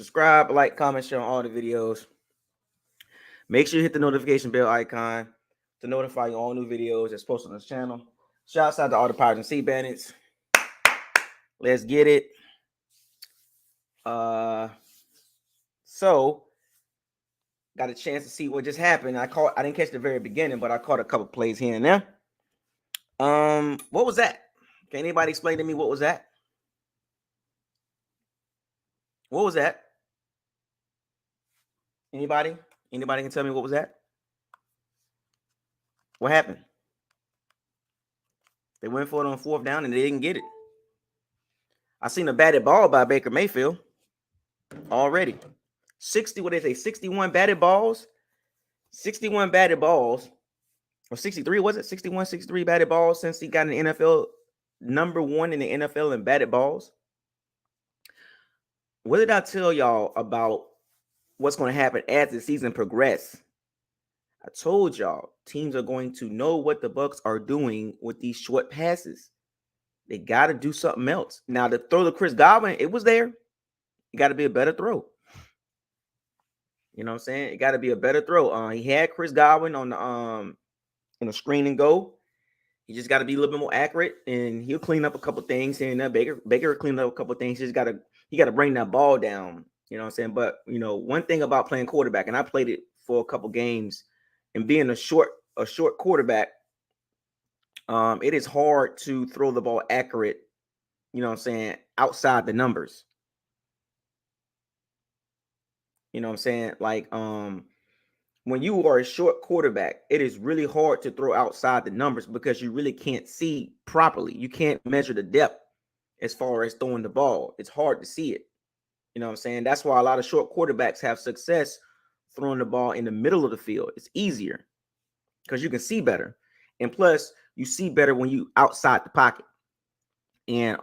Subscribe, like, comment, share on all the videos. Make sure you hit the notification bell icon to notify you all new videos that's posted on this channel. Shouts out to all the Pirates and Sea Bandits. Let's get it. So got a chance to see what just happened. I didn't catch the very beginning, but I caught a couple plays here and there. What was that? Can anybody explain to me what was that? What was that? Anybody? Anybody can tell me what was that? What happened? They went for it on fourth down and they didn't get it. I seen a batted ball by Baker Mayfield already. 61 batted balls. 61 batted balls. Or 63, was it? 61, 63 batted balls since he got an NFL number 1 in the NFL in batted balls. What did I tell y'all about what's going to happen as the season progresses? I told y'all teams are going to know what the Bucs are doing with these short passes. They got to do something else. Now, the throw to Chris Godwin, it was there. It got to be a better throw. You know what I'm saying? It got to be a better throw. He had Chris Godwin on the screen and go. He just got to be a little bit more accurate, and he'll clean up a couple things here and there. Baker cleaned up a couple things. He got to bring that ball down. You know what I'm saying? But one thing about playing quarterback, and I played it for a couple games, and being a short quarterback, it is hard to throw the ball accurate. You know what I'm saying? Outside the numbers. You know what I'm saying? Like when you are a short quarterback, it is really hard to throw outside the numbers because you really can't see properly. You can't measure the depth as far as throwing the ball. It's hard to see it. You know what I'm saying? That's why a lot of short quarterbacks have success throwing the ball in the middle of the field. It's easier because you can see better. And plus, you see better when you outside the pocket. And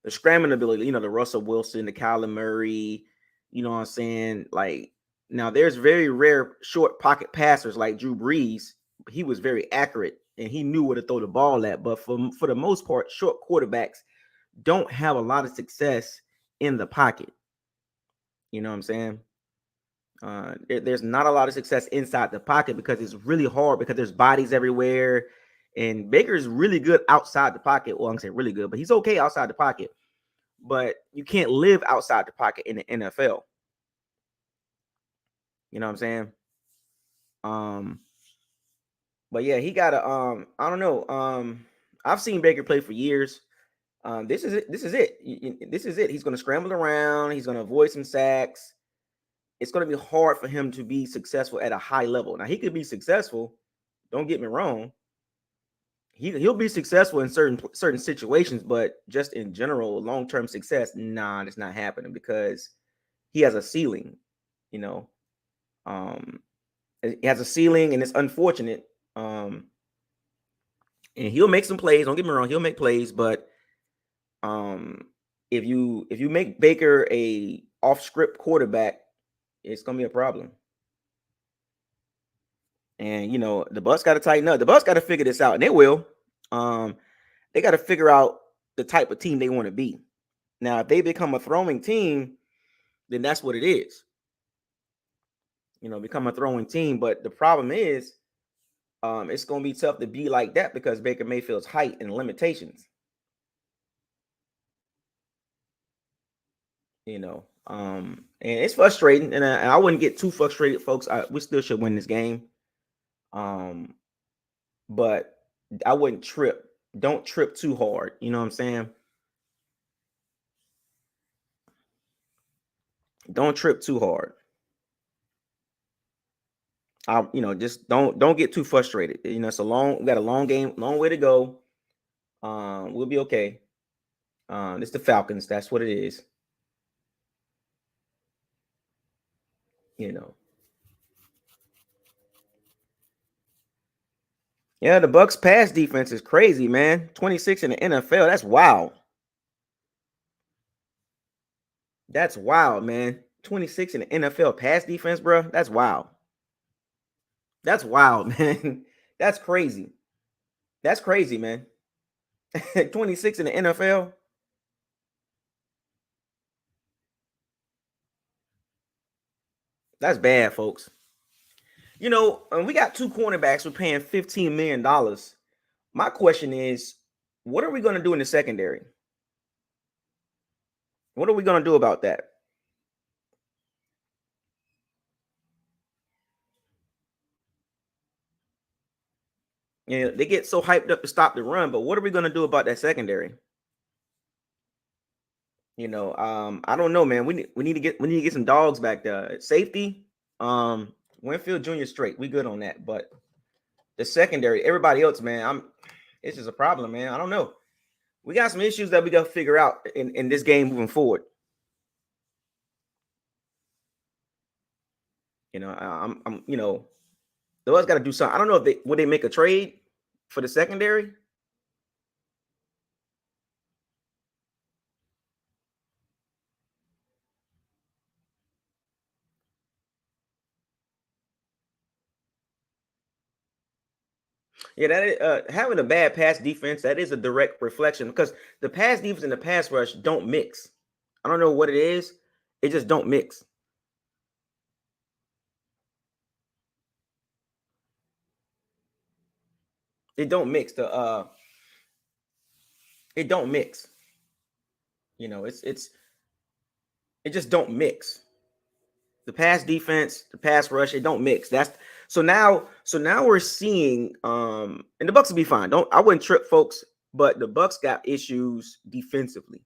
the scrambling ability, the Russell Wilson, the Kyler Murray, you know what I'm saying? Like, now there's very rare short pocket passers like Drew Brees. He was very accurate and he knew where to throw the ball at. But for the most part, short quarterbacks don't have a lot of success in the pocket. You know what I'm saying? There's not a lot of success inside the pocket because it's really hard because there's bodies everywhere. And Baker's really good outside the pocket. Well, I'm saying really good, but he's okay outside the pocket. But you can't live outside the pocket in the NFL. You know what I'm saying? But yeah, he got a I don't know. I've seen Baker play for years. This is it. This is it. This is it. He's going to scramble around. He's going to avoid some sacks. It's going to be hard for him to be successful at a high level. Now, he could be successful. Don't get me wrong. He'll be successful in certain situations, but just in general, long-term success, it's not happening because he has a ceiling. He has a ceiling, and it's unfortunate. And he'll make some plays. Don't get me wrong, he'll make plays, but if you make Baker a off-script quarterback, it's gonna be a problem. And the Bucs got to tighten up. The Bucs got to figure this out, and they will. They got to figure out the type of team they want to be. Now, if they become a throwing team, then that's what it is. Become a throwing team. But the problem is, it's going to be tough to be like that because Baker Mayfield's height and limitations. And it's frustrating, and I wouldn't get too frustrated, folks. We still should win this game. But I wouldn't trip. Don't trip too hard. You know what I'm saying? Don't trip too hard. Just don't get too frustrated. We got a long game, long way to go. We'll be okay. It's the Falcons. That's what it is. Yeah, the Bucs pass defense is crazy, man. 26 in the NFL. That's wild. That's wild, man. 26 in the NFL pass defense, bro. That's wild. That's wild, man. That's crazy. That's crazy, man. 26 in the NFL. That's bad, folks. And we got two cornerbacks. We're paying $15 million. My question is, what are we going to do in the secondary? What are we going to do about that? They get so hyped up to stop the run, but what are we going to do about that secondary? I don't know, man. We need to get some dogs back there. Safety, Winfield Jr. straight. We good on that, but the secondary, everybody else, man, it's just a problem, man. I don't know. We got some issues that we got to figure out in this game moving forward. The Bucks got to do something. I don't know if would they make a trade for the secondary. Yeah, that is, having a bad pass defense, that is a direct reflection because the pass defense and the pass rush don't mix. I don't know what it is. It just don't mix. It don't mix. It don't mix. It just don't mix. The pass defense, the pass rush, it don't mix. That's so now we're seeing and the Bucks will be fine. I wouldn't trip folks, but the Bucks got issues defensively.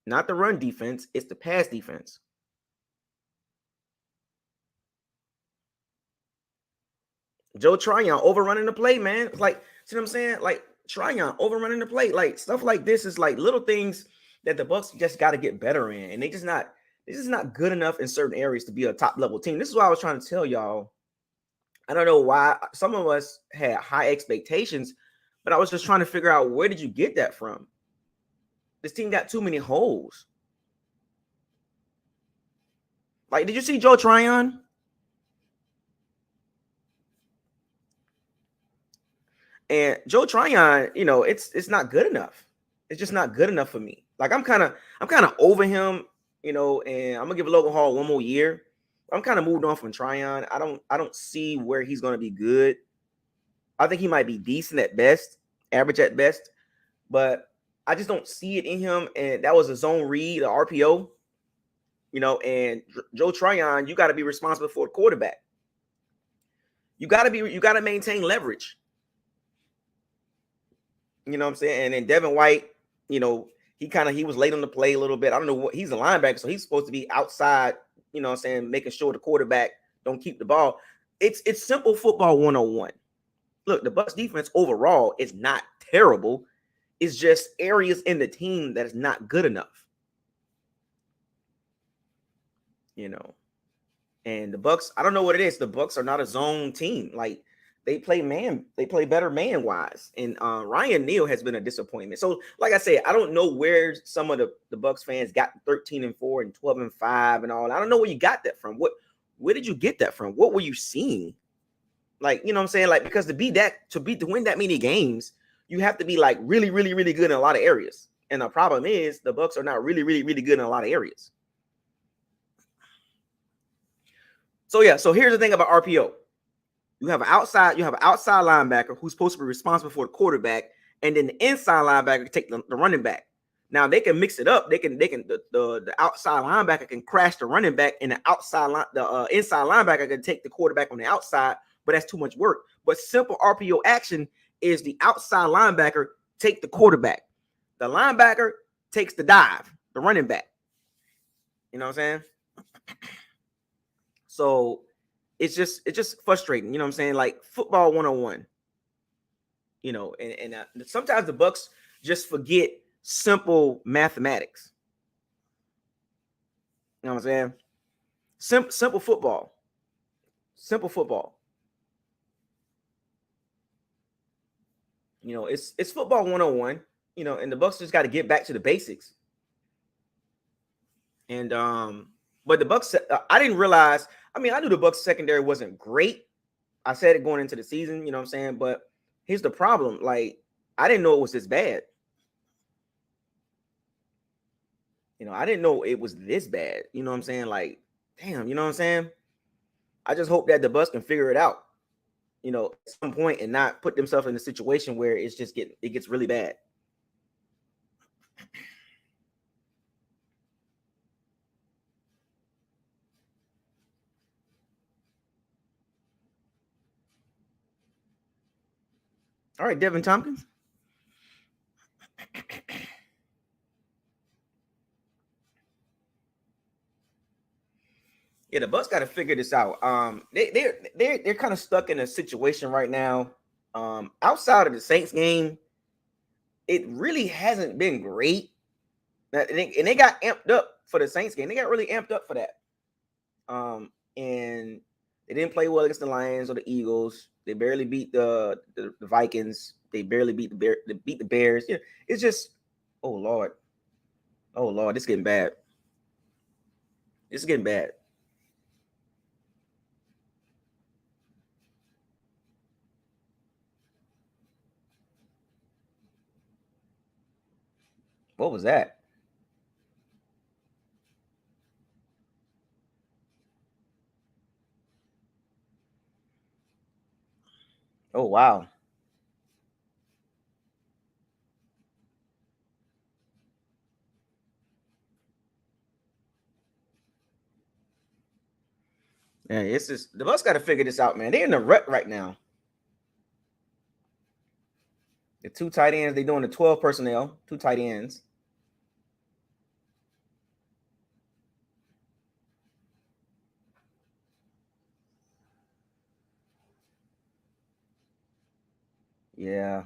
Not the run defense, it's the pass defense. Joe Tryon overrunning the play, man. It's like, see what I'm saying? Like Tryon overrunning the play. Like stuff like this is like little things that the Bucks just got to get better in. And this is not good enough in certain areas to be a top level team. This is what I was trying to tell y'all. I don't know why some of us had high expectations, but I was just trying to figure out, where did you get that from? This team got too many holes. Like, did you see Joe Tryon? And Joe Tryon, it's not good enough. It's just not good enough for me. Like I'm kind of over him, and I'm gonna give Logan Hall one more year. I'm kind of moved on from Tryon. I don't see where he's gonna be good. I think he might be decent at best, average at best, but I just don't see it in him. And that was a zone read, a RPO, and Joe Tryon, you got to be responsible for the quarterback. You got to maintain leverage. You know what I'm saying? And then Devin White, he was late on the play a little bit. I don't know what, he's a linebacker, so he's supposed to be outside, what I'm saying, making sure the quarterback don't keep the ball. It's simple football 101. Look, the Bucks defense overall is not terrible. It's just areas in the team that is not good enough. And the Bucks, I don't know what it is. The Bucks are not a zone team. Like they play better man wise. And Ryan Neal has been a disappointment. So, like I said, I don't know where some of the Bucks fans got 13-4 and 12-5 and all. I don't know where you got that from. Where did you get that from? What were you seeing? Like, what I'm saying? Like, because to win that many games, you have to be like really, really, really good in a lot of areas. And the problem is the Bucks are not really, really, really good in a lot of areas. So yeah, so here's the thing about RPO. You have an outside linebacker who's supposed to be responsible for the quarterback, and then the inside linebacker take the running back. Now they can mix it up. The outside linebacker can crash the running back, and the inside linebacker can take the quarterback on the outside, but that's too much work. But simple RPO action is the outside linebacker take the quarterback. The linebacker takes the dive, the running back. You know what I'm saying? So it's just frustrating. You know what I'm saying? Like football 101. And sometimes the Bucks just forget simple mathematics. You know what I'm saying? Simple football. Simple football. It's football 101, and the Bucks just got to get back to the basics. And but the Bucks, I didn't realize, I knew the Bucks secondary wasn't great. I said it going into the season, you know what I'm saying? But here's the problem. Like, I didn't know it was this bad. I didn't know it was this bad. You know what I'm saying? Like, damn, you know what I'm saying? I just hope that the Bucs can figure it out, at some point and not put themselves in a situation where it gets really bad. All right, Devin Tompkins. Yeah, the Bucs got to figure this out. They're kind of stuck in a situation right now. Outside of the Saints game, it really hasn't been great. And they got amped up for the Saints game. They got really amped up for that. And they didn't play well against the Lions or the Eagles. They barely beat the Vikings. They barely beat the Bears. Yeah, it's just, oh Lord, this is getting bad. This is getting bad. What was that? Oh wow. Yeah, it's just the Bucs got to figure this out, man. They're in the rut right now. The two tight ends, they're doing the 12 personnel, two tight ends. Yeah.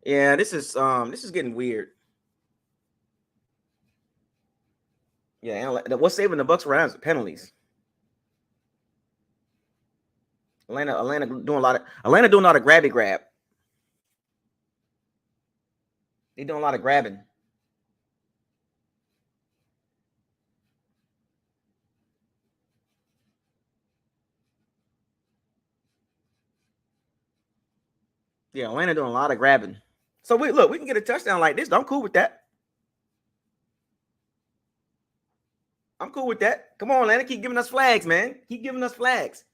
Yeah, this is getting weird. Yeah, what's saving the Bucs right now is penalties. Atlanta doing a lot of grabby grab. They doing a lot of grabbing. Yeah, Atlanta doing a lot of grabbing. So we can get a touchdown like this. I'm cool with that. I'm cool with that. Come on, Atlanta, keep giving us flags, man. Keep giving us flags.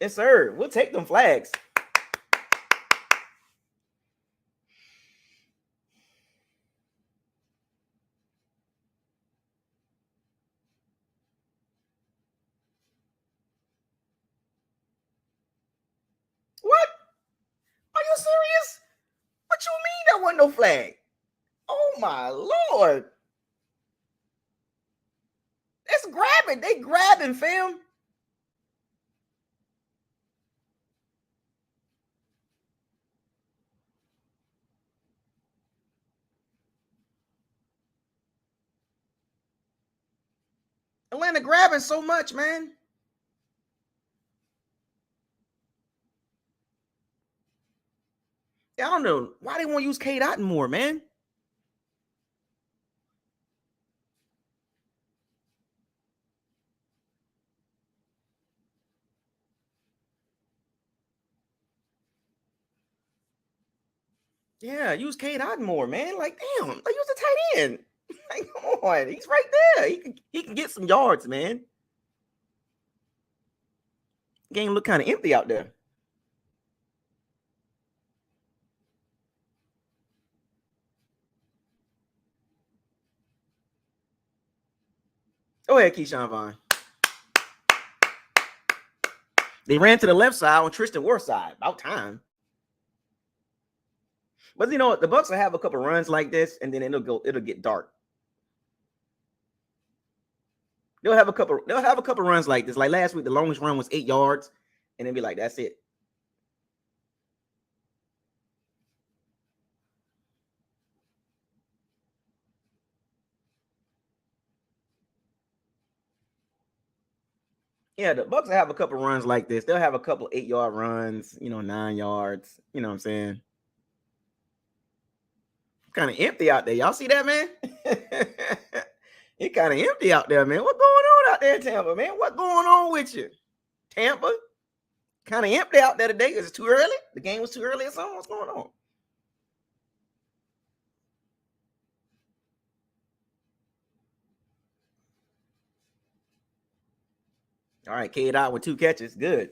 Yes, sir. We'll take them flags. What? Are you serious? What you mean there wasn't no flag? Oh my Lord. It's grabbing. They grabbing, fam. Atlanta grabbing so much, man. I don't know why they want to use K. Dot more, man. Yeah, use K. Dot more, man. Like, damn, like use the tight end. Like, come on, he's right there. He can get some yards, man. Game look kind of empty out there. Go ahead, Keyshawn Vaughn. They ran to the left side on Tristan Wirfs' side. About time. But you know what? The Bucs will have a couple runs like this, and then it'll get dark. They'll have a couple runs like this. Like last week, the longest run was 8 yards, and then be like, that's it. Yeah, the Bucs will have a couple runs like this. They'll have a couple 8-yard runs, 9 yards. You know what I'm saying? Kind of empty out there. Y'all see that, man? It kind of empty out there, man. What's going on out there in Tampa, man? What's going on with you? Tampa? Kind of empty out there today. Is it too early? The game was too early or something? What's going on? All right, K'd out with 2 catches. Good.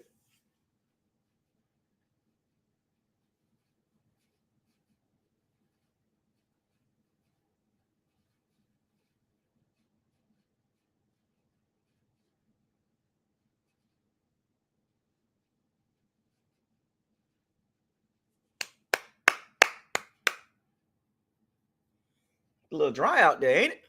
A little dry out there, ain't it?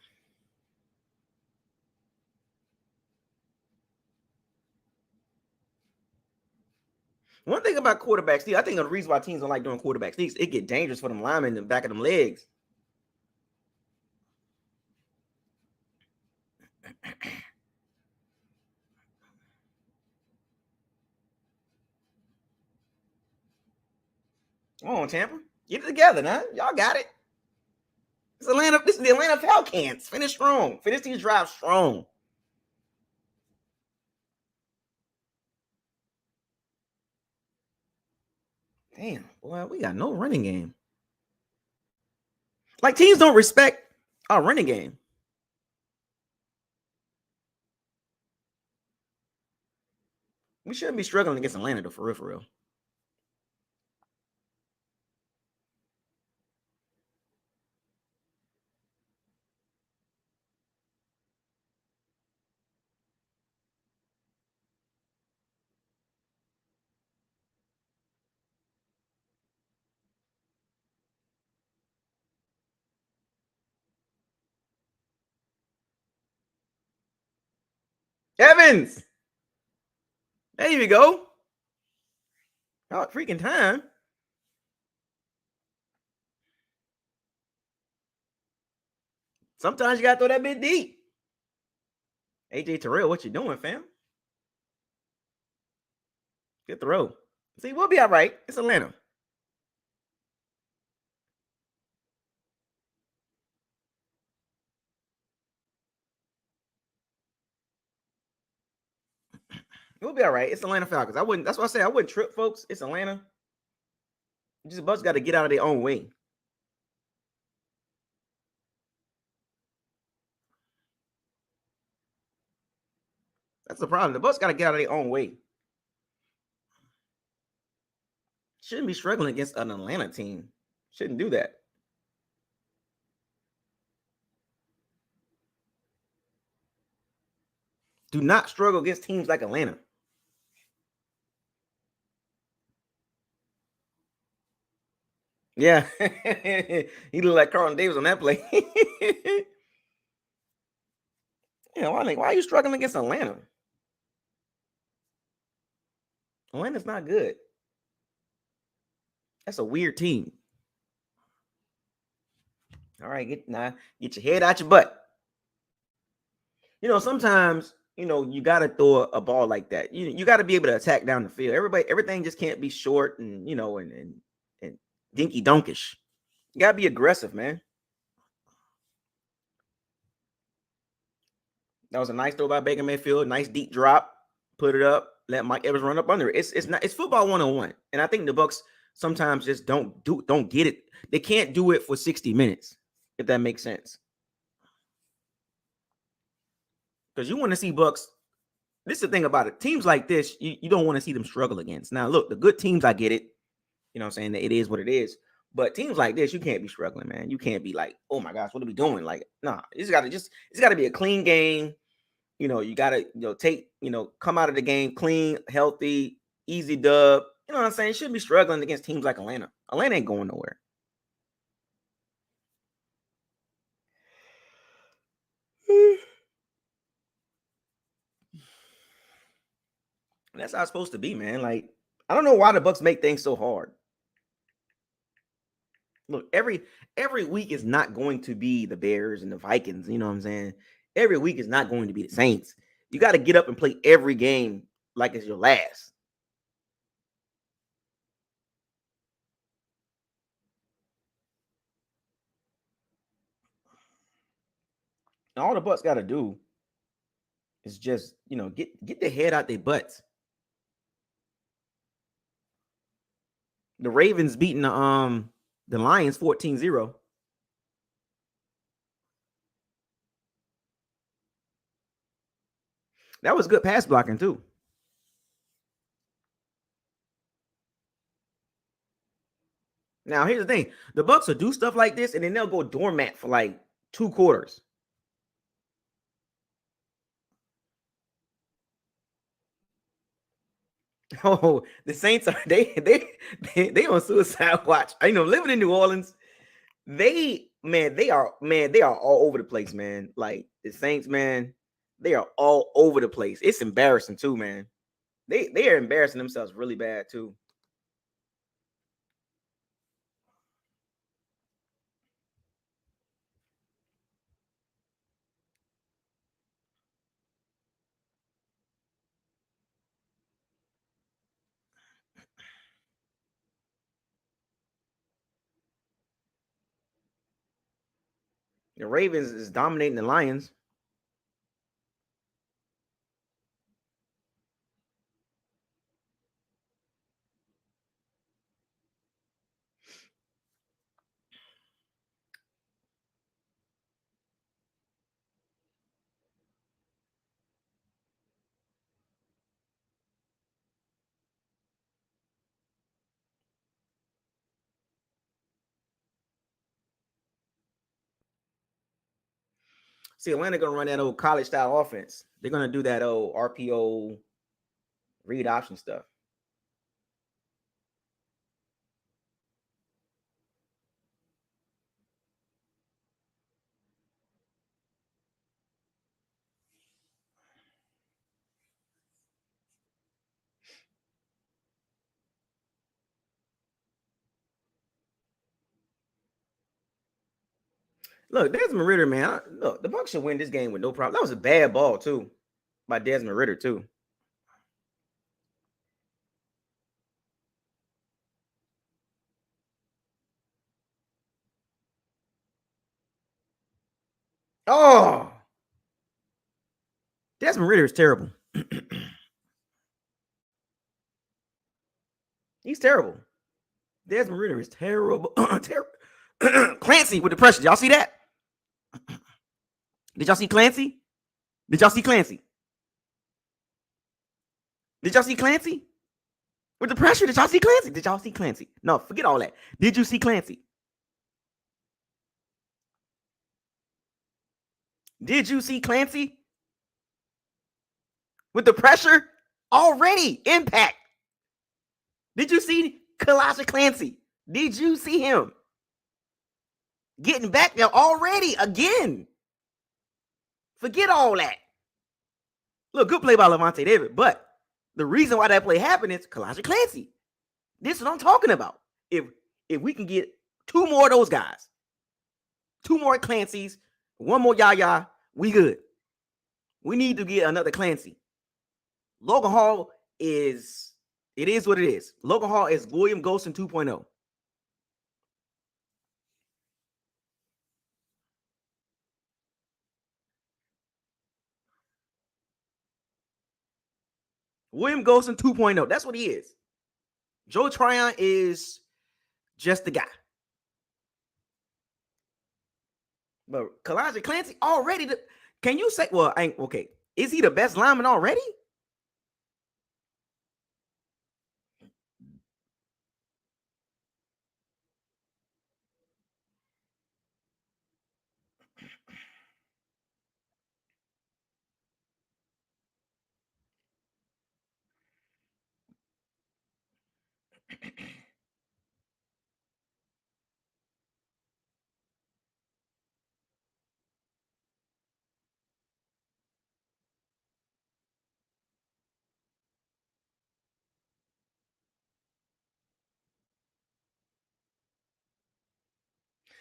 One thing about quarterback sneaks, I think the reason why teams don't like doing quarterback sneaks, it get dangerous for them linemen in the back of them legs. Come on, Tampa. Get it together, man. Y'all got it. This is the Atlanta Falcons. Finish strong. Finish these drives strong. Damn, boy, we got no running game. Like, teams don't respect our running game. We shouldn't be struggling against Atlanta, though, for real, for real. Evans! There you go. About freaking time. Sometimes you got to throw that bit deep. AJ Terrell, what you doing, fam? Good throw. See, we'll be all right. It's Atlanta. We'll be all right. It's Atlanta Falcons. That's what I say. I wouldn't trip, folks. It's Atlanta. Just the Bucks got to get out of their own way. That's the problem. The Bucks got to get out of their own way. Shouldn't be struggling against an Atlanta team. Shouldn't do that. Do not struggle against teams like Atlanta. Yeah. He looked like Carlton Davis on that play. Yeah, why are you struggling against Atlanta? Atlanta's not good. That's a weird team. All right, get your head out your butt. Sometimes you got to throw a ball like that. You got to be able to attack down the field. Everything just can't be short and and dinky donkish. You got to be aggressive, man. That was a nice throw by Baker Mayfield. Nice deep drop. Put it up. Let Mike Evans run up under it. It's football 101. And I think the Bucks sometimes just don't get it. They can't do it for 60 minutes, if that makes sense. Because you want to see Bucks. This is the thing about it. Teams like this, you don't want to see them struggle against. Now, look, the good teams, I get it. You know what I'm saying? It is what it is. But teams like this, you can't be struggling, man. You can't be like, oh my gosh, what are we doing? Like, nah, it's got to be a clean game. You got to, come out of the game clean, healthy, easy dub. You know what I'm saying? You shouldn't be struggling against teams like Atlanta. Atlanta ain't going nowhere. That's how it's supposed to be, man. Like, I don't know why the Bucks make things so hard. Look, every week is not going to be the Bears and the Vikings. You know what I'm saying? Every week is not going to be the Saints. You got to get up and play every game like it's your last. And all the Bucks got to do is just, get their head out their butts. The Ravens beating the Lions 14-0. That was good pass blocking too. Now here's the thing: the Bucks will do stuff like this, and then they'll go doormat for like 2 quarters. Oh, the Saints are they on suicide watch. You know, living in New Orleans, they are all over the place, man. Like the Saints, man, they are all over the place. It's embarrassing too, man. They are embarrassing themselves really bad too. The Ravens is dominating the Lions. See, Atlanta gonna run that old college style offense. They're gonna do that old RPO read option stuff. Look, Desmond Ritter, man. Look, the Bucks should win this game with no problem. That was a bad ball too by Desmond Ritter too. Oh, Desmond Ritter is terrible. He's terrible. Desmond Ritter is terrible. Clancy with the pressure. Y'all see that? Did y'all see Clancy? Did y'all see Clancy? Did y'all see Clancy? With the pressure, did y'all see Clancy? Did y'all see Clancy? No, forget all that. Did you see Clancy? Did you see Clancy? With the pressure? Already impact. Did you see Kalasha Clancy? Did you see him? Getting back there already again. Forget all that. Look, good play by Levante David, but the reason why that play happened is Kalasha Clancy. This is what I'm talking about. If we can get 2 more of those guys, 2 more Clancy's, 1 more Yaya, we good. We need to get another Clancy. Logan Hall is what it is. Logan Hall is William Golson 2.0. William Golson 2.0. That's what he is. Joe Tryon is just the guy. But Kalijah Clancy already. Can you say? Well, okay. Is he the best lineman already?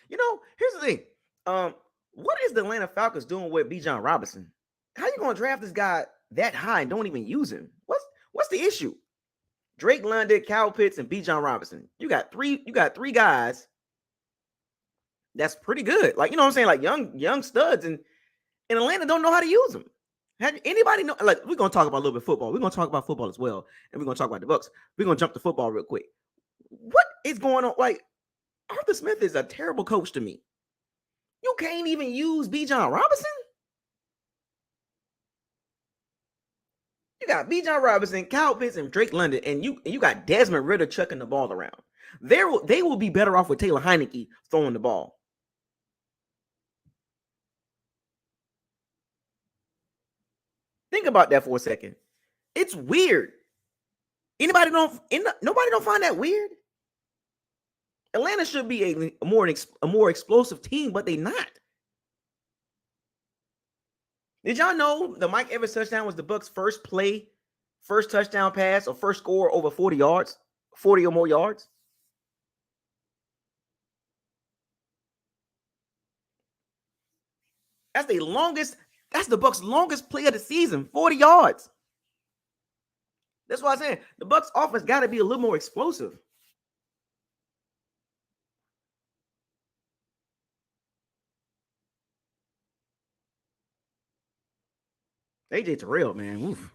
You know, here's the thing. What is the Atlanta Falcons doing with Bijan Robinson? How you gonna draft this guy that high and don't even use him? What's the issue? Drake London, Cal Pitts, and Bijan Robinson. You got three guys that's pretty good. Like, you know what I'm saying? Like young studs, and Atlanta don't know how to use them. Have anybody know? Like, we're gonna talk about a little bit of football. We're gonna talk about football as well, and we're gonna talk about the Bucks. We're gonna jump to football real quick. What is going on? Like, Arthur Smith is a terrible coach to me. You can't even use Bijan Robinson. You got Bijan Robinson, Kyle Pitts, and Drake London, and you got Desmond Ritter chucking the ball around. They will be better off with Taylor Heineke throwing the ball. Think about that for a second. It's weird. Nobody don't find that weird? Atlanta should be a more explosive team, but they not. Did y'all know the Mike Evans touchdown was the Bucs' first touchdown pass, or first score over 40 yards, 40 or more yards? That's the longest. That's the Bucs' longest play of the season, 40 yards. That's why I'm saying the Bucs' offense got to be a little more explosive. AJ Terrell, man, oof.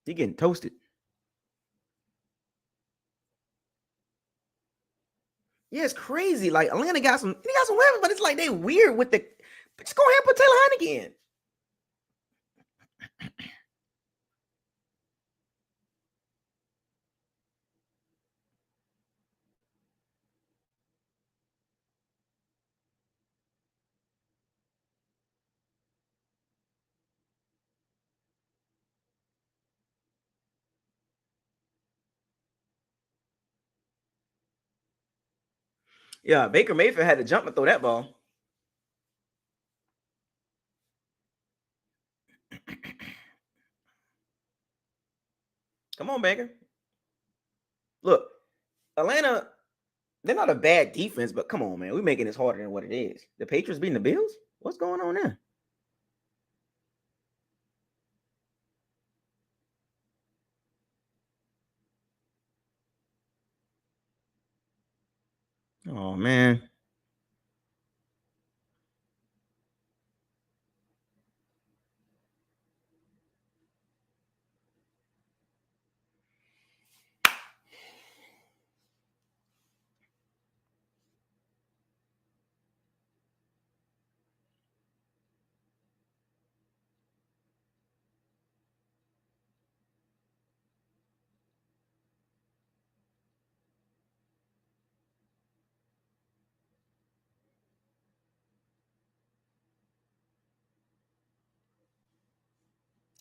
He getting toasted. Yeah, it's crazy. Like Atlanta got some weapons, but it's like they weird with the. Just go ahead and put Taylor Heineke in. Yeah, Baker Mayfield had to jump and throw that ball. Come on, Baker. Look, Atlanta, they're not a bad defense, but come on, man. We're making this harder than what it is. The Patriots beating the Bills? What's going on there? Oh, man.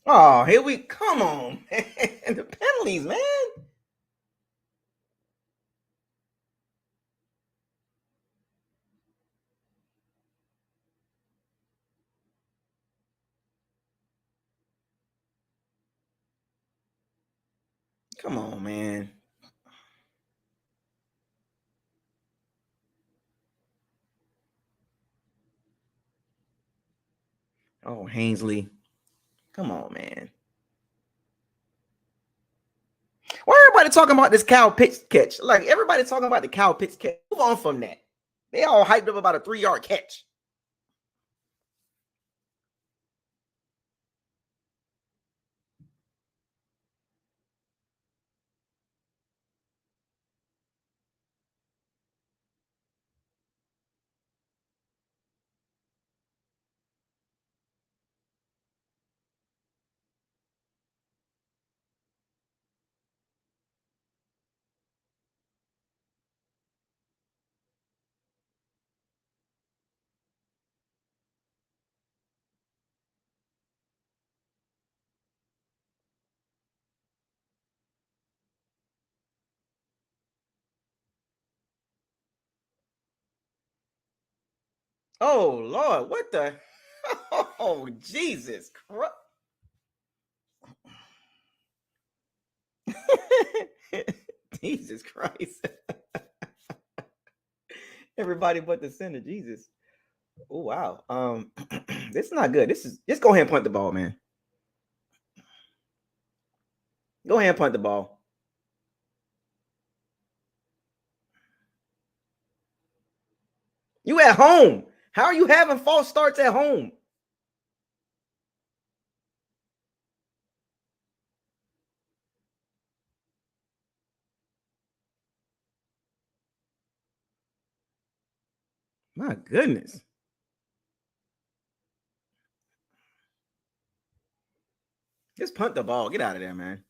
Oh, here we come on, man. The penalties, man. Come on, man. Oh, Hainsley. Come on, man. Why everybody talking about this Kyle Pitts catch? Like everybody talking about the Kyle Pitts catch. Move on from that. They all hyped up about a 3-yard catch. Oh Lord, what the? Oh Jesus Christ! Jesus Christ! Everybody but the center, Jesus. Oh wow. This is not good. This is just go ahead and punt the ball, man. Go ahead and punt the ball. You at home. How are you having false starts at home? My goodness. Just punt the ball. Get out of there, man.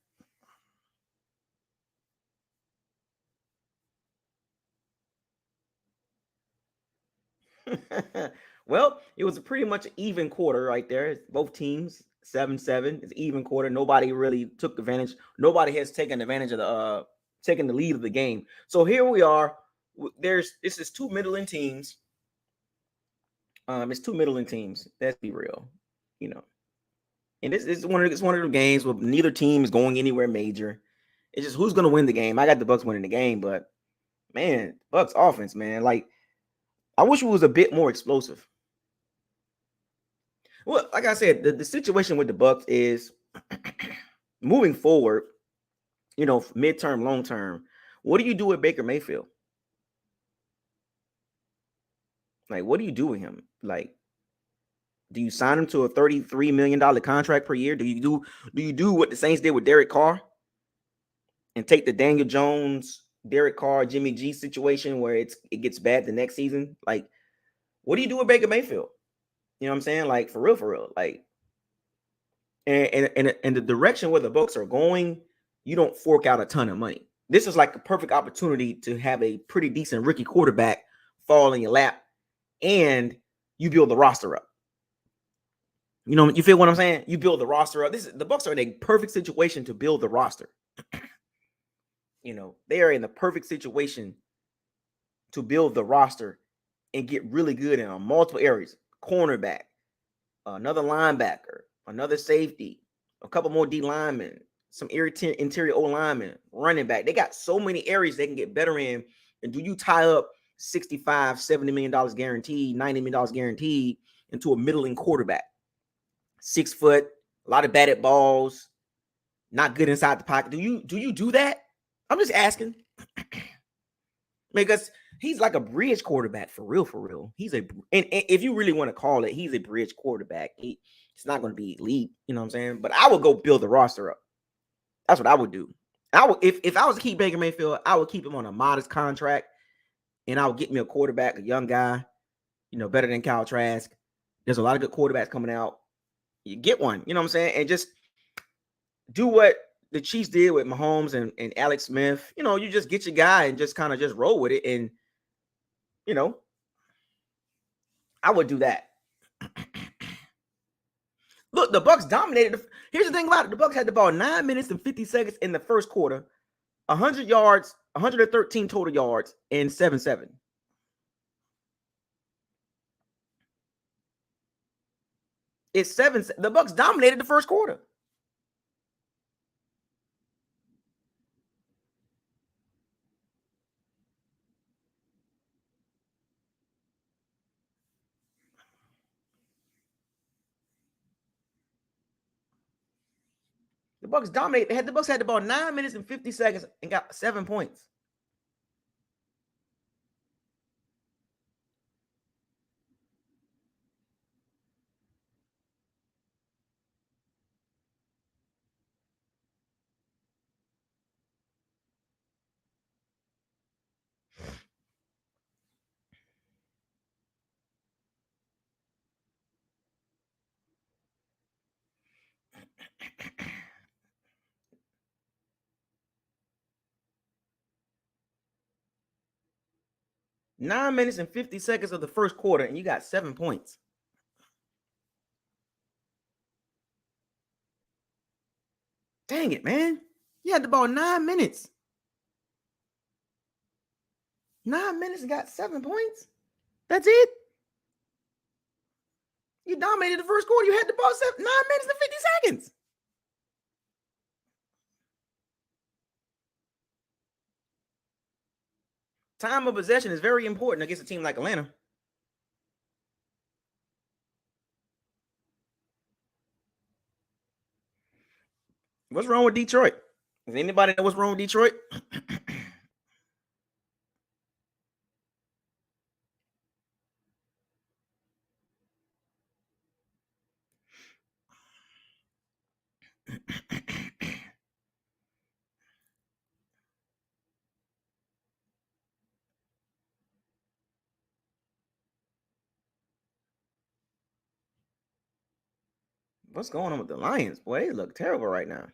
Well, it was a pretty much even quarter right there. Both teams 7-7. It's even quarter. Nobody really took advantage. Nobody has taken advantage of the taking the lead of the game. So here we are. This is two middling teams. It's two middling teams. Let's be real. You know, and this is one of the games where neither team is going anywhere major. It's just who's going to win the game. I got the Bucks winning the game, but man, Bucks offense, man. Like I wish it was a bit more explosive. Well, like I said, the situation with the Bucks is moving forward. Midterm, long term. What do you do with Baker Mayfield? Like, what do you do with him? Like, do you sign him to a $33 million contract per year? Do you do what the Saints did with Derek Carr and take the Daniel Jones, Derek Carr, Jimmy G situation where it gets bad the next season? Like, what do you do with Baker Mayfield? You know what I'm saying? Like, for real. Like, and the direction where the Bucks are going, you don't fork out a ton of money. This is like a perfect opportunity to have a pretty decent rookie quarterback fall in your lap, and you build the roster up. You feel what I'm saying? You build the roster up. The Bucks are in a perfect situation to build the roster. They are in the perfect situation to build the roster and get really good in multiple areas. Cornerback, another linebacker, another safety, a couple more D linemen, some interior O linemen, running back. They got so many areas they can get better in. And do you tie up 65, $70 million guaranteed, $90 million guaranteed into a middling quarterback? 6 foot, a lot of batted balls, not good inside the pocket. Do you do that? I'm just asking. Because he's like a bridge quarterback for real, for real. And if you really want to call it, he's a bridge quarterback. It's not going to be elite, you know what I'm saying? But I would go build the roster up. That's what I would do. I would if I was to keep Baker Mayfield, I would keep him on a modest contract, and I would get me a quarterback, a young guy, better than Kyle Trask. There's a lot of good quarterbacks coming out. You get one, you know what I'm saying, and just do what the Chiefs did with Mahomes and Alex Smith. You just get your guy and just kind of just roll with it, and you know I would do that. Look, the Bucks dominated. Here's the thing about it: the Bucks had the ball 9 minutes and 50 seconds in the first quarter, 100 yards, 113 total yards, and 7-7. It's 7. The Bucks dominated the first quarter. The Bucks dominated. The Bucks had the ball 9 minutes and 50 seconds and got 7 points. – 9 minutes and 50 seconds of the first quarter, and you got 7 points. Dang it, man. You had the ball 9 minutes. 9 minutes and got 7 points. That's it. You dominated the first quarter. You had the ball 9 minutes and 50 seconds. Time of possession is very important against a team like Atlanta. What's wrong with Detroit? Does anybody know what's wrong with Detroit? What's going on with the Lions? Boy, they look terrible right now.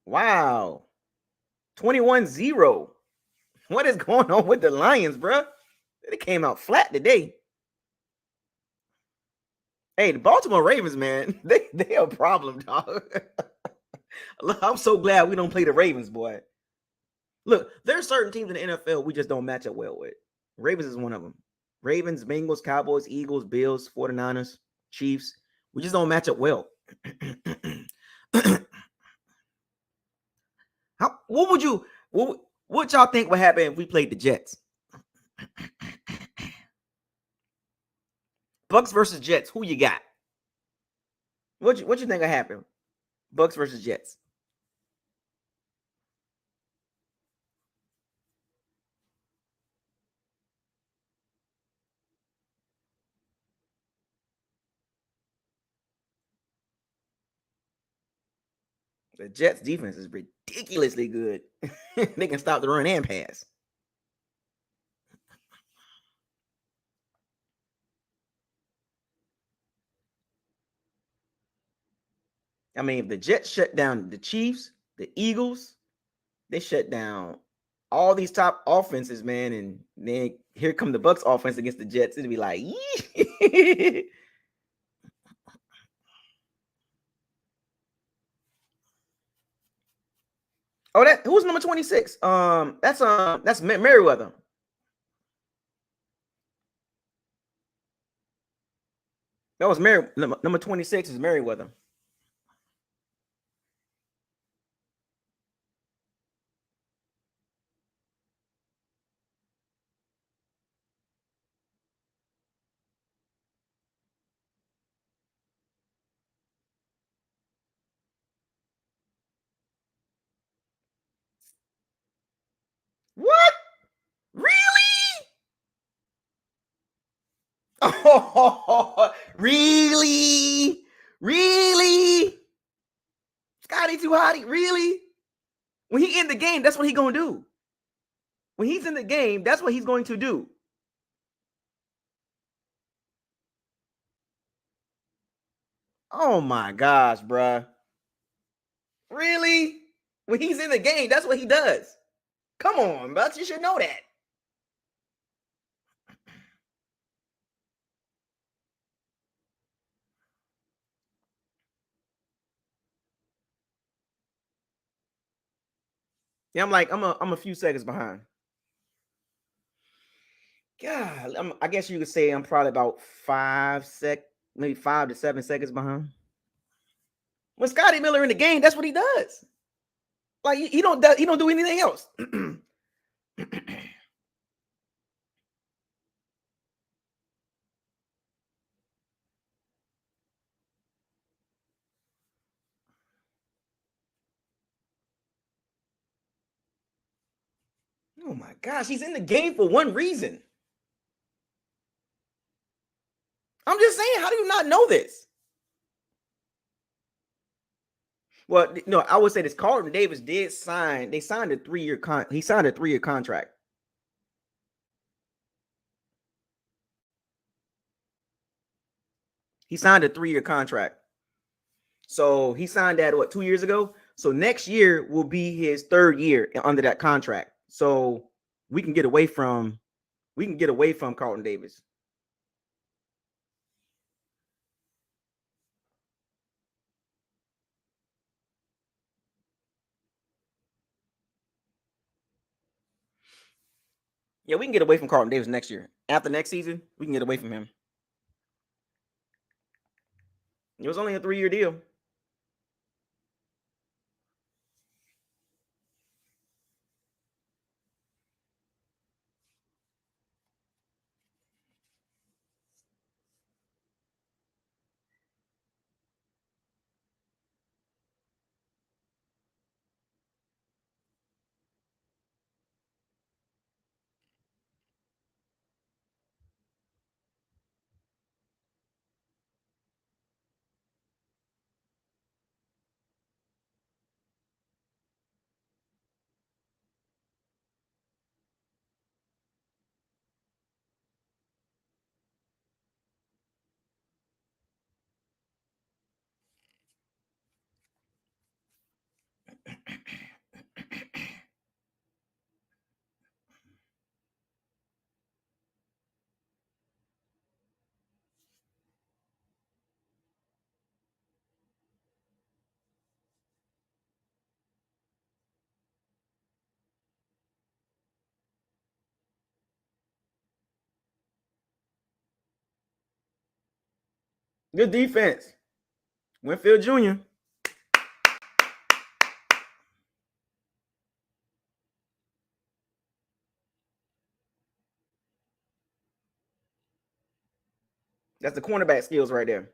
Wow. 21-0. What is going on with the Lions, bro? They came out flat today. Hey, the Baltimore Ravens, man, they a problem, dog. I'm so glad we don't play the Ravens, boy. Look, there are certain teams in the NFL we just don't match up well with. Ravens is one of them. Ravens, Bengals, Cowboys, Eagles, Bills, 49ers, Chiefs. We just don't match up well. What would you what y'all think would happen if we played the Jets? Bucks versus Jets. Who you got? What you think will happen? Bucks versus Jets. The Jets defense is ridiculously good. They can stop the run and pass. I mean, if the Jets shut down the Chiefs, the Eagles, they shut down all these top offenses, man. And then here come the Bucks offense against the Jets. It'd be like, oh, that who's number 26? That's Merriweather. That was number 26 is Merriweather. What? Really? Oh, really? Really? Scotty too hotty? Really? When he in the game, that's what he gonna do. When he's in the game, that's what he's going to do. Oh my gosh, bruh. Really? When he's in the game, that's what he does. Come on, but you should know that. Yeah, I'm like, I'm a few seconds behind. God, I guess you could say I'm probably about maybe 5 to 7 seconds behind. When Scotty Miller in the game, that's what he does. Like he don't do anything else. Oh my gosh, he's in the game for one reason. I'm just saying, how do you not know this? Well, no, I would say this. Carlton Davis did sign. They signed a 3-year He signed a 3-year contract. He signed a 3-year contract. So he signed that 2 years ago. So next year will be his third year under that contract. So we can get away from Carlton Davis. Yeah, we can get away from Carlton Davis next year. After next season, we can get away from him. It was only a 3-year deal. Good defense. Winfield Jr. That's the cornerback skills right there.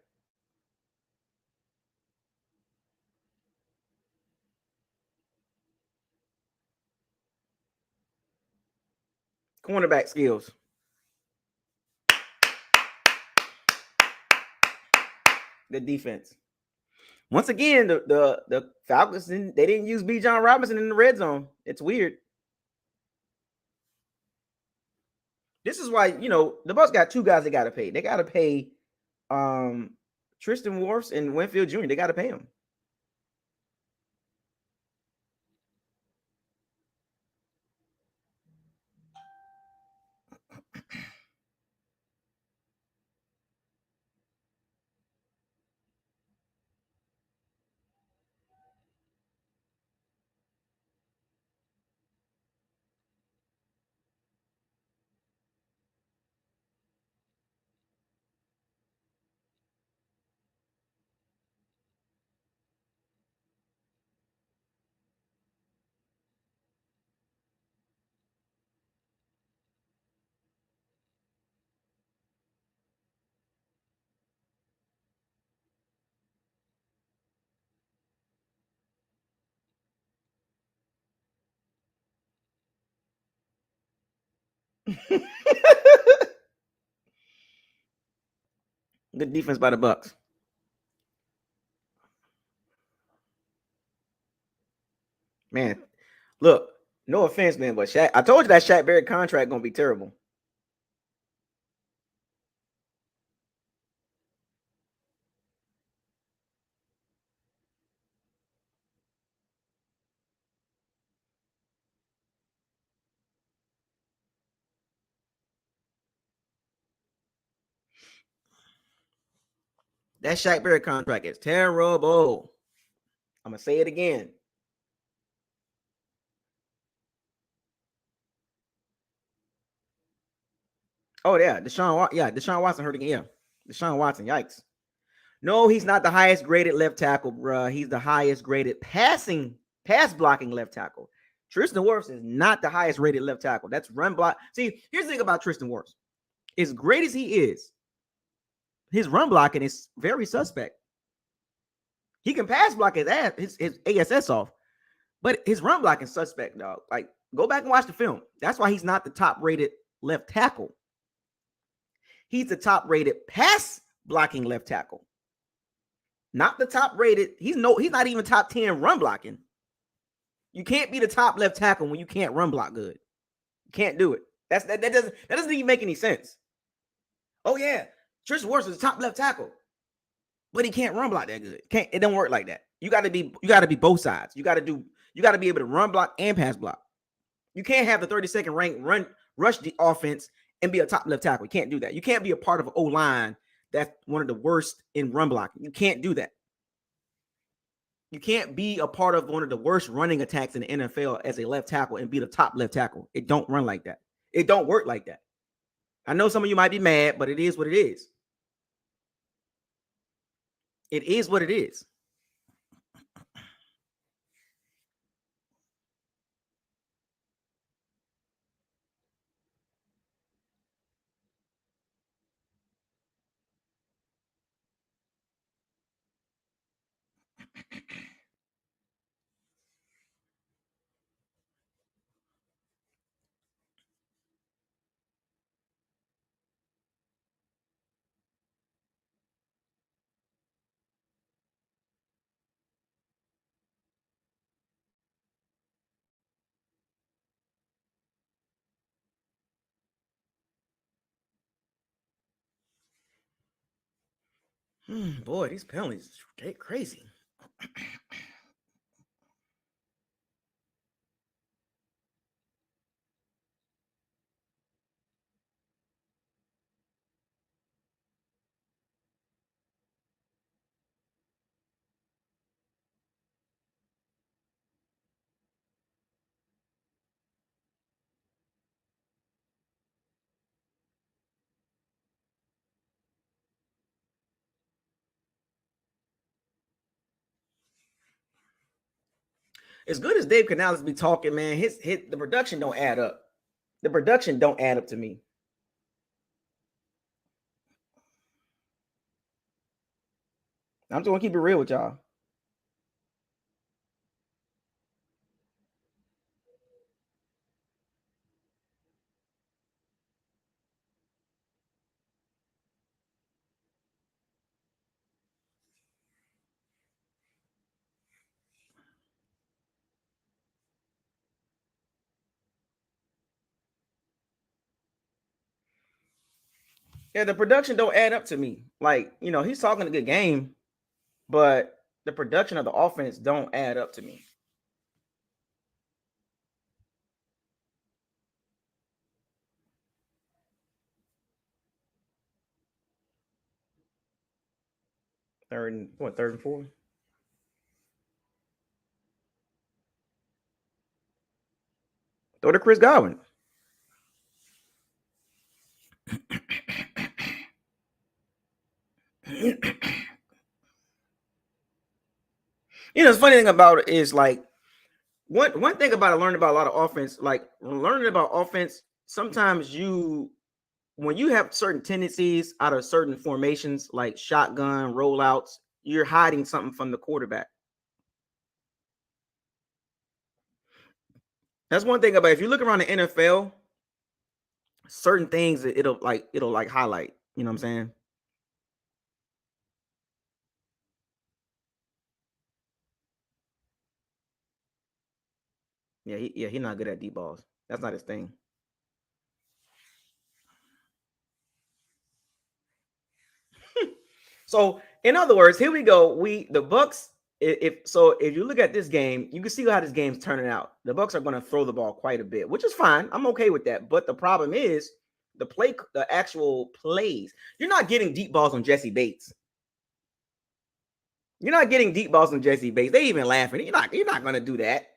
Cornerback skills. The defense. Once again, the Falcons they didn't use B. John Robinson in the red zone. It's weird. This is why the Bucs got two guys they got to pay. They got to pay um Tristan Wirfs and Winfield Jr. They got to pay them. Good defense by the Bucs. Man, look, no offense, man, but Shaq, I told you that Shaq Barrett contract gonna be terrible. That Shaq Barrett contract is terrible. I'm gonna say it again. Oh yeah, Deshaun Watson hurt again. Yeah, Deshaun Watson. Yikes. No, he's not the highest graded left tackle, bruh. He's the highest graded pass blocking left tackle. Tristan Wirfs is not the highest rated left tackle. That's run block. See, here's the thing about Tristan Wirfs. As great as he is, his run blocking is very suspect. He can pass block his ASS off, but his run blocking suspect, dog. Like, go back and watch the film. That's why he's not the top rated left tackle. He's the top rated pass blocking left tackle. Not the top rated. He's not even top 10 run blocking. You can't be the top left tackle when you can't run block good. You can't do it. That doesn't even make any sense. Oh yeah, Tristan Wirfs is the top left tackle, but he can't run block that good. It don't work like that. You got to be both sides. You got to be able to run block and pass block. You can't have the 32nd rank rush the offense and be a top left tackle. You can't do that. You can't be a part of an O line that's one of the worst in run blocking. You can't do that. You can't be a part of one of the worst running attacks in the NFL as a left tackle and be the top left tackle. It don't run like that. It don't work like that. I know some of you might be mad, but it is what it is. It is what it is. Boy, these penalties get crazy. As good as Dave Canales be talking, man, the production don't add up. The production don't add up to me. I'm just gonna keep it real with y'all. Yeah, the production don't add up to me. Like, he's talking a good game, but the production of the offense don't add up to me. Third and four? Throw to Chris Godwin. The funny thing about it is like one thing about learning about a lot of offense, like learning about offense, sometimes when you have certain tendencies out of certain formations, like shotgun rollouts, you're hiding something from the quarterback. That's one thing about if you look around the NFL, certain things it'll highlight. You know what I'm saying? He's not good at deep balls. That's not his thing. So, in other words, here we go. The Bucks. If you look at this game, you can see how this game's turning out. The Bucks are going to throw the ball quite a bit, which is fine. I'm okay with that. But the problem is the actual plays. You're not getting deep balls on Jesse Bates. You're not getting deep balls on Jesse Bates. They even laughing. You're not going to do that.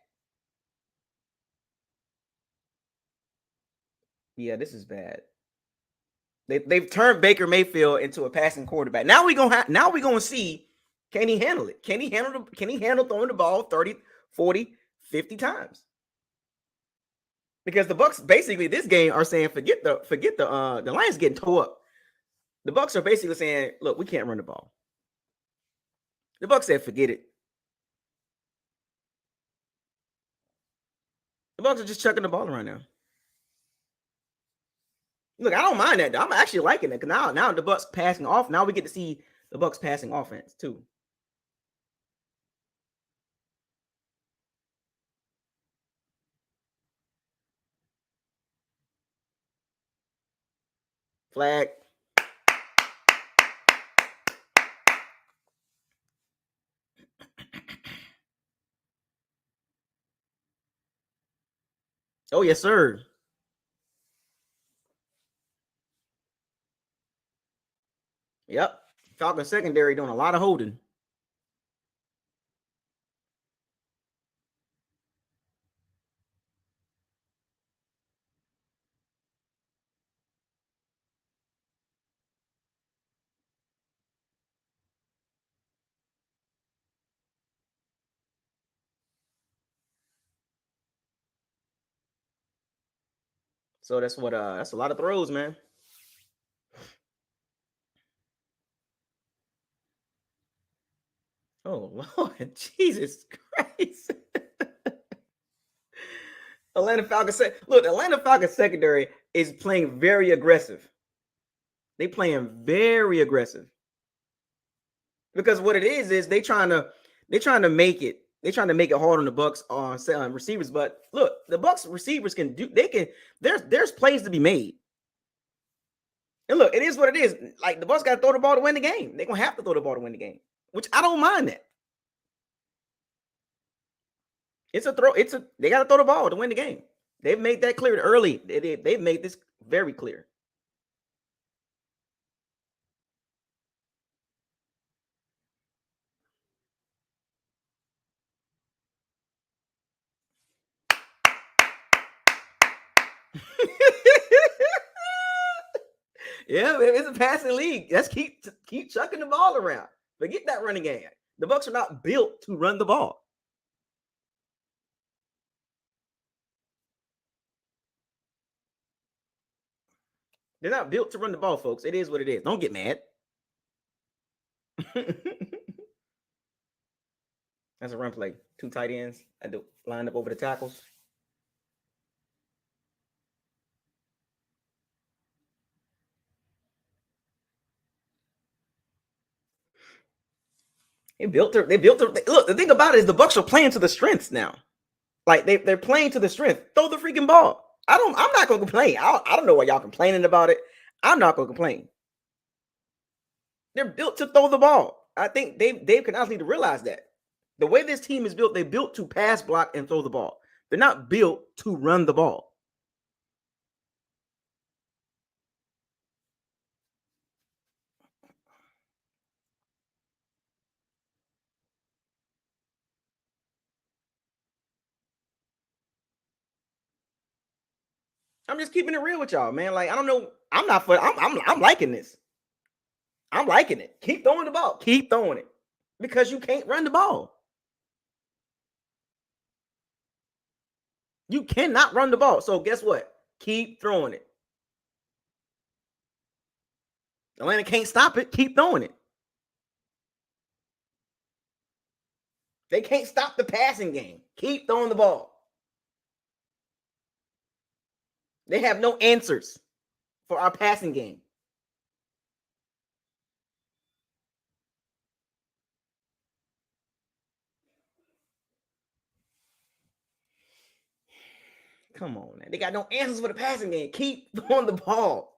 Yeah, this is bad. They've turned Baker Mayfield into a passing quarterback. Now we're gonna see, can he handle it? Can he handle throwing the ball 30, 40, 50 times? Because the Bucks basically this game are saying forget the Lions getting tore up. The Bucks are basically saying, look, we can't run the ball. The Bucks said forget it. The Bucks are just chucking the ball around now. Look, I don't mind that. I'm actually liking it because now the Bucks passing off. Now we get to see the Bucks passing offense too. Flag. Oh yes, sir. Yep. Falcon secondary doing a lot of holding. So that's a lot of throws, man. Oh Lord, Jesus Christ. Atlanta Falcons secondary is playing very aggressive. They playing very aggressive. Because what it is they trying to make it hard on the Bucks on receivers. But look, the Bucks receivers there's plays to be made. And look, it is what it is. Like the Bucks got to throw the ball to win the game. They're gonna have to throw the ball to win the game, which I don't mind that. It's a throw. They got to throw the ball to win the game. They've made that clear early. They've made this very clear. Yeah, it's a passing league. Let's keep chucking the ball around. Forget that running game. The Bucks are not built to run the ball. They're not built to run the ball, folks. It is what it is. Don't get mad. That's a run play. 2 tight ends lined up over the tackles. They built their. Look, the thing about it is the Bucs are playing to the strengths now. Like they're playing to the strength. Throw the freaking ball. I'm not gonna complain. I don't know why y'all complaining about it. I'm not gonna complain. They're built to throw the ball. I think Dave Canales need to realize that. The way this team is built, they're built to pass, block, and throw the ball. They're not built to run the ball. I'm just keeping it real with y'all, man. Like I don't know. I'm liking this. I'm liking it. Keep throwing the ball. Keep throwing it. Because you can't run the ball. You cannot run the ball. So guess what? Keep throwing it. Atlanta can't stop it. Keep throwing it. They can't stop the passing game. Keep throwing the ball. They have no answers for our passing game. Come on, man. They got no answers for the passing game. Keep throwing the ball.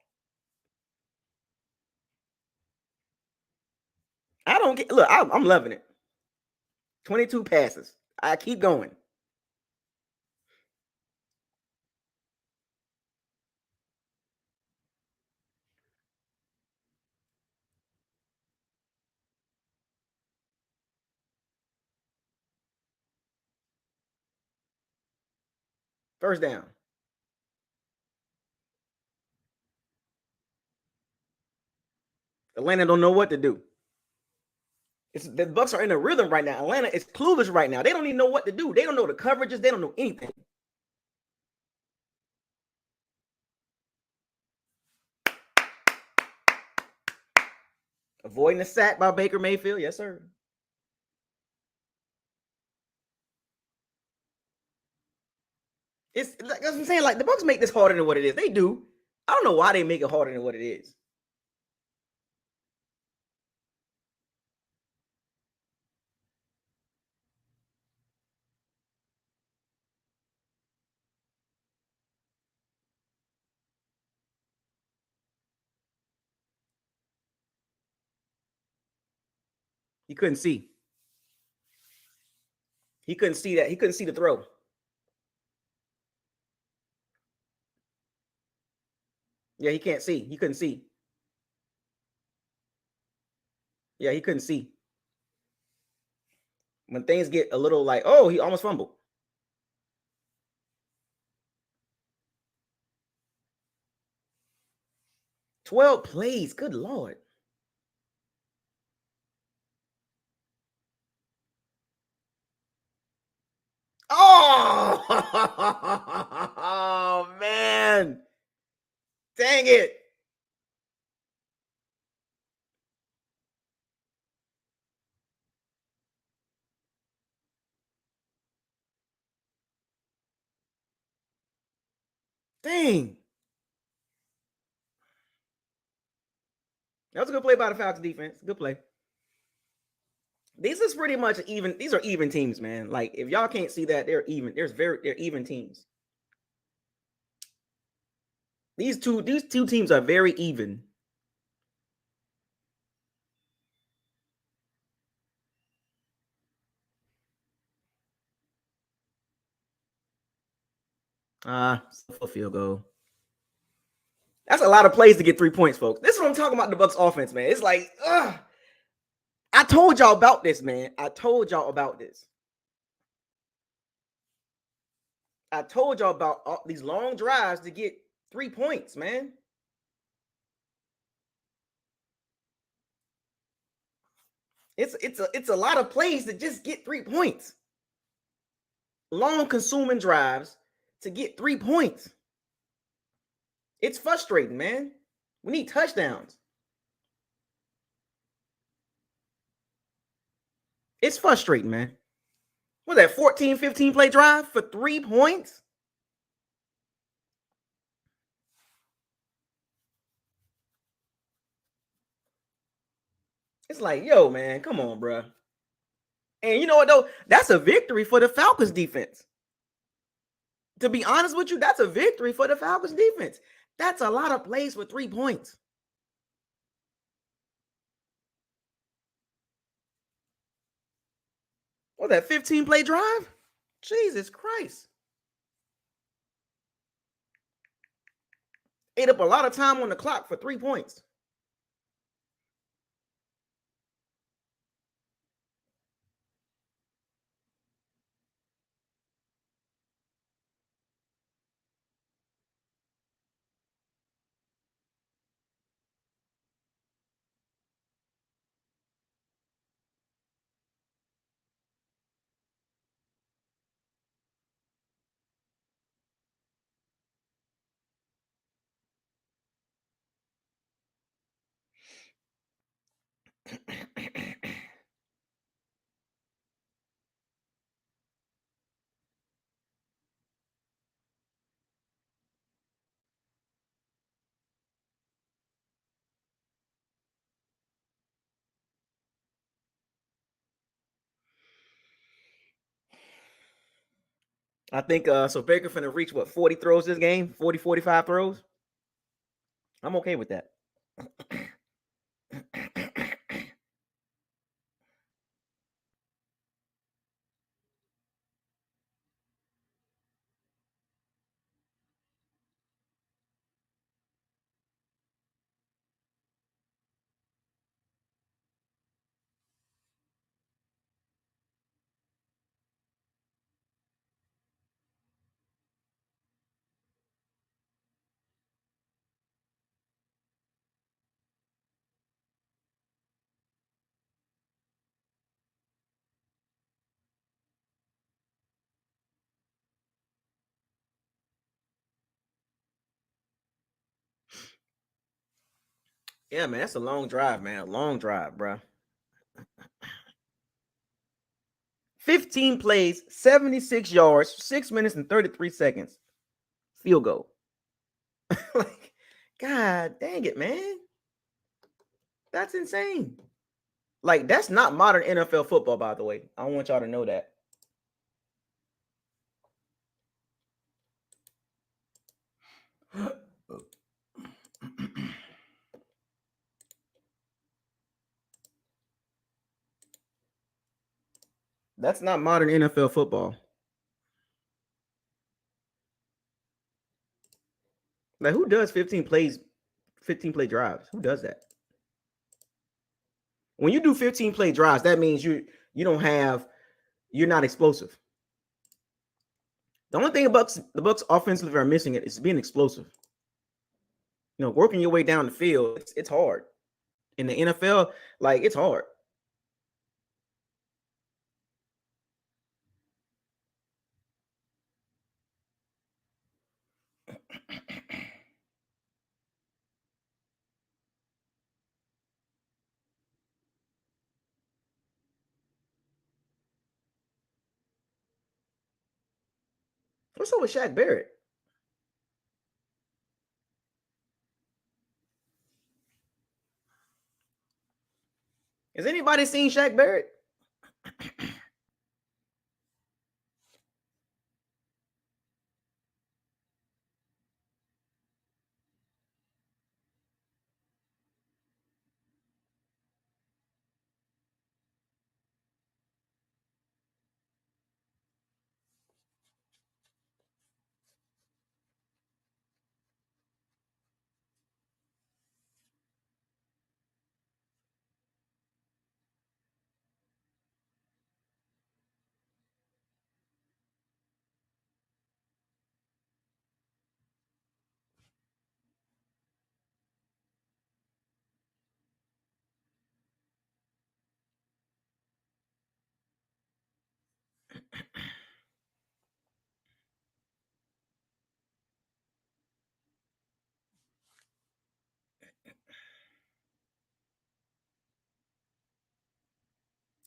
I don't get. Look, I'm loving it. 22 passes. I keep going. First down. Atlanta don't know what to do. The Bucs are in a rhythm right now. Atlanta is clueless right now. They don't even know what to do. They don't know the coverages. They don't know anything. Avoiding the sack by Baker Mayfield. Yes, sir. It's like that's what I'm saying. Like the Bucs make this harder than what it is. They do. I don't know why they make it harder than what it is. He couldn't see. He couldn't see that. He couldn't see the throw. Yeah, he can't see. He couldn't see. Yeah, he couldn't see. When things get a little like, oh, he almost fumbled. $12 plays. Good Lord. Oh, oh man. Dang it. Dang. That was a good play by the Falcons defense. Good play. These is pretty much even. These are even teams, man. Like if y'all can't see that, they're even. They're even teams. These two teams are very even. A field goal. That's a lot of plays to get 3 points, folks. This is what I'm talking about. The Bucs offense, man. It's like, I told y'all about this, man. I told y'all about this. I told y'all about all these long drives to get 3 points, man. It's a lot of plays to just get 3 points. Long consuming drives to get 3 points. It's frustrating, man. We need touchdowns. It's frustrating, man. Was that 14, 15 play drive for 3 points? It's like, yo, man, come on, bro. And you know what, though? That's a victory for the Falcons defense. To be honest with you, that's a victory for the Falcons defense. That's a lot of plays for 3 points. What, that 15 play drive? Jesus Christ. Ate up a lot of time on the clock for 3 points. I think so Baker finna reach what 40 throws this game? 40, 45 throws? I'm okay with that. Yeah, man, that's a long drive, man. A long drive, bro. 15 plays, 76 yards, 6 minutes and 33 seconds. Field goal. Like, God dang it, man. That's insane. Like, that's not modern NFL football, by the way. I want y'all to know that. That's not modern NFL football. Like, who does 15 plays, 15 play drives? Who does that? When you do 15 play drives, that means you don't have you're not explosive. The only thing about the Bucks offensively are missing it is being explosive. You know, working your way down the field, it's hard. In the NFL, like it's hard. What's up with Shaq Barrett? Has anybody seen Shaq Barrett?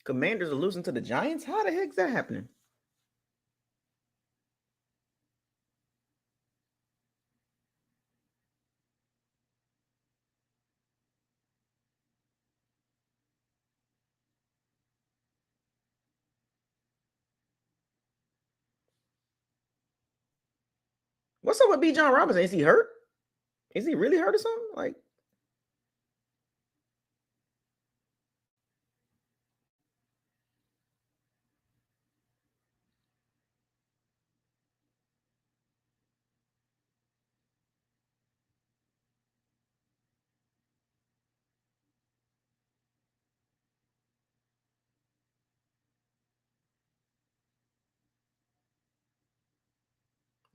Commanders are losing to the Giants? How the heck is that happening? What's up with B. John Robinson? Is he hurt? Is he really hurt or something? Like,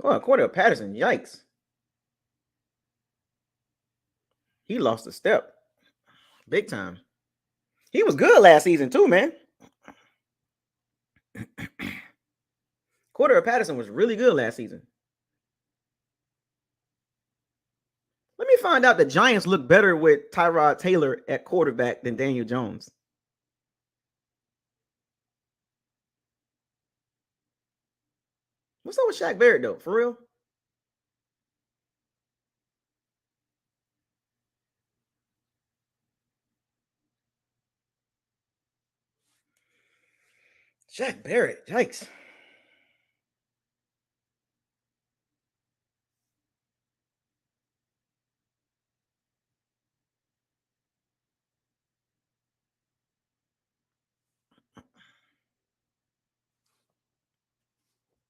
oh, Cordell Patterson, yikes. He lost a step. Big time. He was good last season, too, man. Cordell Patterson was really good last season. Let me find out the Giants look better with Tyrod Taylor at quarterback than Daniel Jones. What's up with Shaq Barrett, though? For real? Shaq Barrett, yikes.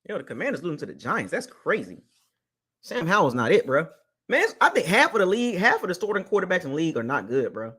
Yo, the Commanders losing to the Giants. That's crazy. Sam Howell's not it, bro. Man, I think half of the league, half of the starting quarterbacks in the league are not good, bro.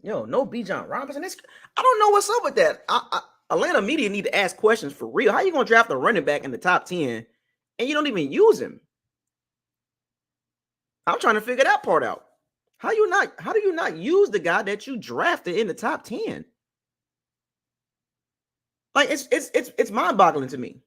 Yo, no B. John Robinson. I don't know what's up with that. Atlanta media need to ask questions for real. How you gonna draft a running back in the top 10 and you don't even use him? I'm trying to figure that part out. How do you not use the guy that you drafted in the top 10? Like it's mind-boggling to me.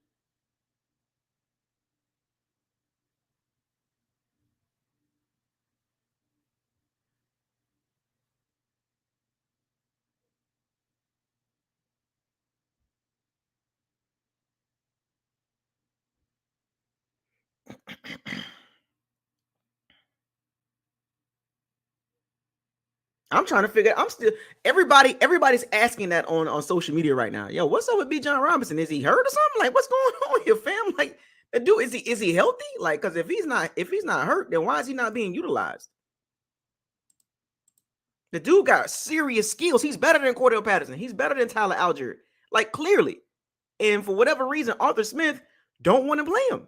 I'm trying to figure. I'm still everybody's asking that on social media right now. Yo, what's up with B. John Robinson? Is he hurt or something? Like, what's going on here, fam? Like, the dude is he healthy? Like, because if he's not hurt, then why is he not being utilized? The dude got serious skills. He's better than Cordell Patterson. He's better than Tyler Algier. Like, clearly. And for whatever reason, Arthur Smith don't want to play him.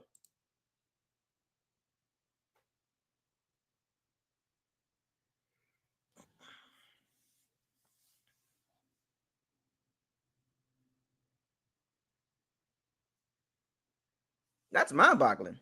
That's mind-boggling.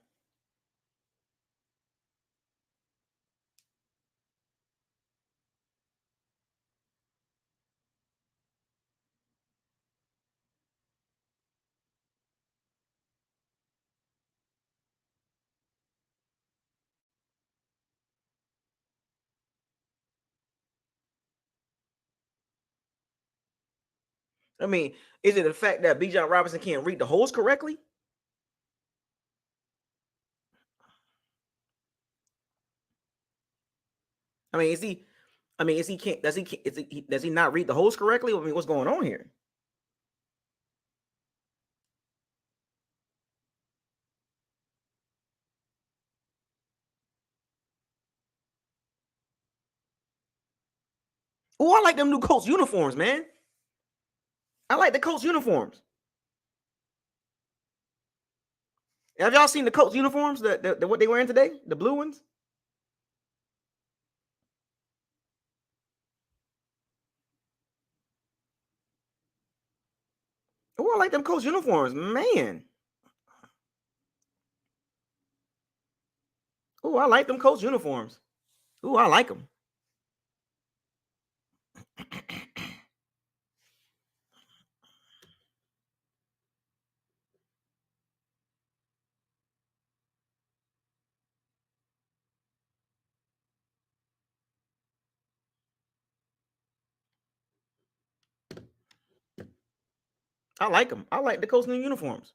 I mean, is it the fact that B. John Robinson can't read the holes correctly? I mean, is he? I mean, is he can't? Does he not read the holes correctly? I mean, what's going on here? Oh, I like them new Colts uniforms, man. I like the Colts uniforms. Have y'all seen the Colts uniforms? The what they wearing today? The blue ones? Oh, I like them Colts uniforms, man. Oh, I like them Colts uniforms. Oh, I like them. I like them. I like the Colts new uniforms.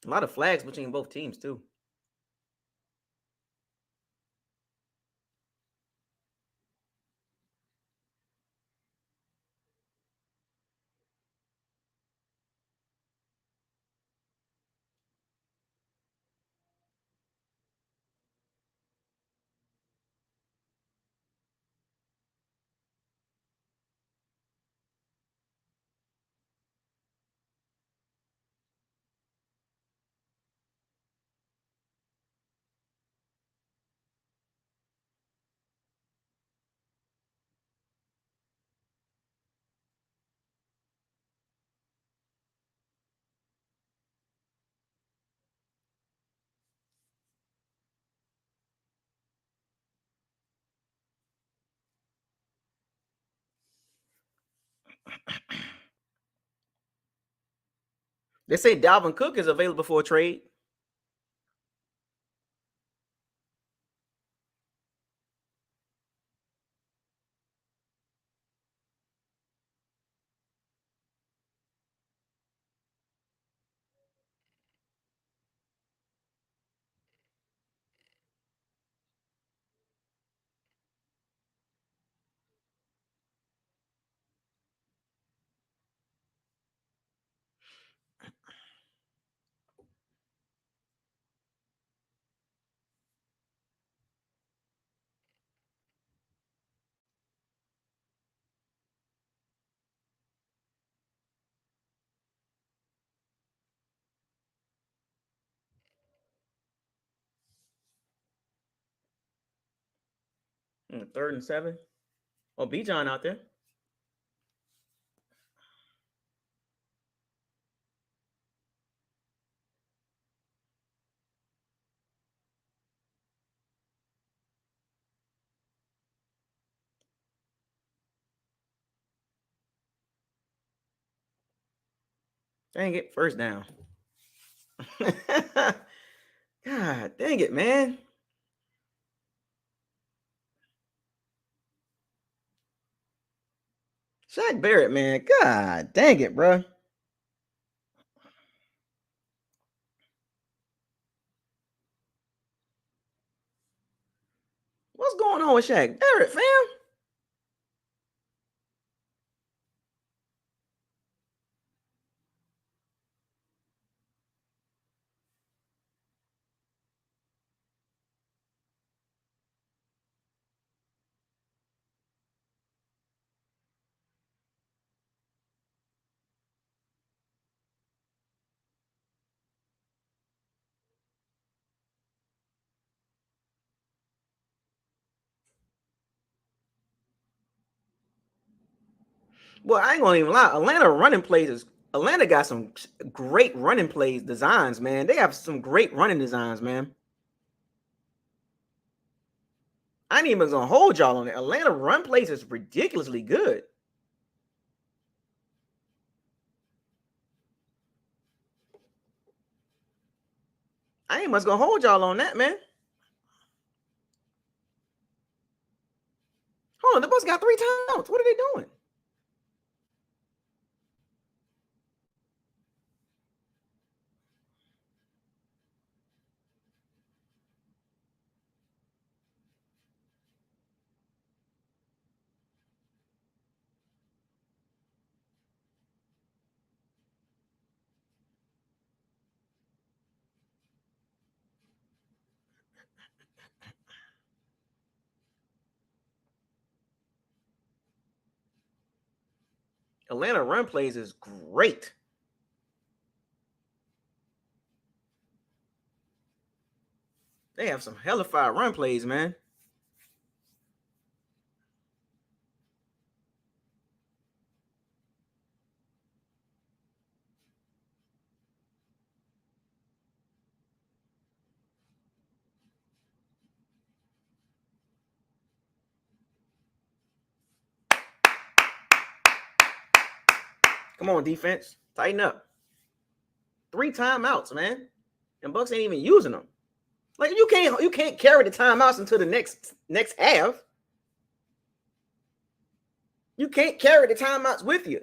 A lot of flags between both teams too. 'They say Dalvin Cook is available for a trade. Third and 7. Oh, B John out there. Dang it, first down. God dang it, man. Shaq Barrett, man. God dang it, bro. What's going on with Shaq Barrett, fam? Well, I ain't gonna even lie. Atlanta got some great running plays designs, man. They have some great running designs, man. I ain't even gonna hold y'all on it. Atlanta run plays is ridiculously good. I ain't much gonna hold y'all on that, man. Hold on, the Bucks got 3 timeouts. What are they doing? Atlanta run plays is great. They have some hellified run plays, man. Come on, defense. Tighten up. 3 timeouts, man. And Bucks ain't even using them. Like you can't carry the timeouts until the next half. You can't carry the timeouts with you.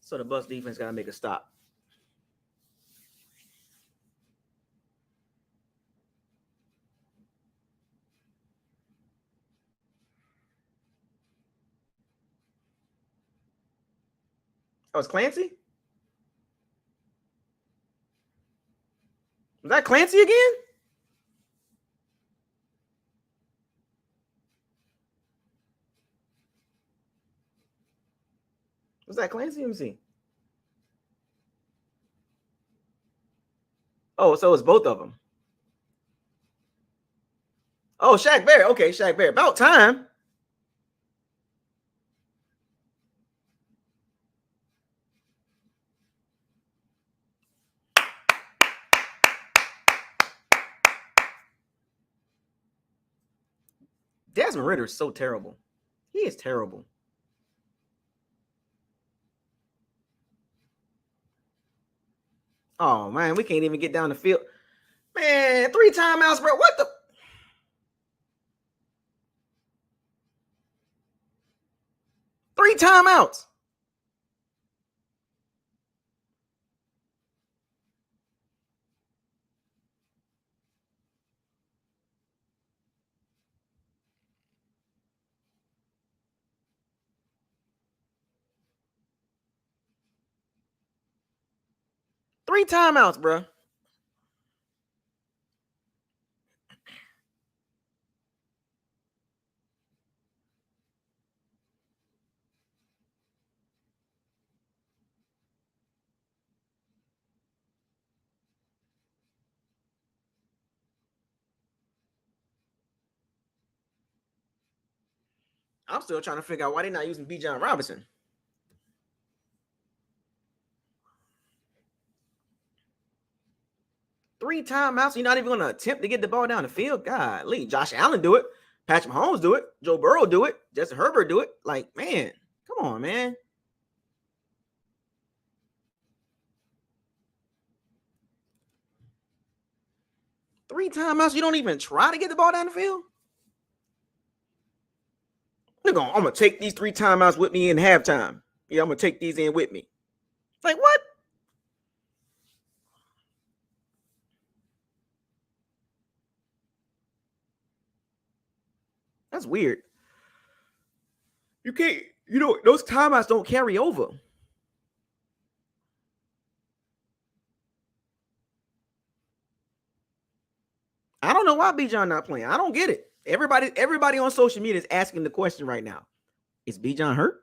So the Bucks defense gotta make a stop. Oh, it's Clancy? Was that Clancy again? Was that Clancy? Let me see. Oh, so it's both of them. Oh, Shaq Barrett. Okay, Shaq Barrett. About time. Desmond Ritter is so terrible. He is terrible. Oh man, we can't even get down the field. Man, 3 timeouts, bro. What the? 3 timeouts. 3 timeouts, bro. I'm still trying to figure out why they're not using B. John Robinson. 3 timeouts. You're not even going to attempt to get the ball down the field. God, Lee, Josh Allen do it. Patrick Mahomes do it. Joe Burrow do it. Justin Herbert do it. Like, man, come on, man. 3 timeouts. You don't even try to get the ball down the field. I'm gonna take these 3 timeouts with me in halftime. Yeah, I'm gonna take these in with me. Like what? That's weird. You can't, those timeouts don't carry over. I don't know why Bijan not playing. I don't get it. Everybody on social media is asking the question right now. Is Bijan hurt?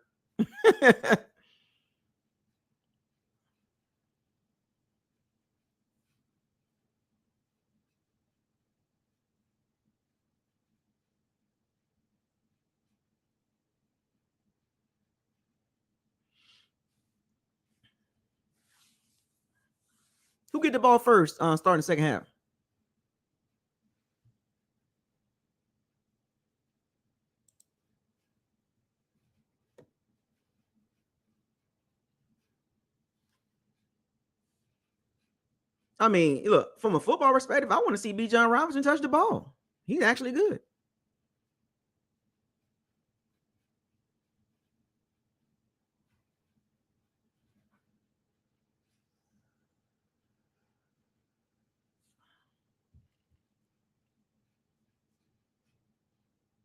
Who get the ball first? Starting the second half. I mean, look, from a football perspective, I want to see Bijan Robinson touch the ball. He's actually good.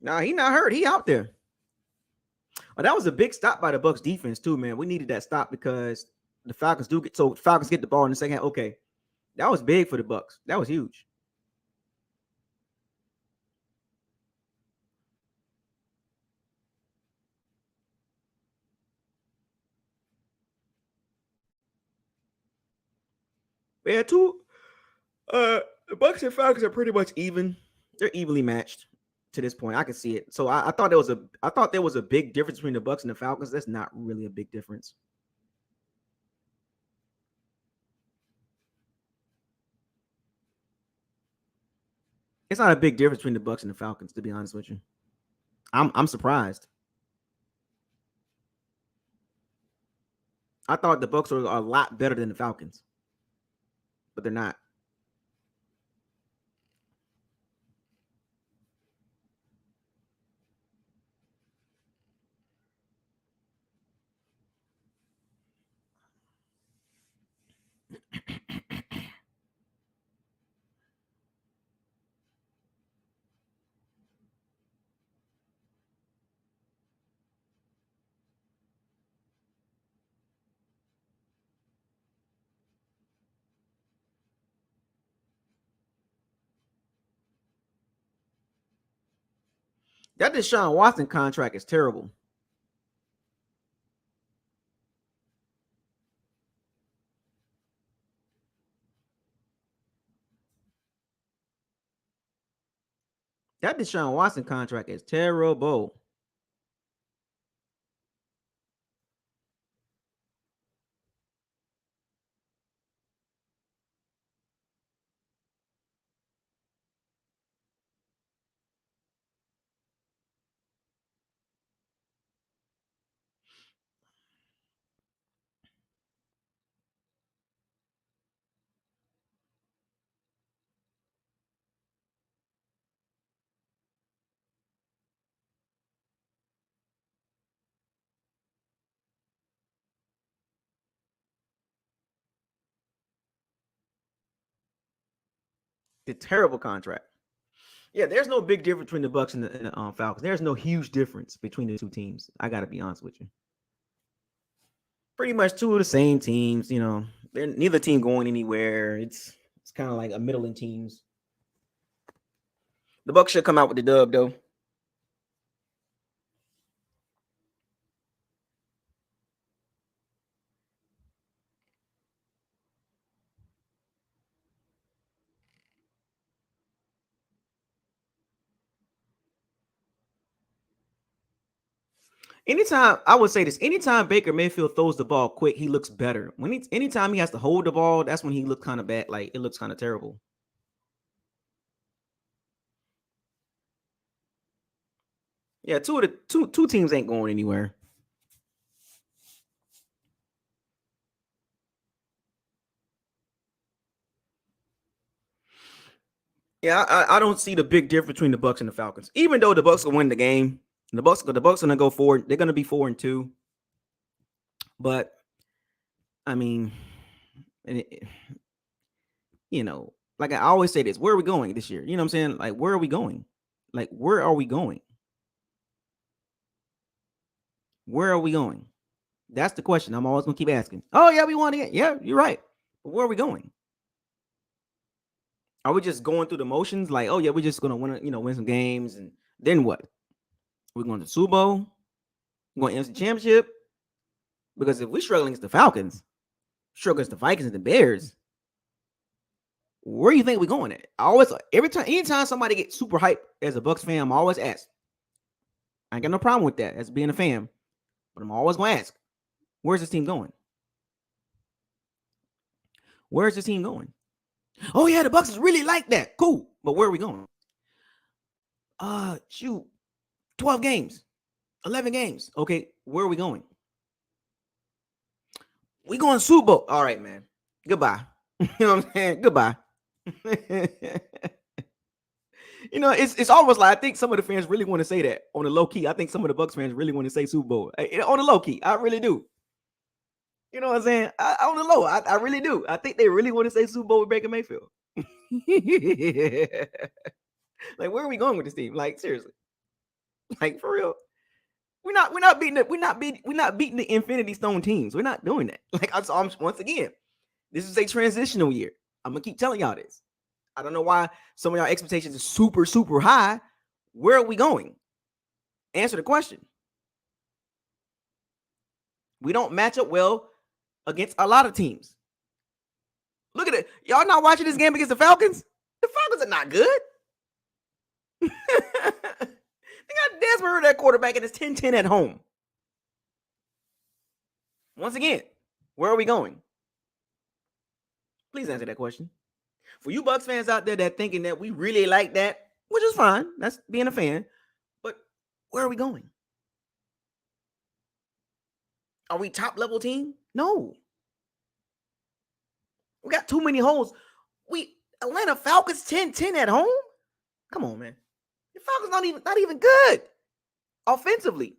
Nah, he not hurt. He out there. Oh, that was a big stop by the Bucs defense too, man. We needed that stop because the Falcons do get Falcons get the ball in the second half. Okay, that was big for the Bucs. That was huge. Yeah, the Bucs and Falcons are pretty much even. They're evenly matched to this point. I can see it. So I thought there was a big difference between the Bucs and the Falcons. That's not really a big difference. It's not a big difference between the Bucs and the Falcons, to be honest with you. I'm surprised. I thought the Bucs were a lot better than the Falcons, but they're not. That Deshaun Watson contract is terrible. That Deshaun Watson contract is terrible. The terrible contract. Yeah, there's no big difference between the Bucs and the Falcons. There's no huge difference between the two teams. I got to be honest with you. Pretty much two of the same teams. They're neither team going anywhere. It's kind of like a middling teams. The Bucs should come out with the dub though. Anytime I would say this, anytime Baker Mayfield throws the ball quick, he looks better. Anytime he has to hold the ball, that's when he looks kind of bad. Like it looks kind of terrible. Yeah, two teams ain't going anywhere. Yeah, I don't see the big difference between the Bucs and the Falcons. Even though the Bucs will win the game, the Bucs gonna go forward. They're gonna be 4-2. But I mean, and like I always say this, where are we going this year? You know what I'm saying? Like, where are we going? Like, where are we going? Where are we going? That's the question I'm always going to keep asking. Oh, yeah, we won again. Yeah, you're right. But where are we going? Are we just going through the motions? Like, oh, yeah, we're just going to win some games. And then what? We're going to the Super Bowl? We're going to NFC Championship? Because if we're struggling against the Falcons, struggling against the Vikings and the Bears, where do you think we're going at? Anytime somebody gets super hyped as a Bucs fan, I'm always asked. I ain't got no problem with that as being a fan, but I'm always going to ask, where's this team going? Where's this team going? Oh, yeah, the Bucs is really like that. Cool. But where are we going? 12 games, 11 games. Okay, where are we going? We going Super Bowl. All right, man. Goodbye. You know what I'm saying? Goodbye. It's almost like I think some of the fans really want to say that on the low key. I think some of the Bucs fans really want to say Super Bowl on the low key. I really do. You know what I'm saying? On the low, I really do. I think they really want to say Super Bowl with Baker Mayfield. Like, where are we going with this team? Like, seriously, like for real. We're not beating the Infinity Stone teams. We're not doing that. Like, once again, this is a transitional year. I'm gonna keep telling y'all this. I don't know why some of y'all expectations are super, super high. Where are we going? Answer the question. We don't match up well against a lot of teams. Look at it. Y'all not watching this game against the Falcons? The Falcons are not good. They got Desmond at quarterback and it's 10-10 at home. Once again, where are we going? Please answer that question. For you Bucs fans out there that thinking that we really like that, which is fine. That's being a fan. But where are we going? Are we top level team? No. We got too many holes. Atlanta Falcons 10-10 at home? Come on, man. The Falcons not even good offensively.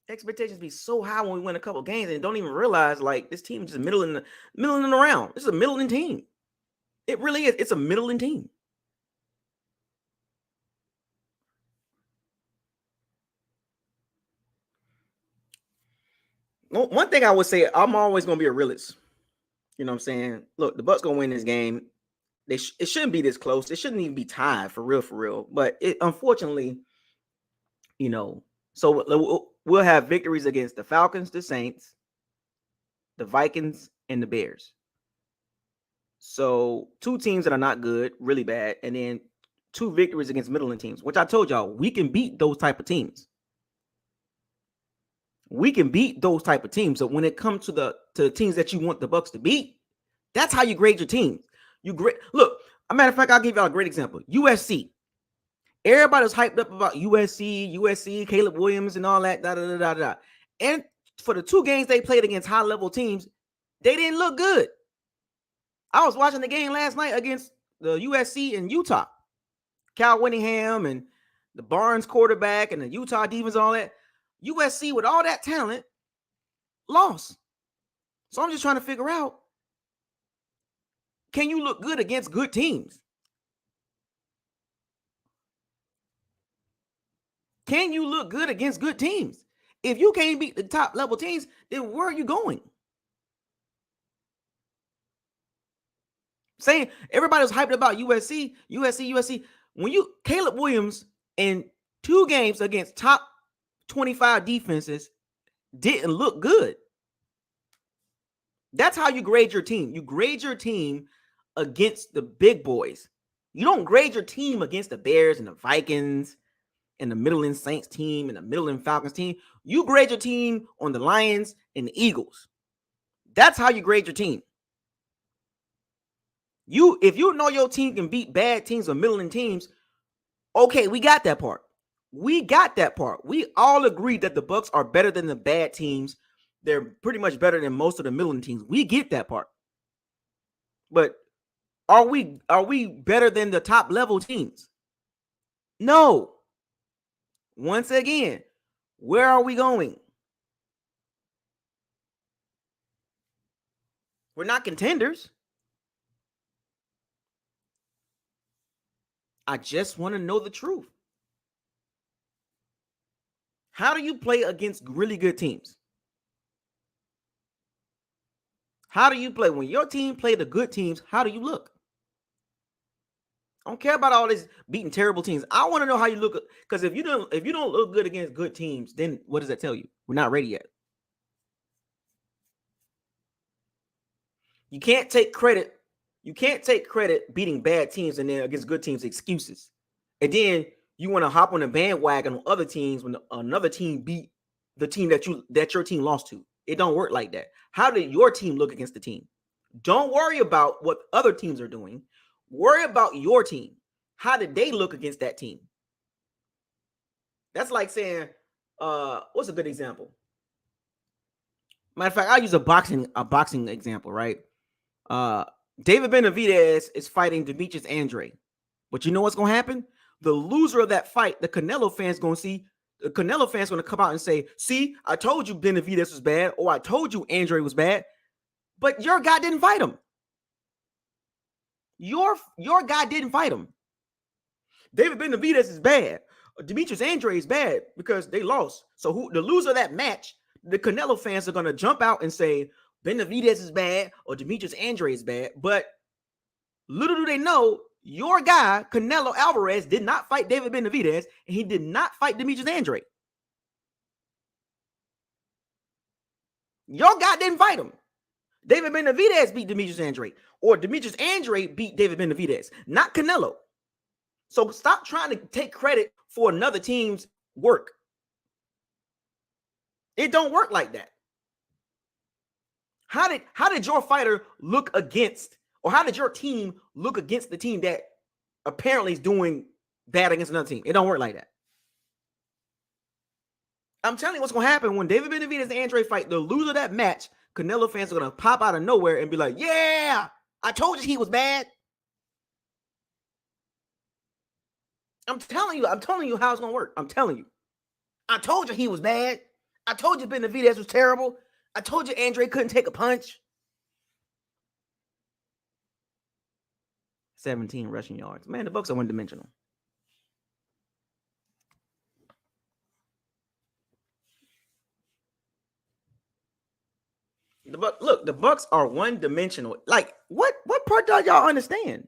Expectations be so high when we win a couple games and don't even realize like this team is just middling around. This is a middling team. It really is. It's a middling team. One thing I would say, I'm always going to be a realist. You know what I'm saying? Look, the Bucs going to win this game. It shouldn't be this close. It shouldn't even be tied for real. But unfortunately, so we'll have victories against the Falcons, the Saints, the Vikings, and the Bears. So 2 teams that are not good, really bad, and then 2 victories against middling teams, which I told y'all, we can beat those type of teams. We can beat those type of teams. So when it comes to the teams that you want the Bucs to beat, that's how you grade your team. Look, a matter of fact, I'll give y'all a great example. USC. Everybody was hyped up about USC, Caleb Williams, and all that. And for the 2 games they played against high-level teams, they didn't look good. I was watching the game last night against the USC and Utah. Cal Whittingham and the Barnes quarterback and the Utah defense, all that. USC with all that talent lost. So I'm just trying to figure out, can you look good against good teams? Can you look good against good teams? If you can't beat the top level teams, then where are you going? Saying everybody was hyped about USC. When Caleb Williams in 2 games against top 25 defenses didn't look good. That's how you grade your team. You grade your team against the big boys. You don't grade your team against the Bears and the Vikings and the Middling Saints team and the Middling Falcons team. You grade your team on the Lions and the Eagles. That's how you grade your team. If you know your team can beat bad teams or middling teams, okay, we got that part. We all agree that the Bucs are better than the bad teams. They're pretty much better than most of the middling teams. We get that part. But are we better than the top level teams? No. Once again, where are we going? We're not contenders. I just want to know the truth. How do you play against really good teams? How do you play when your team play the good teams? How do you look? I don't care about all this beating terrible teams. I want to know how you look, because if you don't look good against good teams, then what does that tell you? We're not ready yet. You can't take credit. You can't take credit beating bad teams and then against good teams excuses. And then you want to hop on the bandwagon on other teams when another team beat the team that your team lost to. It don't work like that. How did your team look against the team? Don't worry about what other teams are doing. Worry about your team. How did they look against that team? That's like saying, what's a good example? Matter of fact, I'll use a boxing example, right? Uh, David Benavidez is fighting Demetrius Andre. But you know what's gonna happen? The loser of that fight, the Canelo fans gonna see. The Canelo fans gonna come out and say, "See, I told you Benavidez was bad, or I told you Andre was bad, but your guy didn't fight him. Your guy didn't fight him. David Benavidez is bad. Demetrius Andre is bad because they lost. So who the loser of that match? The Canelo fans are gonna jump out and say Benavidez is bad or Demetrius Andre is bad. But little do they know, your guy Canelo Alvarez did not fight David Benavidez, and he did not fight Demetrius Andre. Your guy didn't fight him. David Benavidez beat Demetrius Andre, or Demetrius Andre beat David Benavidez, not Canelo. So stop trying to take credit for another team's work. It don't work like that. How did your fighter look against, or how did your team look against the team that apparently is doing bad against another team? It don't work like that. I'm telling you what's going to happen when David Benavidez and Andre fight. The loser of that match, Canelo fans are going to pop out of nowhere and be like, "Yeah, I told you he was bad." I'm telling you how it's going to work. I'm telling you. I told you he was bad. I told you Benavidez was terrible. I told you Andre couldn't take a punch. 17 rushing yards. Man, the Bucs are one-dimensional. The Bucs are one-dimensional. Like, what part do y'all understand?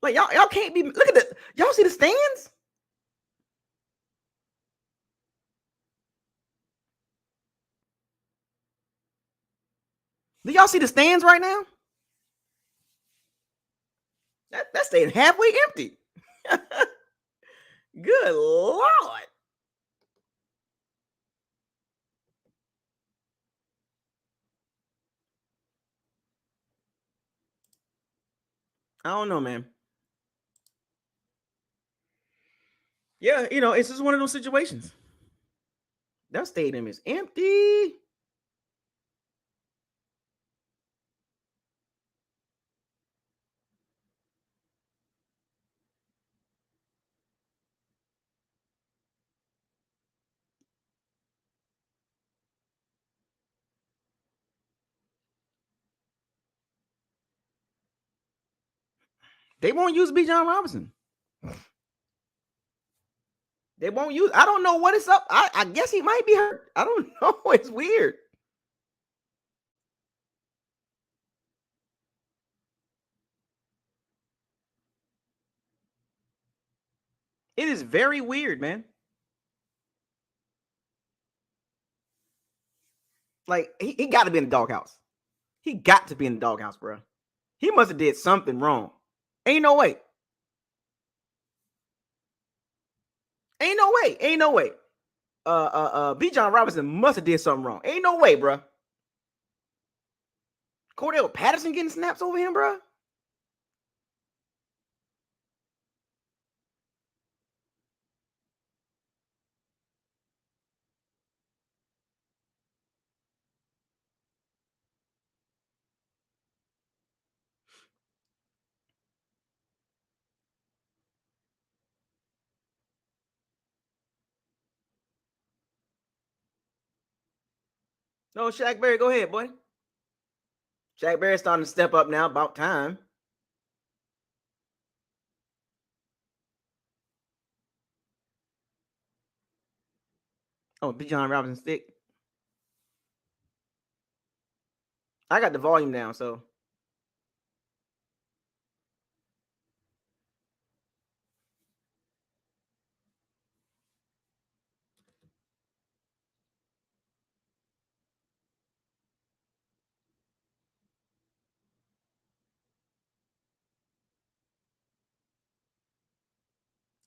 Like, y'all can't be. Look at y'all see the stands? Do y'all see the stands right now? That staying halfway empty. Good Lord. I don't know, man. Yeah, it's just one of those situations. That stadium is empty. They won't use B. John Robinson. They won't use. I don't know what it's up. I guess he might be hurt. I don't know. It's weird. It is very weird, man. Like, he got to be in the doghouse. He got to be in the doghouse, bro. He must have did something wrong. Ain't no way. Ain't no way. Ain't no way. B. John Robinson must have did something wrong. Ain't no way, bro. Cordell Patterson getting snaps over him, bro. No, Shaq Berry, go ahead, boy. Shaq Berry's starting to step up now. About time. Oh, Bijan Robinson stick. I got the volume down, so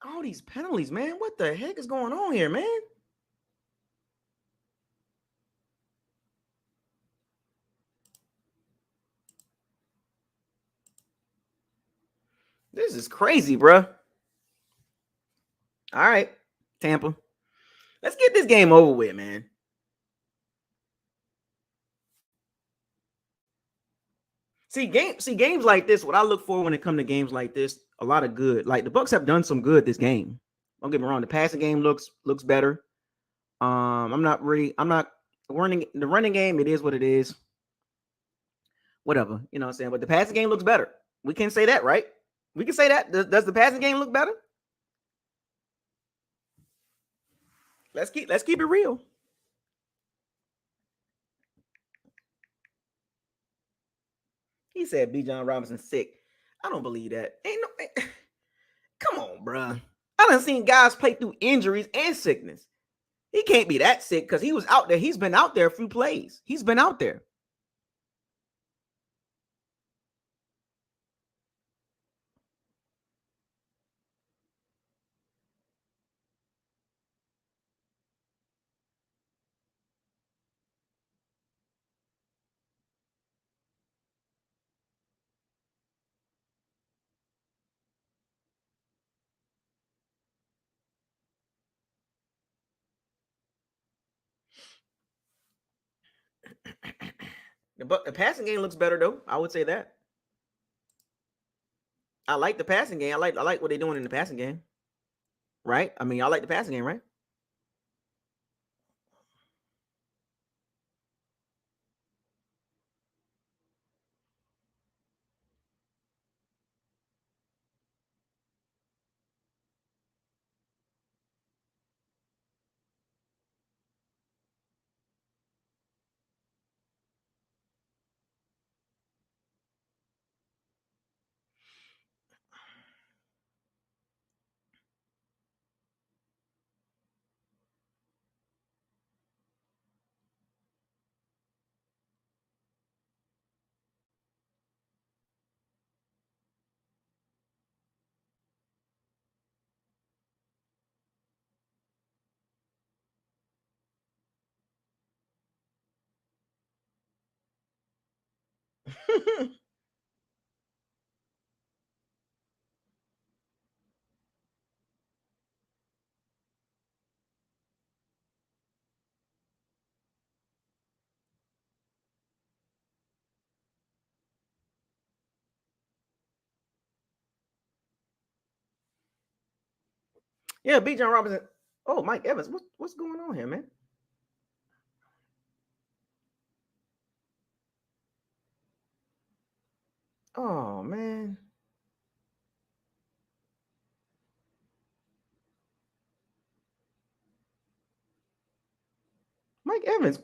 all these penalties, man. What the heck is going on here, man? This is crazy, bruh. All right, Tampa. Let's get this game over with, man. See games like this. What I look for when it comes to games like this, a lot of good. Like the Bucks have done some good this game. Don't get me wrong. The passing game looks better. I'm not running the running game. It is what it is. Whatever, you know what I'm saying. But the passing game looks better. We can say that, right? We can say that. Does the passing game look better? Let's keep it real. He said B. John Robinson sick. I don't believe that. Ain't no. Come on, bruh. I done seen guys play through injuries and sickness. He can't be that sick because he was out there. He's been out there a few plays. He's been out there. The passing game looks better though. I would say that. I like the passing game. I like what they're doing in the passing game. Right? I mean, I like the passing game, right? Yeah, B. John Robinson. Oh, Mike Evans. What's going on here, man? Oh man, Mike Evans.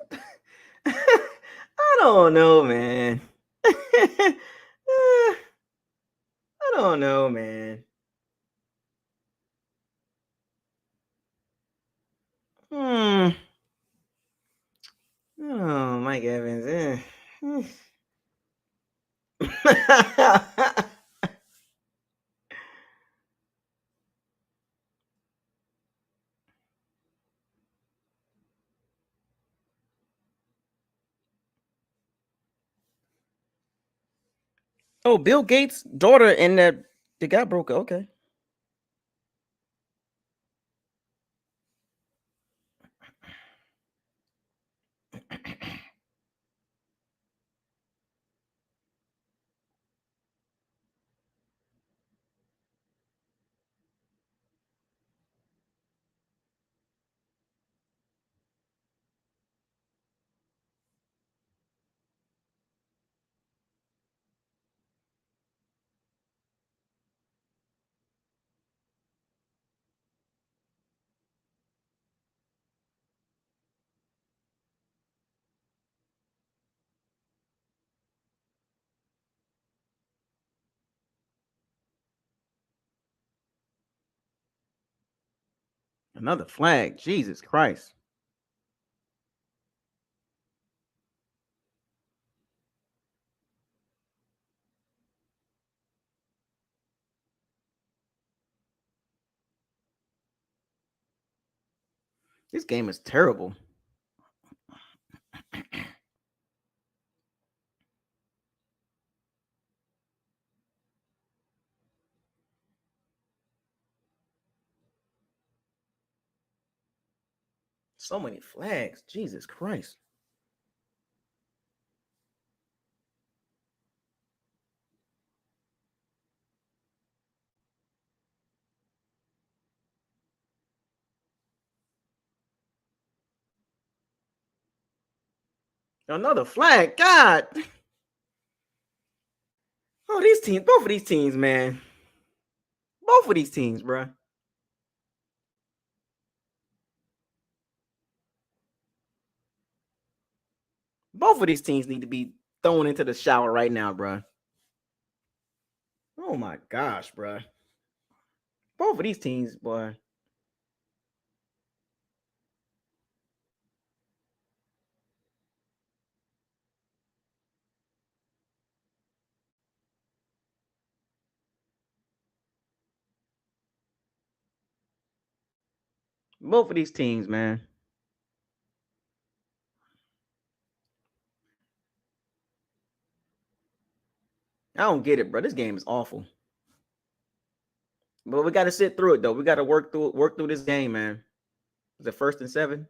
I don't know, man. I don't know, man. Hmm. Oh, Mike Evans. Oh, Bill Gates' daughter and the guy broke up. Okay. Another flag. Jesus Christ. This game is terrible. So many flags. Jesus Christ. Another flag. God. Oh, these teams. Both of these teams, man. Both of these teams, bro. Both of these teams need to be thrown into the shower right now, bro. Oh my gosh, bro. Both of these teams, boy. Both of these teams, man. I don't get it, bro. This game is awful. But we got to sit through it, though. We got to work through this game, man. Is it 1st and 7?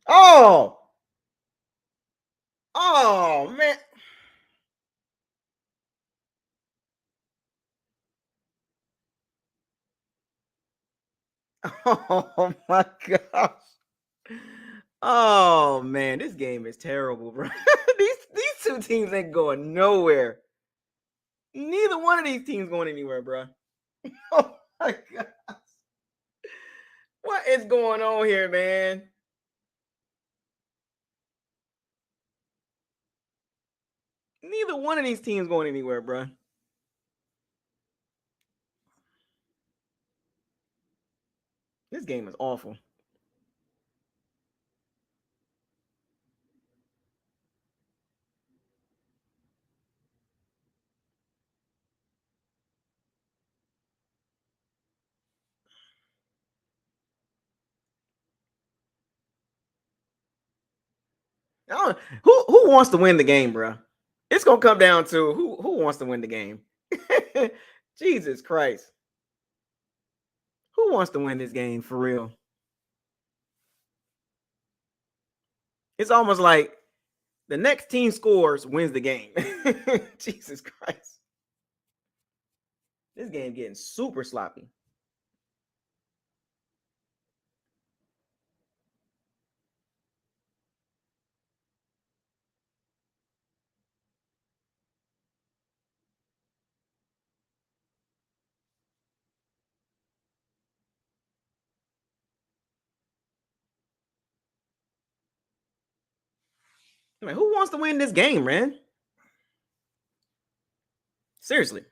Oh, oh man. Oh my gosh. Oh man, this game is terrible, bro. these two teams ain't going nowhere. Neither one of these teams going anywhere, bro. Oh my god. What is going on here, man? Neither one of these teams going anywhere, bro. This game is awful. Who wants to win the game, bro? It's gonna come down to who wants to win the game. Jesus Christ, who wants to win this game for real? It's almost like the next team scores wins the game. Jesus Christ, this game getting super sloppy. I mean, who wants to win this game, man? Seriously.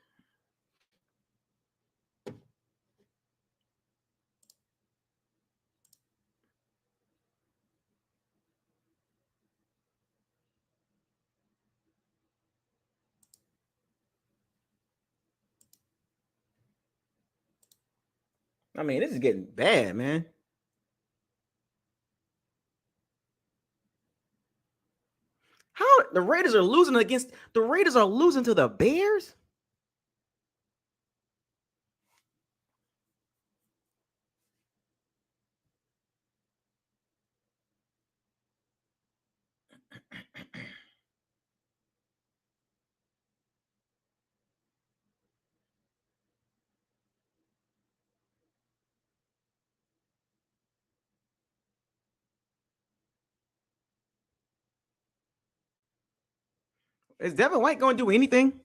I mean, this is getting bad, man. How the Raiders are losing to the Bears? Is Devin White going to do anything?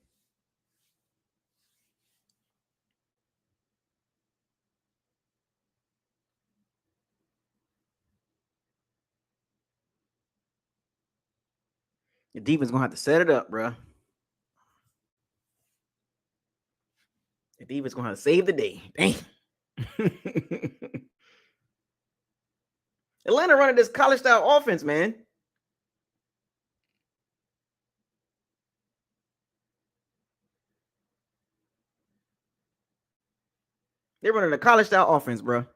The defense gonna have to set it up, bro. The defense gonna have to save the day. Dang. Atlanta running this college style offense, man. They're running a college style offense, bro.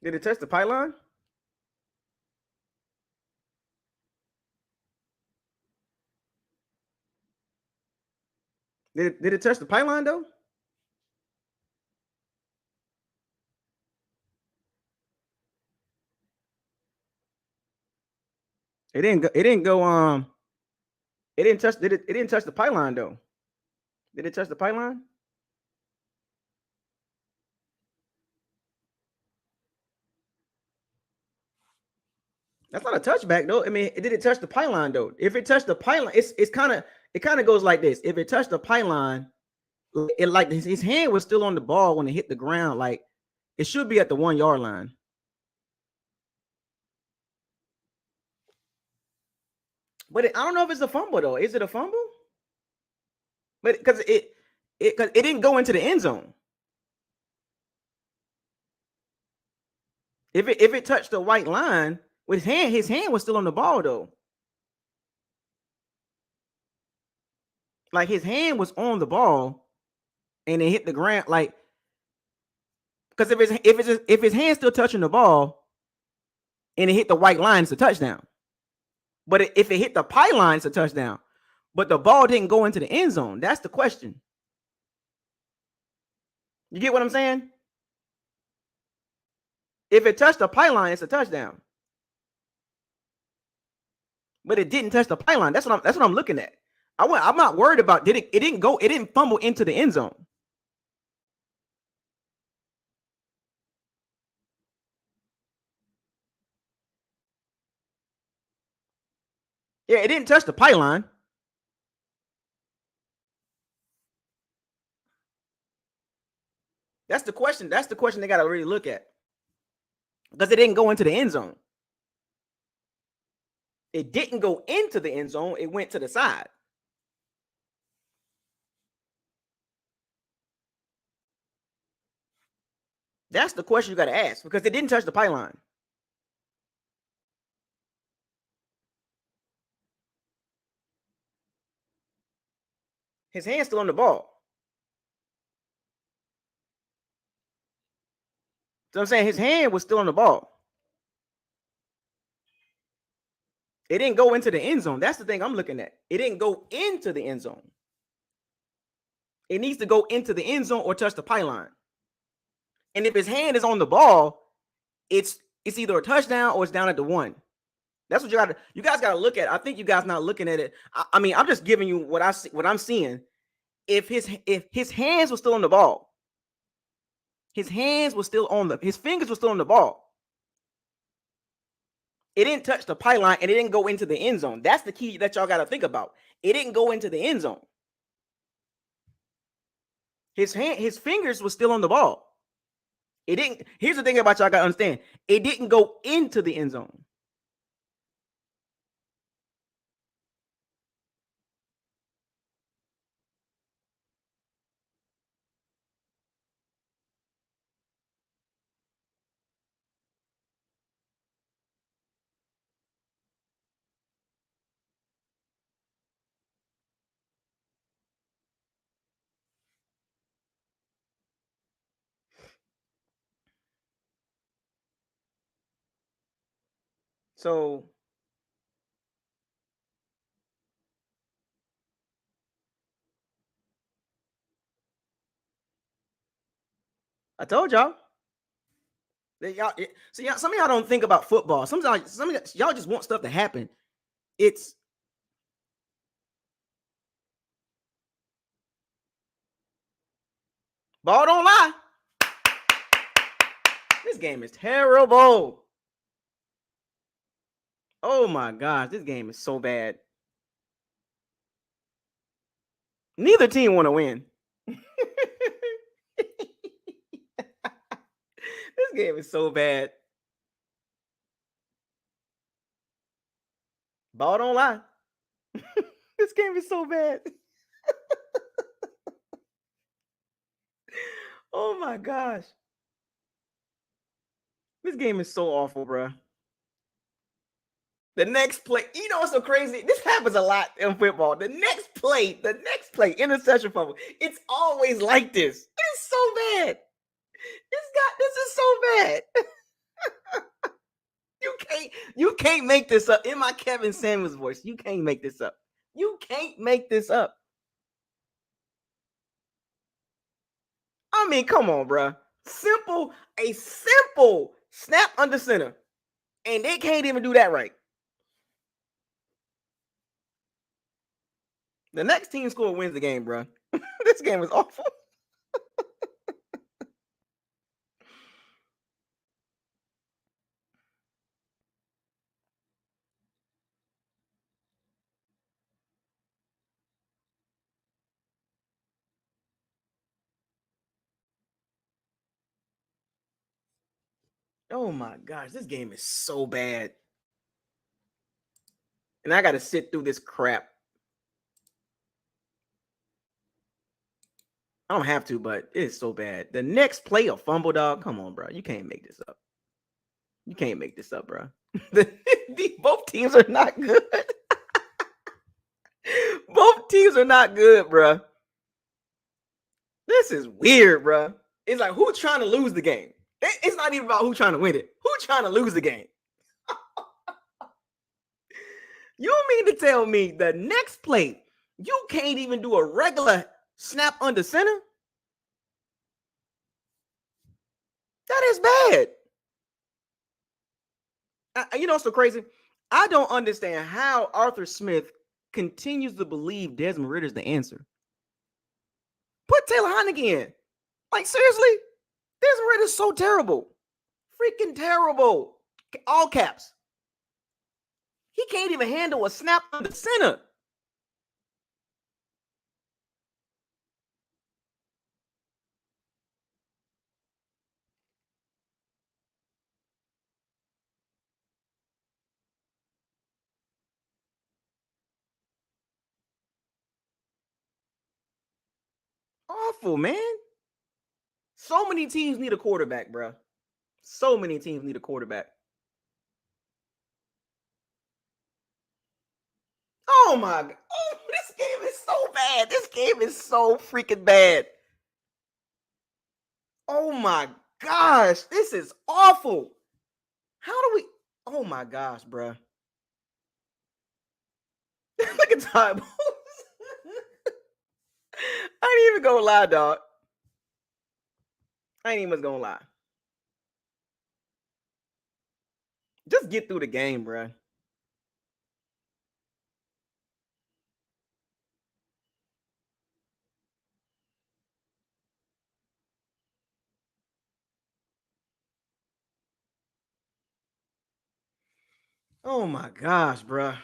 Did it touch the pylon? Did it touch the pylon though? It didn't go. It didn't go. It didn't touch. Did it? It didn't touch the pylon though. Did it touch the pylon? That's not a touchback though. I mean, did it touch the pylon though? If it touched the pylon, it's kind of it kind of goes like this. If it touched the pylon, it like his hand was still on the ball when it hit the ground. Like it should be at the 1 yard line. But I don't know if it's a fumble though. Is it a fumble? But because it didn't go into the end zone. If it touched the white line with his hand was still on the ball though. Like his hand was on the ball and it hit the ground. Like because if his hand's still touching the ball and it hit the white line, it's a touchdown. But if it hit the pylon, it's a touchdown. But the ball didn't go into the end zone. That's the question. You get what I'm saying? If it touched the pylon, it's a touchdown. But it didn't touch the pylon. That's what I'm looking at. I'm not worried about it didn't fumble into the end zone. Yeah, it didn't touch the pylon. That's the question. That's the question they got to really look at. Because it didn't go into the end zone. It didn't go into the end zone. It went to the side. That's the question you got to ask because it didn't touch the pylon. His hand's still on the ball. So I'm saying his hand was still on the ball. It didn't go into the end zone. That's the thing I'm looking at. It didn't go into the end zone. It needs to go into the end zone or touch the pylon. And if his hand is on the ball, it's either a touchdown or it's down at the 1. That's what you guys got to look at. I think you guys not looking at it. I mean, I'm just giving you what I see, what I'm seeing. If his hands were still on the ball, his hands were still on his fingers were still on the ball. It didn't touch the pylon and it didn't go into the end zone. That's the key that y'all got to think about. It didn't go into the end zone. His fingers were still on the ball. It didn't. Here's the thing about y'all got to understand. It didn't go into the end zone. So I told y'all. Some of y'all don't think about football. Sometimes some of y'all just want stuff to happen. It's ball don't lie. This game is terrible. Oh my gosh, this game is so bad. Neither team want to win. This game is so bad. Ball don't lie. This game is so bad. Oh my gosh. This game is so awful, bro. The next play, you know what's so crazy? This happens a lot in football. The next play, interception fumble. It's always like this. It's so bad. This is so bad. You can't make this up. In my Kevin Samuels voice, you can't make this up. You can't make this up. I mean, come on, bro. A simple snap under center, and they can't even do that right. The next team score wins the game, bro. This game is awful. Oh my gosh, this game is so bad. And I got to sit through this crap. I don't have to, but it's so bad. The next play, a fumble, dog. Come on, bro. You can't make this up. You can't make this up, bro. Both teams are not good. Both teams are not good, bro. This is weird, bro. It's like who's trying to lose the game? It's not even about who's trying to win it. Who's trying to lose the game? You mean to tell me the next play, you can't even do a regular snap under center? That is bad. You know what's so crazy? I don't understand how Arthur Smith continues to believe Desmond Ridder's the answer. Put Taylor Heinicke in. Like, seriously? Desmond Ridder's so terrible. Freaking terrible. All caps. He can't even handle a snap under center. Awful, man. So many teams need a quarterback, bro. So many teams need a quarterback. Oh my god. Oh, this game is so bad. This game is so freaking bad. Oh my gosh. This is awful. How do we? Oh my gosh, bro. Look at time. I ain't even gonna lie, dog. I ain't even gonna lie. Just get through the game, bro. Oh my gosh, bruh.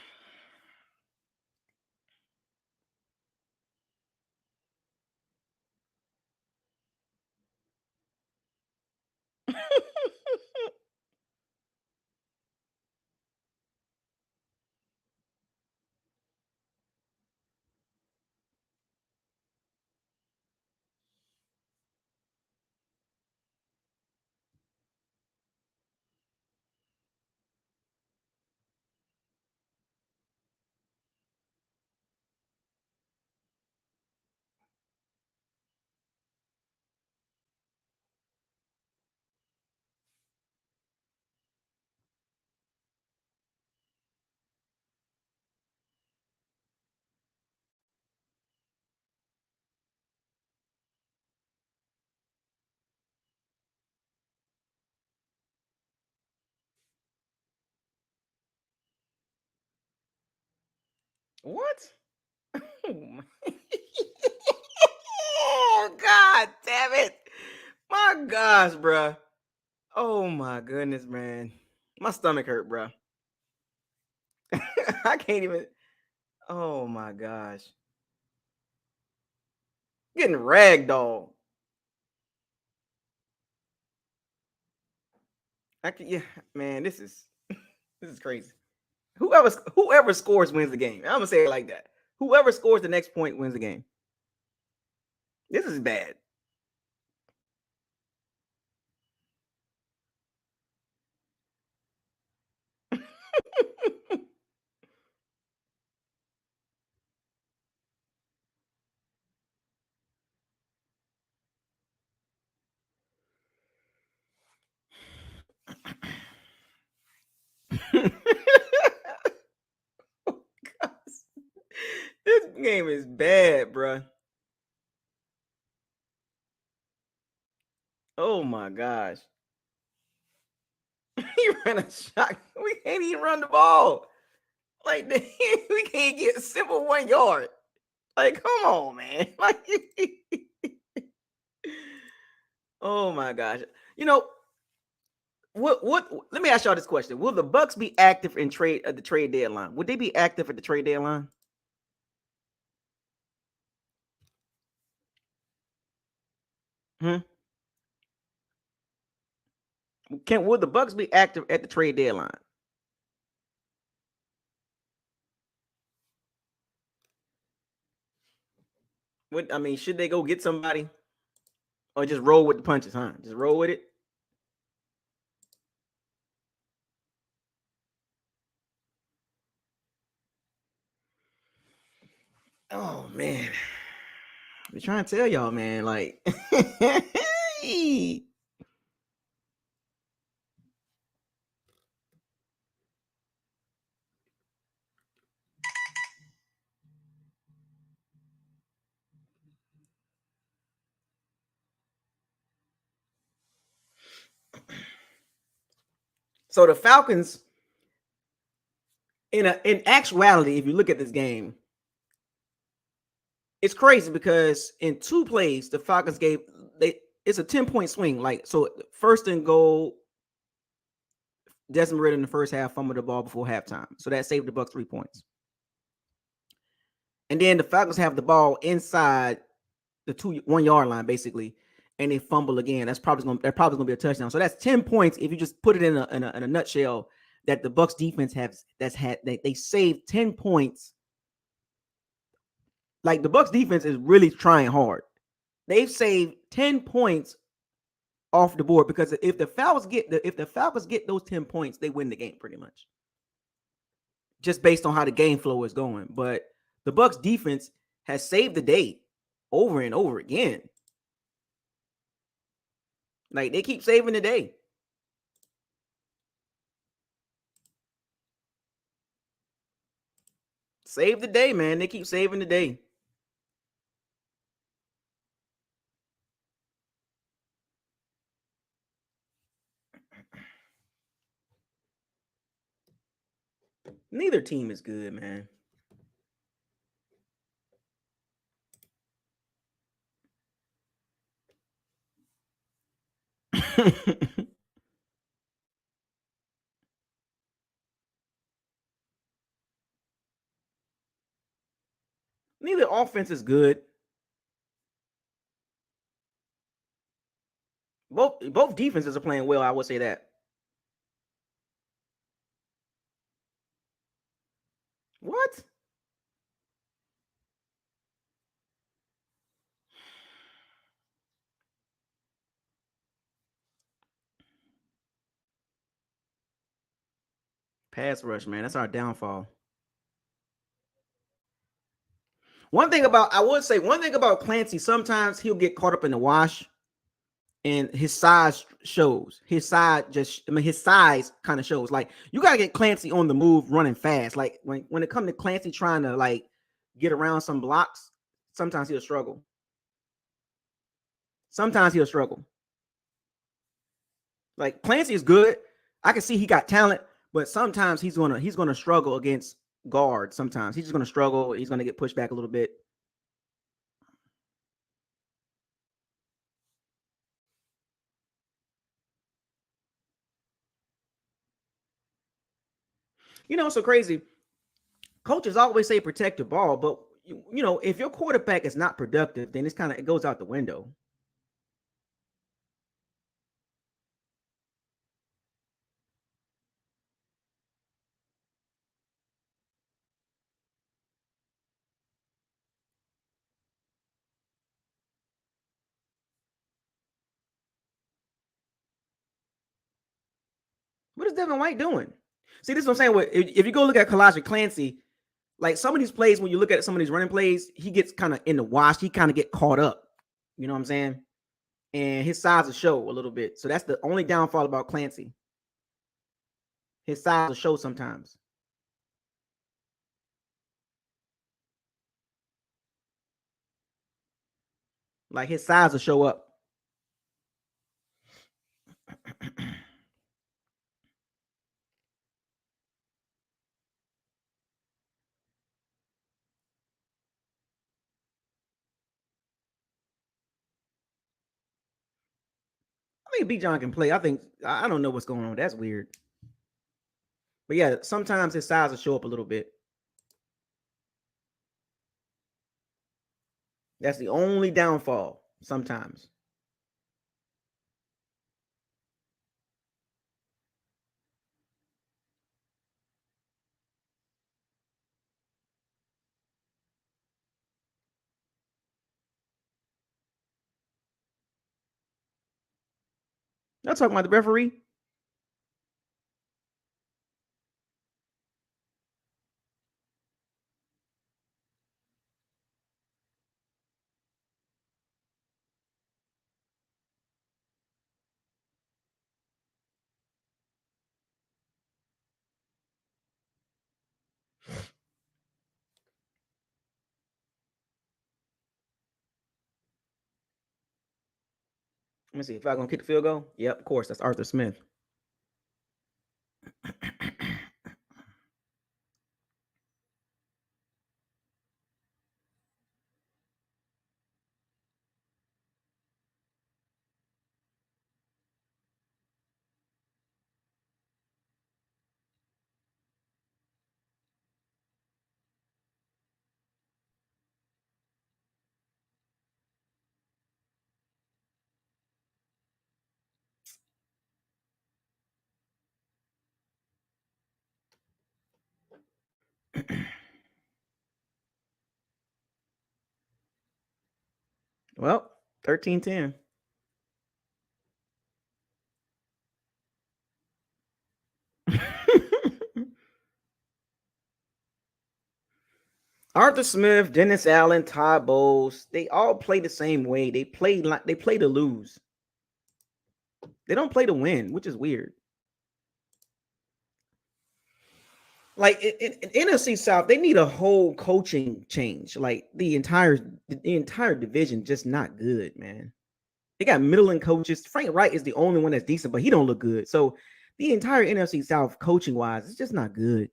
What? Oh God damn it. My gosh, bruh. Oh my goodness, man. My stomach hurt, bruh. I can't even. Oh my gosh. Getting ragdoll. I can, yeah, man, this is crazy. Whoever scores wins the game. I'm gonna say it like that. Whoever scores the next point wins the game. This is bad. This game is bad, bruh. Oh my gosh. He ran a shot. We can't even run the ball. Like we can't get a simple 1 yard. Like, come on, man. Like, oh my gosh. You know what? Let me ask y'all this question: will the Bucks be active in trade at the trade deadline? Would they be active at the trade deadline? Hmm? Can Would the Bucks be active at the trade deadline? What I mean, should they go get somebody or just roll with the punches? Huh? Just roll with it. Oh man, I'm trying to tell y'all, man. Like, so the Falcons, in actuality, if you look at this game, it's crazy because in two plays the Falcons gave they it's a 10-point swing. Like, so first and goal, Desmond Ritter in the first half fumbled the ball before halftime, so that saved the Bucks 3 points. And then the Falcons have the ball inside the 2 1 yard line basically, and they fumble again. That's probably gonna be a touchdown. So that's 10 points if you just put it in a nutshell. That the Bucks defense has that's had they saved 10 points. Like, the Bucks defense is really trying hard. They've saved 10 points off the board because if the Falcons get those 10 points, they win the game pretty much. Just based on how the game flow is going. But the Bucks defense has saved the day over and over again. Like, they keep saving the day. Save the day, man. They keep saving the day. Neither team is good, man. Neither offense is good. Both defenses are playing well. I would say that. What? Pass rush, man. That's our downfall. I would say one thing about Clancy, sometimes he'll get caught up in the wash and his size shows. His size kind of shows. Like you gotta get Clancy on the move, running fast. Like when it comes to Clancy trying to like get around some blocks, sometimes he'll struggle. Sometimes he'll struggle. Like Clancy is good. I can see he got talent, but sometimes he's gonna struggle against guards. Sometimes he's just gonna struggle. He's gonna get pushed back a little bit. So crazy. Coaches always say protect the ball, but if your quarterback is not productive, then it goes out the window. What is Devin White doing? See, this is what I'm saying. If you go look at Kalaja Clancy, like some of these plays, when you look at some of these running plays, he gets kind of in the wash. He kind of get caught up. You know what I'm saying? And his size will show a little bit. So that's the only downfall about Clancy. His size will show sometimes. Like his size will show up. I think B. John can play. I don't know what's going on. That's weird. But yeah, sometimes his size will show up a little bit. That's the only downfall sometimes. Not talking about the referee. Let me see if I gonna kick the field goal. Yep, of course. That's Arthur Smith. Well, 13-10. Arthur Smith, Dennis Allen, Todd Bowles, they all play the same way. They play to lose. They don't play to win, which is weird. Like in NFC South, they need a whole coaching change. Like the entire division just not good, man. They got middling coaches. Frank Wright is the only one that's decent, but he don't look good. So the entire NFC South coaching wise, it's just not good.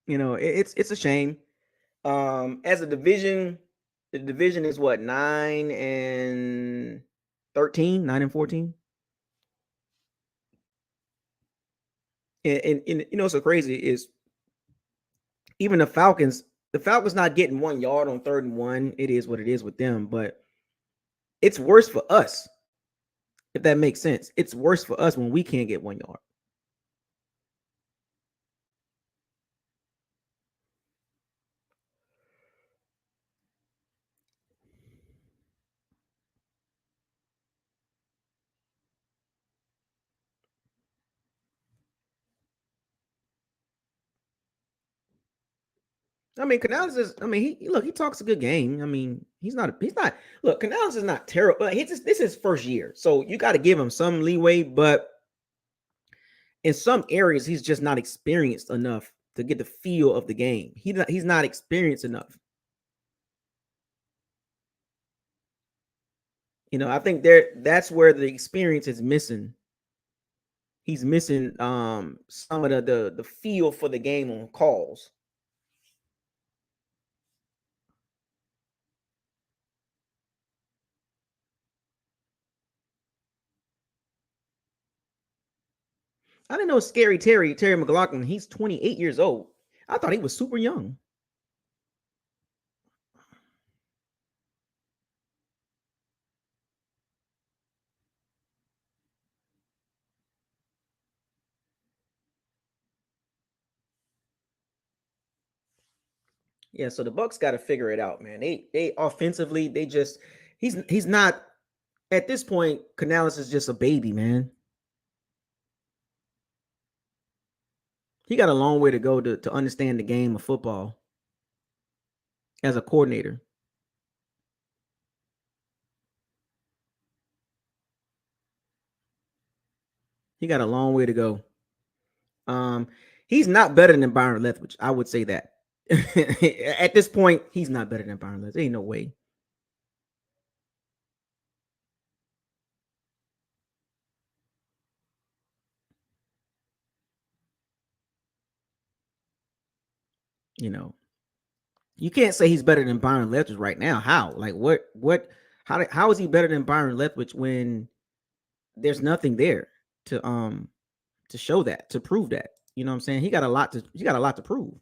It's a shame. As a division, the division is what 9-13, 9-14. And you know what's so crazy is even the Falcons not getting 1 yard on 3rd and 1. It is what it is with them, but it's worse for us, if that makes sense. It's worse for us when we can't get 1 yard. I mean, Canales is. I mean, he talks a good game. I mean, he's not. Look, Canales is not terrible. This is his first year, so you got to give him some leeway. But in some areas, he's just not experienced enough to get the feel of the game. He's not experienced enough. You know, I think that's where the experience is missing. He's missing some of the feel for the game on calls. I didn't know Terry McLaughlin. He's 28 years old. I thought he was super young. Yeah, so the Bucks got to figure it out, man. They offensively, they just he's not at this point. Canales is just a baby, man. He got a long way to go to understand the game of football as a coordinator. He got a long way to go. Um, he's not better than Byron Leftwich. I would say that. At this point, he's not better than Byron Leftwich. Ain't no way. You know, you can't say he's better than Byron Leftwich right now. How? Like what how is he better than Byron Leftwich when there's nothing there to show that, to prove that. You know what I'm saying? He got a lot to prove.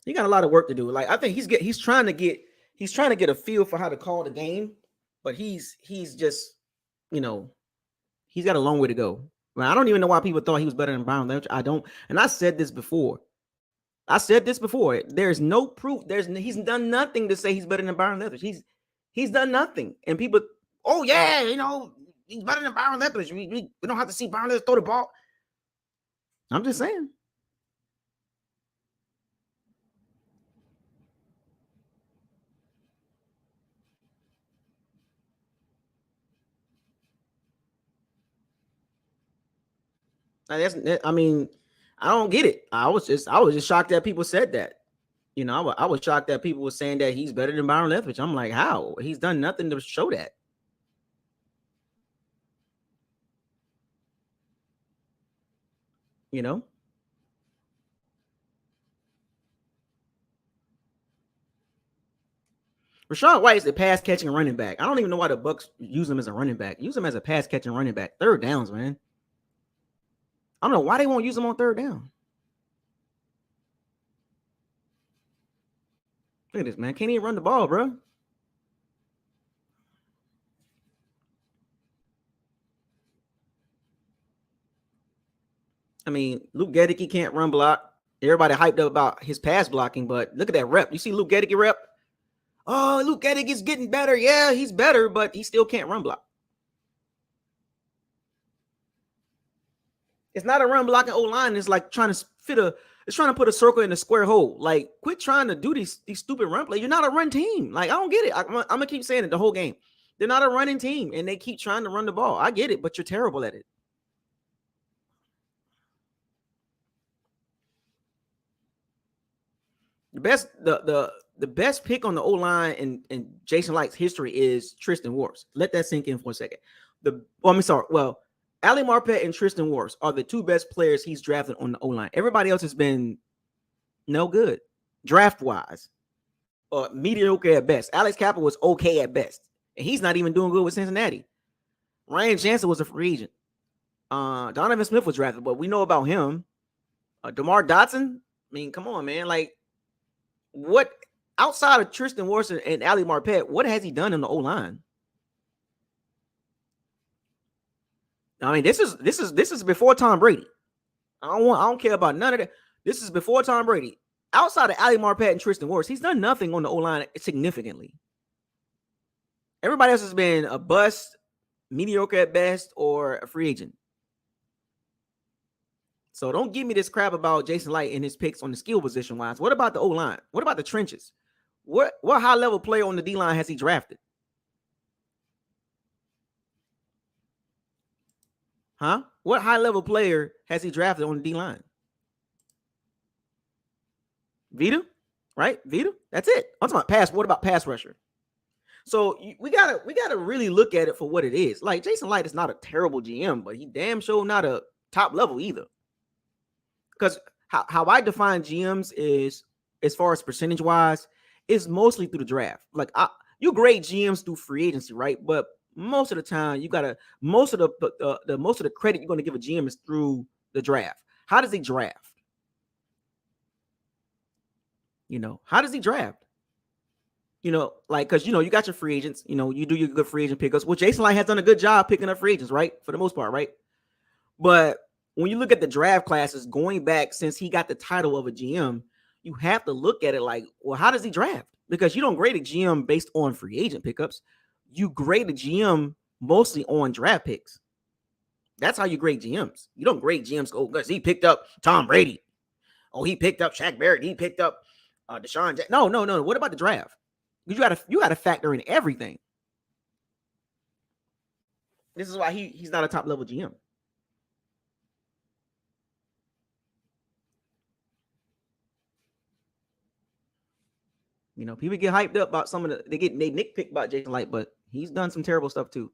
He got a lot of work to do. Like I think he's trying to get a feel for how to call the game, but he's just, you know, he's got a long way to go. I don't even know why people thought he was better than Byron Leftwich. I don't, and I said this before. There's no proof. He's done nothing to say he's better than Byron Leftwich. He's done nothing. And people, oh yeah, he's better than Byron Leftwich. We don't have to see Byron Leftwich throw the ball. I'm just saying. I mean, I don't get it. I was just shocked that people said that. I was shocked that people were saying that he's better than Byron Leftwich. I'm like, how? He's done nothing to show that. You know, Rashad White is a pass catching running back. I don't even know why the Bucks use him as a running back. Use him as a pass catching running back. Third downs, man. I don't know why they won't use him on third down. Look at this, man. Can't even run the ball, bro. I mean, Luke Gedeke can't run block. Everybody hyped up about his pass blocking, but look at that rep. You see Luke Gedeke rep? Oh, Luke Gedeke is getting better. Yeah, he's better, but he still can't run block. It's not a run blocking O line. It's like trying to it's trying to put a circle in a square hole. Like, quit trying to do these stupid run plays. You're not a run team. Like, I don't get it. I'm gonna keep saying it the whole game. They're not a running team, and they keep trying to run the ball. I get it, but you're terrible at it. The best pick on the O line in Jason Licht's history is Tristan Wirfs. Let that sink in for a second. I'm sorry. Well, Ali Marpet and Tristan Wirfs are the two best players he's drafted on the O-line. Everybody else has been no good draft-wise, or mediocre at best. Alex Cappa was okay at best, and he's not even doing good with Cincinnati. Ryan Jansen was a free agent. Donovan Smith was drafted, but we know about him. DeMar Dotson, I mean, come on, man. Like, what outside of Tristan Wirfs and Ali Marpet, what has he done in the O-line? I mean, this is before Tom Brady. I don't care about none of that. This is before Tom Brady. Outside of Ali Marpet and Tristan Wirfs, he's done nothing on the O-line significantly. Everybody else has been a bust, mediocre at best, or a free agent. So don't give me this crap about Jason Light and his picks on the skill position wise. What about the O-line? What about the trenches? What high level player on the D-line has he drafted? Huh? What high level player has he drafted on the D-line? Vita, right? Vita. That's it. I'm talking about pass. What about pass rusher? So we gotta really look at it for what it is. Like, Jason Light is not a terrible GM, but he damn sure not a top level either. Because how I define GMs is, as far as percentage wise, is mostly through the draft. Like, you grade GMs through free agency, right? But most of the time, you gotta most of the credit you're gonna give a GM is through the draft. How does he draft? How does he draft? Like, because you got your free agents. You do your good free agent pickups. Well, Jason Light has done a good job picking up free agents, right? For the most part, right? But when you look at the draft classes going back since he got the title of a GM, you have to look at it like, well, how does he draft? Because you don't grade a GM based on free agent pickups. You grade a GM mostly on draft picks. That's how you grade GMs. You don't grade GMs, oh, because he picked up Tom Brady. Oh, he picked up Shaq Barrett. He picked up Deshaun Jackson. No. What about the draft? You gotta factor in everything. This is why he's not a top level GM. People get hyped up about some of they nitpick about Jason Light, but he's done some terrible stuff too.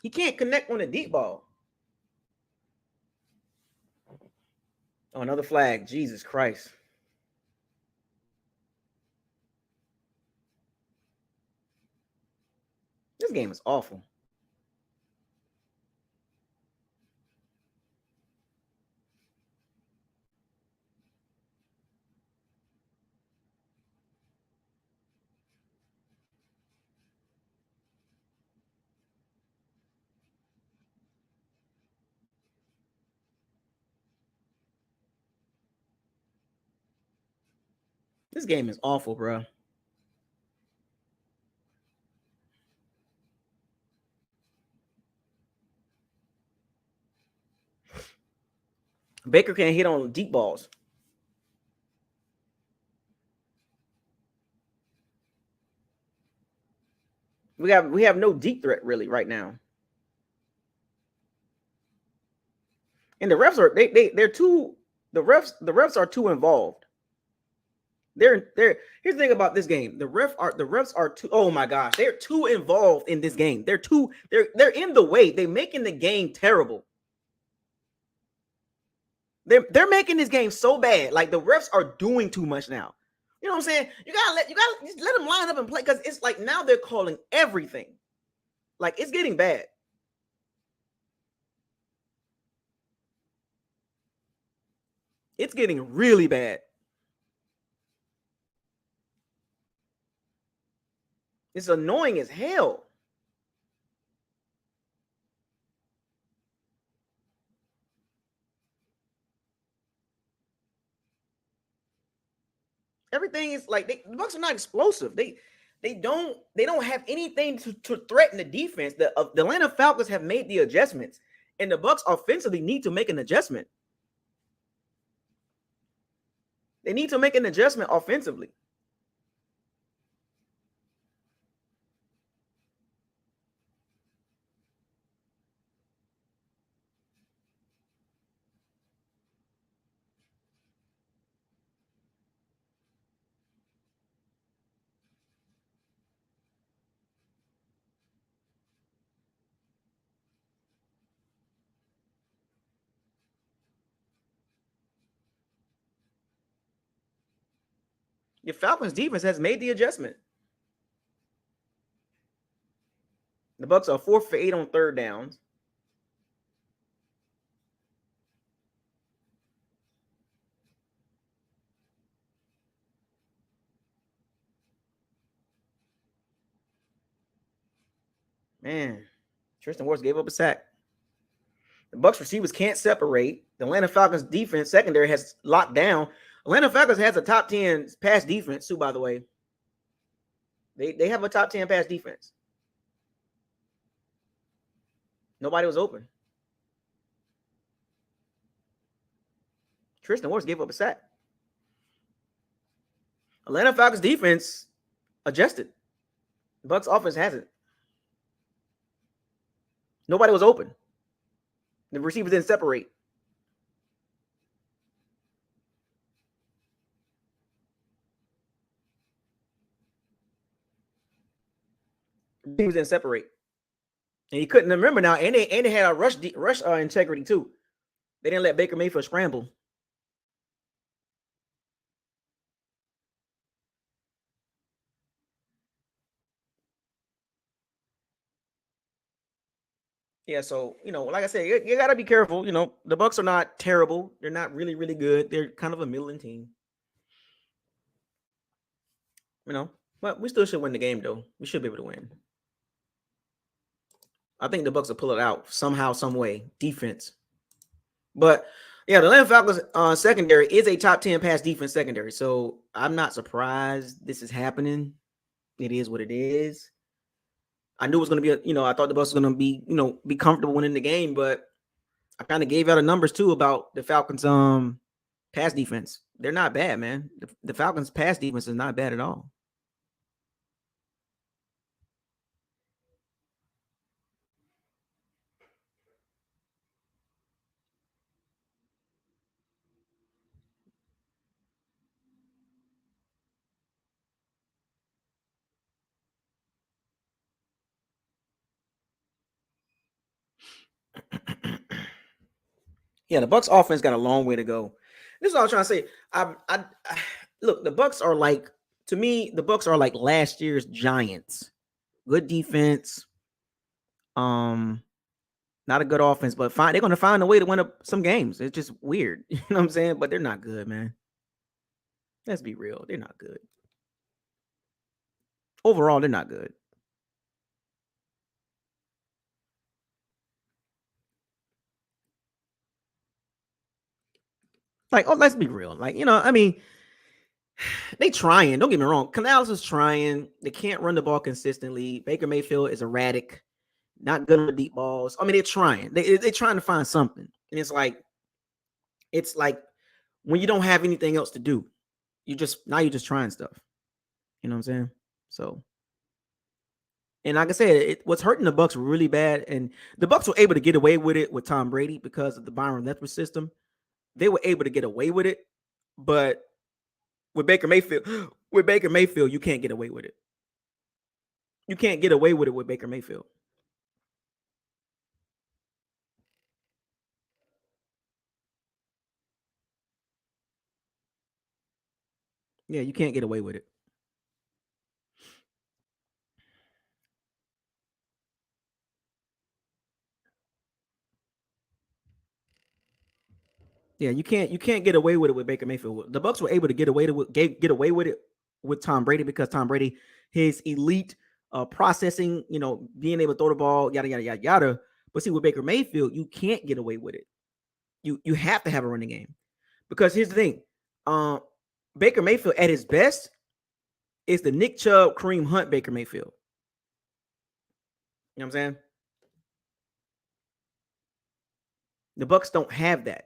He can't connect on a deep ball. Oh, another flag. Jesus Christ. This game is awful. This game is awful, bro. Baker can't hit on deep balls. We have no deep threat really right now. And the refs are they're too the refs are too involved. They're here's the thing about this game. The refs are too, oh my gosh, they're too involved in this game. They're in the way. They're making the game terrible. They're making this game so bad. Like, the refs are doing too much now. You know what I'm saying? You gotta just let them line up and play, because it's like now they're calling everything. Like, it's getting bad. It's getting really bad. It's annoying as hell. Everything is like the Bucks are not explosive. They don't have anything to threaten the defense. The Atlanta Falcons have made the adjustments, and the Bucks offensively need to make an adjustment. They need to make an adjustment offensively. Your Falcons defense has made the adjustment. The Bucs are 4 for 8 on third downs. Man, Tristan Wirfs gave up a sack. The Bucs receivers can't separate. The Atlanta Falcons defense secondary has locked down. Atlanta Falcons has a top 10 pass defense too, by the way. They have a top 10 pass defense. Nobody was open. Tristan Wirfs gave up a sack. Atlanta Falcons defense adjusted. The Bucs offense hasn't. Nobody was open. The receivers didn't separate. The receivers didn't separate. And you couldn't remember now, and they had a rush integrity too. They didn't let Baker Mayfield scramble. Yeah, so like I said, you got to be careful. The Bucs are not terrible. They're not really, really good. They're kind of a middling team. But we still should win the game, though. We should be able to win. I think the Bucs will pull it out somehow, some way. Defense. But yeah, the Atlanta Falcons secondary is a top 10 pass defense secondary. So I'm not surprised this is happening. It is what it is. I knew it was going to be, I thought the Bucs was going to be comfortable winning the game, but I kind of gave out the numbers too about the Falcons pass defense. They're not bad, man. The Falcons pass defense is not bad at all. Yeah, the Bucs offense got a long way to go. This is what I was trying to say. I look, the Bucs are like, to me, the Bucs are like last year's Giants. Good defense. Not a good offense, but fine. They're gonna find a way to win some games. It's just weird. You know what I'm saying? But they're not good, man. Let's be real. They're not good. Overall, they're not good. Like, oh, let's be real. Like, I mean, they trying. Don't get me wrong. Canales is trying. They can't run the ball consistently. Baker Mayfield is erratic, not good on the deep balls. I mean, they're trying. They're trying to find something. And it's like when you don't have anything else to do, you're just trying stuff. You know what I'm saying? So, and like I said, what's hurting the Bucs really bad, and the Bucs were able to get away with it with Tom Brady because of the Byron Leftwich system. They were able to get away with it, but with Baker Mayfield, you can't get away with it. You can't get away with it with Baker Mayfield. Yeah, you can't get away with it. Yeah, you can't get away with it with Baker Mayfield. The Bucs were able to get away with it with Tom Brady because Tom Brady, his elite processing, being able to throw the ball, yada yada yada yada. But see, with Baker Mayfield, you can't get away with it. You have to have a running game because here's the thing: Baker Mayfield at his best is the Nick Chubb, Kareem Hunt Baker Mayfield. You know what I'm saying? The Bucs don't have that.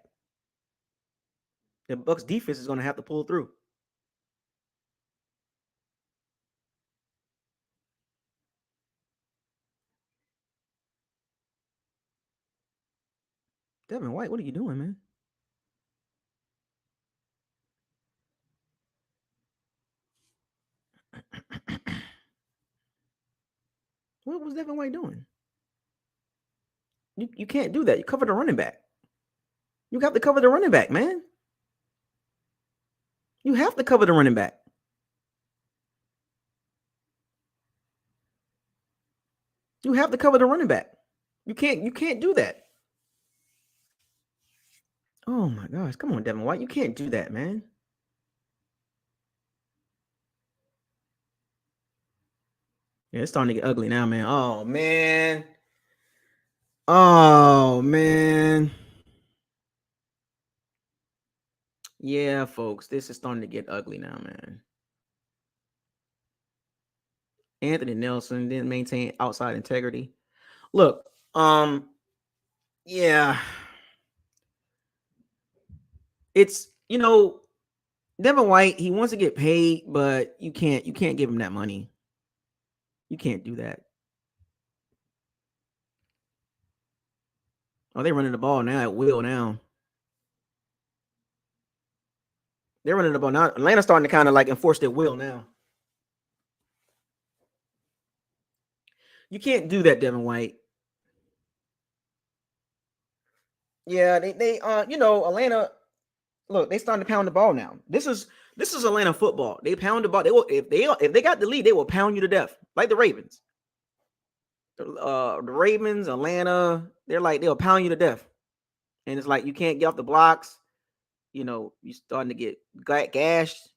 The Bucs defense is going to have to pull through. Devin White, what are you doing, man? What was Devin White doing? You can't do that. You cover the running back. You have to cover the running back, man. You have to cover the running back. You have to cover the running back. You can't do that. Oh my gosh, come on, Devin White. You can't do that, man. Yeah, it's starting to get ugly now, man. Oh man. Oh man. Yeah, folks, this is starting to get ugly now, man. Anthony Nelson didn't maintain outside integrity. Look, yeah, it's Devin White. He wants to get paid, but you can't give him that money. You can't do that. Oh, they're running the ball now at will. Now they're running the ball now. Atlanta's starting to kind of like enforce their will now. You can't do that, Devin White. Yeah, Atlanta. Look, they starting to pound the ball now. This is Atlanta football. They pound the ball. They will if they got the lead, they will pound you to death, like the Ravens. The Ravens, Atlanta, they'll pound you to death, and it's like you can't get off the blocks. You starting to get gashed.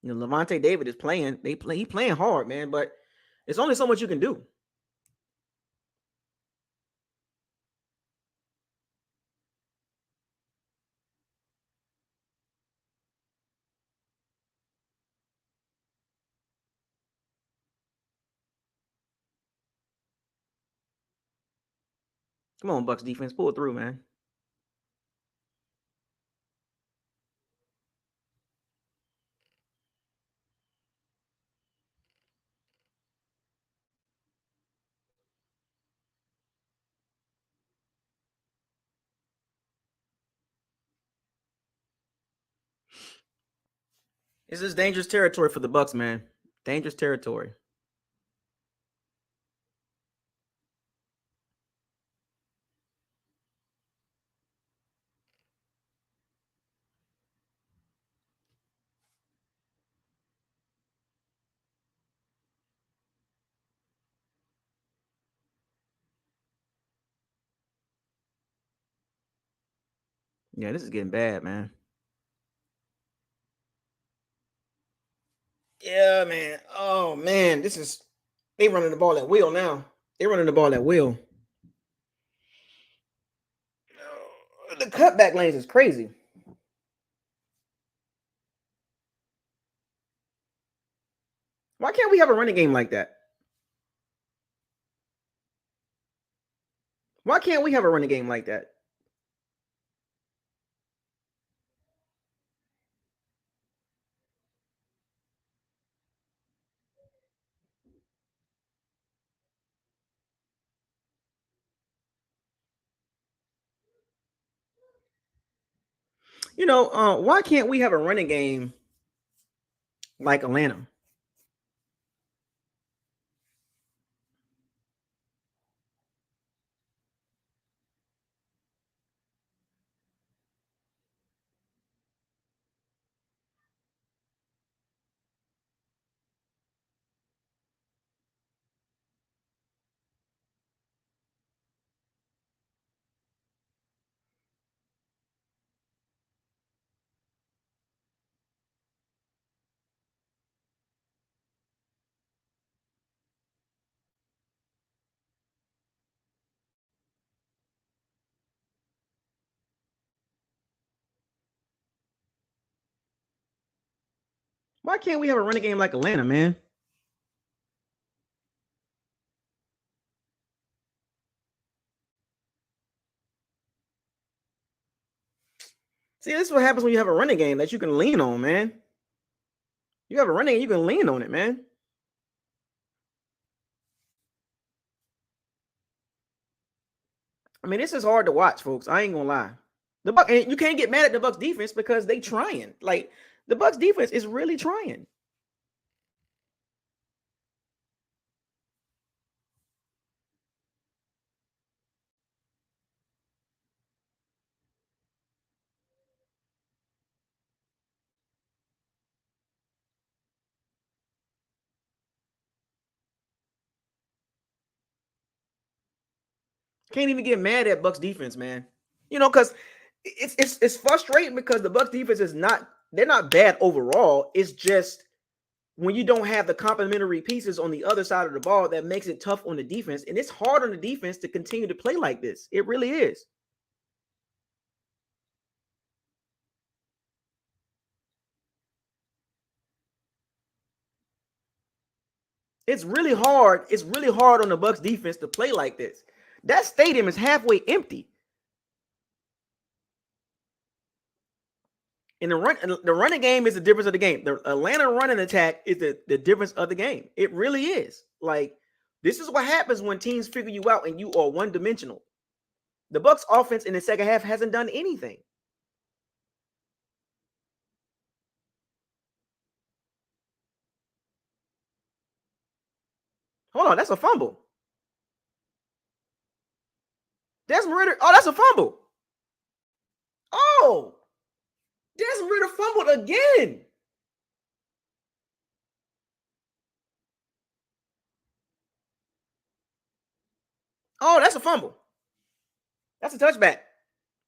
Levante David is playing. He playing hard, man, but it's only so much you can do. Come on, Bucks defense, pull through, man. This is dangerous territory for the Bucks, man. Dangerous territory. Yeah, this is getting bad, man. Yeah, man. Oh man, they running the ball at will now. They running the ball at will. The cutback lanes is crazy. Why can't we have a running game like that? Why can't we have a running game like that? Why can't we have a running game like Atlanta? Why can't we have a running game like Atlanta, man? See, this is what happens when you have a running game that you can lean on, man. You have a running game, you can lean on it, man. I mean, this is hard to watch, folks. I ain't gonna lie. And you can't get mad at the Bucks defense because they trying. Like the Bucks defense is really trying. Can't even get mad at Bucks defense, man. Because it's frustrating because the Bucks defense is not they're not bad overall. It's just when you don't have the complementary pieces on the other side of the ball that makes it tough on the defense, and it's hard on the defense to continue to play like this. It really is. It's really hard. It's really hard on the Bucks defense to play like this. That stadium is halfway empty. And the running game is the difference of the game. The Atlanta running attack is the difference of the game. It really is. Like, this is what happens when teams figure you out and you are one dimensional. The Bucks offense in the second half hasn't done anything. Hold on, that's a fumble. Desmond Ritter. Oh, that's a fumble. Oh, Desmond Ritter fumbled again. Oh, that's a fumble. That's a touchback.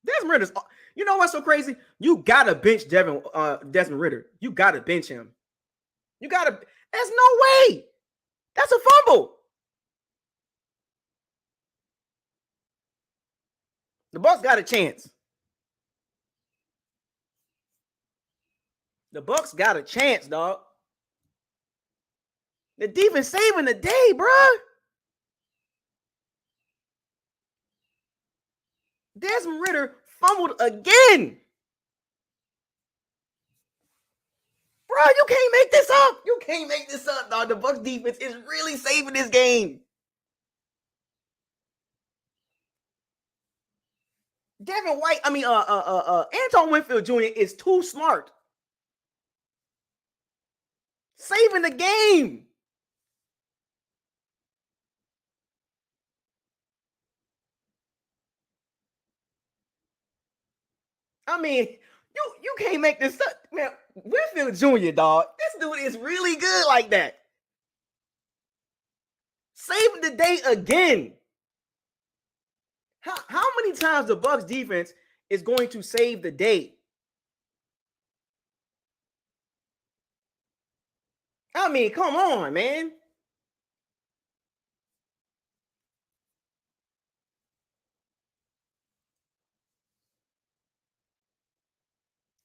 Desmond Ritter's. You know what's so crazy? You gotta bench Desmond Ritter. You gotta bench him. You gotta. There's no way. That's a fumble. The Bucks got a chance. The Bucks got a chance, dog. The defense saving the day, bro. Desmond Ritter fumbled again. Bro, you can't make this up. You can't make this up, dog. The Bucks defense is really saving this game. Devin White, Antoine Winfield Jr. is too smart. Saving the game. I mean, you can't make this up, man. Winfield Jr., dog. This dude is really good like that. Saving the day again. How many times the Bucks defense is going to save the day? I mean, come on, man.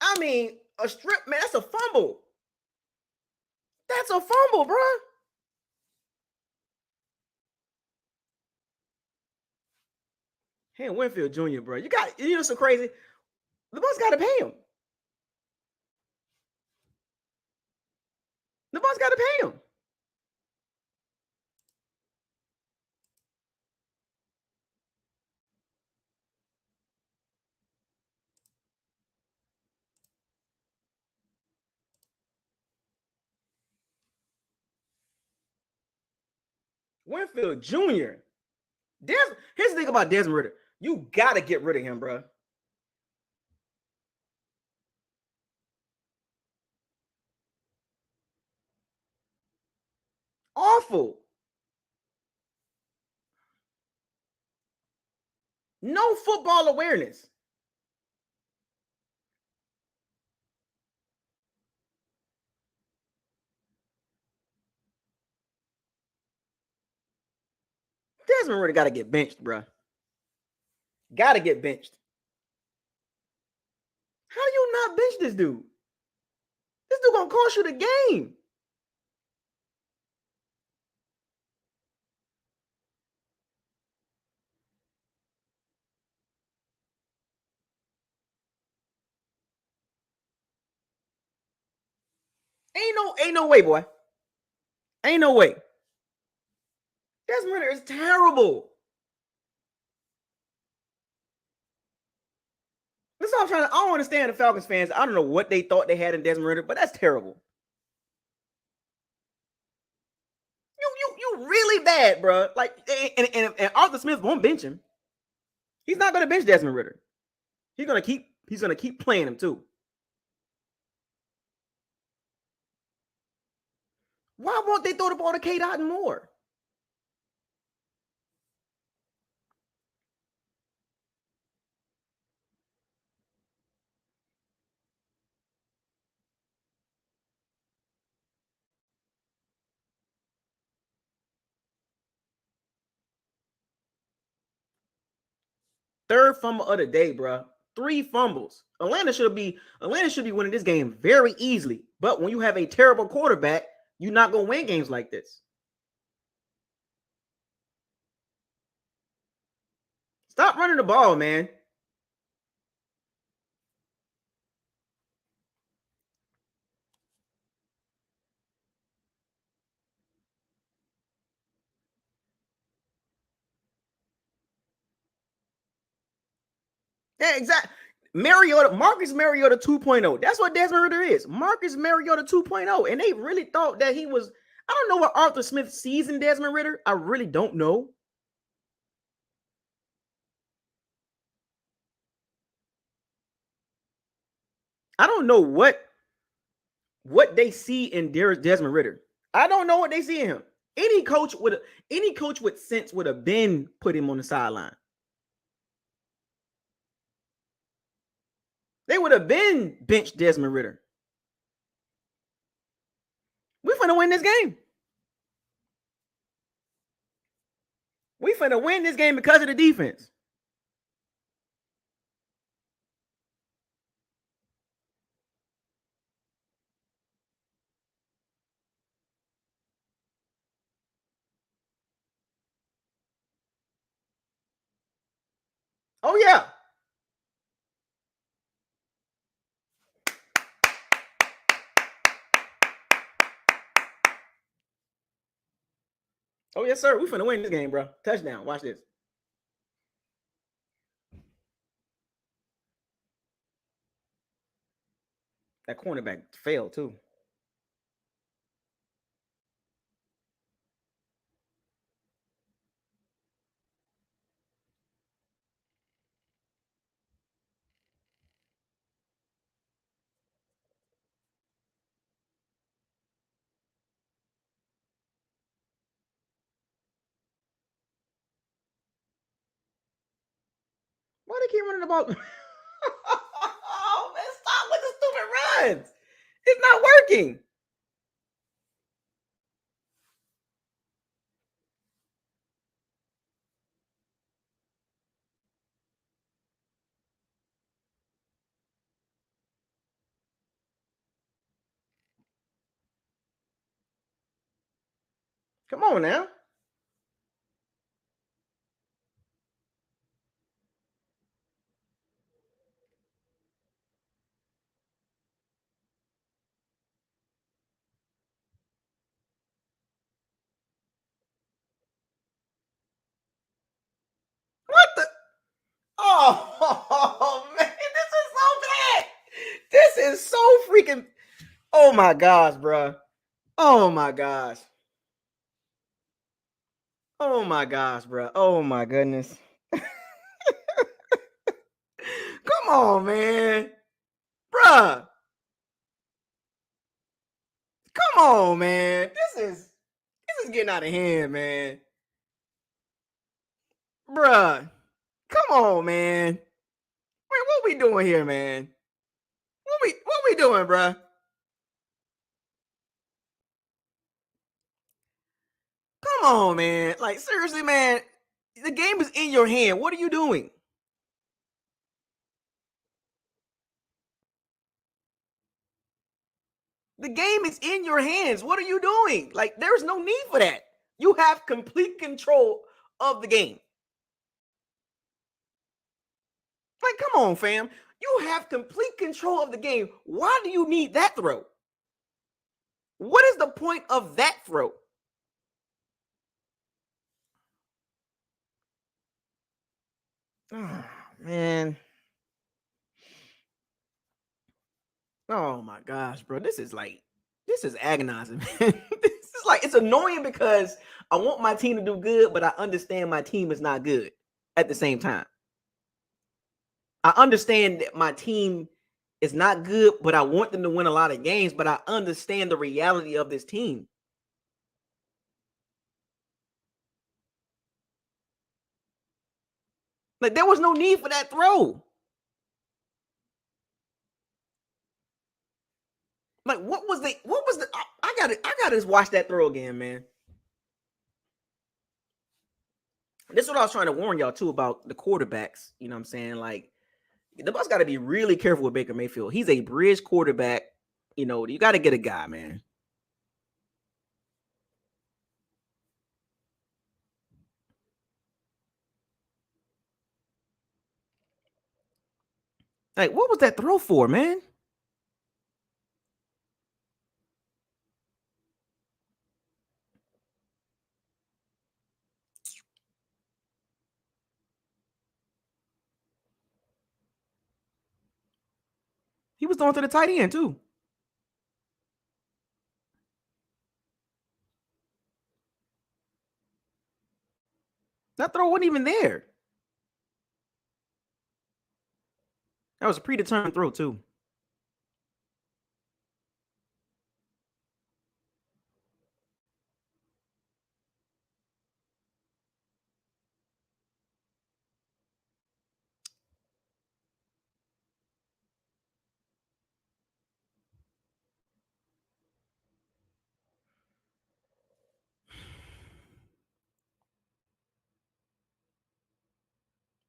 I mean, a strip, man, that's a fumble. That's a fumble, bro. Hey, Winfield Jr., bro. You know so crazy. The Bucks got to pay him. The Bucks got to pay him. Winfield Jr. Here's the thing about Desmond Ritter. You got to get rid of him, bro. Awful. No football awareness. Desmond Ritter got to get benched, bro. Got to get benched. How do you not bench this dude? This dude gonna cost you the game. Ain't no way, boy. Ain't no way. Desmond Ritter is terrible. That's all I'm trying to. I don't understand the Falcons fans. I don't know what they thought they had in Desmond Ritter, but that's terrible. You really bad, bro. Like, and Arthur Smith won't bench him. He's not gonna bench Desmond Ritter. He's gonna keep playing him too. Why won't they throw the ball to K. Dot and Moore? Third fumble of the day, bro. 3 fumbles. Atlanta should be winning this game very easily. But when you have a terrible quarterback, you're not gonna win games like this. Stop running the ball, man. Yeah, exactly. Marcus Mariota 2.0. That's what Desmond Ridder is. Marcus Mariota 2.0. And they really thought that he was. I don't know what Arthur Smith sees in Desmond Ridder. I really don't know. I don't know what they see in Desmond Ridder. I don't know what they see in him. Any coach with sense would have been put him on the sideline. They would have been benched Desmond Ridder. We finna win this game. We finna win this game because of the defense. Oh yeah. Oh yes, sir. We finna win this game, bro. Touchdown. Watch this. That cornerback failed too. Why they keep running the ball? Oh man, stop with the stupid runs. It's not working. Come on now. What the? Oh man, this is so bad. This is so freaking. Oh my gosh, bro. Oh my gosh. Oh my gosh, bro. Oh my goodness. Come on, man. Bruh. Come on, man. This is getting out of hand, man. Bruh. Come on, man. Wait, what we doing here, man? What we doing, bruh? Come on, man. Like seriously, man. The game is in your hand. What are you doing? The game is in your hands. What are you doing? Like, there's no need for that. You have complete control of the game. Like, come on, fam. You have complete control of the game. Why do you need that throw? What is the point of that throw? Oh, man. Oh my gosh, bro. This is agonizing, man. This is like, it's annoying because I want my team to do good, but I understand my team is not good at the same time. I understand that my team is not good, but I want them to win a lot of games, but I understand the reality of this team. Like, there was no need for that throw. Like, what was the I gotta just watch that throw again, man. This is what I was trying to warn y'all too about the quarterbacks. You know what I'm saying? Like the Bucs got to be really careful with Baker Mayfield. He's a bridge quarterback. You know, you got to get a guy, man. Like, what was that throw for, man? He was throwing to the tight end too. That throw wasn't even there. That was a predetermined throw too.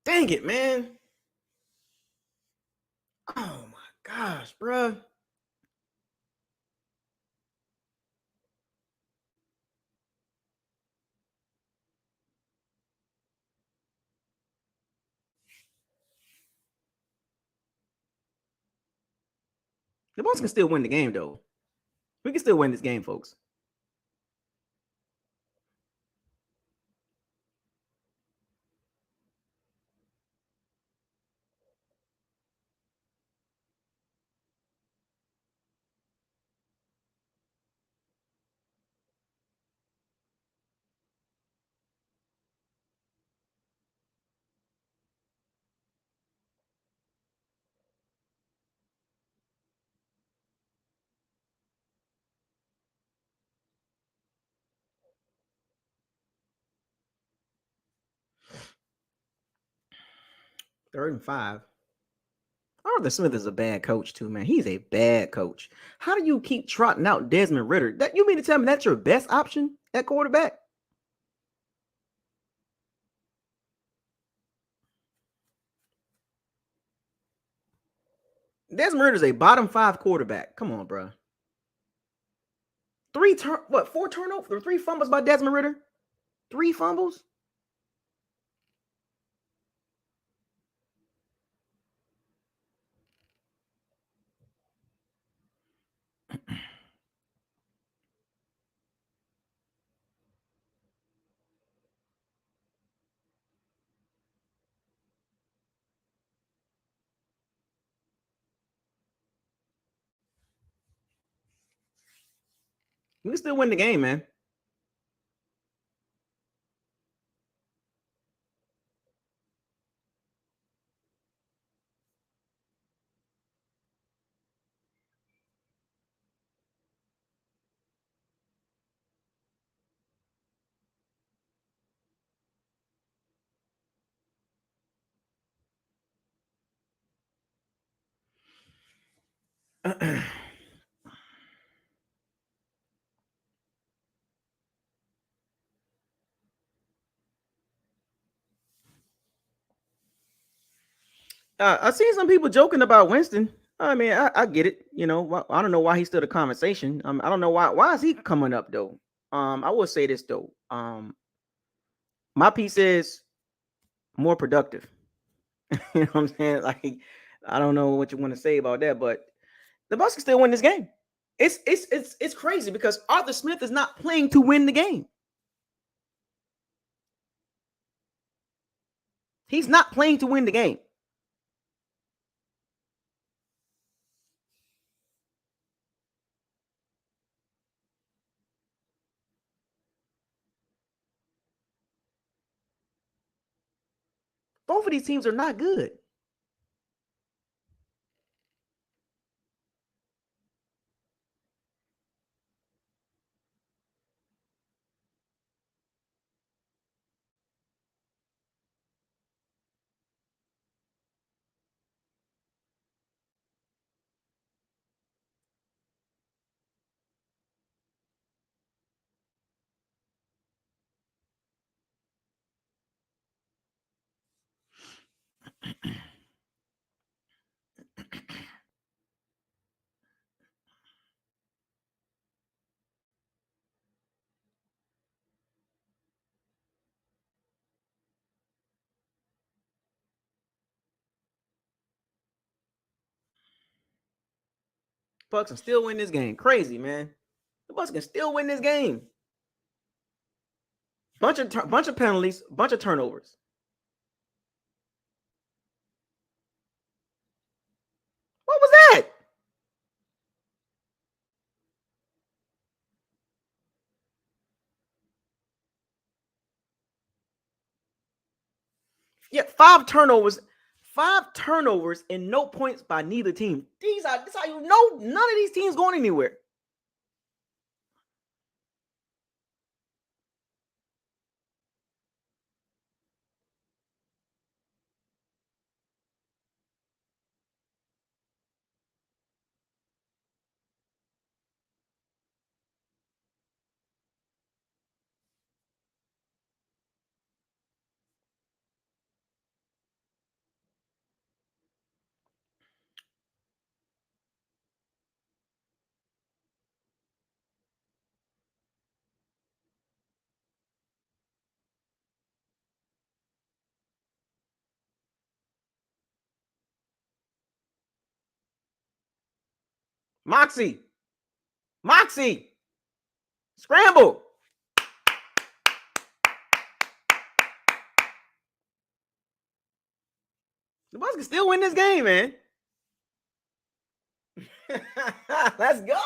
Dang it, man. Oh my gosh, bro. The Bucs can still win the game though. We can still win this game, folks. Third and 5. Arthur Smith is a bad coach too, man. He's a bad coach. How do you keep trotting out Desmond Ritter? That you mean to tell me that's your best option at quarterback? Desmond Ritter's a bottom 5 quarterback. Come on, bro. Four turnovers or 3 fumbles by Desmond Ritter? 3 fumbles? We can still win the game, man. I seen some people joking about Winston. I mean, I get it. You know, I don't know why he's still the conversation. I don't know why. Why is he coming up though? I will say this though. My piece is more productive. You know what I'm saying? Like, I don't know what you want to say about that, but the Bucks can still win this game. It's crazy because Arthur Smith is not playing to win the game. He's not playing to win the game. Both of these teams are not good. Bucks can still win this game. Crazy, man. The Bucks can still win this game. Bunch of penalties, bunch of turnovers. What was that? Yeah, five turnovers and no points by neither team. This how you know none of these teams going anywhere. Moxie, Moxie, scramble. The Bucks can still win this game, man. Let's go.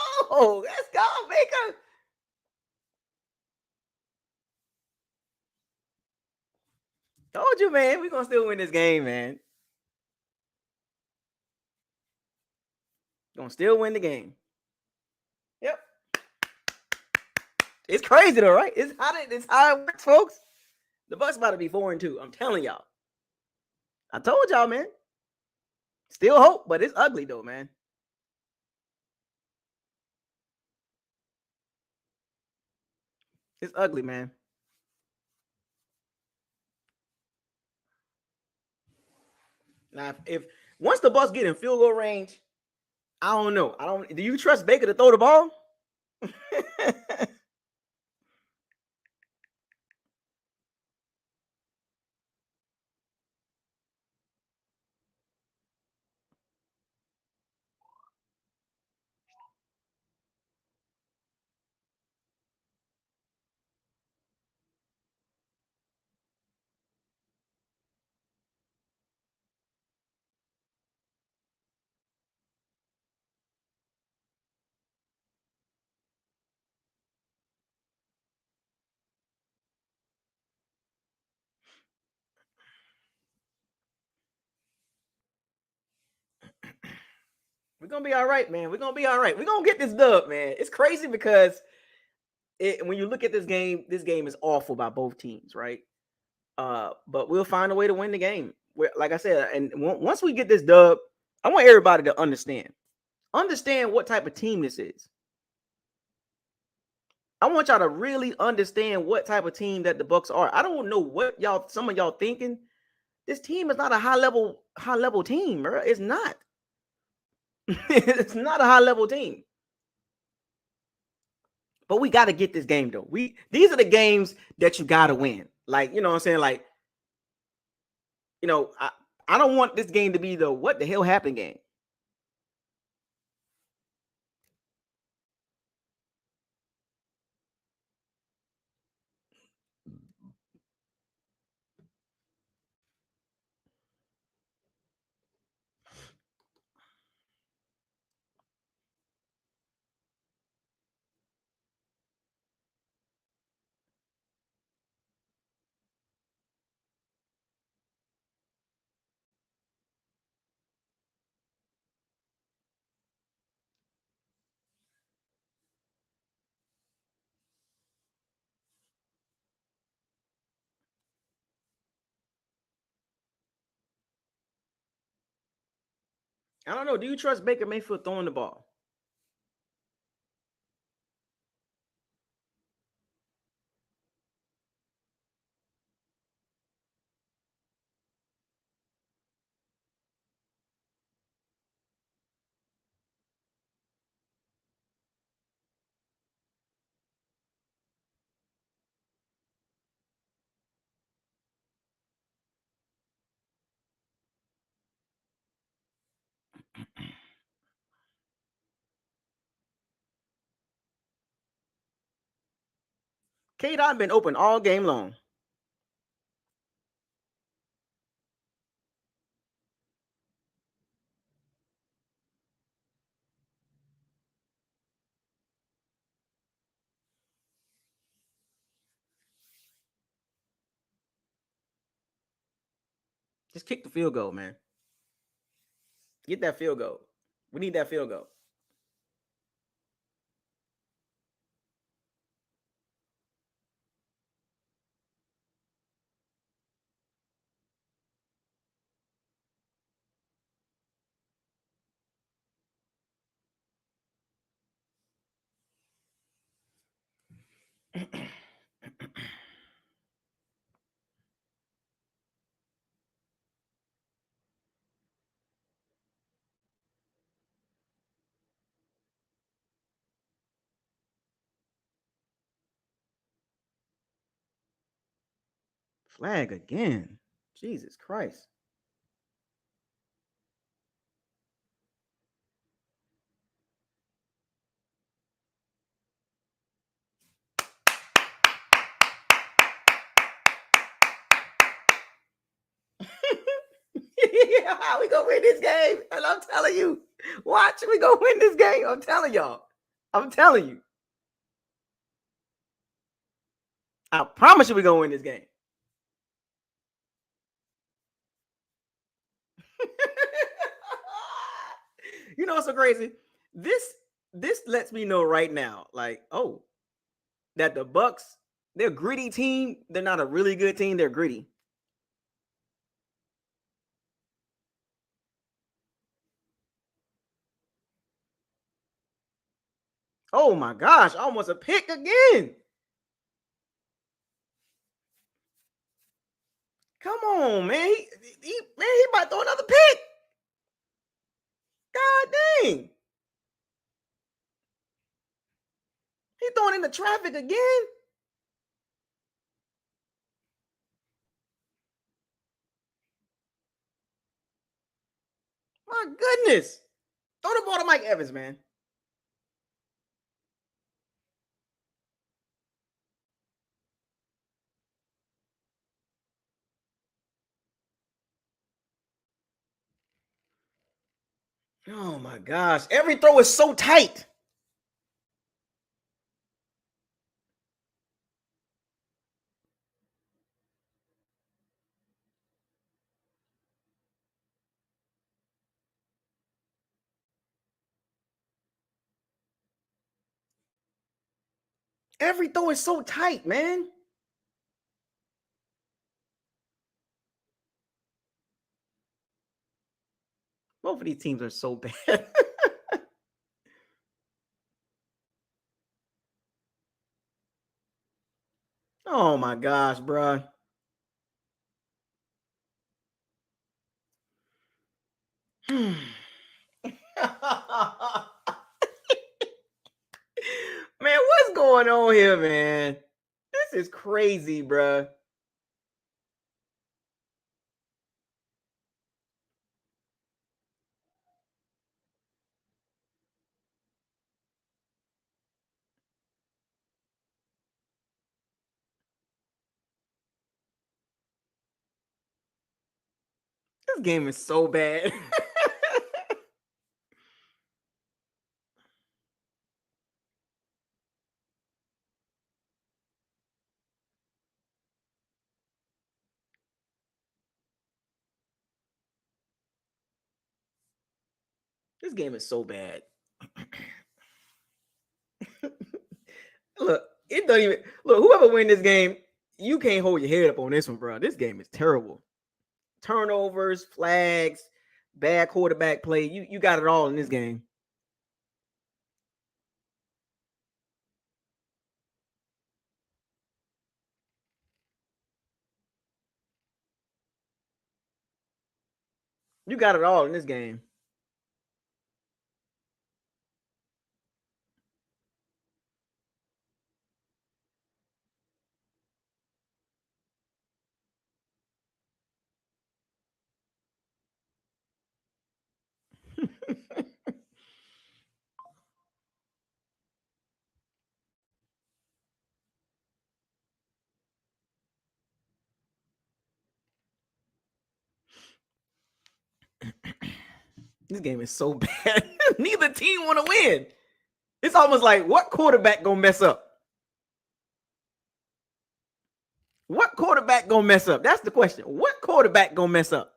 Let's go, Baker. Told you, man. We're gonna still win this game, man. Gonna still win the game. Yep. It's crazy though, right? It's how it works, folks. The Bucks about to be 4-2. I'm telling y'all. I told y'all, man. Still hope, but it's ugly though, man. It's ugly, man. Now, if once the Bucks get in field goal range, I don't know. I don't. Do you trust Baker to throw the ball? We're gonna be all right, man. We're gonna be all right. We're gonna get this dub, man. It's crazy because when you look at this game is awful by both teams, right? But we'll find a way to win the game. Like I said, and once we get this dub, I want everybody to understand what type of team this is. I want y'all to really understand what type of team that the Bucks are. I don't know what some of y'all thinking. This team is not a high level team, bro. It's not. It's not a high level team. But we got to get this game though. These are the games that you got to win. Like, you know what I'm saying? Like, you know, I don't want this game to be the what the hell happened game. I don't know. Do you trust Baker Mayfield throwing the ball? K Dot been open all game long. Just kick the field goal, man. Get that field goal. We need that field goal. Flag again. Jesus Christ. Yeah, we gonna win this game. And I'm telling you, watch, we gonna win this game. I'm telling y'all. I'm telling you. I promise you we gonna win this game. You know what's so crazy? This this lets me know right now, like, oh, that the Bucks, they're a gritty team. They're not a really good team. They're gritty. Oh my gosh, almost a pick again. Come on, man. He might throw another pick. God dang. He throwing in the traffic again. My goodness. Throw the ball to Mike Evans, man. Oh my gosh. Every throw is so tight. Every throw is so tight, man. Both of these teams are so bad. Oh my gosh, bro. Man, what's going on here, man? This is crazy, bro. This game is so bad. This game is so bad. Look, it don't even look. Whoever win this game, you can't hold your head up on this one, bro. This game is terrible. Turnovers, flags, bad quarterback play. You got it all in this game. You got it all in this game. This game is so bad. Neither team want to win. It's almost like what quarterback gonna mess up? What quarterback gonna mess up? That's the question. What quarterback gonna mess up?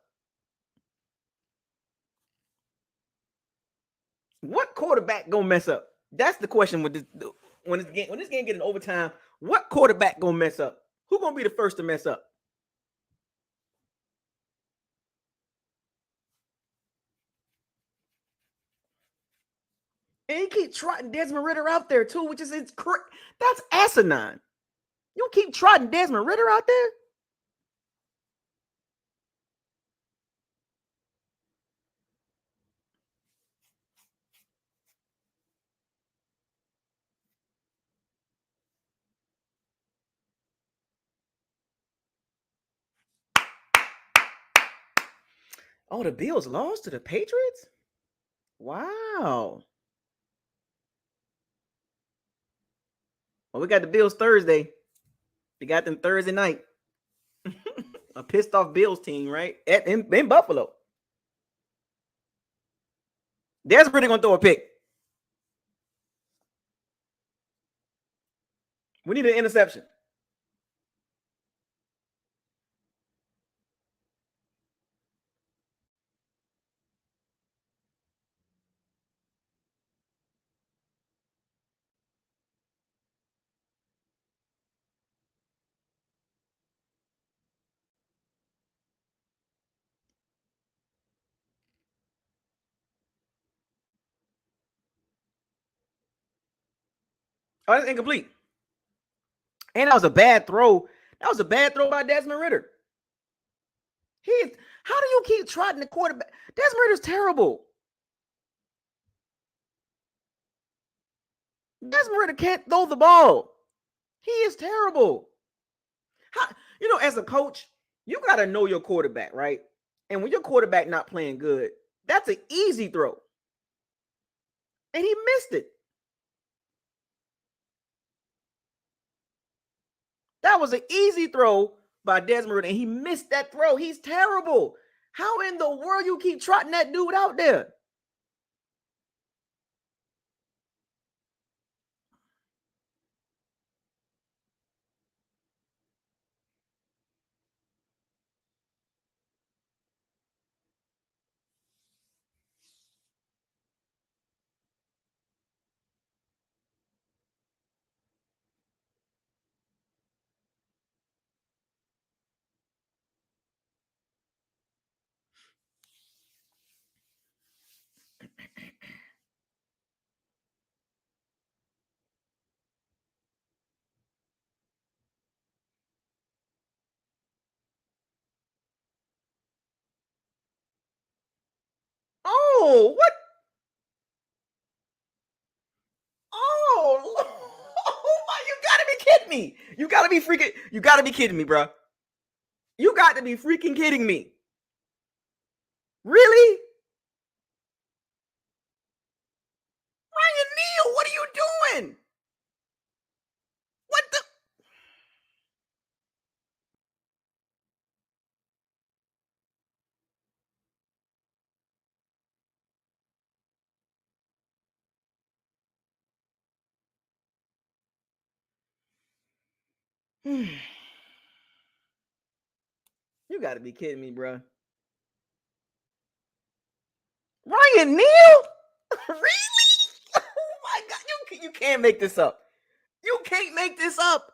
What quarterback gonna mess up? That's the question with this when this game get in overtime. What quarterback gonna mess up? Who gonna be the first to mess up? And you keep trotting Desmond Ritter out there too, which is that's asinine. You keep trotting Desmond Ritter out there. Oh, the Bills lost to the Patriots? Wow. Well, we got the Bills Thursday. We got them Thursday night. A pissed off Bills team, right? In Buffalo. Desmond Ritter gonna throw a pick. We need an interception. Oh, that's incomplete. And that was a bad throw. That was a bad throw by Desmond Ritter. How do you keep trotting the quarterback? Desmond Ritter's terrible. Desmond Ritter can't throw the ball. He is terrible. How, as a coach, you got to know your quarterback, right? And when your quarterback not playing good, that's an easy throw. And he missed it. That was an easy throw by Desmond Ritter, and he missed that throw. He's terrible. How in the world you keep trotting that dude out there? Oh, what? Oh, oh my! You gotta be kidding me! You gotta be kidding me, bro. You got to be freaking kidding me! Really, Ryan Neal? What are you doing? What the? You got to be kidding me, bro. Ryan Neal? Really? Oh my god! You can't make this up. You can't make this up.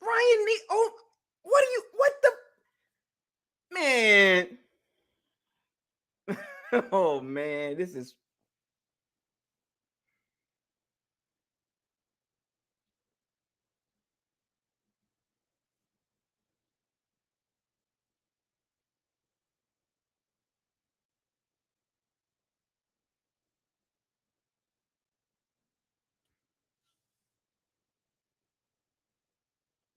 Ryan Neal. Oh, what are you? What the man? Oh man, this is.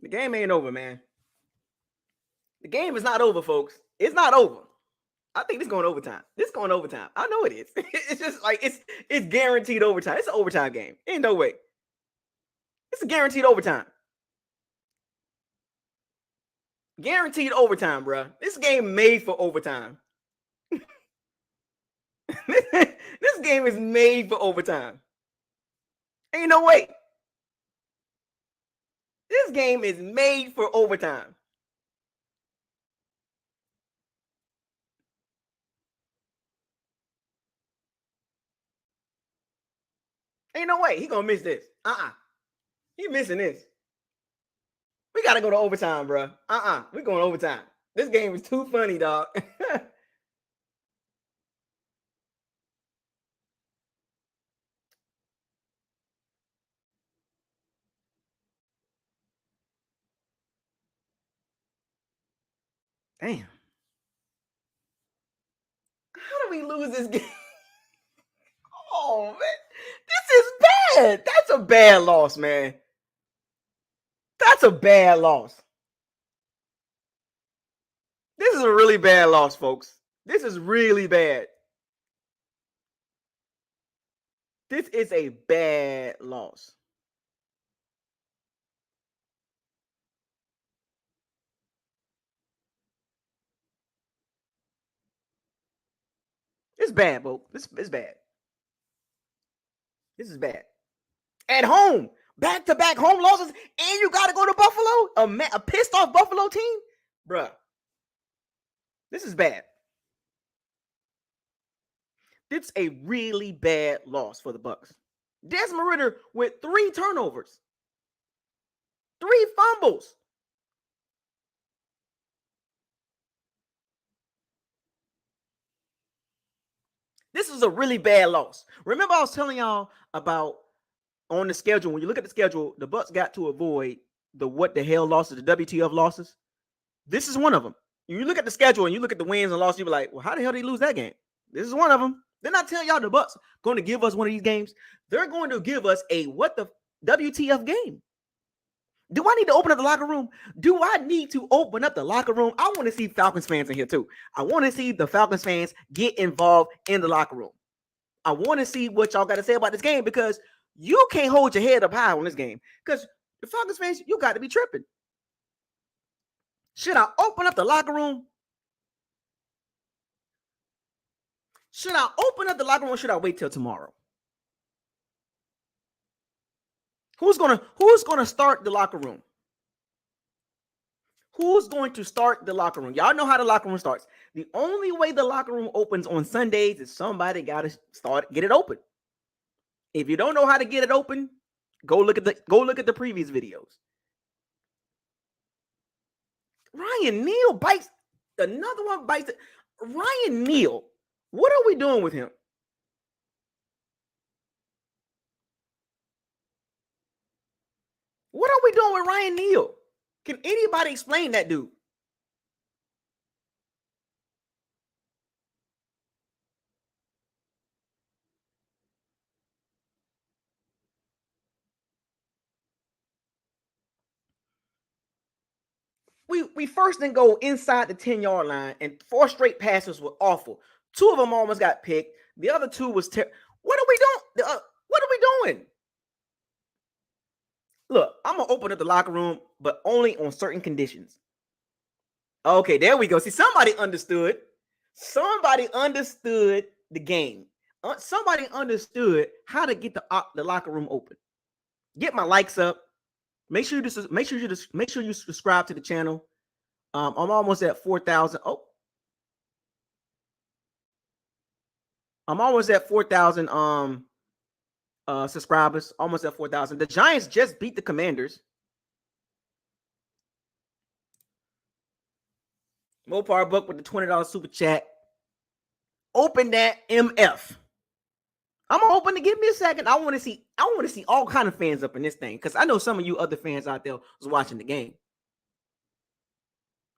The game ain't over, man. The game is not over, folks. It's not over. I think this going overtime. This going overtime. I know it is. It's just like it's guaranteed overtime. It's an overtime game. Ain't no way. It's a guaranteed overtime. Guaranteed overtime, bro. This game made for overtime. This game is made for overtime. Ain't no way. This game is made for overtime. Ain't no way he gonna miss this. He missing this. We gotta go to overtime, bro. We going overtime. This game is too funny, dog. Damn. How do we lose this game? Oh, man. This is bad. That's a bad loss, man. That's a bad loss. This is a really bad loss, folks. This is really bad. This is a bad loss. It's bad, bro. This is bad. This is bad. At home, back-to-back home losses, and you got to go to Buffalo? A pissed-off Buffalo team? Bruh. This is bad. It's a really bad loss for the Bucs. Desmond Ridder with 3 turnovers. 3 fumbles. This is a really bad loss. Remember I was telling y'all about on the schedule, when you look at the schedule, the Bucs got to avoid the what the hell losses, the WTF losses. This is one of them. You look at the schedule and you look at the wins and losses, you be like, well, how the hell did they lose that game? This is one of them. They're not telling y'all the Bucs going to give us one of these games. They're going to give us a what the WTF game. Do I need to open up the locker room? Do I need to open up the locker room? I want to see Falcons fans in here too. I want to see the Falcons fans get involved in the locker room. I want to see what y'all got to say about this game, because you can't hold your head up high on this game, because the Falcons fans, you got to be tripping. Should I open up the locker room? Should I open up the locker room or should I wait till tomorrow? Who's gonna start the locker room? Who's going to start the locker room? Y'all know how the locker room starts. The only way the locker room opens on Sundays is somebody got to get it open. If you don't know how to get it open, go look at the previous videos. Ryan Neal bites. Another one bites. Ryan Neal. What are we doing with him? What are we doing with Ryan Neal? Can anybody explain that dude? We first didn't go inside the 10-yard line, and 4 straight passes were awful. 2 of them almost got picked. The other 2 was what are we doing? What are we doing? Look, I'm gonna open up the locker room, but only on certain conditions. Okay, there we go. See, somebody understood. Somebody understood the game. Somebody understood how to get the locker room open. Get my likes up. Make sure you subscribe to the channel. I'm almost at 4,000. Oh, I'm almost at 4,000 subscribers. Almost at 4,000. The Giants just beat the Commanders. Mopar Buck with the $20 super chat. Open that MF. I'm gonna open it. Give me a second. I want to see all kind of fans up in this thing, because I know some of you other fans out there was watching the game.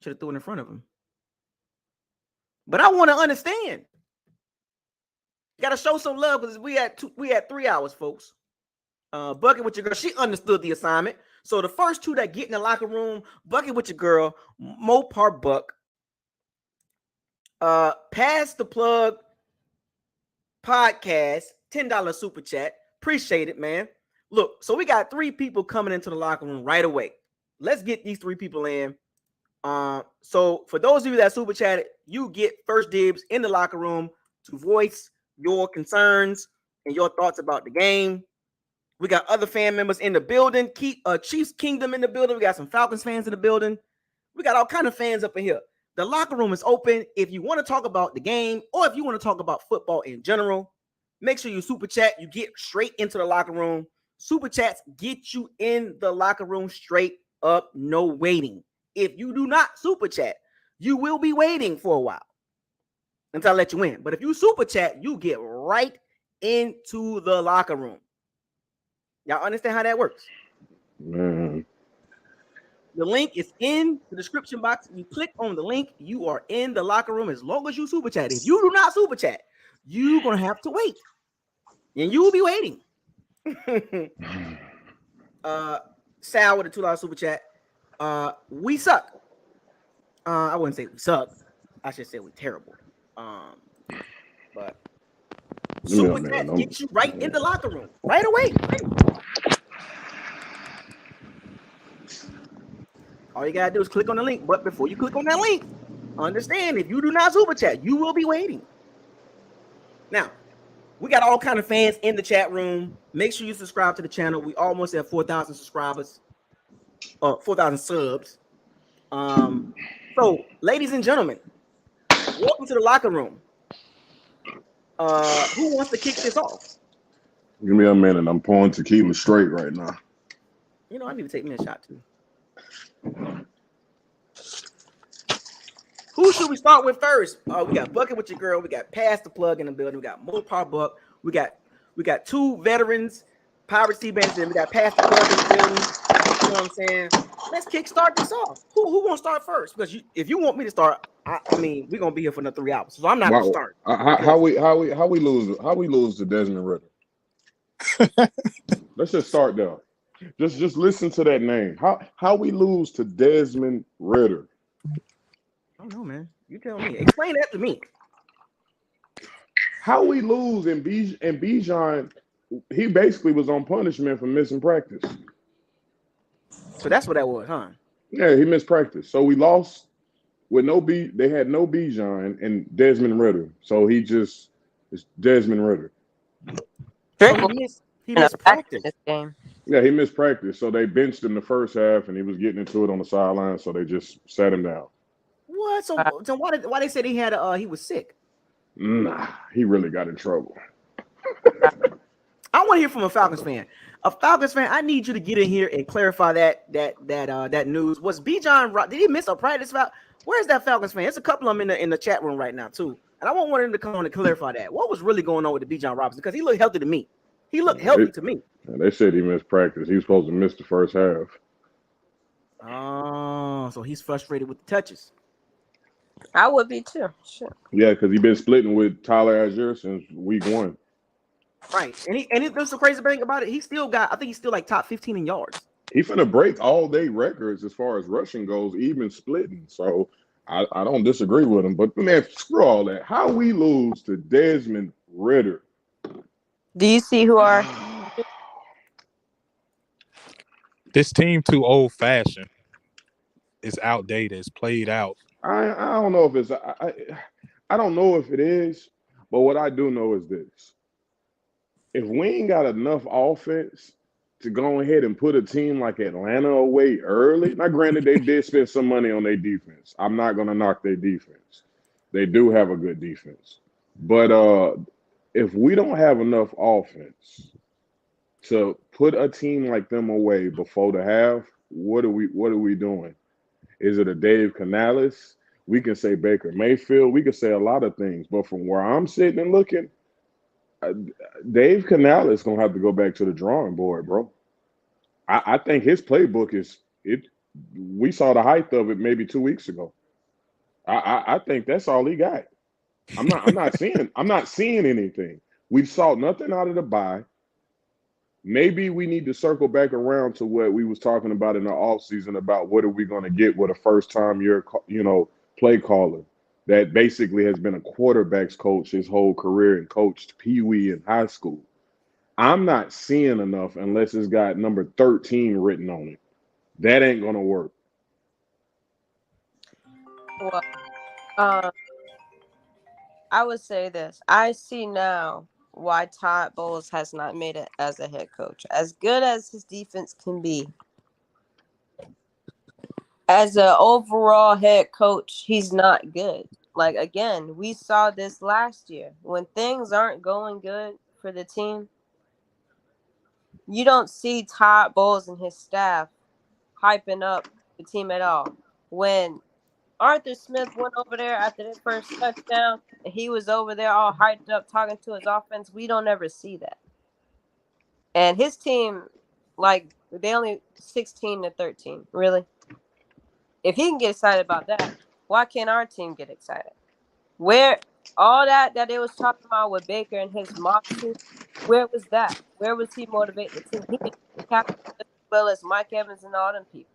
Should have threw it in front of him. But I want to understand. Got to show some love, because we had 3 hours, folks. Bucket with your girl, she understood the assignment. So the first two that get in the locker room, Bucket with your girl, Mopar Buck, Pass the Plug podcast, $10 super chat. Appreciate it, man. Look, so we got 3 people coming into the locker room right away. Let's get these 3 people in. So for those of you that super chatted, you get first dibs in the locker room to voice your concerns and your thoughts about the game. We got other fan members in the building. Chiefs Kingdom in the building. We got some Falcons fans in the building. We got all kind of fans up in here. The locker room is open. If you want to talk about the game or if you want to talk about football in general, make sure you super chat. You get straight into the locker room. Super chats get you in the locker room straight up, no waiting. If you do not super chat, you will be waiting for a while until I let you in. But if you super chat, you get right into the locker room. Y'all understand how that works? Man. The link is in the description box. You click on the link, you are in the locker room as long as you super chat. If you do not super chat, you're going to have to wait. And you will be waiting. Sal with a $2 super chat. We suck. I wouldn't say we suck. I should say we're terrible. But super chat gets you right in the locker room right away. All you gotta do is click on the link. But before you click on that link, understand if you do not super chat, you will be waiting. Now, we got all kind of fans in the chat room. Make sure you subscribe to the channel. We almost have 4,000 subscribers, 4,000 subs. So, ladies and gentlemen, welcome to the locker room. Who wants to kick this off? Give me a minute. I'm pouring tequila straight right now. You know, I need to take me a shot too. Who should we start with first? We got Bucket with your girl. We got Pass the Plug in the building. We got Mopar Buck. We got 2 veterans, Pirates T-Bands, and we got Pass the Plug in the building. You know what I'm saying? Let's kickstart this off. Who wants to start first? Because if you want me to start, I mean, we're gonna be here for another 3 hours, so I'm not gonna start. How we lose to Desmond Ritter? Let's just start there. Just listen to that name. How we lose to Desmond Ritter? I don't know, man. You tell me. Explain that to me. How we lose and Bijan, he basically was on punishment for missing practice. So that's what that was, huh? Yeah, he missed practice. So we lost with they had no Bijan and Desmond Ritter. So it's Desmond Ritter. So he missed practice. Game. Yeah, he missed practice. So they benched him the first half and he was getting into it on the sideline. So they just sat him down. What? So why they said he was sick? Nah, he really got in trouble. I want to hear from a Falcons fan. A Falcons fan, I need you to get in here and clarify that news. Was Bijan, did he miss a practice? Where's that Falcons fan? There's a couple of them in the chat room right now too, and I want one of them to come on and clarify that. What was really going on with the Bijan Robinson? Because he looked healthy to me. He looked healthy to me. They said he missed practice. He was supposed to miss the first half. Oh, so he's frustrated with the touches. I would be too. Sure. Yeah, because he's been splitting with Tyler Algier since week 1. Right, and there's the crazy thing about it. He still got, I think he's still like top 15 in yards. He finna break all day records as far as rushing goes, even splitting. So I don't disagree with him. But man, screw all that. How we lose to Desmond Ritter? Do you see who are? This team too old fashioned. It's outdated. It's played out. I don't know if it's I don't know if it is, but what I do know is this. If we ain't got enough offense to go ahead and put a team like Atlanta away early, now granted they did spend some money on their defense. I'm not gonna knock their defense. They do have a good defense. But if we don't have enough offense to put a team like them away before the half, what are we doing? Is it a Dave Canales? We can say Baker Mayfield. We can say a lot of things. But from where I'm sitting and looking, Dave Canales is going to have to go back to the drawing board, bro. I think his playbook is it. We saw the height of it maybe 2 weeks ago. I think that's all he got. I'm not seeing anything. We saw nothing out of the bye. maybe we need to circle back around to what we was talking about in the offseason about what are we going to get with a first-time year, play caller that basically has been a quarterbacks coach his whole career and coached Pee Wee in high school. I'm not seeing enough unless it's got number 13 written on it. That ain't going to work. Well, I would say this. I see now why Todd Bowles has not made it as a head coach. As good as his defense can be, as an overall head coach, he's not good. Like, again, we saw this last year. When things aren't going good for the team, you don't see Todd Bowles and his staff hyping up the team at all. When Arthur Smith went over there after that first touchdown, and he was over there all hyped up talking to his offense, we don't ever see that. And his team, like, they only 16-13, really. If he can get excited about that, why can't our team get excited? Where all that they was talking about with Baker and his moxie, where was that? Where was he motivating the team? He didn't captain as well as Mike Evans and all them people.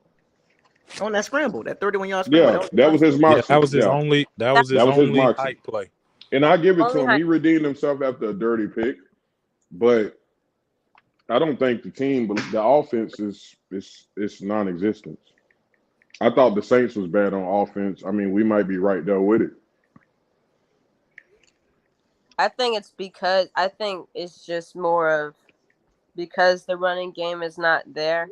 On that scramble, that 31-yard scramble. Yeah, that was his Yeah, moxie. that was his only. That was his That was his only moxie. hype play. And I give it Only to him. hype. He redeemed himself after a dirty pick, but I don't think the team, but the offense is non-existent. I thought the Saints was bad on offense. I mean, we might be right there with it. I think it's just more of because the running game is not there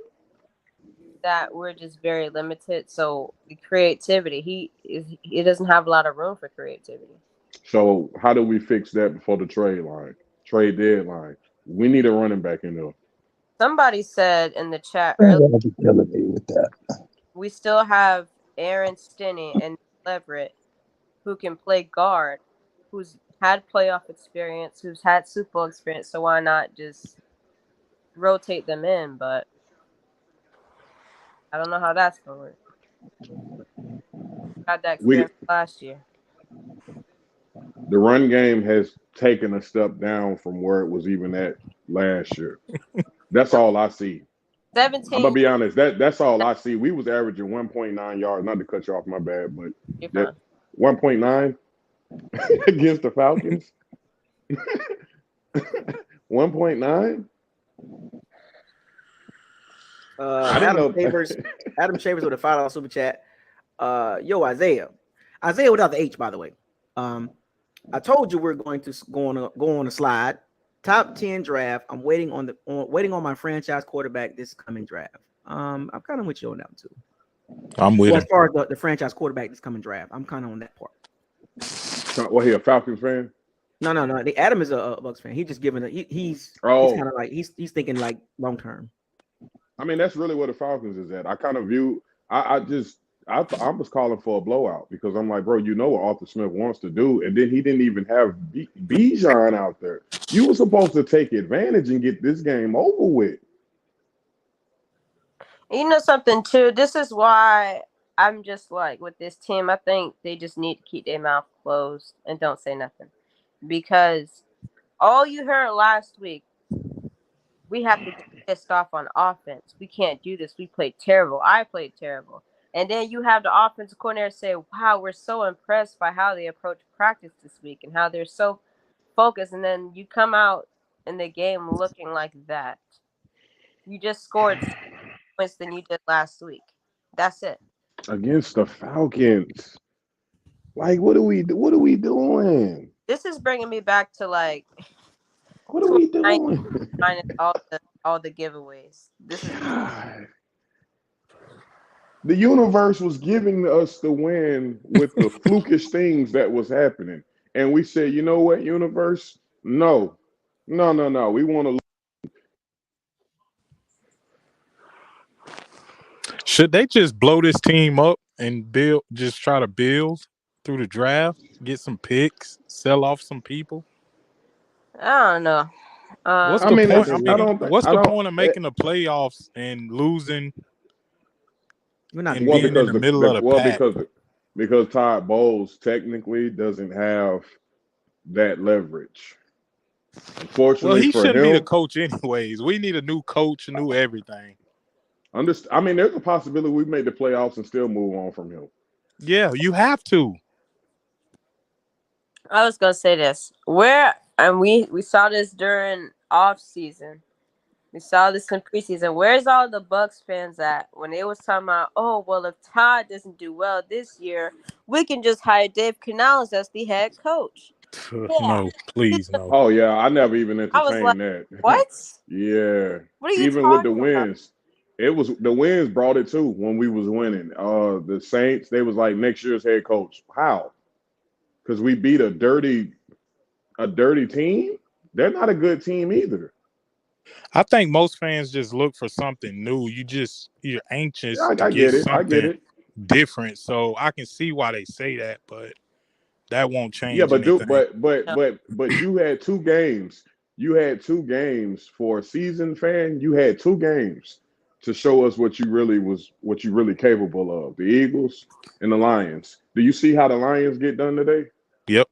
that we're just very limited. So the creativity, he doesn't have a lot of room for creativity. So how do we fix that before the trade deadline? We need a running back in there. Somebody said in the chat They're earlier, gonna be killing me with that. we still have Aaron Stinney and Leverett who can play guard, who's had playoff experience, who's had Super Bowl experience. So why not just rotate them in? But I don't know how that's going to work. Got that experience last year. The run game has taken a step down from where it was even at last year. That's all I see. 17. I'm gonna be honest. That's all I see. We was averaging 1.9 yards. Not to cut you off, my bad, but that 1.9 against the Falcons. 1.9. Adam Shavers with a $5 super chat. Yo, Isaiah without the H, by the way. I told you we're going to go on a slide. Top 10 draft. I'm waiting on my franchise quarterback this coming draft. I'm kind of with you on that too. I'm with him. As far as the franchise quarterback this coming draft, I'm kind of on that part. What, he a Falcons fan? No. Adam is a Bucs fan. He's just giving he's kind of like he's thinking like long term. I mean, that's really where the Falcons is at. I kind of view. I was calling for a blowout because I'm like, bro, you know what Arthur Smith wants to do, and then he didn't even have Bijan out there. You were supposed to take advantage and get this game over with. You know something too? This is why I'm just like with this team. I think they just need to keep their mouth closed and don't say nothing, because all you heard last week, we have to get pissed off on offense. We can't do this. We played terrible. I played terrible. And then you have the offensive coordinator say, wow, we're so impressed by how they approach practice this week and how they're so focused. And then you come out in the game looking like that. You just scored points than you did last week. That's it. Against the Falcons. Like, what are we doing? This is bringing me back to like what are we doing? Minus all the giveaways. This is the universe was giving us the win with the flukish things that was happening. And we said, you know what, universe? No. We want to. Should they just blow this team up and try to build through the draft, get some picks, sell off some people? I don't know. What's the point? What's the point of making the playoffs and losing? We're not being in the middle of the pack. Because Todd Bowles technically doesn't have that leverage. Well, Unfortunately he for shouldn't be the him, coach anyways. We need a new coach, new everything. I mean, there's a possibility we make the playoffs and still move on from him. Yeah, you have to. I was gonna say this. We saw this during off season. We saw this in preseason. Where's all the Bucks fans at when they was talking about, oh well, if Todd doesn't do well this year, we can just hire Dave Canales as the head coach. Yeah. No, please, no. Oh yeah, I never even I was like, entertained that. what? Yeah, What are you even with the talking about? wins, it was the wins brought it too when we was winning. The Saints, they was like next year's head coach. How? Because we beat a dirty team. They're not a good team either. I think most fans just look for something new. You're anxious to I get get it. I get something it. different. So I can see why they say that, but that won't Yeah, change but anything. No. you had 2 games. You had 2 games for a seasoned fan. You had 2 games to show us what you really capable of. The Eagles and the Lions. Do you see how the Lions get done today? Yep.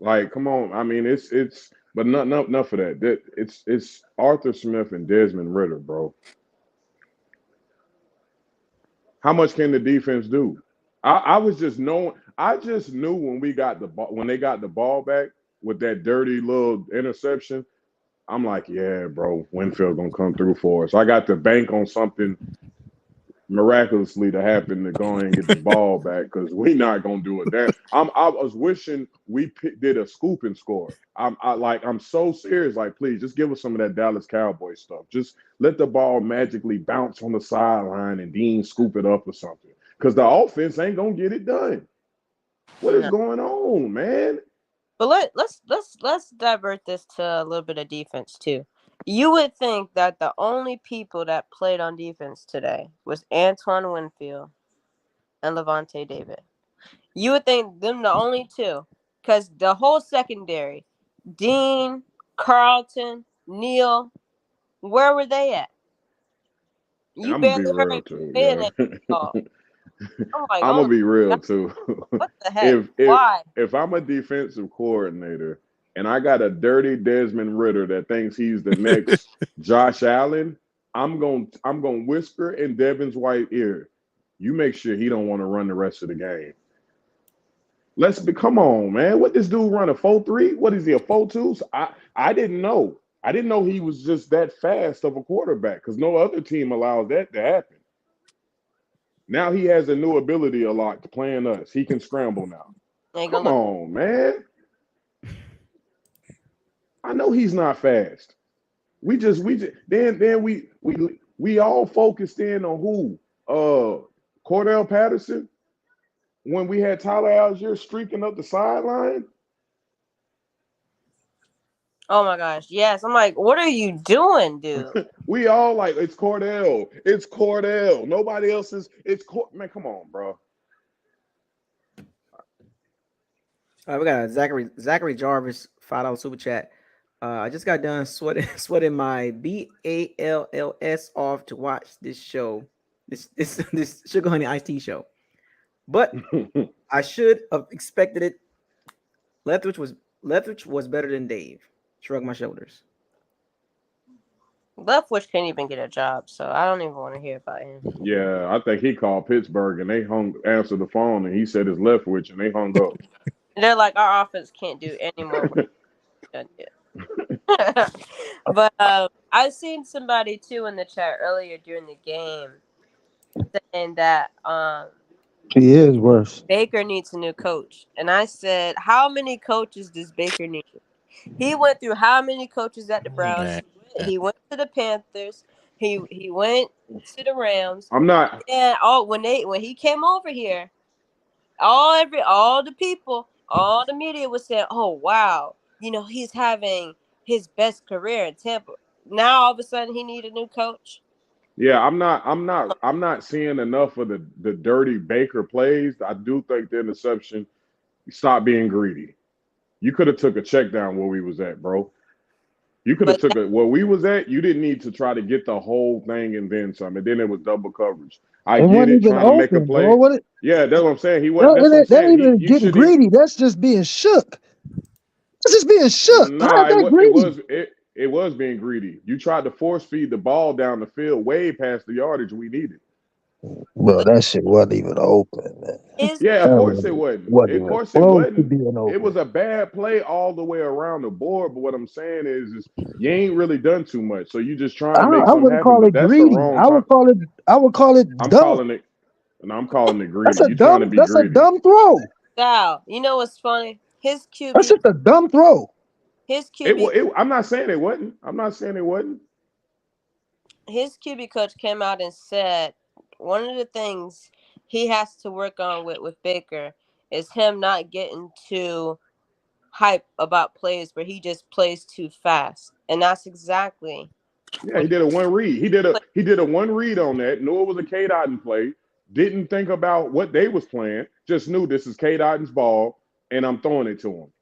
Like, come on. I mean, it's but not enough of that. It's Arthur Smith and Desmond Ritter, bro. How much can the defense do? I just knew when we got the ball when they got the ball back with that dirty little interception. I'm like, yeah, bro, Winfield gonna come through for us. I got to bank on something miraculously to happen to go ahead and get the ball back because we not gonna do it. I was wishing we did a scoop and score. I'm so serious. Like, please, just give us some of that Dallas Cowboys stuff. Just let the ball magically bounce on the sideline and Dean scoop it up or something. Because the offense ain't gonna get it done. What is No. going on, man? But let's divert this to a little bit of defense too. You would think that the only people that played on defense today was Antoine Winfield and Levante David. You would think them the only two, because the whole secondary, Dean, Carlton, Neal, where were they at? You I'm gonna be barely real heard too, saying yeah. it. I'm like, I'm oh gonna be my real God, too. what the heck? if Why? if I'm a defensive coordinator and I got a dirty Desmond Ritter that thinks he's the next Josh Allen, I'm gonna whisper in Devin's White ear. You make sure he don't want to run the rest of the game. Come on, man. What this dude run a 4.3? What is he, a 4.2? I didn't know. I didn't know he was just that fast of a quarterback because no other team allows that to happen. Now he has a new ability a lot to playing us. He can scramble now. Ain't Come gonna on, man. I know he's not fast. We all focused in on who? Cordell Patterson when we had Tyler Algier streaking up the sideline. Oh my gosh, yes. I'm like, what are you doing, dude? We all like it's Cordell. It's Cordell. Nobody else is. Man. Come on, bro. All right, we got a Zachary Jarvis $5 super chat. I just got done sweating my BALLS off to watch this show, this Sugar Honey Iced Tea show, but I should have expected it. Leftwich was better than Dave. Shrug my shoulders. Leftwich can't even get a job, so I don't even want to hear about him. Yeah, I think he called Pittsburgh and they answered the phone and he said his Leftwich and they hung up. They're like, our offense can't do any more work than it. But I've seen somebody too in the chat earlier during the game saying that He is worse. Baker needs a new coach. And I said, how many coaches does Baker need? He went through how many coaches at the Browns? Man. He went to the Panthers. He went to the Rams. I'm not. And when he came over here, all the people, all the media was saying, "Oh wow, he's having his best career in Tampa." Now all of a sudden he need a new coach. Yeah, I'm not seeing enough of the dirty Baker plays. I do think the interception. Stop being greedy. You could have took a check down where we was at, bro. You could have But took it where we was at. You didn't need to try to get the whole thing and then some. And then it was double coverage. I It get wasn't it, even trying to make a open, play. bro. Yeah, that's what I'm saying. He went. That's what I'm That ain't saying. even You getting should. greedy. That's just being shook. That's just being shook. How's Nah, that greedy? it was being greedy. You tried to force feed the ball down the field way past the yardage we needed. Well, that shit wasn't even open, man. His Yeah, of That course it wasn't. wasn't Of even course it close to wasn't. being It open. was a bad play all the way around the board. But what I'm saying is you ain't really done too much. So you just trying to make I something wouldn't happen. call But it that's the greedy. wrong time. I would call it I'm dumb. calling it, and I'm calling it greedy. You trying to be That's a greedy. dumb throw. Sal, you know what's funny? His That's QB, just a dumb throw. his QB, I'm not saying it wasn't. I'm not saying it wasn't. his QB coach came out and said one of the things he has to work on with Baker is him not getting too hype about plays where he just plays too fast, and that's exactly Yeah, what he did a one read. He did a one read on that. Knew it was a K Dotton play. Didn't think about what they was playing. Just knew this is K Dotton's ball, and I'm throwing it to him.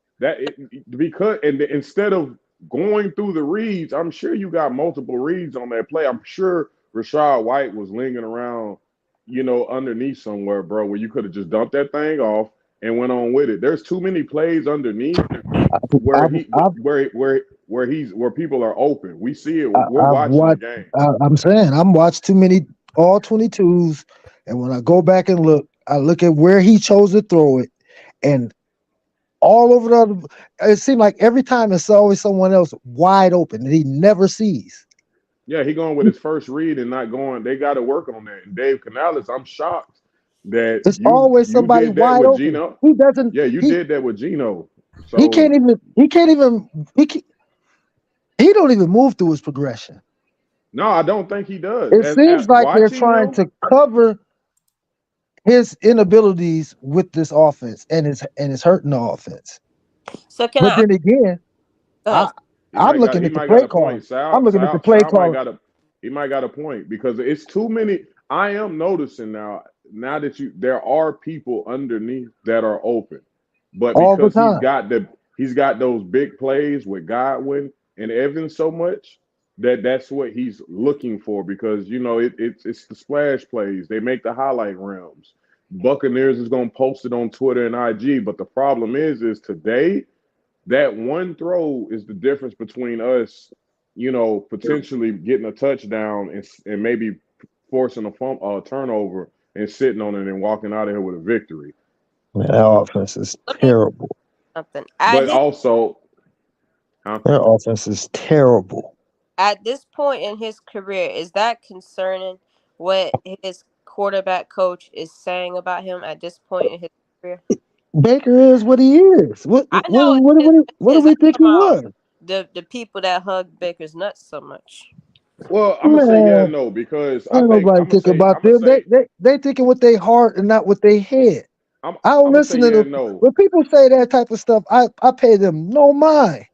Because instead of going through the reads, I'm sure you got multiple reads on that play. I'm sure Rashad White was lingering around, underneath somewhere, bro, where you could have just dumped that thing off and went on with it. There's too many plays underneath where I've, he I've, where people are open. We see it. We're I've watching the watched. game. I'm saying I'm watched too many all 22s, and when I go back and look, I look at where he chose to throw it, and all over the other, it seemed like every time it's always someone else wide open that he never sees. Yeah, he going with his first read and not going. They got to work on that. And Dave Canales, I'm shocked that It's you always you somebody did that wide with open. Gino. He doesn't. Yeah, you did that with Gino. He So can't even. He can't even. He don't even move through his progression. no, I don't think he does. It As seems like they're watching trying him, to cover his inabilities with this offense, and it's hurting the offense. So can But I then again, go ahead. I I'm looking he at the might got play a point. call. I'm looking at the play Sal might call. got a he might got a point because it's too many. I am noticing now that there are people underneath that are open, but All the because time. he's got those big plays with Godwin and Evans so much that's what he's looking for because it's the splash plays. They make the highlight reels. Buccaneers is gonna post it on Twitter and IG, but the problem is today that one throw is the difference between us, potentially getting a touchdown and maybe forcing a turnover and sitting on it and walking out of here with a victory. Man, their offense is Let me terrible. something. But also, huh? Their offense is terrible. At this point in his career, is that concerning what his quarterback coach is saying about him at this point in his career? Baker is what he is. I know What do it is. we I'm think talking he about was? the people that hug Baker's nuts so much. Well, I'm gonna say yeah, Man, no, because I ain't think nobody thinking about them. They thinking with their heart and not with their head. I'm I don't gonna say listen to yeah, them. no. When people say that type of stuff, I pay them no mind.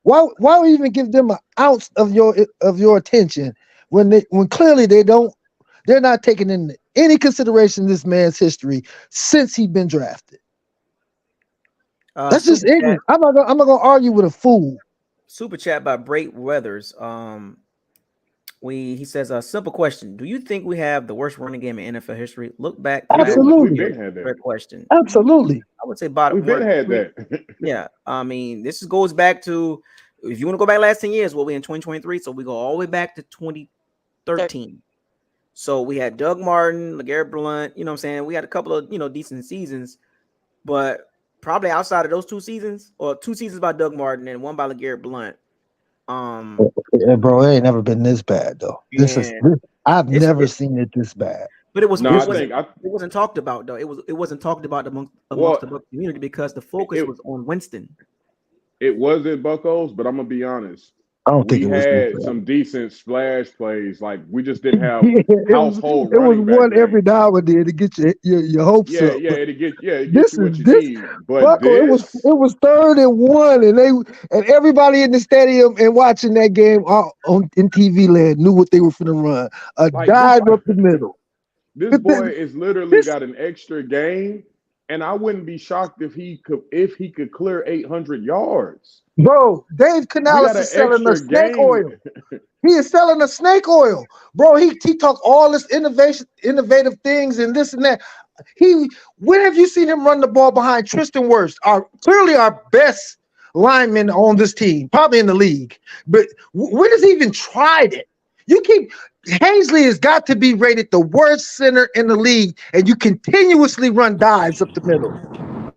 Why even give them an ounce of your attention when clearly they're not taking in any consideration this man's history since he's been drafted. That's just Super chat, ignorant. I'm not gonna argue with a fool. super chat by Bray Weathers. He says a simple question: do you think we have the worst running game in NFL history? Look back the We last do. 10 We've Absolutely. been years. had that. Great question. Absolutely. I would say about We've been one. had that. Yeah, I mean, goes back to if you want to go back last 10 years, we in 2023, so we go all the way back to 2013. So we had Doug Martin, LeGarrette Blount. You know what I'm saying? We had a couple of decent seasons, but probably outside of those 2 seasons or 2 seasons by Doug Martin and one by LeGarrette Blount. Bro, it ain't never been this bad though. I've never seen it this bad. But it was No, it wasn't talked about though. It wasn't talked about amongst the Bucs community because the focus was on Winston. It wasn't Buccos, but I'm gonna be honest. I don't think We it was this had bad. some decent splash plays. Like we just didn't have Yeah, household it was running back one every names. now and then to get your hopes Yeah, up. yeah, But it gets this you is what you this need. But Buckle. this, It was 3rd and 1, and everybody in the stadium and watching that game in TV land knew what they were finna run. A like this, dive up the middle. this Th- th- boy is literally This got an extra game, and I wouldn't be shocked if he could clear 800 yards. bro, Dave We got Canales an is selling the extra snake game. oil. He is selling the snake oil, bro. He talk all this innovative things and this and that. When have you seen him run the ball behind Tristan Wirfs, clearly our best linemen on this team, probably in the league. But when has he even tried it? Hazley has got to be rated the worst center in the league, and you continuously run dives up the middle.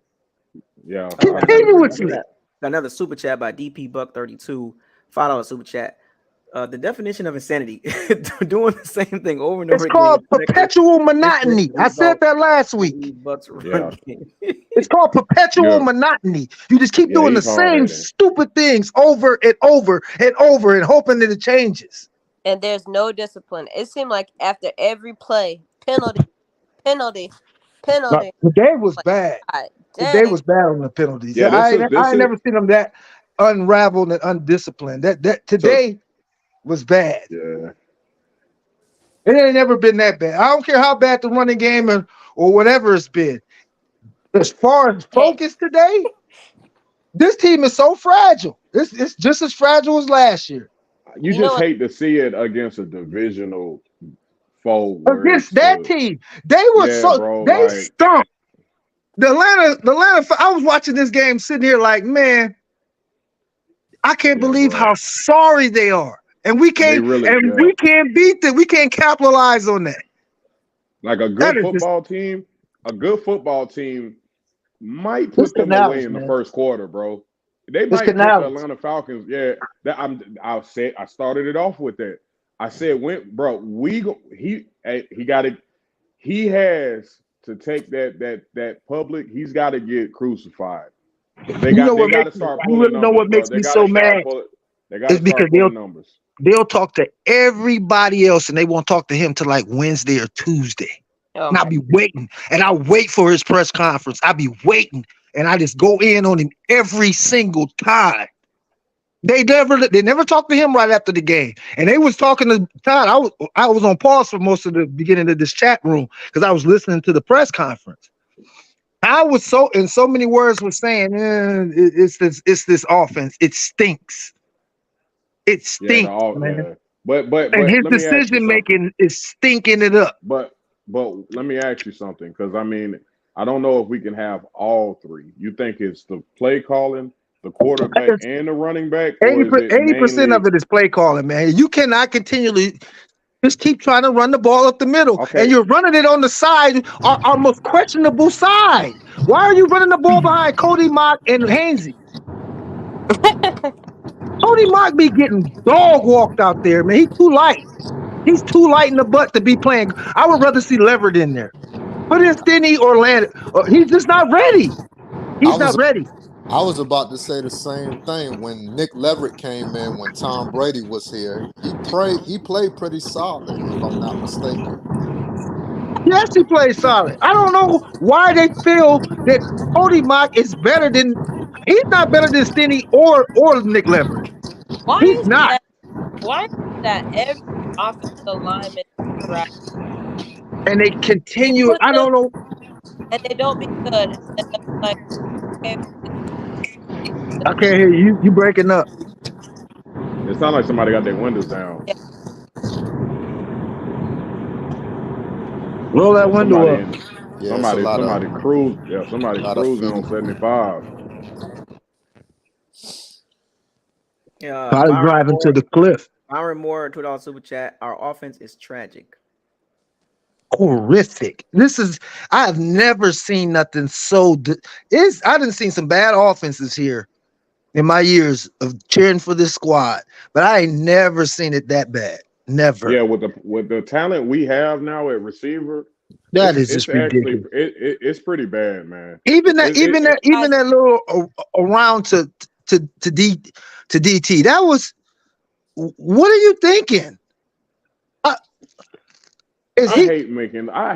Yeah, Continuously. Another super chat by DP Buck 32. $5 super chat. The definition of insanity: doing the same thing over and over It's again. called perpetual monotony. I said that last week. Yeah. It's called perpetual monotony. You just keep doing the same stupid things over and over and over and hoping that it changes. And there's no discipline. It seemed like after every play, penalty. The day was bad. The day was bad on the penalties. Yeah, I ain't never seen them that unraveled and undisciplined. That today was bad. Yeah. It ain't never been that bad. I don't care how bad the running game or whatever it's been. As far as focus today, this team is so fragile. It's just as fragile as last year. You just hate to see it against a divisional foe. Against that team, they were stumped. The Atlanta. I was watching this game, sitting here like, man, I can't believe how sorry they are. And we can't we can't beat them. We can't capitalize on that. Like a good football team might put them away in the first quarter, bro. They might put the Atlanta Falcons. Yeah, I started it off with that. I said, he has to take that public. He's got to get crucified. They got to start pulling numbers. You know what makes me so mad? It's because they'll talk to everybody else and they won't talk to him till like Wednesday or Tuesday. And I'll be waiting. And I'll wait for his press conference. I'll be waiting. And I just go in on him every single time. They never talked to him right after the game. And they was talking to Todd. I was on pause for most of the beginning of this chat room because I was listening to the press conference. I was in so many words was saying, it's this offense. It stinks. It stinks, man. But and his decision making is stinking it up. But let me ask you something, because I don't know if we can have all three. You think it's the play calling, the quarterback, and the running back? 80% of it is play calling, man. You cannot continually just keep trying to run the ball up the middle, and you're running it on the side, our most questionable side. Why are you running the ball behind Cody Mock and Hainsey? Cody Mock be getting dog walked out there, man. He's too light. He's too light in the butt to be playing. I would rather see Leverett in there. Put in Stinney or Landon. He's just not ready. He's not ready. I was about to say the same thing when Nick Leverett came in when Tom Brady was here. He played pretty solid, if I'm not mistaken. Yes, he played solid. I don't know why they feel that Cody Mock is better than. He's not better than Stinney or Nick Leverett. He's not. Why is that every offensive lineman right? And they continue. I don't know. And they don't be good. Like, I can't hear you. You breaking up. It sounds like somebody got their windows down. Yeah. Roll that window up. Somebody cruise. Yeah, somebody cruising on 75. Probably driving to the cliff. Myron Moore, $2 super chat. Our offense is tragic. Horrific. I've never seen nothing so. I done seen some bad offenses here in my years of cheering for this squad, but I ain't never seen it that bad. Never. Yeah, with the talent we have now at receiver, it's just ridiculous. It's pretty bad, man. Even that little around to DT. That was. What are you thinking? I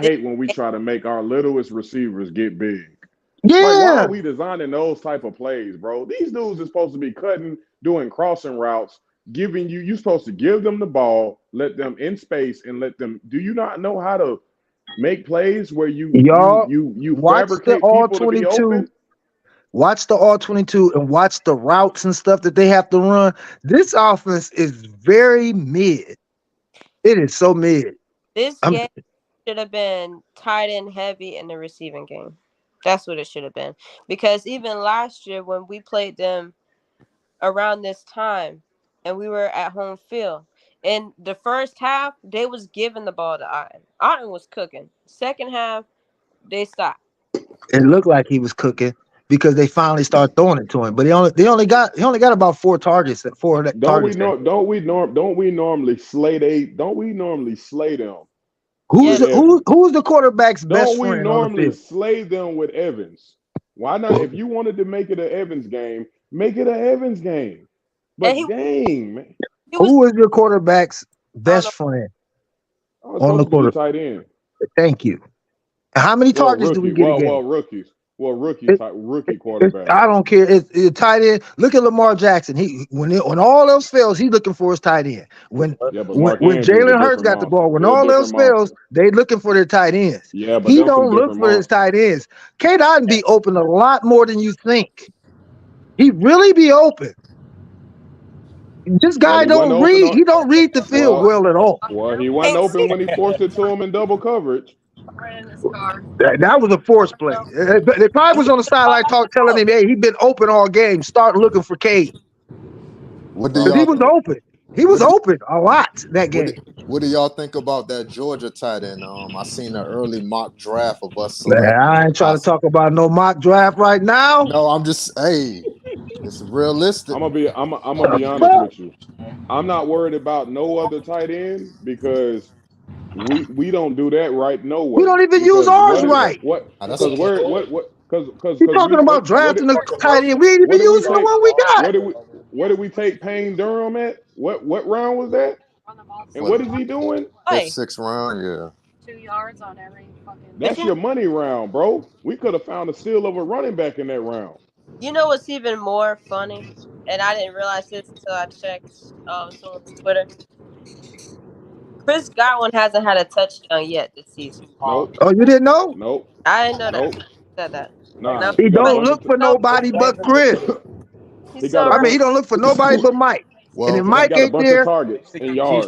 hate when we try to make our littlest receivers get big. Yeah. Like, why are we designing those type of plays, bro? These dudes are supposed to be cutting, doing crossing routes, you're supposed to give them the ball, let them in space, and let them. Do you not know how to make plays where you fabricate people to be open? Watch the all-22 and watch the routes and stuff that they have to run. This offense is very mid. It is so mid. This game should have been tight end heavy in the receiving game. That's what it should have been. Because even last year when we played them around this time, and we were at home field. In the first half, they was giving the ball to Otten. Otten was cooking. Second half, they stopped. It looked like he was cooking because they finally started throwing it to him. But he only got about 4 targets. Targets. Don't we normally slay them Yeah, with Evans? Who's the quarterback's best Don't we friend on the normally field? slay them with Evans? Why not? If you wanted to make it an Evans game, make it an Evans game. and But dang, man, he was. Who is your quarterback's I don't know. best friend I was on the supposed to be the quarter? tight end. Thank you. How many targets do we get a game? Rookies. Rookie It's, quarterback. I don't care. It's tight end. Look at Lamar Jackson. When all else fails, he's looking for his tight end. When Yeah, but Mark when Andrews a Jalen Hurts different got the monster. ball, when He a all else different fails, monster. they looking for their tight ends. Yeah, but He them some don't look different for his monsters. tight ends. K Dotton be open a lot more than you think. He really be open. This guy Well, he wasn't don't open read. on. He don't read the field well at all. Well, he wasn't open when he forced it to him in double coverage. That was a force play. They probably was on the sideline telling him, "Hey, he been open all game. Start looking for Cade." What do Because he y'all was open. He was open a lot that game. what do y'all think about that Georgia tight end? I seen an early mock draft of us Man, selecting. I ain't trying to talk about no mock draft right now. No, I'm just it's realistic. I'm gonna be honest with you. I'm not worried about no other tight end because we don't do that right nowhere. We don't even use Because ours right. That's because okay. You talking about drafting a tight end? We ain't even using the one we got. What did we take Payne Durham at? What round was that? And what is he doing? Hey, 6th round, yeah. 2 yards on every fucking. That's your money round, bro. We could have found a steal of a running back in that round. you know what's even more funny? And I didn't realize this until I checked someone's Twitter. Chris Godwin hasn't had a touchdown yet this season. Nope. Oh, you didn't know? Nope. I didn't know that. Nope. Said that. Nah. No, He got a don't bunch look of for nobody but Chris. He's so I mean, he don't look for nobody but Mike. And if Well, Mike got a ain't bunch there, of targets and yards.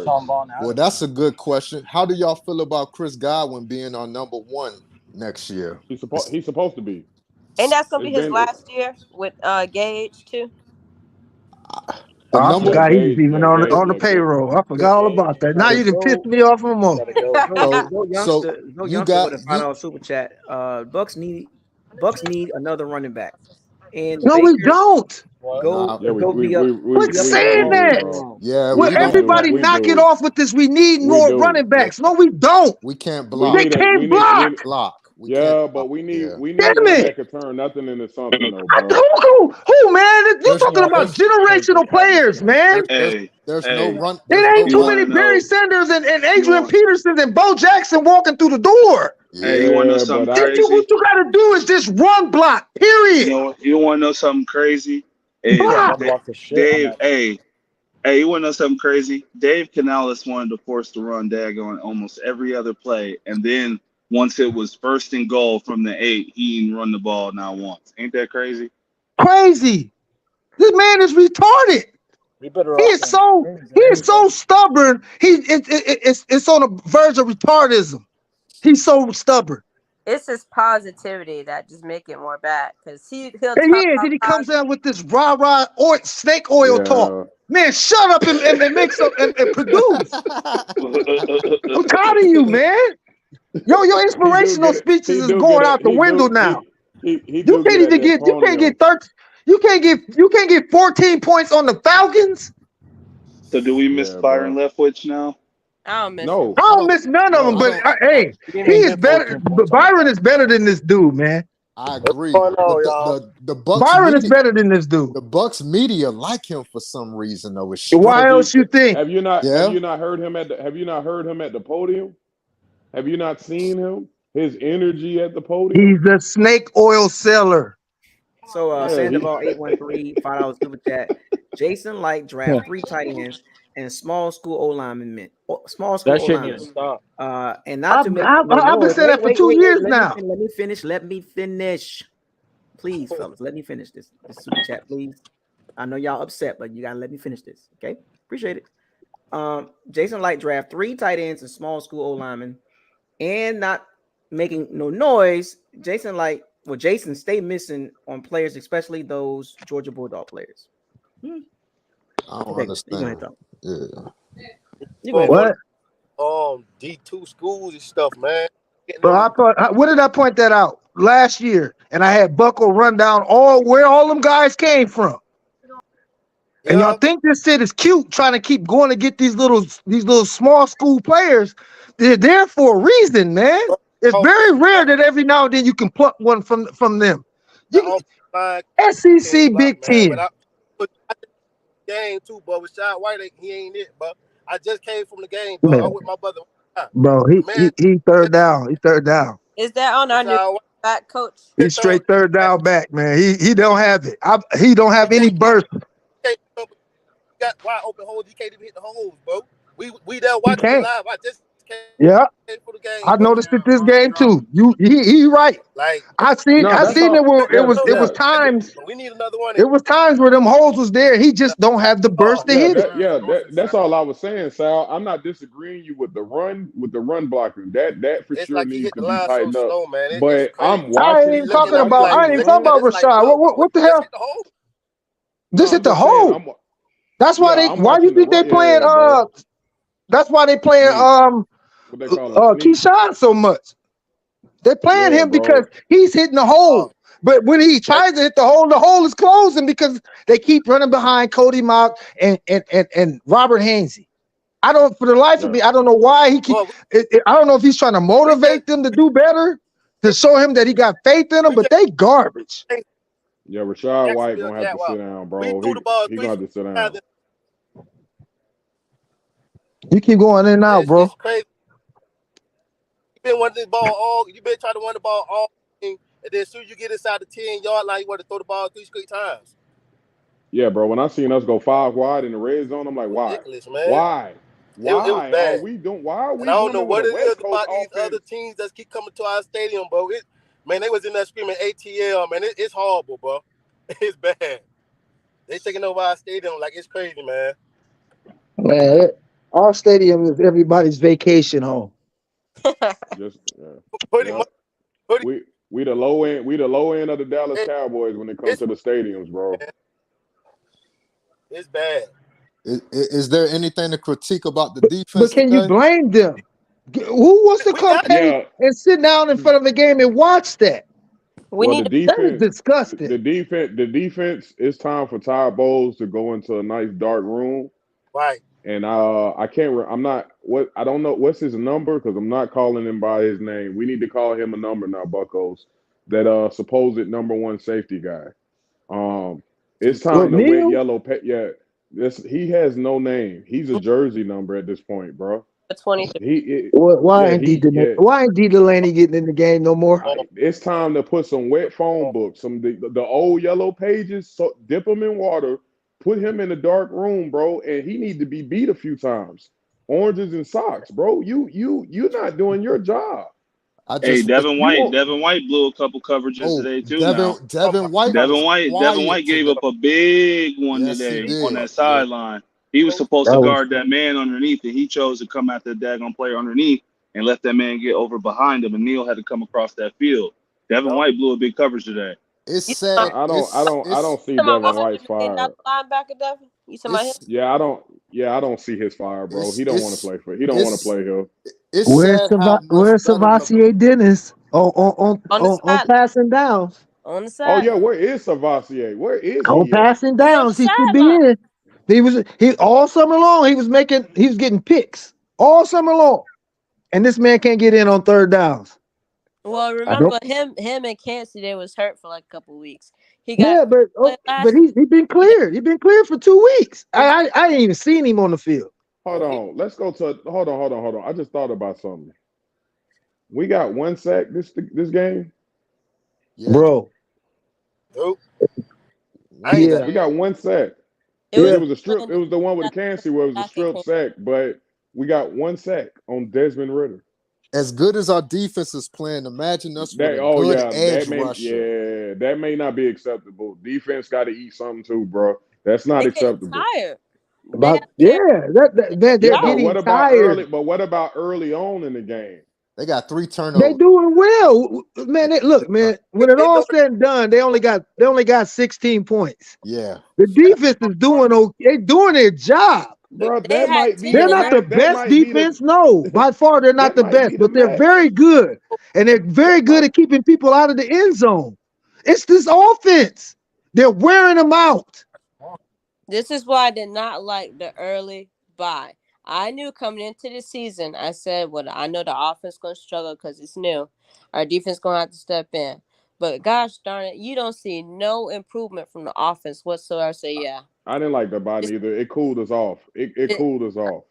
well, that's a good question. How do y'all feel about Chris Godwin being our number 1 next year? He's supposed to be. Ain't that gonna be It's his been- last year with Gage too? The I number forgot he was even on Gage the looked good. payroll. I forgot all about that. Now you done pissed me off no more. No so you youngster got with a $5 super chat. Bucks need another running back. And No, we Baker don't. Nah, Yeah, go be up. Quit saying that. yeah, Well, we don't. everybody knock it off with this. We need more running backs. No, we don't. We can't We block. They can't block. We Yeah, can't but block. we need Yeah. one Damn that it. could turn nothing into something, though, Who, bro. man? You're talking about generational players, man. There's no run. It ain't too many Barry Sanders and Adrian Petersons and Bo Jackson walking through the door. Hey, you want to know something crazy? What you got to do is just run block, period. You want to know something crazy? Block. Dave, hey, you want to know something crazy? Dave Canales wanted to force the run daggone almost every other play, and then once it was 1st and goal from the 8, he didn't run the ball not once. Ain't that crazy? Crazy. This man is retarded. He is so stubborn. It's on the verge of retardism. He's so stubborn. It's his positivity that just make it more bad because he'll. And he comes out with this rah snake oil talk. Man, shut up and mix up and produce. I'm tired of you, man. Your inspirational speeches is going out the window now. You can't get 14 points on the Falcons. So do we miss Byron Leftwich now? I don't miss No. him. I don't miss none of them, but hey, he is better. Byron is better than this dude, man. I agree. The Bucks Byron is better than this dude. The Bucks media like him for some reason, though. Why else you think? Have you not heard him at the podium? Have you not seen him? His energy at the podium. He's a snake oil seller. So Sandoval 813 $5 super chat. Jason Light draft 3 tight ends and small school O linemen. Small school O linemen. And not to make I've been saying that for 2 years now. Let me finish. Please, fellas, let me finish this super chat, please. I know y'all upset, but you gotta let me finish this. Okay, appreciate it. Jason Light draft 3 tight ends and small school O linemen, and not making no noise. Jason stay missing on players, especially those Georgia Bulldog players. Hmm. I don't Okay, you go ahead, understand. talk. Yeah. You go ahead, For talk. What? D2 schools and stuff, man. Getting Bro, them. what did I point that out last year? And I had Bucko run down where all them guys came from. And y'all Yeah. think this shit is cute, trying to keep going to get these little small school players. They're there for a reason, man. Bro, It's very offensive rare line, that every now and then you can pluck one from them. the You offensive line can't SEC block, Big man. But Ten, I just game too, but with Shad White, he ain't it, but I just came from the game, but I'm man, with my brother. bro. The man, He third down. He third down. Is that on our new Shad White, back coach? He's straight third back. down back, man. He don't have it. He don't have He any can't, burst. got wide open holes. He can't even hit the holes, bro. We there He watching it can't. live. I just came Yeah, for the game, I bro. noticed it this game too. He right. Like I seen No, that's it all. where we Yeah, it know was yeah, times. we need another one. It was times where them holes was there. He just don't have the burst to yeah. hit it. That's all I was saying, Sal. I'm not disagreeing you with the run blocking. That for It's sure like he needs hit to the be line so tightened up. slow, man. It's But crazy. I'm I ain't watching even him and talking I'm about. Like I like, ain't even looking talking at bro. about it, it's like, Rashad. bro, What the just hell? hit the hole. Just No, hit I'm the just saying. hole. That's why I'm Why you watching the think they run. playing? Yeah, bro. That's why they playing Sneak. What they call him? Sneak. Keyshawn so much. They playing Yeah, him because bro. he's hitting the hole. But when he That, tries to hit the hole is closing because they keep running behind Cody Mount and Robert Hainsey. I don't, for the life of Yeah. me, I don't know why he keep. well, I don't know if he's trying to we just motivate them to do better, to show him that he got faith in them, we but just they garbage. Yeah, Rashad White Jacksonville gonna have to sit Jaguars. down, We bro. threw the ball He three gonna have to sit times. down. You keep going in and out, bro. It's crazy. You been wanting this ball all. You been trying to run the ball all, and then as soon as you get inside the 10-yard line, you want to throw the ball 3 straight times. Yeah, bro. When I seen us go 5 wide in the red zone, I'm like, why? Ridiculous, man. Why? It was Why are bad. we doing? Why are And I we don't doing know it with a what it is West Coast about these other offense? teams that keep coming to our stadium, bro. Man, they was in there screaming ATL, man. It's horrible, bro. It's bad. They taking over our stadium like it's crazy, man. Man, our stadium is everybody's vacation home. Just Pretty yeah. much. Pretty, We the low end. We the low end of the Dallas Cowboys when it comes it's to the stadiums, bro. it's bad. Is there anything to critique about the But defense can you today? blame them? Who wants to We come got pay Yeah. and sit down in front of a game and watch that? We Well, the need That is defense, disgusting. the defense. It's time for Todd Bowles to go into a nice dark room. right. And I can't. I'm not. What I don't know. What's his number? Because I'm not calling him by his name. We need to call him a number now, Buckos. That supposed number one safety guy. It's What, time to wet Neil? yellow. Yeah, he has no name. He's a jersey number at this point, bro. a 23. Why Yeah, ain't D he Delaney, yeah. why ain't D Delaney getting in the game no more? Oh, It's time to put some wet phone oh. books, the old yellow pages. So dip them in water, put him in a dark room, bro, and he need to be beat a few times. Oranges and socks, bro. You're not doing your job. I Hey, just wish. You won't. Devin White blew a couple coverages Oh, today too. Devin Now, Oh my Devin White God. was Devin quiet White gave today. up a big one Yes, he today He on was did. that Yeah. sideline. He was so supposed to That was guard that man underneath, and he chose to come after the daggone player underneath and let that man get over behind him, and Neal had to come across that field. Devin yup. White blew a big coverage today. It's You talking sad. I It's don't see about Devin $100 White's million fire. linebacker, Devin? You talking about him? it's Yeah, I don't see his fire, bro. it's He don't want to it's play for. He don't want to it's play here. it's sad how much Where's better Savassier Dennis On the on sideline. passing downs? On the Oh yeah, sideline. where is Savassier? Where is On he at? passing He's on the downs, he should be sideline. in. He all summer long he was getting picks all summer long, and this man can't get in on third downs. Well, I don't. remember him and Kansas, they was hurt for like a couple weeks. He got Yeah, but last week. he been He got cleared. He been cleared for 2 weeks. he, I ain't even seen him on the field, Hold on. Let's go to. Hold on. I just thought about something. We got one sack this game. Yeah. bro. Nope. I ain't One Yeah, We seen got one sack, it but was it yeah. was a strip. playing It was the one with the Kansas where it was a last they strip came. sack, but we got one sack on Desmond Ritter. as good as our defense is playing, imagine us with That a good edge rusher. that may not be acceptable. Defense got to eat something too, bro. That's not They getting acceptable. tired. They About got yeah, they they're Yeah, but tired. getting tired. what about early on in the game? They got 3 They turnovers. doing well, man. Look, man. When it all said and done, they only got 16 points. Yeah. The defense is doing okay. They doing their job. Bro, They that had might be 10 They're the and not the max. That best might be defense. No, by far they're not that the might best, be the but they're max. very good, and they're very good at keeping people out of the end zone. It's this offense. They're wearing them out. This is why I did not like the early bye. I knew coming into the season, I said, well, I know the offense going to struggle because it's new. Our defense going to have to step in. But gosh darn it, you don't see no improvement from the offense whatsoever. So, yeah. I didn't like the bye either. It cooled us off. It cooled us off.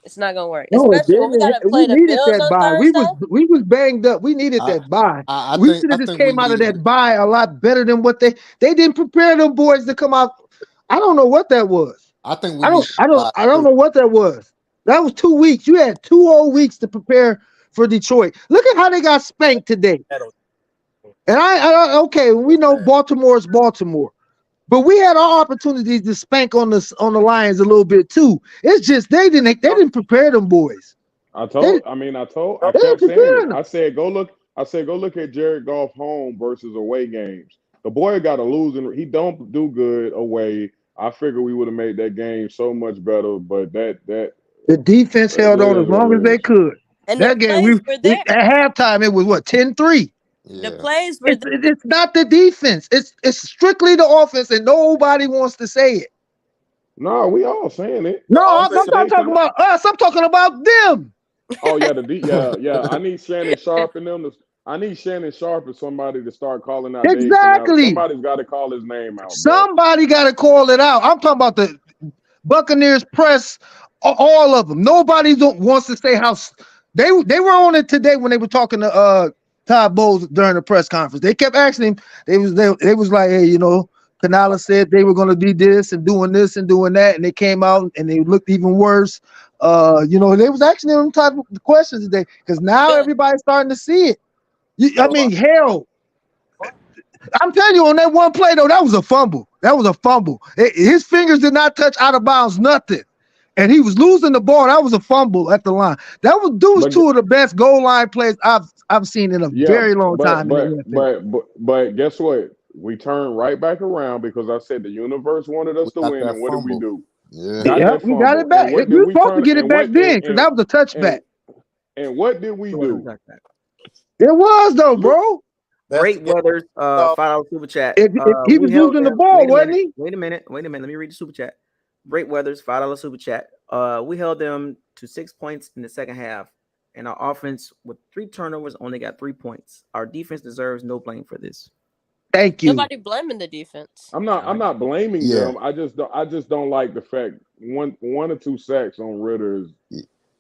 It's not going to work. No, it Especially when we got didn't. to We play the needed Bills that on bye. Thursday. We was banged up. We needed I that bye. I We think should I have just think we came out of needed that bye a lot better than what they didn't prepare them boys to come out. I don't know what that was. I think we need I don't know what that was. That was 2 weeks. You had 2 whole weeks to prepare for Detroit. Look at how they got spanked today. And I okay, we know Baltimore is Baltimore, but we had our opportunities to spank on the Lions a little bit too. It's just they didn't prepare them boys. I They kept saying didn't prepare it. them. I said go look at Jared Goff home versus away games. The boy got a losing. He don't do good away. I figured we would have made that game so much better, but that The defense held on is as what long as it they is. could. And the That game, plays were we there. at halftime it was what 10-3. The Yeah. plays were there. It's not the defense. It's strictly the offense, and nobody wants to say it. No, we all saying it. No, The I'm offensive not talking about us. I'm talking about them. Oh yeah. I need Shannon Sharp and them. I need Shannon Sharp and somebody to start calling out Dave Canales. Exactly. Somebody's got to call his name out, bro. Somebody got to call it out. I'm talking about the Buccaneers press, all of them. Nobody wants to say how they were on it today when they were talking to Todd Bowles during the press conference. They kept asking him. They was like, hey, Canales said they were going to do this and doing that, and they came out and they looked even worse. They was asking them type of questions today because now everybody's starting to see it. Hell, I'm telling you, on that one play though, that was a fumble. His fingers did not touch out of bounds, nothing, and he was losing the ball. That was a fumble at the line. Those two of the best goal line plays I've seen in a very long time. But guess what? We turned right back around because I said the universe wanted us to win, and what did we do? Yeah. We got it back. We were supposed to get it back then because that was a touchback. And what did we do? It was though, bro. Great Weathers, $5 super chat. He was losing the ball, wasn't he? Wait a minute. Let me read the super chat. Great Weathers, $5 super chat. We held them to 6 points in the second half, and our offense with 3 turnovers only got 3 points. Our defense deserves no blame for this. Thank you. Nobody blaming the defense. I'm not blaming them. I just don't like the fact one or two sacks on Ritter.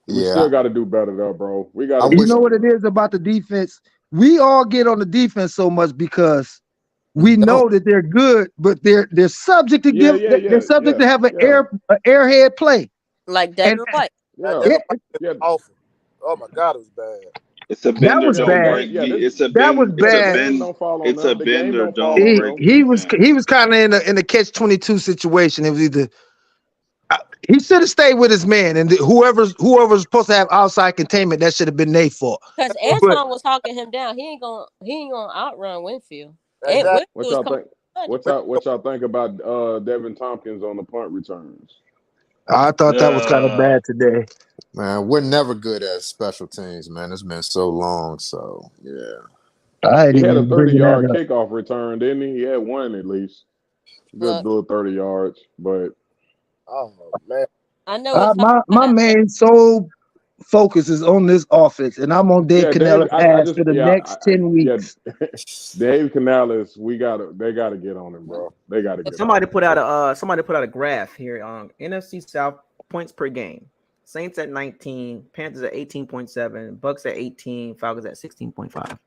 We still got to do better though, bro. We got. You know what it is about the defense? We all get on the defense so much because we know that they're good, but they're subject to they're subject to have an airhead play. Like Devin White. Yeah, awful. Oh my God, it was bad. It's a bender don't break. It's a bender don't break. He was kind of in a catch-22 situation. It was either he should have stayed with his man, and whoever's supposed to have outside containment, that should have been their fault. Because Antoine was hawking him down. He ain't gonna outrun Winfield. Exactly. What y'all think? What y'all think about Devin Tompkins on the punt returns? I thought that was kind of bad today. Man, we're never good at special teams, man. It's been so long, so yeah. He had a 30-yard kickoff return, didn't he? He had one at least. Good little 30 yards, but oh man, I know my main sole focus is on this offense, and I'm on Dave Canales' ass for the next 10 weeks. Dave Canales, they gotta get on him, bro. They gotta get. Somebody put out a graph here on NFC South points per game. Saints at 19, Panthers at 18.7, Bucks at 18, Falcons at 16.5.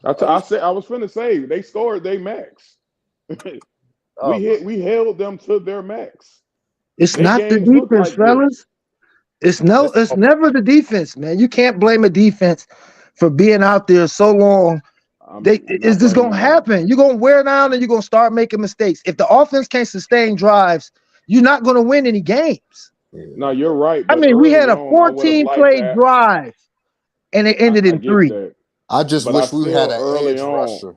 I was finna say they scored their max. We held them to their max. It's not the defense, fellas. It's never the defense, man. You can't blame a defense for being out there so long. It's just gonna happen. You're gonna wear down and you're gonna start making mistakes. If the offense can't sustain drives, you're not gonna win any games. No, you're right. I mean, we had a 14-play drive, and it ended I in get 3. that, I just but I wish we had still an early edge on. rusher.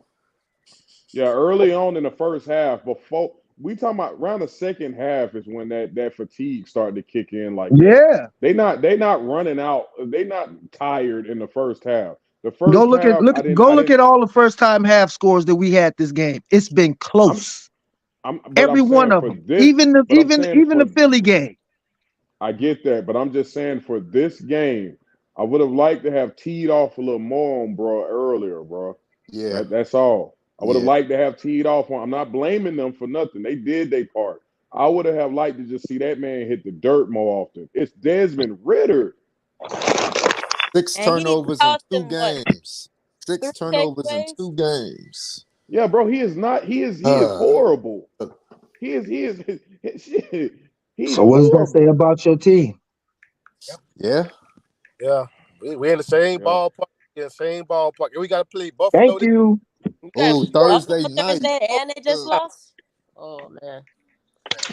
Yeah, early on in the first half, before we talking about around the second half is when that fatigue started to kick in like that. Yeah. They not running out. They not tired in the first half. The Go first look at half, look I didn't. go I look didn't. at all the first time half scores that we had this game. It's been I'm. close. But Every I'm one saying of for them. this. Even the But I'm saying even for. the Philly game. I get that, but I'm just saying for this game, I would have liked to have teed off a little more on bro earlier, bro. Yeah, That's all. I would have yeah. liked to have teed off on. I'm not blaming them for nothing. They did their part. I would have liked to just see that man hit the dirt more often. It's Desmond Ritter. 6 And he turnovers in cost 2 him what? games. 6 3 turnovers in takeaways? 2 games. Yeah, bro. He is not. He is Uh, horrible. He is. Shit. He's So what does that say horrible. about your team? yeah. Yeah, we in the same Yeah. ballpark. In the same ballpark. And we got to play Buffalo. Thank you. You got Oh, Buffalo Thursday night. Thursday and they just Uh, lost? Oh, man.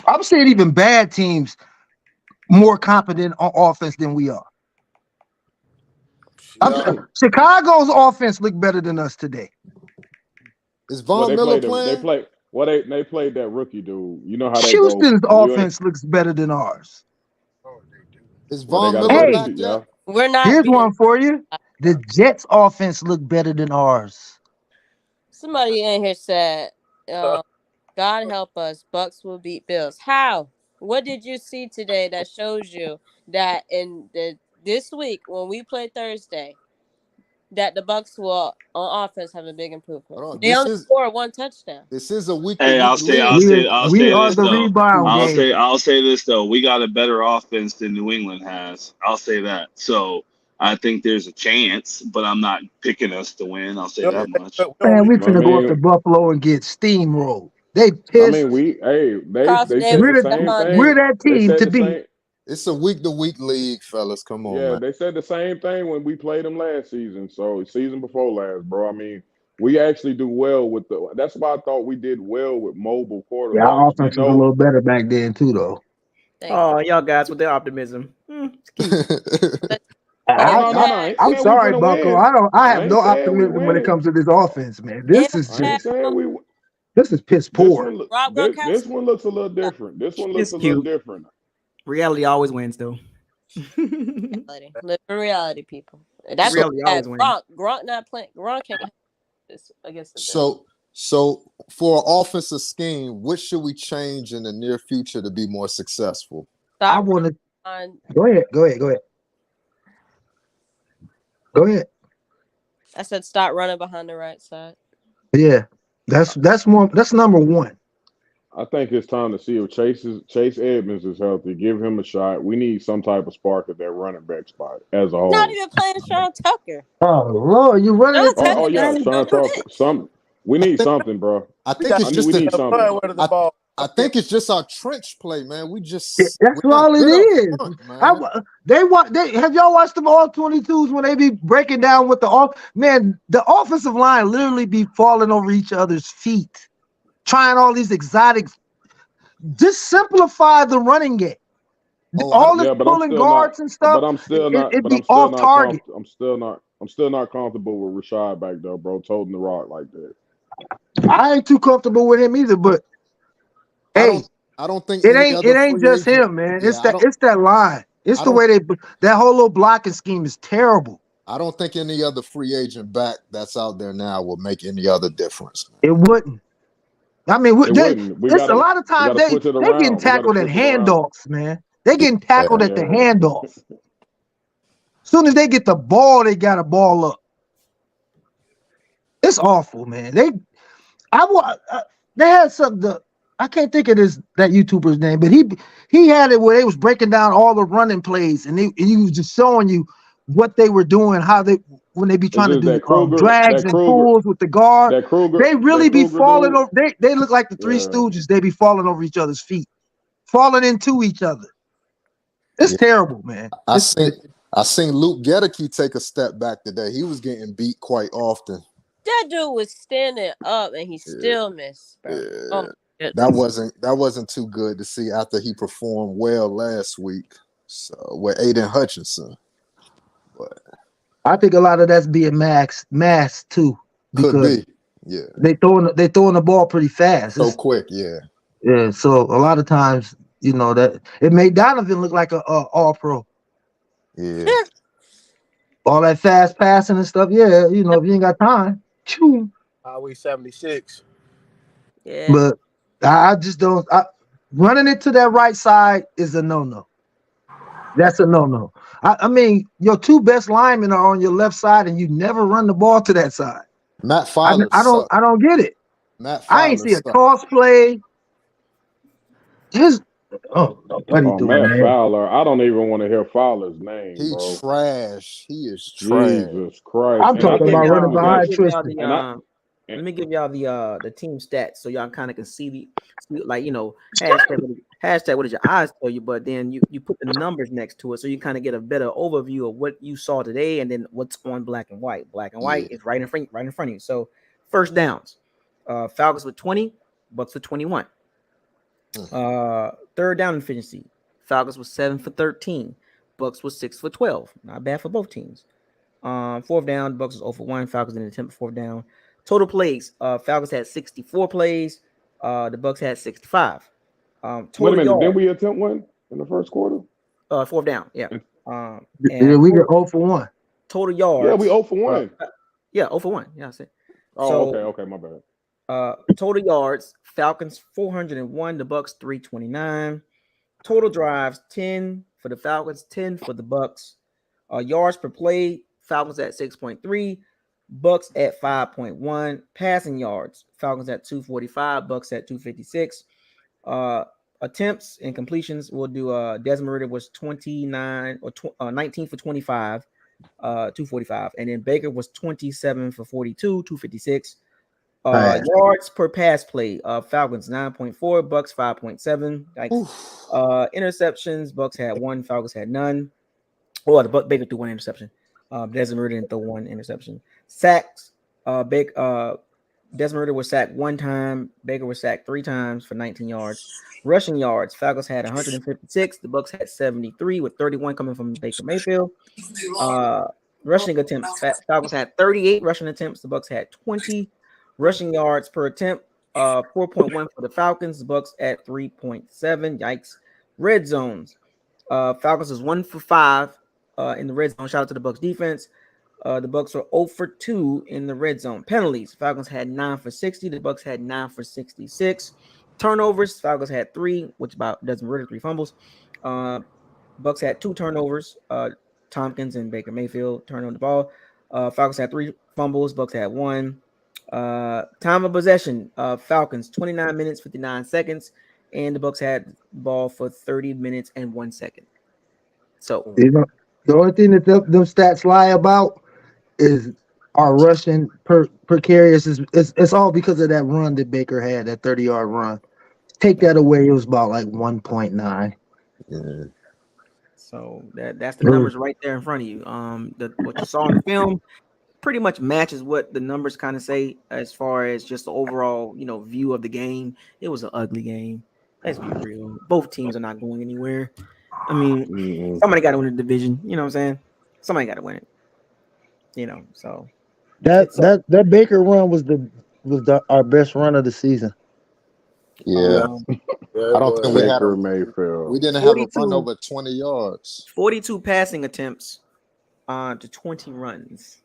I'm saying even bad teams more competent on offense than we are. Yeah. Chicago's offense looked better than us today. is Well, Von they Miller played him. playing? They played that rookie dude. You know how that go Houston's when you in. offense looks better than ours. Is Well, they Von got a Miller better. Hey, back Yeah. yet? We're not here's being. one for you. The Jets' offense looked better than ours. Somebody in here said, God help us, Bucks will beat Bills. How? What did you see today that shows you that this week when we play Thursday, that the Bucks will on offense have a big improvement? Hold on. They only score 1 touchdown. This is a week to Hey, week league. I'll We say are this the though. rebound game. I'll say this though. We got a better offense than New England has. I'll say that. So I think there's a chance, but I'm not picking us to win. I'll say We that much. don't Man, we I finna go up to mean, Buffalo and get steamrolled. They pissed. Carson they said the Davis is same behind. We're thing. that They team said to the beat. same. It's a week to week league, fellas. Come on, Yeah, man. they said the same thing when we played them last season. So season before last, bro. I mean, we actually do well with the. That's why I thought we did well with mobile Yeah, our quarterbacks. You offense was a know, little better back then too, though. Thank Oh, y'all guys with their optimism. It's cute. you. oh I, no, no, I no, I ain't I'm saying we sorry, finna Bucko. win. I I have no ain't saying we optimism when it winning. comes to this offense, man. And I ain't saying we. This is piss This poor. one, Rob this Gronkowski. one looks a little different. This one looks It's a little cute. different. Reality always wins, though. Reality. Live in reality, people. That's so what Reality always wins. Gronk not playing. Gronk can't have this against the Bills. so for an offensive scheme, what should we change in the near future to be more successful? I Stop want to on. go ahead. I said stop running behind the right side. Yeah, that's number one. I think it's time to see if Chase Edmonds is healthy. Give him a shot. We need some type of spark at that running back spot as a Not whole. even playing Sean Tucker. Oh Lord, you running Sean it through Oh Tucker the needs yeah, to game? sit on Sean the Tucker. bench. Some we I need think something, bro. I think it's We just need something. the ball. I think it's just our trench play, man. That's We're not all it good up is. front, man. They have y'all watched them all 22s when they be breaking down with the off man. The offensive line literally be falling over each other's feet, trying all these exotic. Just simplify the running game. Oh, I All this Yeah, but I'm pulling still not. guards and stuff, it But be I'm still off not. target. I'm still not. I'm still not comfortable with Rashad back there, bro. Toting the rock like that. I ain't too comfortable with him either, but I hey, don't I don't think it any ain't other it ain't free just agent. him, man. Yeah, It's that line. It's I the don't way that whole little blocking scheme is terrible. I don't think any other free agent back that's out there now will make any other difference. It wouldn't. I mean, It wouldn't. it's a lot of We times gotta push it they getting around. We gotta tackled at push it around. handoffs, man. They getting tackled at the Yeah. handoff. Soon as they get the ball, they got a ball up. It's awful, man. They had something. I can't think of that YouTuber's name, but he had it where they was breaking down all the running plays, and he was just showing you what they were doing, how they when they be Is trying to this do that Kruger? drags and pulls with the guard. They really That be Kruger falling dude? over. They look like the Three Yeah. Stooges. They be falling over each other's feet, falling into each other. It's Yeah. terrible, man. I seen Luke Gedeke take a step back today. He was getting beat quite often. That dude was standing up and he still missed, bro. Yeah. Oh my goodness. That wasn't too good to see after he performed well last week. So with Aiden Hutchinson. But I think a lot of that's being masked too, Could because be. Yeah. they throwing the ball pretty fast. So quick. Yeah. Yeah, so a lot of times, that it made Donovan look like a all pro. Yeah. All that fast passing and stuff. Yeah, if you ain't got time, choo. Highway 76. Yeah. But I just don't. Running it to that right side is a no. That's a no. I mean, your two best linemen are on your left side, and you never run the ball to that side. Matt Fowler I sucked. don't get it. Matt I ain't Fowler see a sucked. toss play. His what he Oh, doing Matt there? Fowler. I don't even want to hear Fowler's name, He bro. trash. He is trash. Jesus Christ. I'm And I talking think about it's running because behind Tristan. and I and, let me give y'all the team stats so y'all kind of can see like hashtag what does your eyes tell you, but then you put the numbers next to it so you kind of get a better overview of what you saw today and then what's on black and white. Black and white Yeah. is right in front of you. So first downs, Falcons with 20, Bucks with 21. Third down efficiency, Falcons was 7 for 13, Bucks was 6 for 12. Not bad for both teams. Fourth down, Bucks was 0 for 1. Falcons didn't attempt fourth down. Total plays, Falcons had 64 plays. The Bucks had 65. wait a Total minute, didn't yards, we attempt one in the first quarter? fourth down, yeah. Yeah, And we get 0 for 1. total Yeah, we yards, 0 for 1. yeah, 0 for 1. Yeah, I said. Oh, So, okay, my bad. total yards, Falcons 401, the Bucks 329. Total drives, 10 for the Falcons, 10 for the Bucks. Yards per play, Falcons at 6.3, Bucks at 5.1. Passing yards, Falcons at 245, Bucks at 256. Attempts and completions, we'll do Desmond Ridder was 29 or 19 for 25, 245, and then Baker was 27 for 42, 256. Yards per pass play, Falcons 9.4, Bucks 5.7. Interceptions, Bucks had 1, Falcons had none. Baker threw 1 interception. Desmond Ridder didn't throw 1 interception. Sacks, Desmond Ridder was sacked 1 time. Baker was sacked 3 times for 19 yards. Rushing yards, Falcons had 156. The Bucks had 73 with 31 coming from Baker Mayfield. Rushing attempts, Falcons had 38 rushing attempts. The Bucks had 20. Rushing yards per attempt, 4.1 for the Falcons. The Bucks at 3.7. Yikes. Red zones, Falcons is 1 for 5 in the red zone. Shout out to the Bucks defense. The Bucks are 0 for 2 in the red zone. Penalties, Falcons had 9 for 60. The Bucks had 9 for 66. Turnovers, Falcons had 3, which about doesn't really 3 fumbles. Bucks had 2 turnovers. Tompkins and Baker Mayfield turned on the ball. Falcons had 3 fumbles. Bucks had 1. Time of possession, Falcons 29 minutes 59 seconds, and the Bucks had the ball for 30 minutes and 1 second. So the only thing that them stats lie about is our rushing per carry. It's all because of that run that Baker had, that 30-yard run. Take that away, it was about like 1.9. Yeah. So that's the numbers right there in front of you. What you saw in the film pretty much matches what the numbers kind of say as far as just the overall, view of the game. It was an ugly game. Let's be real. Both teams are not going anywhere. I mean, somebody got to win the division. You know what I'm saying? Somebody got to win it. So that Baker run was our best run of the season. Yeah. I don't think we had Mayfield. We didn't have a run over 20 yards. 42 passing attempts to 20 runs.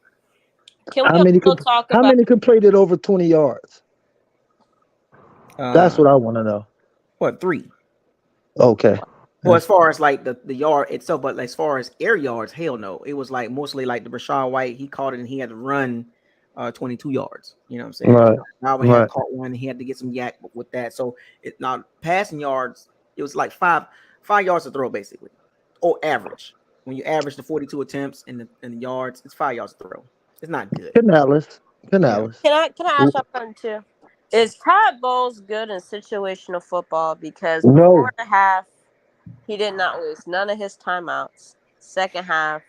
How many completed over 20 yards? That's what I want to know. What, 3? Okay. Well, as far as like the yard itself, but as far as air yards, hell no. It was like mostly like the Rashad White. He caught it and he had to run 22 yards. You know what I'm saying? Right. Now we had caught one. He had to get some yak with that. So now passing yards, it was like 5 yards to throw basically, or average. When you average the 42 attempts and the yards, it's 5 yards to throw. It's not good. Canales. Can I ask you something too? Is Todd Bowles good in situational football? Because before the half, he did not waste none of his timeouts. Second half,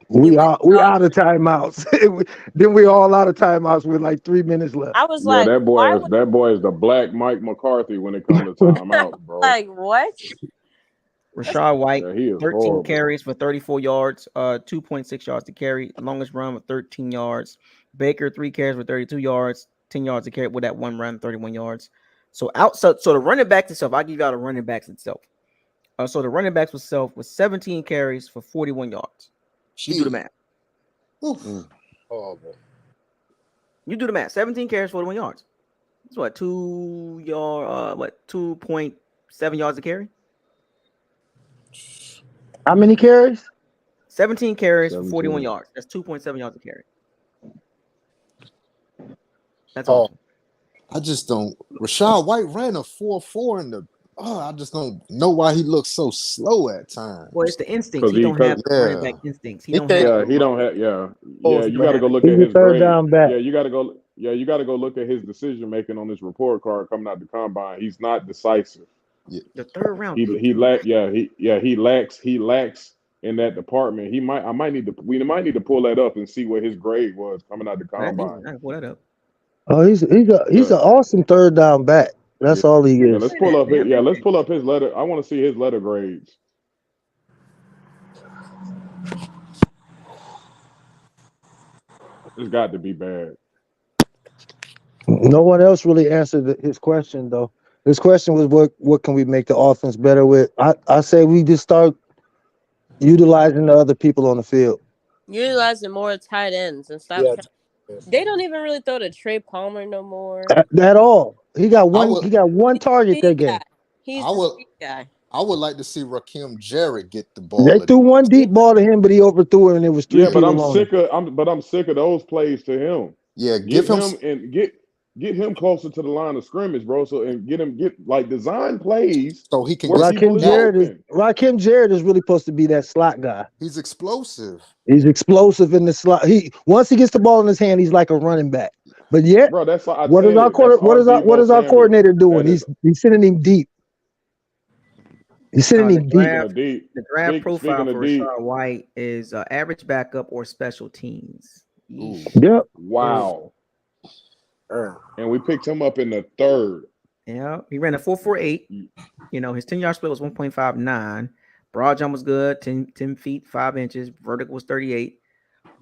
we out of timeouts. Then we all out of timeouts with like 3 minutes left. I was like, that boy is the black Mike McCarthy when it comes to timeouts, bro. Like what? Rashad White, Yeah, he is 13 horrible. carries for 34 yards, 2.6 yards to carry. Longest run with 13 yards. Baker, 3 carries for 32 yards, 10 yards to carry with that one run, 31 yards. So outside, so the running backs itself, I'll give you out the running backs itself. So the running backs itself was 17 carries for 41 yards. You do the math. Horrible. You do the math. 17 carries, 41 yards. That's what, 2.7 yards to carry? How many carries? 17 carries for 17. 41 yards. That's 2.7 yards to carry. That's Oh, awesome. I just don't. Rashad White ran a 4.4 in the. Oh, I just don't know why he looks so slow at times. Well, it's the instincts. 'Cause He don't have running yeah. back instincts. He He don't can't- have. Yeah, he don't have. Yeah, Oh, you got to go look He's at a his third grade. down back. Yeah, you got to go. Yeah, you got to go look at his decision making on this report card coming out the combine. He's not decisive. The third round. He lacks in that department. We might need to pull that up and see what his grade was coming out the combine. I can pull that up. Oh, he's an awesome third down back. That's all he Yeah, is. let's pull up his letter. I want to see his letter grades. It's got to be bad. No one else really answered his question though. His question was what can we make the offense better with? I say we just start utilizing the other people on the field. Utilizing more tight ends and stop. Yeah. They don't even really throw to Trey Palmer no more. At all. He got one target that game. He's the speed guy. I would like to see Rakim Jarrett get the ball. They threw one deep ball to him, but he overthrew it, and it was 3 but people I'm on sick him. of those plays to him. Yeah, get him closer to the line of scrimmage, bro. So and get design plays so he can. Rakim Jarrett is really supposed to be that slot guy. He's explosive. He's explosive in the slot. Once he gets the ball in his hand, he's like a running back. But yet, bro, that's what what is our coordinator doing? He's sending him deep. He's sending him deep. The draft profile for Rashad White is average backup or special teams. Yep. Wow. And we picked him up in the third. Yeah, he ran a 4.48. You know, his 10-yard split was 1.59. Broad jump was good, 10 feet 5 inches. Vertical was 38.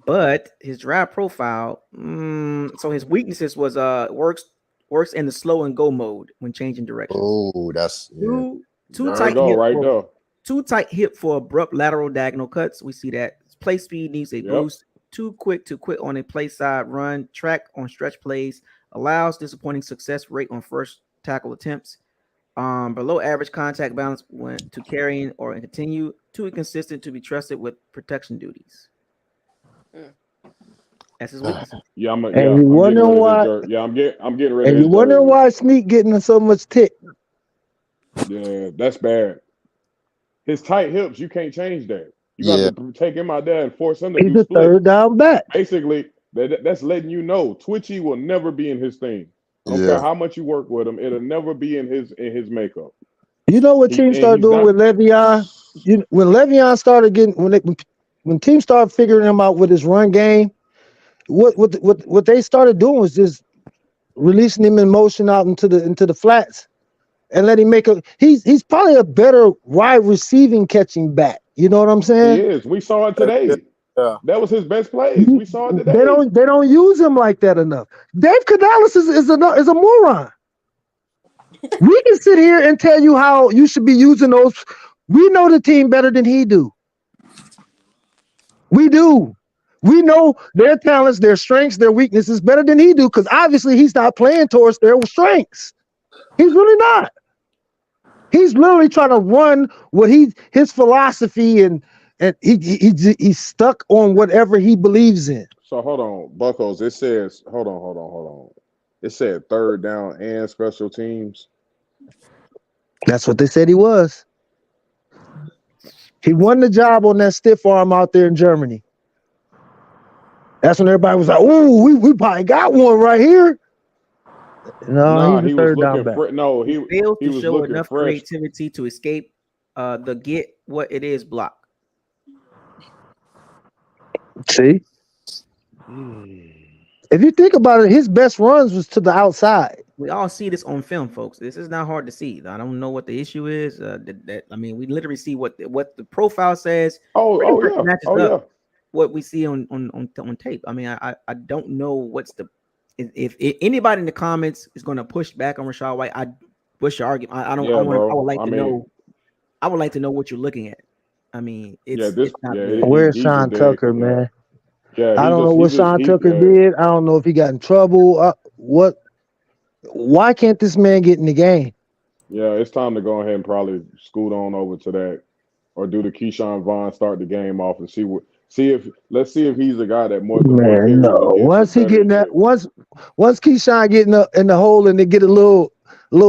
But his draft profile, so his weaknesses was works in the slow and go mode when changing direction. Oh, that's too tight hip for abrupt lateral diagonal cuts. We see that play speed needs a boost. Too quick to quit on a play side run. Track on stretch plays. Allows disappointing success rate on first tackle attempts. Below average contact balance when to carrying or continue. Too inconsistent to be trusted with protection duties. That's his weakness. I'm wondering why. I'm getting rid of. And you're wondering why Sneak getting so much tick. Yeah, that's bad. His tight hips, you can't change that. You got to take him out there and force him to do splits. He's a third down back. Basically, that's letting you know Twitchy will never be in his thing. I don't care how much you work with him; it'll never be in his makeup. You know what teams started doing with Le'Veon? When Le'Veon started getting when teams started figuring him out with his run game, what they started doing was just releasing him in motion out into the flats and let him make he's probably a better wide receiving catching back. You know what I'm saying? He is. We saw it today. Yeah. That was his best plays. We saw it today. They don't use him like that enough. Dave Canales is a moron. We can sit here and tell you how you should be using those. We know the team better than he do. We do. We know their talents, their strengths, their weaknesses better than he do because obviously he's not playing towards their strengths. He's really not. He's literally trying to run what his philosophy and he's stuck on whatever he believes in. So hold on, Buckos. It says hold on. It said third down and special teams. That's what they said he was. He won the job on that stiff arm out there in Germany. That's when everybody was like, "Ooh, we probably got one right here." No, he's a third down back. He failed to show looking enough fresh. creativity to escape the get what it is block. See, If you think about it, his best runs was to the outside. We all see this on film, folks. This is not hard to see. I don't know what the issue is. I mean, we literally see what the profile says. Pretty much Yeah. matches Oh up yeah. what we see on tape. I mean, I don't know what's the if anybody in the comments is going to push back on Rachaad White. What's your argument? I don't. Yeah, I would bro. like I to mean, know. I would like to know what you're looking at. I mean, yeah, it's not good. Where's he's a Sean dead. Tucker, man? Yeah, I don't know what Sean Tucker did. I don't know if he got in trouble. What? Why can't this man get in the game? Yeah, it's time to go ahead and probably scoot on over to that, or do the Keyshawn Vaughn start the game off and let's see if he's the guy that more Man, carries no. he gets. Once he getting that, once Keyshawn getting up in the hole and they get a little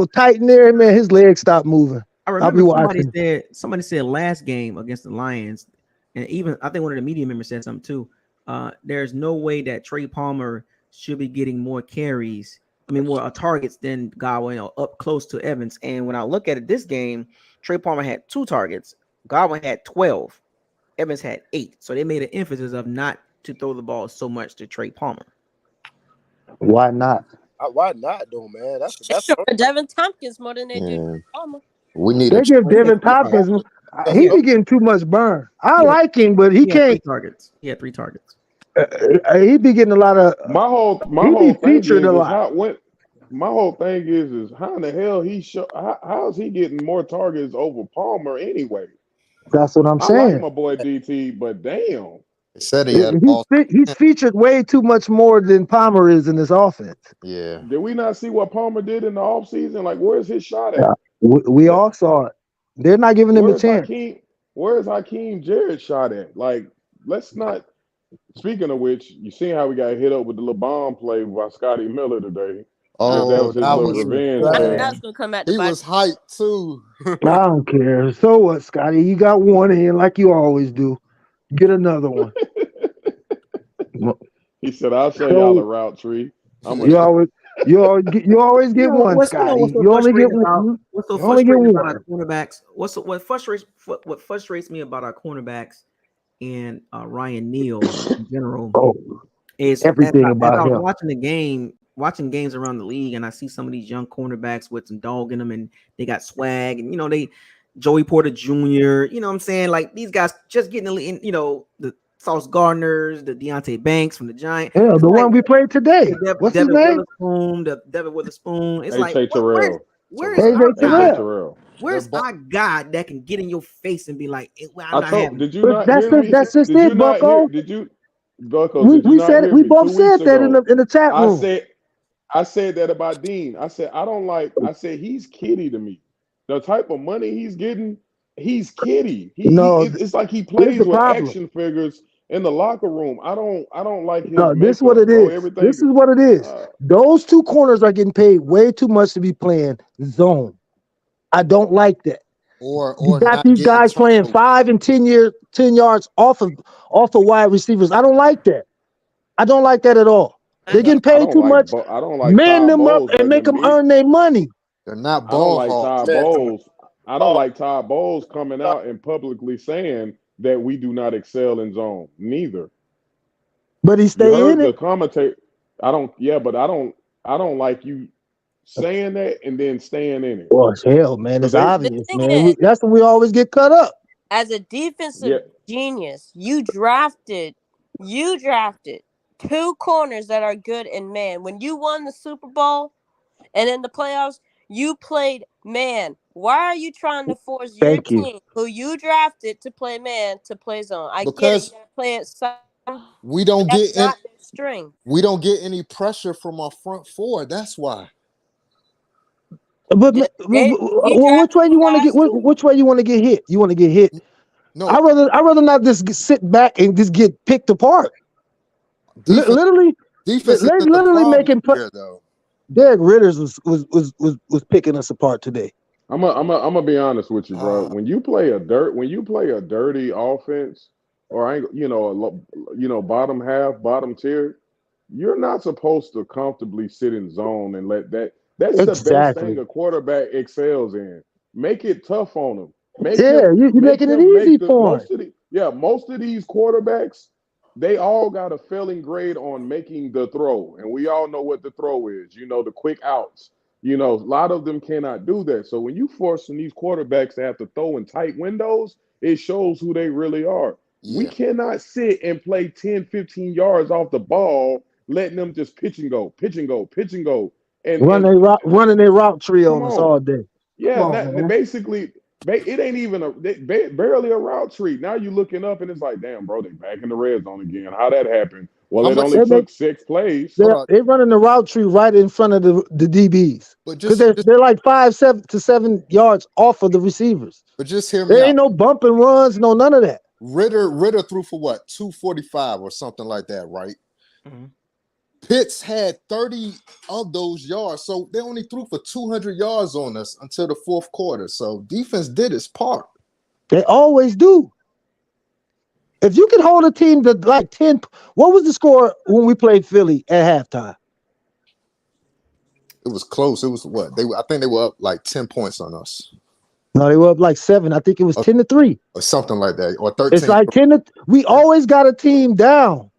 tight in there, man, his legs stop moving. I remember somebody said last game against the Lions, and even I think one of the media members said something too. There's no way that Trey Palmer should be getting more carries. I mean, more targets than Godwin, up close to Evans. And when I look at it, this game, Trey Palmer had 2 targets. Godwin had 12. Evans had 8. So they made an emphasis of not to throw the ball so much to Trey Palmer. Why not? Why not, though, man? That's Devin Tompkins more than they did Palmer. We need They give Devin Tompkins. He be getting too much burn. I like him, but he can't. 3 targets. He had 3 targets. He be getting a lot of. My whole thing featured a lot. My whole thing is how in the hell how is he getting more targets over Palmer anyway? That's what I'm saying. I like my boy DT, but damn. Said he's featured way too much more than Palmer is in this offense. Yeah. Did we not see what Palmer did in the offseason? Like, where's his shot at? We all saw it. They're not giving him a chance. Where's Hakeem Jarrett's shot at? Like, let's not. Speaking of which, you seen how we got hit up with the little bomb play by Scotty Miller today. Oh, that was his revenge. That's gonna come at the He was hyped too. I don't care. So what, Scotty? You got one in like you always do. Get another one. He said, "I'll show y'all the route tree." You always get one, Scotty. You only get one. What's so frustrating about our cornerbacks? What frustrates me about our cornerbacks and Ryan Neal in general is everything about him. Watching games around the league, and I see some of these young cornerbacks with some dog in them, and they got swag, and they Joey Porter Jr. You know what I'm saying? Like these guys just getting the Sauce Gardners, the Deontay Banks from the Giants. Yeah, the one we played today. What's his name? Devin Witherspoon. It's like where's our guy that can get in your face and be like, did you not hear me? That's just it, Bucko. We said it. We both said that in the chat room. I said that about Dean. I said he's kiddie to me. The type of money he's getting, he's kiddie. It's like he plays with action figures in the locker room. I don't like his makeup, this is what it is. This is what it is. Those 2 corners are getting paid way too much to be playing zone. I don't like that. Or you got these guys playing 5 and 10 yards off of wide receivers. I don't like that. I don't like that at all. They're getting paid too much. I don't like man them up and make them earn their money. They're not ball. I don't like Todd Bowles coming out and publicly saying that we do not excel in zone. Neither. But he stay in it. The commentator. I don't like you saying that and then staying in it. Well, hell, man, it's obvious, man. That's when we always get cut up. As a defensive genius, you drafted 2 corners that are good in man. When you won the Super Bowl and in the playoffs, you played man. Why are you trying to force your team, who you drafted to play man, to play zone? Because get it, play it some, we don't get not their string. We don't get any pressure from our front 4. That's why. But which way you want to get? Which way you want to get hit? You want to get hit? No, I rather not just sit back and just get picked apart. Literally making play. Derek Ritters was picking us apart today. I'm gonna be honest with you, bro. When you play a dirty offense, or bottom half, bottom tier, you're not supposed to comfortably sit in zone and let that. That's the best thing a quarterback excels in. Make it tough on them. You're making it easy for him. Most of these quarterbacks they all got a failing grade on making the throw, and we all know what the throw is. You know, the quick outs. You know, a lot of them cannot do that. So when you forcing these quarterbacks to have to throw in tight windows, it shows who they really are. We Yeah. cannot sit and play 10, 15 yards off the ball, letting them just pitch and go, pitch and go, pitch and go. And Running their route tree come on us on. all day. Come Yeah, on, man. basically, it ain't even barely a route tree. Now you're looking up and it's like, damn, bro, they back in the red zone again. How that happened? Well, How it much? only They make took 6 plays. Hold on, they running the route tree right in front of the DBs but because just they're like 5 to 7 yards off of the receivers. but just hear me There out. ain't no bumping runs, no none of that. Ritter threw for what 245 or something like that, right? Mhm. Pitts had 30 of those yards, so they only threw for 200 yards on us until the fourth quarter. So defense did its part. They always do. If you can hold a team to like 10, what was the score when we played Philly at halftime? It was close. It was what I think they were up like 10 points on us, No, they were up like 7. I think it was or, 10-3. or something like that, or It's 13. like 10. We always got a team down.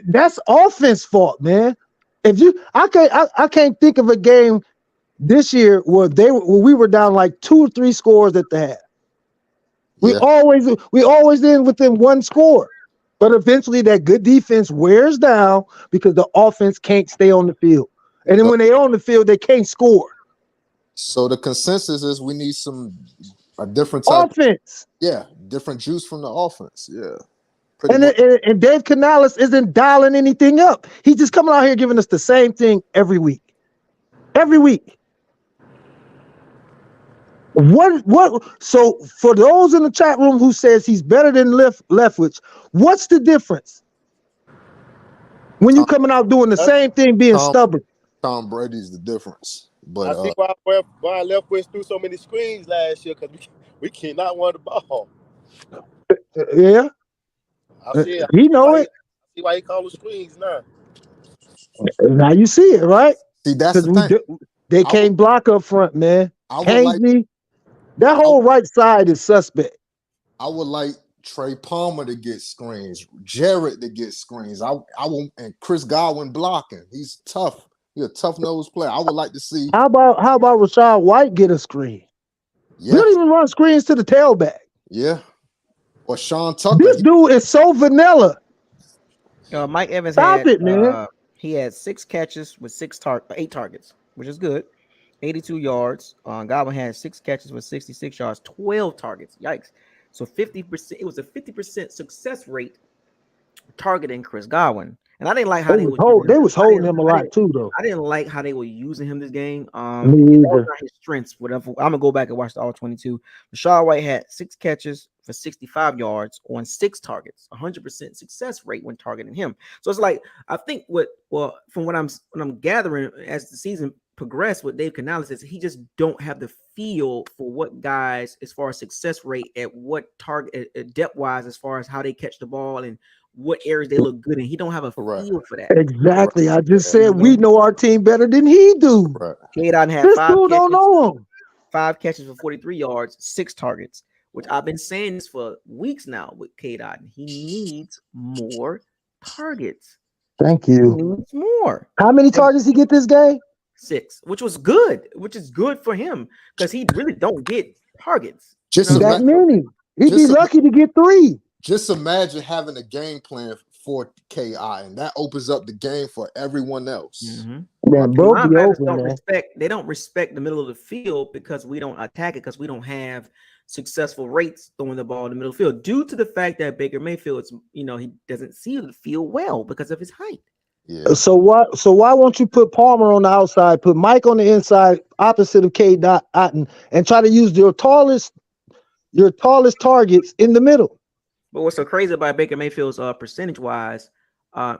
That's offense fault, man. If you, I can't think of a game this year where we were down like 2 or 3 scores at the half. We Yeah. always end within 1 score, but eventually that good defense wears down because the offense can't stay on the field, and then So, when they're on the field, they can't score. so the consensus is we need a different type. Offense. Different juice from the offense. Yeah, And, much. and Dave Canales isn't dialing anything up. He's just coming out here giving us the same thing every week. Every week. What? So for those in the chat room who says he's better than Leftwich, what's the difference when you coming out doing the same thing, being stubborn? Tom Brady's the difference. But I see why Leftwich threw so many screens last year because we cannot run the ball. Yeah, I see. he know it. I see why he called the screens now. Now you see it, right? see, that's the Because thing. they can't block up front, man. I would like Hangy, that whole right side is suspect. I would like Trey Palmer to get screens, Jarrett to get screens. I want and Chris Godwin blocking. He's tough. He's a tough nosed player. I would like to see. How about Rashad White get a screen? Yeah, We don't even run screens to the tailback. yeah. Or Sean Tucker. This dude is so vanilla. Mike Evans Stop it, man. He had 6 catches with 8 targets, which is good. 82 yards. Godwin had 6 catches with 66 yards, 12 targets. Yikes. So 50%, it was a 50% success rate targeting Chris Godwin. And I didn't like how they was holding him a lot too, though. I didn't like how they were using him this game. Me that either. was not his strengths. Whatever. I'm gonna go back and watch the all 22. Rashad White had 6 catches for 65 yards on 6 targets, 100% success rate when targeting him. So it's like I think from what I'm gathering as the season progressed with Dave Canales is he just don't have the feel for what guys as far as success rate at what target depth wise as far as how they catch the ball and what areas they look good in. He don't have a feel for that. Exactly. I just said we know our team better than he do. Right. K-Dot had This 5 dude catches, don't know him. 5 catches for 43 yards, 6 targets, which I've been saying this for weeks now with K-Dot. He needs more targets. Thank He you. needs more. How many targets he get this game? 6, which is good for him because he really don't get targets. Just You know? That many. He'd be Just lucky to get 3. Just imagine having a game plan for KI, and that opens up the game for everyone else. Mm-hmm. Man, bro, be Linebackers open, man. they don't respect the middle of the field because we don't attack it because we don't have successful rates throwing the ball in the middle of the field due to the fact that Baker Mayfield he doesn't see the field well because of his height. Yeah. So why won't you put Palmer on the outside, put Mike on the inside, opposite of K. Otten, and try to use your tallest targets in the middle? But what's so crazy about Baker Mayfield's percentage wise,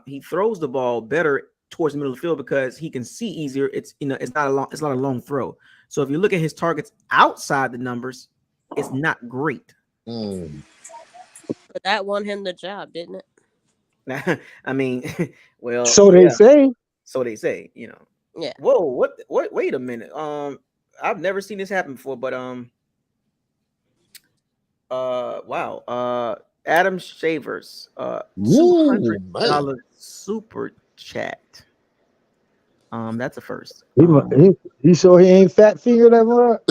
he throws the ball better towards the middle of the field because he can see easier. It's not a long throw. So if you look at his targets outside the numbers, it's not great. But that won him the job, didn't it? I mean, well, so they say. So they say, Yeah. Whoa, what? Wait a minute. I've never seen this happen before, but wow. Adam Shavers, Woo, man. $200 super chat. That's a first. He sure he ain't fat finger that much.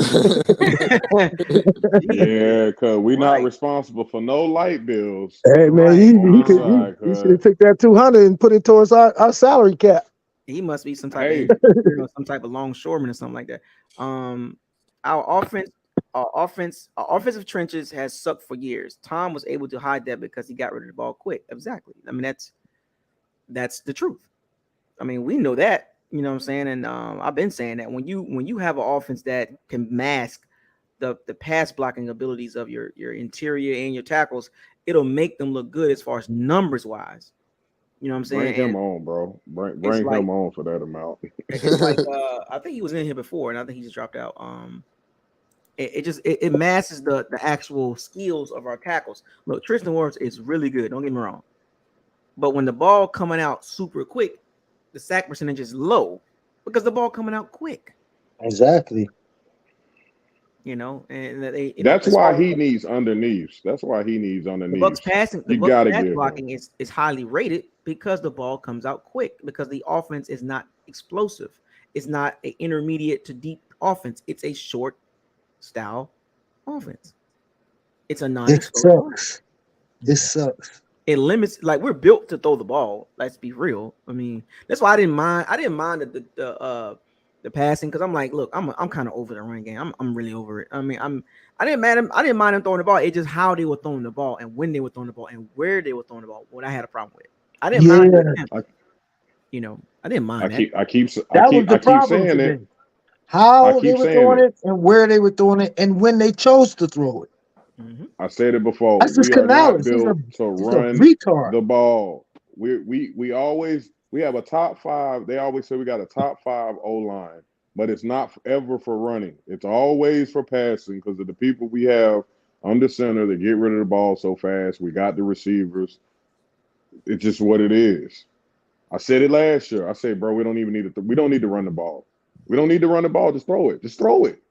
Yeah, cause we not Right. responsible for no light bills Hey man, Right. on this side. he should have Cause took that 200 and put it towards our salary cap. He must be some type of hey, some type of longshoreman or something like that. Our offensive trenches has sucked for years. Tom was able to hide that because he got rid of the ball quick. Exactly. I mean, that's the truth. I mean, we know that. You know what I'm saying? And I've been saying that when you have an offense that can mask the pass blocking abilities of your interior and your tackles, it'll make them look good as far as numbers wise. You know what I'm saying? bring him And on, bro. Bring it's like him on for that amount. it's like I think he was in here before, and I think he just dropped out. It masks the actual skills of our tackles. Look, Tristan Wirfs is really good. Don't get me wrong, but when the ball coming out super quick, the sack percentage is low because the ball coming out quick. Exactly. You know, and they. That's As why far as he needs underneath. That's why he needs the underneath. The You Bucks gotta pass give him. blocking is highly rated because the ball comes out quick because the offense is not explosive. It's not an intermediate to deep offense. It's a short style offense. It's a This non-explosive offense. sucks. This sucks. It limits, like, we're built to throw the ball. Let's be real. I mean, that's why I didn't mind the passing because I'm like, look, I'm kind of over the run game. I'm really over it. I mean, I didn't mind him throwing the ball. It's just how they were throwing the ball and when they were throwing the ball and where they were throwing the ball. What I had a problem with. I didn't mind Yeah, I didn't I mind that. keep that was the problem saying today. it. I How they keep were saying throwing it. it and where they were throwing it and when they chose to throw it. Mhm. I said it before. That's just We are not Canales. built to He's a run retard. the ball. We always have a top five. They always say we got a top 5 O line, but it's not ever for running. It's always for passing because of the people we have under center that get rid of the ball so fast. We got the receivers. It's just what it is. I said it last year. I said, bro, we don't even need we don't need to run the ball. We don't need to run the ball. Just throw it. Just throw it.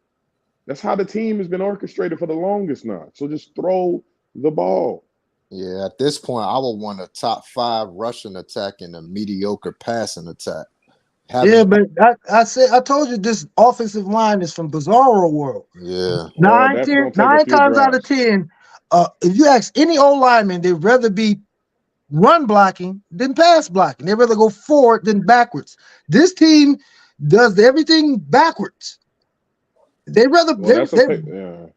That's how the team has been orchestrated for the longest now. So just throw the ball. Yeah, at this point, I would want a top 5 rushing attack and a mediocre passing attack. Yeah, but I told you this offensive line is from Bizarro world. Yeah. Well, that's gonna take a 9 few times out of drafts. 10, if you ask any old lineman, they'd rather be run blocking than pass blocking. They'd rather go forward than backwards. This team does everything backwards. They rather Well,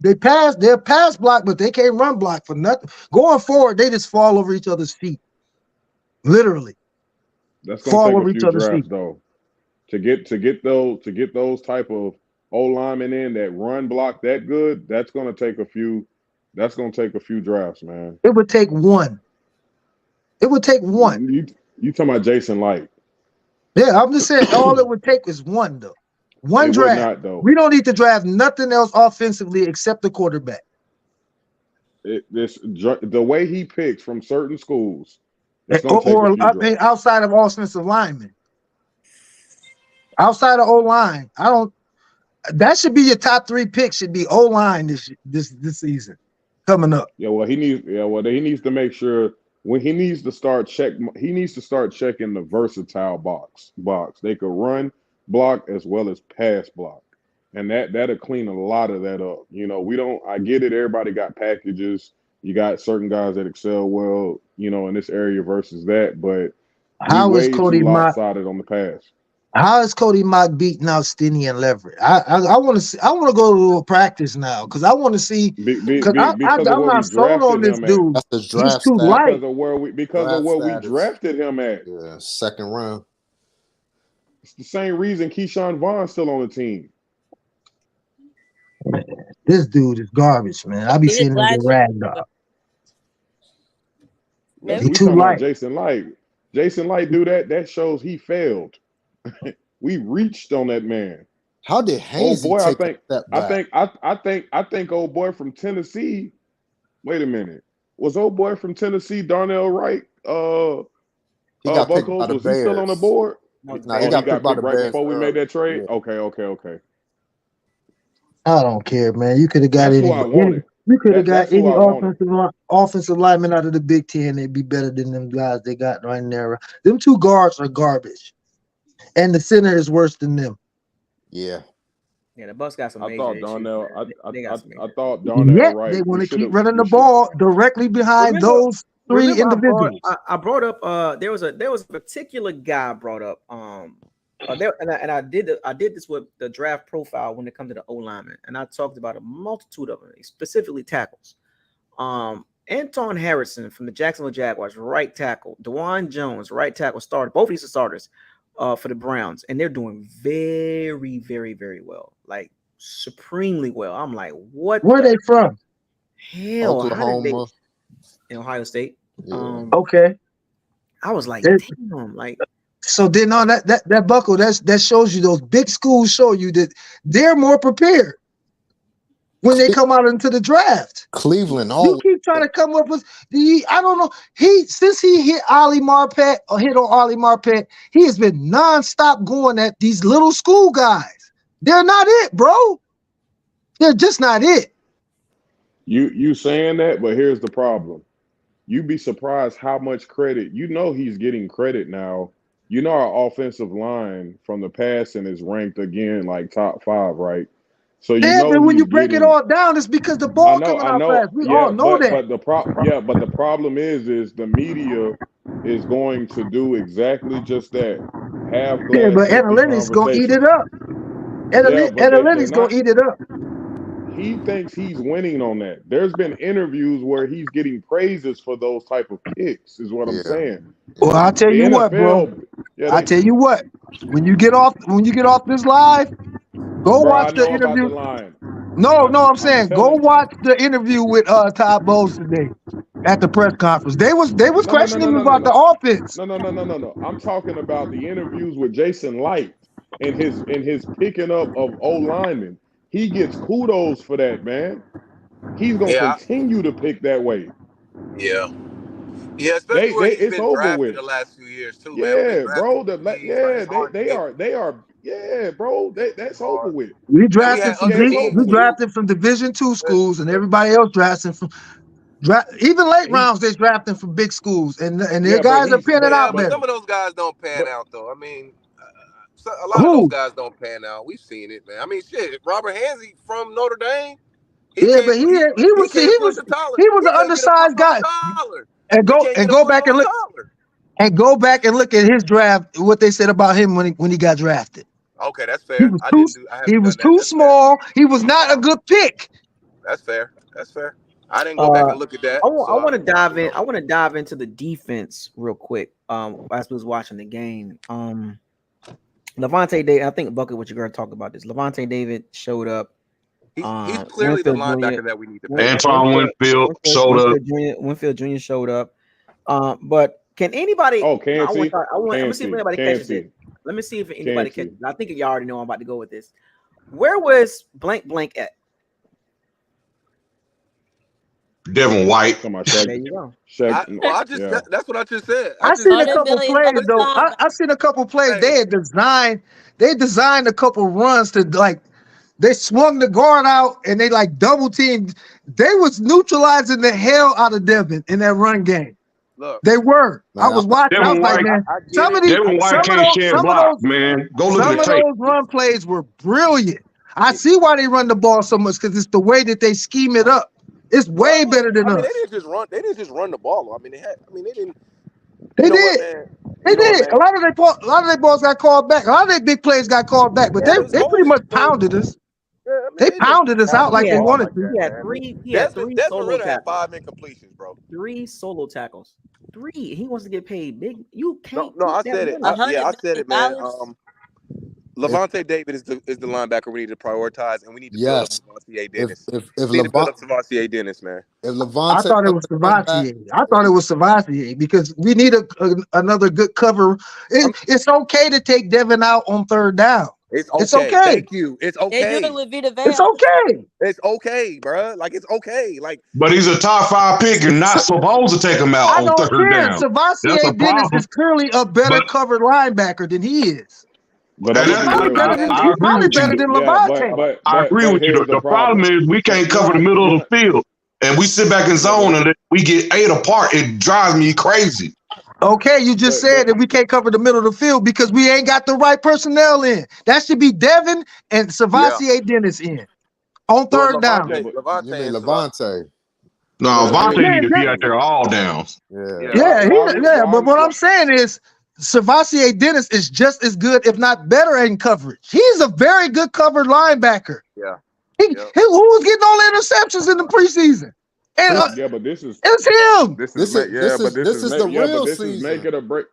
they pass, they're pass block, but they can't run block for nothing. Going forward, they just fall over each other's feet. Literally. that's gonna Fall take a over each few other's drafts feet. though. To get those type of O linemen in that run block that good, that's gonna take a few drafts, man. It would take one. It would take one. You talking about Jason Light. Yeah, I'm just saying all it would take is one, though. One It would draft. not, though. We don't need to draft nothing else offensively except the quarterback. The way he picks from certain schools, it's gonna take a few I drafts. mean, outside of offensive linemen. Outside of O-line, that should be your top 3 picks. Should be O-line this season coming up. He needs to make sure when he needs to start checking the versatile box. They could run block as well as pass block. And that'll clean a lot of that up. You know, I get it, everybody got packages. You got certain guys that excel well, in this area versus that, but How is Cody too Mock? lopsided on the pass. How is Cody Mock beating out Stinney and Leverett? I want to see. I want to go to a practice now because I want to see. Because Because I'm not sold on this dude. That's the He's draft too status. light. Because of where we status. drafted him at. Yeah, 2nd round. It's the same reason Keyshawn Vaughn's still on the team. Man, this dude is garbage, man. I be seeing him get ragdoll. We He too talking light. about Jason Light. Jason Light do that. That shows he failed. We reached on that man. How did Haynes take a step back? I think old boy from Tennessee. Wait a minute. Was old boy from Tennessee Darnell Wright? He got picked by the was Bears. he still on the board? No, he got picked by the right Bears before we made that trade. Yeah. Okay. I don't care, man. You could have got That's who I wanted. You could have got That's who any I wanted. offensive lineman out of the Big Ten. They'd be better than them guys they got right now. Them two guards are garbage, and the center is worse than them. Yeah. Yeah, the Bucks got some I major thought issues, Darnell. man. They got some I major issues. thought Darnell Yet they right. want We to should keep have. running We the should. ball directly behind those three individuals. I brought up there was a particular guy I brought up I did this with the draft profile when it comes to the O lineman, and I talked about a multitude of them, specifically tackles. Anton Harrison from the Jacksonville Jaguars, right tackle. DeJuan Jones, right tackle, starter. Both of these are starters for the Browns, and they're doing very, very, very well, like supremely well. I'm like, what? Where are they from? Hell, Oklahoma. In Ohio State. Yeah. Okay. I was like, damn, like. So then on that buckle, that shows you, those big schools show you that they're more prepared when they come out into the draft. Cleveland, you keep trying to come up with I don't know. Since he hit on Ollie Marpet, he has been nonstop going at these little school guys. They're not it, bro. They're just not it. You saying that, but here's the problem. You'd be surprised how much credit. He's getting credit now. Our offensive line from the passing is ranked again like top 5, right? So but when you break it all down, it's because the ball coming out fast. We all know that. But the problem is the media is going to do exactly just that. But analytics gonna eat it up. Analytics gonna eat it up. He thinks he's winning on that. There's been interviews where he's getting praises for those type of kicks, is what I'm saying. Well, I'll tell you what, bro. I'll tell you what. When you get off this live, go watch the interview. No, I'm saying go watch the interview with Todd Bowles today at the press conference. They was questioning him about the offense. No. I'm talking about the interviews with Jason Light and his picking up of O linemen. He gets kudos for that, man. He's gonna continue to pick that way. Yeah, especially where he's been drafted the last few years too. Yeah, bro. They are. Yeah, bro. That's over with. We drafted from Division II schools, and everybody else drafting from. Even late rounds, they drafting from big schools, and their guys are panning out better. Some of those guys don't pan out though. I mean. A lot of those guys don't pan out. We've seen it, man. I mean, shit. Robert Hansey from Notre Dame. He was an undersized guy. And go back and look at his draft. What they said about him when he got drafted. Okay, that's fair. He was too small. He was not a good pick. That's fair. I didn't go back and look at that. I want to dive in. I want to dive into the defense real quick. As we was watching the game. Levante David, I think Bucket, what you're going to talk about this. Levante David showed up. He's clearly the linebacker that we need to pay. Antoine Winfield showed up. Winfield Jr. showed up. But can anybody? Oh, let me see if anybody catches it. Let me see if anybody catches it. I think y'all already know I'm about to go with this. Where was blank at? Devin White. Come on, there you go. That's what I just said. I seen a couple plays though. I seen a couple plays. They designed a couple runs to they swung the guard out and they double teamed. They was neutralizing the hell out of Devin in that run game. Look, they were. I was watching. I was like, man, Devin White can't share block, man. Go look at the tape. Some of those run plays were brilliant. I see why they run the ball so much, because it's the way that they scheme it up. It's way better than us. They didn't just run the ball. They didn't. They did. A lot of their balls got called back. A lot of their big plays got called back, but they pretty much pounded us. They pounded us out like they wanted to. He had three solo tackles. 5 incompletions, bro. 3 solo tackles. 3. He wants to get paid big. You can't. No, I said it. I said it, man. Levante David is the linebacker we need to prioritize, and we need to build up Savancier Dennis. Build up Savancier Dennis, man. I thought it was Savancier because we need another good cover. It's okay to take Devin out on third down. It's okay. Thank you. It's okay. They do it with Vita Vea. It's okay. It's okay, bro. It's okay. But he's a top 5 pick. You're not supposed to take him out on third down. Savancier Dennis is clearly a better covered linebacker than he is. But I agree with you. Levante. I agree with you. The problem is we can't cover the middle of the field. and we sit back in zone and we get 8 apart, it drives me crazy. Okay, you just said that we can't cover the middle of the field because we ain't got the right personnel in. That should be Devin and Savasier Dennis in on third down. You mean Levante? No, Vontae need to be out there all downs. But what I'm saying is Savasier Dennis is just as good, if not better, in coverage. He's a very good covered linebacker. Yeah. Who was getting all the interceptions in the preseason? And, but this is him. This is the real season. This is make it or break.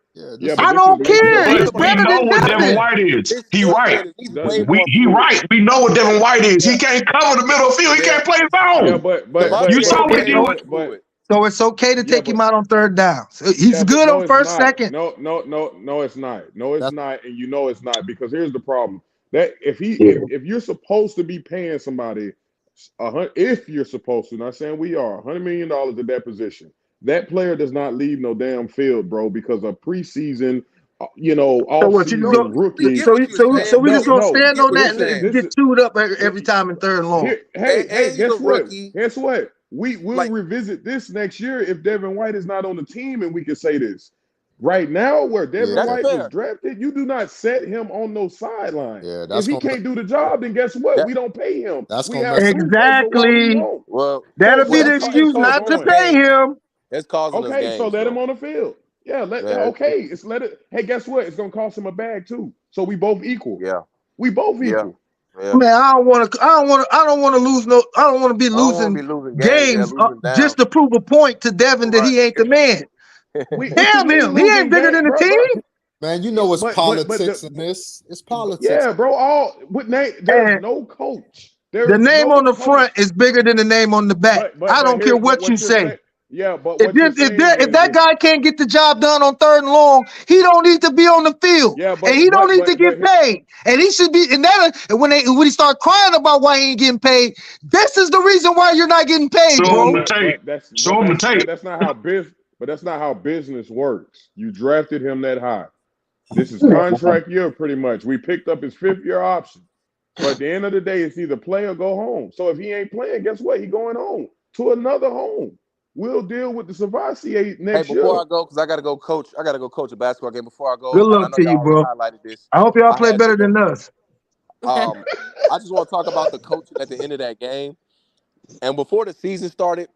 I don't care. He's We know what Devin White is. He right. He right. We know what Devin White is. He can't cover the middle field. He can't play zone. Yeah, but you saw what he did. So it's okay to take him out on third down. He's good on first, second. No, it's not. No, it's not, and you know it's not, because here's the problem. That if you're supposed to be paying somebody if you're supposed to, not saying we are, $100 million at that position, that player does not leave no damn field, bro, because of preseason, off-season rookie. So we just gonna stand on that and get chewed up every time in third and long. Hey, guess what? Guess what? We'll revisit this next year if Devin White is not on the team, and we can say this. Right now, where Devin White was drafted, you do not set him on no sideline. If he can't do the job, then guess what? We don't pay him. Exactly. Well, that'll be the excuse not to pay him. It's causing us games, so let him on the field. Yeah, hey, guess what? It's gonna cost him a bag too. So we both equal. Yeah. We both equal. Yeah. Man, I don't want to lose no. I don't want to be losing games just to prove a point to Devin that he ain't the man. Damn him, he ain't bigger than the team. Man, you know it's politics in this. It's politics. Yeah, bro. There's no coach. The name on the front is bigger than the name on the back. I don't care what you say. Yeah, but if that guy can't get the job done on third and long, he don't need to be on the field. Yeah, and he don't need to get paid. And he should be. And when he start crying about why he ain't getting paid, this is the reason why you're not getting paid, bro. Show him the tape. That's not how business. But that's not how business works. You drafted him that high. This is contract year, pretty much. We picked up his 5th-year option. But at the end of the day, it's either play or go home. So if he ain't playing, guess what? He going home to another home. We'll deal with the Savasier next year. Before I go, because I got to go coach a basketball game. Before I go, good luck to you, bro. I hope y'all play better than us. I just want to talk about the coaching at the end of that game. And before the season started,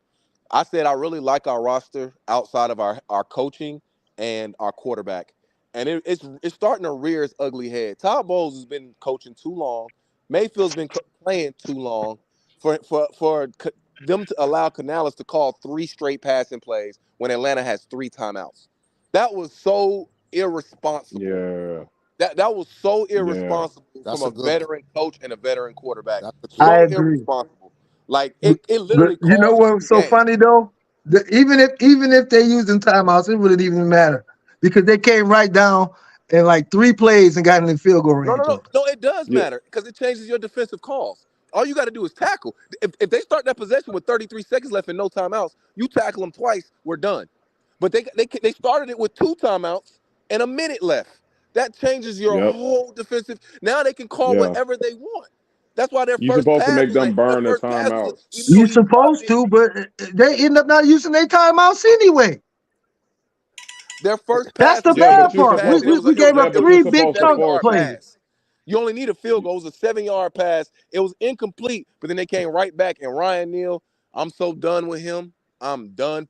I said I really like our roster outside of our coaching and our quarterback. And it's starting to rear its ugly head. Todd Bowles has been coaching too long. Mayfield's been playing too long for them to allow Canales to call 3 straight passing plays when Atlanta has 3 timeouts. That was so irresponsible. Yeah. That was so irresponsible from a veteran coach and a veteran quarterback. I agree. Irresponsible. Like it literally. You know what's so funny though? Even if they using timeouts, it wouldn't even matter because they came right down in like 3 plays and got in the field goal range. No, it does matter because it changes your defensive calls. All you got to do is tackle. If they start that possession with 33 seconds left and no timeouts, you tackle them twice, we're done. But they started it with 2 timeouts and a minute left. That changes your whole defensive. Now they can call whatever they want. That's why they're supposed to make them burn their timeouts. You're supposed to, but they end up not using their timeouts anyway. Their first pass. That's the bad part. We gave up 3 big chunk plays. You only need a field goal. It was a 7-yard pass. It was incomplete, but then they came right back. And Ryan Neal, I'm so done with him. I'm done.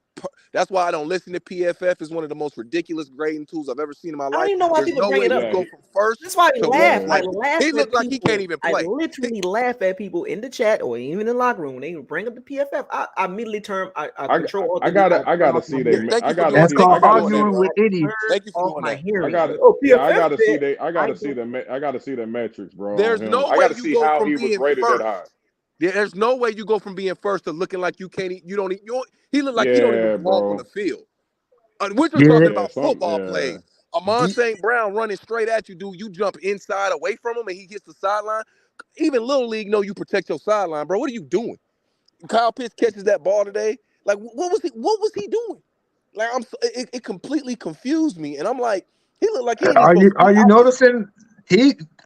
That's why I don't listen to PFF. It's one of the most ridiculous grading tools I've ever seen in my life. I don't even know why people bring it up. Go from first. That's why I laugh. I laugh. He looks like he can't even play. I literally laugh at people in the chat or even in the locker room when they bring up the PFF. I immediately turn. I control. I gotta see they. That's called arguing with idiots. Thank you for doing that. I gotta see the metrics, bro. There's no way I gotta see how he was rated that high. There's no way you go from being first to looking like you can't. You don't. He looked like he don't even walk on the field. We're just talking about football plays. Amon St. Brown running straight at you, dude. You jump inside away from him, and he hits the sideline. Even Little League know you protect your sideline, bro. What are you doing? Kyle Pitts catches that ball today. Like, what was he doing? Like, it completely confused me, and I'm like, he looked like he. Are you noticing?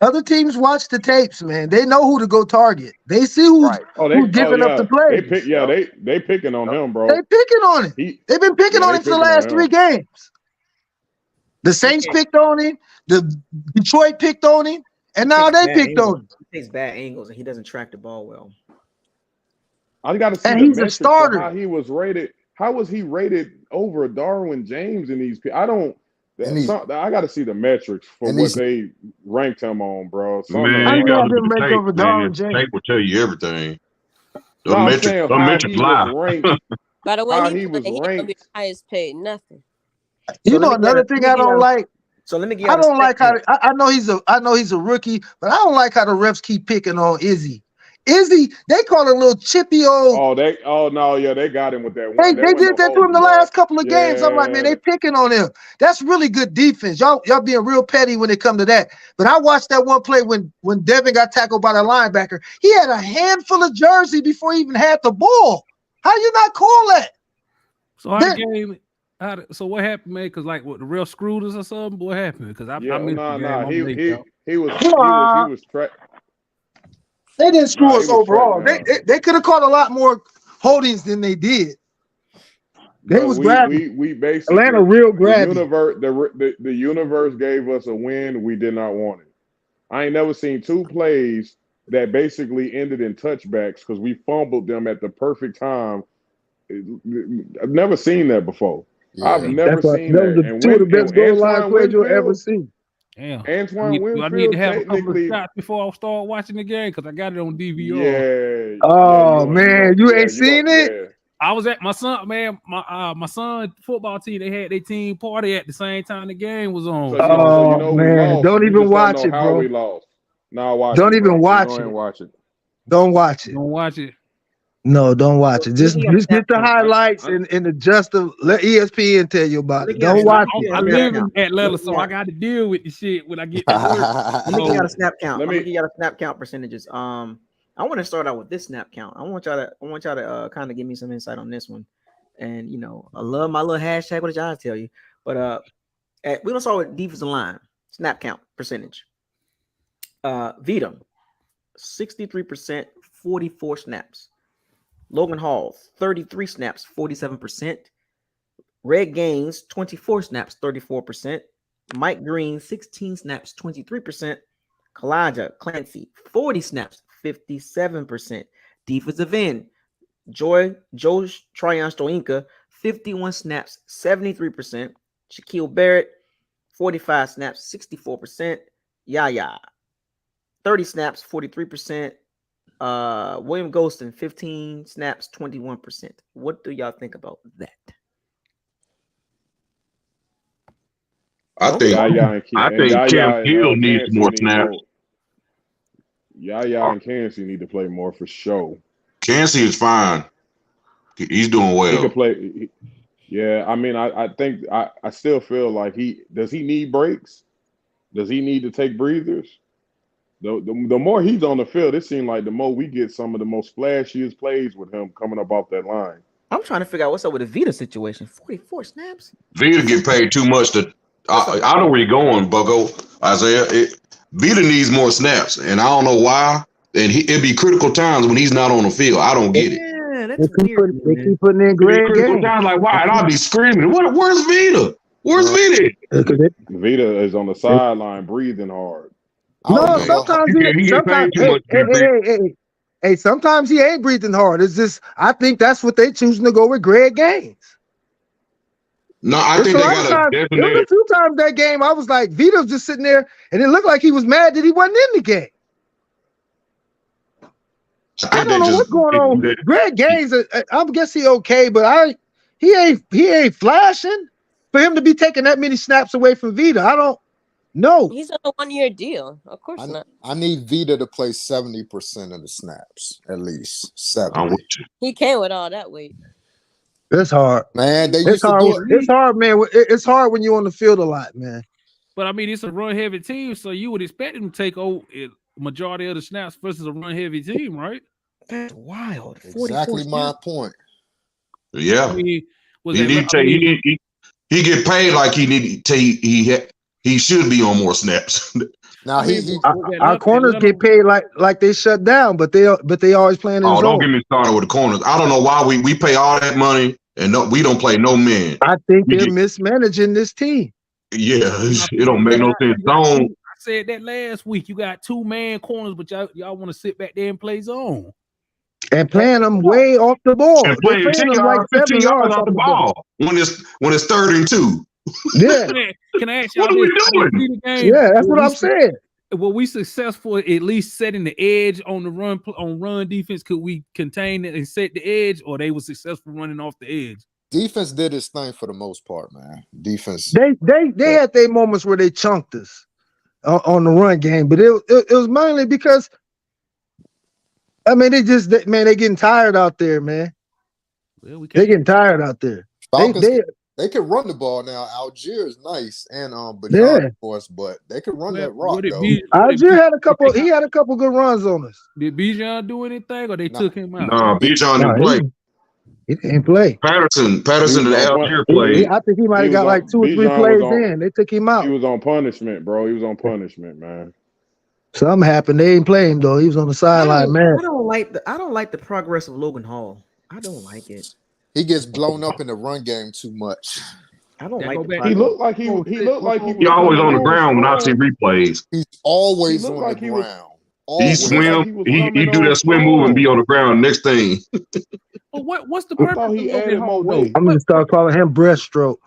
Other teams watch the tapes, man. They know who to go target. They see who's giving up the plays. They picking on him, bro. They picking on him. They've been picking on him for the last 3 games. The Saints picked on him. The Detroit picked on him, and now they picked on him. He takes bad angles and he doesn't track the ball well. I got to see he's a starter. How he was rated. How was he rated over Darwin James in these? I don't. I got to see the metrics for what they ranked him on, bro. Man, you got to look at the tape, man. The tape will tell you everything. The metrics lie. By the way, he was ranked the highest paid. Nothing. You know, another thing I don't like. So let me get. I don't like how I know he's a rookie, but I don't like how the refs keep picking on Izzy. Izzy, they call it a little chippy old. They got him with that one. They did that to him the last couple of games. I'm like, man, they picking on him. That's really good defense. Y'all being real petty when it come to that. But I watched that one play when Devin got tackled by the linebacker. He had a handful of jersey before he even had the ball. How you not call that? So our game. So what happened, man? Because like, what, the real screwed us or something? What happened? Because he was trapped. They didn't screw us overall. They could have caught a lot more holdings than they did. They was grabbing. We basically Atlanta real grabbing. The universe gave us a win. We did not want it. I ain't never seen 2 plays that basically ended in touchbacks because we fumbled them at the perfect time. I've never seen that before. Yeah. I've never seen that. And two of the best goal line plays you'll ever see. Damn. Antoine Winfield. I need to have a couple of shots before I start watching the game because I got it on Yeah. DVR. Oh man, you ain't seen it? Yeah. I was at my son, man. My son football team. They had their team party at the same time the game was on. Man, don't even watch it, bro. We lost. No, watch don't it, even bro. watch it. Watch it. Don't watch it. Don't watch it. No, don't watch it. Just get the highlights and adjust them. Let ESPN tell you about it. Don't watch it. I live in Atlanta, so I got to deal with the shit when I get to work. Let me give you a snap count. Let me give you a snap count percentages. I want to start out with this snap count. I want y'all to kind of give me some insight on this one. And I love my little hashtag. What did y'all tell you? But we don't start with defensive line snap count percentage. Vita, 63%, 44 snaps. Logan Hall, 33 snaps, 47%. Red Gaines, 24 snaps, 34%. Mike Green, 16 snaps, 23%. Kalijah Clancy, 40 snaps, 57%. Defensive end, Joe Tryon Stoinka, 51 snaps, 73%. Shaquille Barrett, 45 snaps, 64%. Yaya, 30 snaps, 43%. William Golston, 15 snaps, 21%. What do y'all think about that? I think Cam Hill needs more snaps. Yaya and Kansas need to play more for sure. Kansas is fine. He's doing well. He can play. Yeah, I mean, I think I still feel like does he need breaks? Does he need to take breathers? The more he's on the field, it seems like the more we get some of the most flashiest plays with him coming up off that line. I'm trying to figure out what's up with the Vita situation. 44 snaps. Vita get paid too much to. I know where you're going, Bucko. Isaiah. Vita needs more snaps, and I don't know why. And it'd be critical times when he's not on the field. I don't get it. Yeah, that's weird. They keep putting in great critical times like why? And I'll be screaming. Where's Vita? Where's Vita? Vita is on the sideline breathing hard. No, sometimes sometimes he ain't breathing hard. It's just I think that's what they choosing to go with Greg Gaines. No, I think they got a definite. There was a few times that game I was like, Vito's just sitting there, and it looked like he was mad that he wasn't in the game. I don't know what's going on. Greg Gaines, I guess he okay, but he ain't flashing for him to be taking that many snaps away from Vita. I don't know. He's on a 1-year deal. Of course not. I need Vita to play 70% of the snaps, at least 70. He came with all that weight. It's hard, man. It's hard, man. It's hard when you're on the field a lot, man. But I mean, it's a run heavy team, so you would expect him to take over majority of the snaps versus a run heavy team, right? That's wild. Exactly my point. Yeah, I mean, he get paid like he should be on more snaps. Now our corners get paid like they shut down, but they always playing in zone. Don't get me started with the corners. I don't know why we pay all that money and we don't play no men. I think they're mismanaging this team. Yeah, it don't make no sense. Zone. I said that last week. You got 2-man corners, but y'all want to sit back there and play zone. And playing them way off the ball. And playing 10 yards, 15 yards off the ball when it's 3rd and 2. Yeah. Can I ask y'all what are we doing? Yeah, that's what I'm saying. Were we successful at least setting the edge on the run defense? Could we contain it and set the edge, or they were successful running off the edge? Defense did its thing for the most part, man. Defense. They had their moments where they chunked us on the run game, but it was mainly because they getting tired out there, man. Well, they getting tired out there. Falcons, they can run the ball now. Algier is nice, and Bernard, of course, but they can run that rock though. Algier had a couple. He had a couple good runs on us. Did Bijan do anything, or they took him out? No, Bijan didn't play. He didn't play. Patterson and Algier played. I think he might have got like 2 or 3 plays in. They took him out. He was on punishment, bro. He was on punishment, man. Something happened. They didn't play him though. He was on the sideline, man. I don't like the progress of Logan Hall. I don't like it. He gets blown up in the run game too much. I don't like the he looked like he was. He always on the ground when I see replays. He's always on the ground. He swim. He do that swim move and be on the ground. Next thing. Well, what's the purpose of Logan Hall? I'm gonna start calling him breaststroke.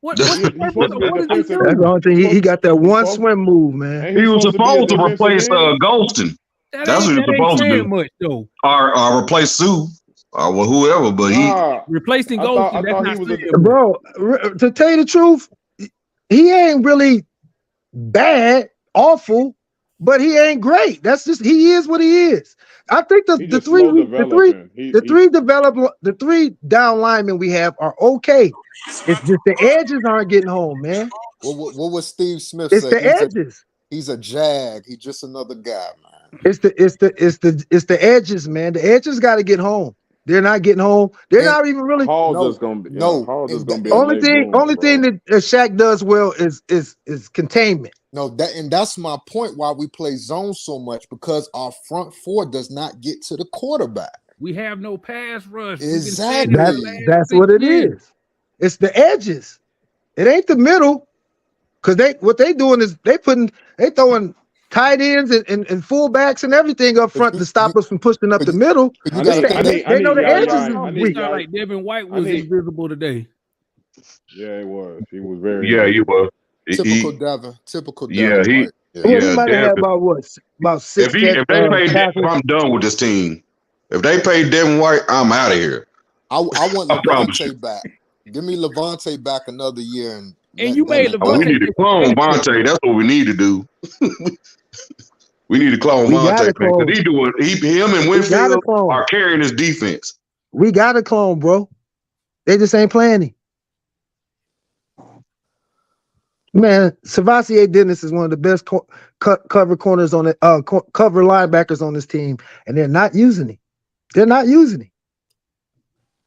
What's the purpose? What does he do? That's the only thing. He got that one swim move, man. He was supposed to replace Golston. That's what he was supposed to do. Much, though. Or replace Sue. Or whoever, but he replacing Golston. That's not bro. To tell you the truth, he ain't really bad, awful, but he ain't great. That's just he is what he is. I think the three down linemen we have are okay. It's just the edges aren't getting home, man. What was Steve Smith it's say? The edges. He's a jag. He's just another guy, man. It's the edges, man. The edges got to get home. They're not getting home. They're not even really. Hall's just gonna be. Hall's just gonna be. Only thing that Shaq does well is containment. No, that's my point. Why we play zone so much, because our front four does not get to the quarterback. We have no pass rush. Exactly. That's what it is. It's the edges. It ain't the middle. Because what they doing is they throwing tight ends and fullbacks and everything up front to stop us from pushing up the middle. They know the edges is weak. Like Devin White was invisible today. Yeah, he was. He was very. Yeah, he was. Typical Devin. Typical Devin. Yeah, he might have had about 6. If they pay Devin, I'm done with this team. If they pay Devin White, I'm out of here. I want Levante back. Give me Levante back another year, and you made Levante. We need to clone Vontae. That's what we need to do. We need to clone Vontae because him and Winfield are carrying his defense. We got to clone, bro. They just ain't playing him. Man, Savasier Dennis is one of the best cover corners on it, cover linebackers on this team, and they're not using him. They're not using him.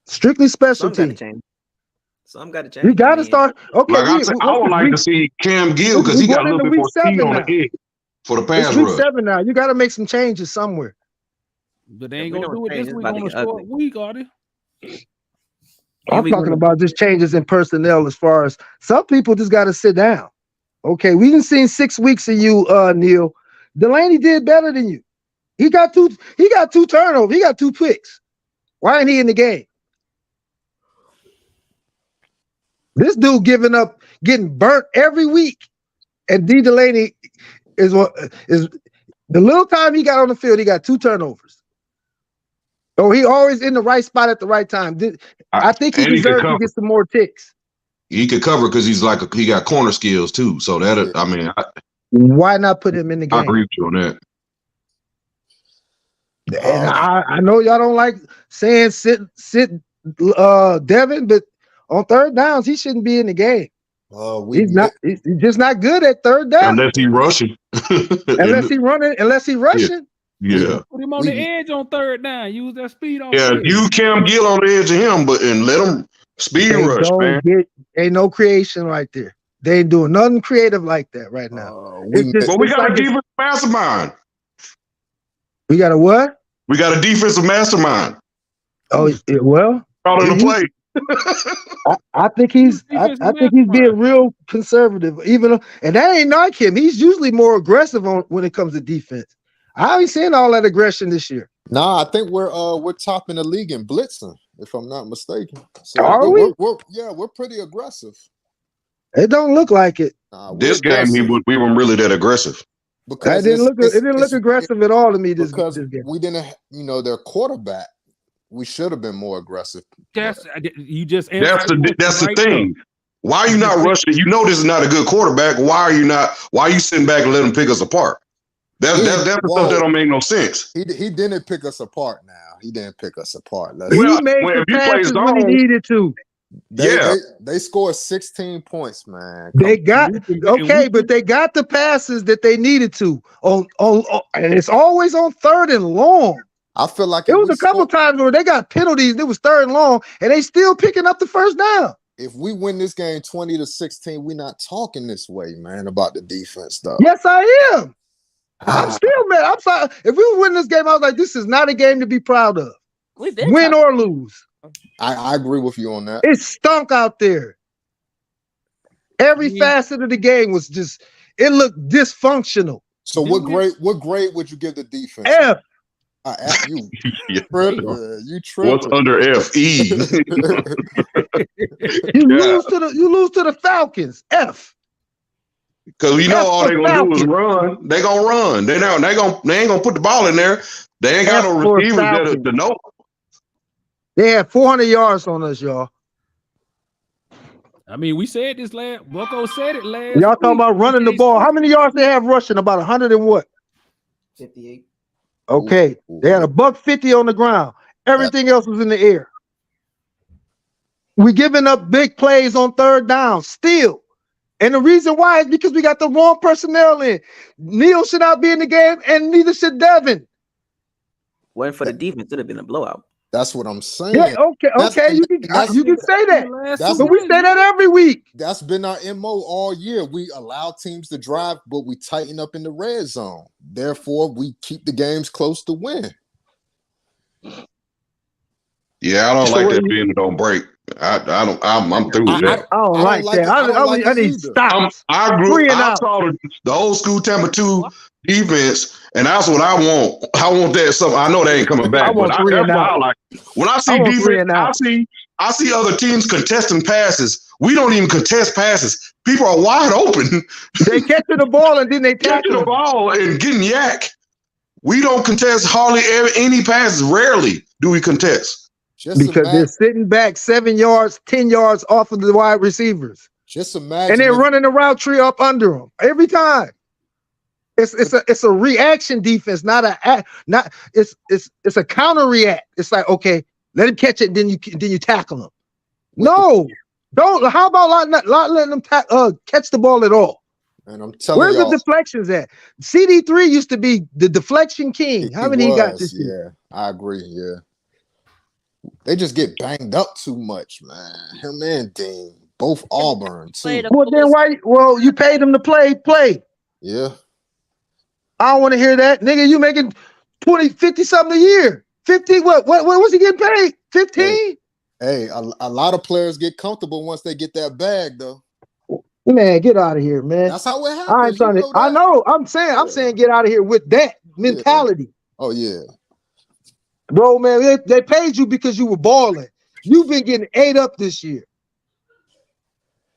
Strictly special team. Some got to change. We got to start. Okay, I would like to see Cam Gill because he got a little bit more speed on the edge for the pass rush. Week 7 now. You got to make some changes somewhere. But they ain't gonna do it this week on a short week, are they? I'm talking about just changes in personnel. As far as some people just got to sit down. Okay, we done seen 6 weeks of you, Neil. Delaney did better than you. He got two turnovers. He got 2 picks. Why ain't he in the game? This dude getting burnt every week, and D. Delaney is the little time he got on the field. He got 2 turnovers. So he always in the right spot at the right time. I think he deserves to get some more ticks. He could cover because he got corner skills too. So why not put him in the game? I agree with you on that. And I know y'all don't like saying sit Devin, but on third downs, he shouldn't be in the game. He's just not good at third down. Unless he's rushing. Unless he rushing. Yeah. Put him on the edge on third down. Use that speed on. Yeah, you Cam Gill on the edge of him, and let him speed rush, man. Ain't no creation right there. They ain't doing nothing creative like that right now. We got a defensive mastermind. We got a what? We got a defensive mastermind. Oh, well. Out on the play. I think he's being real conservative, and that ain't not him. He's usually more aggressive when it comes to defense. I ain't seen all that aggression this year. Nah, I think we're topping the league in blitzing, if I'm not mistaken. So are we? We're pretty aggressive. It don't look like it. This game, we weren't really that aggressive. Because it didn't look aggressive at all to me. This game. We didn't, their quarterback. We should have been more aggressive. That's the thing. Why are you not rushing? You know this is not a good quarterback. Why are you sitting back and letting him pick us apart? That's the stuff that don't make no sense. He didn't pick us apart now. He didn't pick us apart. He made the passes when he needed to. They scored 16 points, man. They got but they got the passes that they needed to on and it's always on 3rd and long. I feel like it was a couple times where they got penalties. It was 3rd and long, and they still picking up the first down. If we win this game 20-16, we're not talking this way, man, about the defense, though. Yes, I am. I'm still mad. I'm sorry. If we win this game, I was like, this is not a game to be proud of. Win or lose. I agree with you on that. It stunk out there. Every facet of the game was it looked dysfunctional. So what grade would you give the defense? F. F, you tripping. What's under FE? You lose to the Falcons. F. Because all they're gonna do is run. They gonna run. They ain't gonna put the ball in there. They ain't got no receivers to know. They had 400 yards on us, y'all. I mean, we said this last. Bucko said it last. Y'all talking about running the ball? How many yards they have rushing? About 100 and what? 58. Okay, they had $150 on the ground. Everything else was in the air. We giving up big plays on 3rd down still. And the reason why is because we got the wrong personnel in. Neal should not be in the game, and neither should Devin. Wasn't for the defense, it'd have been a blowout. That's what I'm saying. Yeah, okay, you can say that. But we say that every week. That's been our MO all year. We allow teams to drive, but we tighten up in the red zone. Therefore, we keep the games close to win. Yeah, I don't like that being don't break. I'm through with that. I don't like that. I need stops. I saw the old school Tampa 2 defense, and that's what I want. I want that something. I know they ain't coming back, but that's what I like. When I see defense, I see other teams contesting passes. We don't even contest passes. People are wide open. They catching the ball and then they catching the ball and getting yak. We don't contest hardly any passes. Rarely do we contest. Because they're sitting back 7 yards, 10 yards off of the wide receivers. Just imagine. And they're running the route tree up under them every time. It's a reaction defense, it's a counter react. It's like, okay, let him catch it, then you tackle him. No, don't. How about not letting them catch the ball at all? And I'm telling where's the deflections at? CD3 used to be the deflection king. How many he got this year? Yeah, I agree. Yeah. They just get banged up too much, man. Him and Dean, both Auburn too. Well, then why? Well, you paid them to play. Yeah. I don't want to hear that, nigga. You making 20, 50 something a year. 50. What was he getting paid? 15. Hey, a lot of players get comfortable once they get that bag, though. Man, get out of here, man. That's how it happens. I ain't trying to. I know. I'm saying, get out of here with that mentality. Yeah. Oh yeah. Bro, man, they paid you because you were balling. You've been getting ate up this year.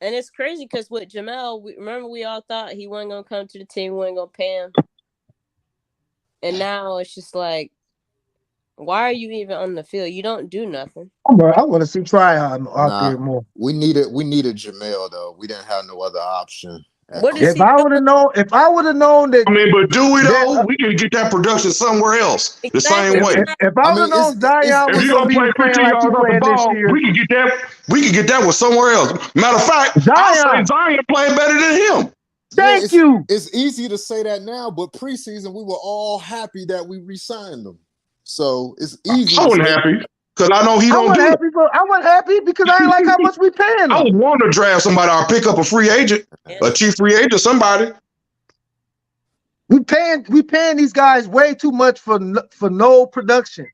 And it's crazy because with Jamel, we all thought he wasn't going to come to the team, we wasn't going to pay him. And now it's just like, why are you even on the field? You don't do nothing. I want to see Tryon out there more. We needed Jamel, though. We didn't have no other option. If I would have known that, I mean, but do we though? We can get that production somewhere else the same way. If I would have known Zion was going to be playing like he playing this year, we can get that. We can get that with somewhere else. Matter of fact, I say Zion playing better than him. Thank you. It's easy to say that now, but preseason we were all happy that we re-signed them. So it's easy. I wasn't happy. Because I know he I don't wasn't do happy I wasn't happy because I ain't like how much we paying I him. would want to draft somebody or pick up a free agent, a chief free agent, somebody. We paying these guys way too much for no production.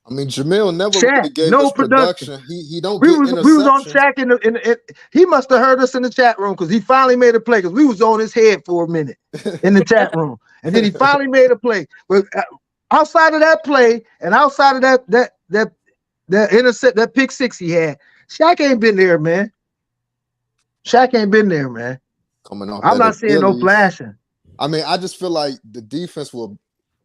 I mean, Jamil never Shaq, really gave no us production. He don't We get was on interceptions. Shaq in he must have heard us in the chat room because he finally made a play because we was on his head for a minute in the chat room, and then he finally made a play. But outside of that play and outside of that intercept, that pick six he had, Shaq ain't been there, man. Shaq ain't been there, man. Coming off I'm that not seeing no Achilles. flashing. I mean, I just feel like the defense will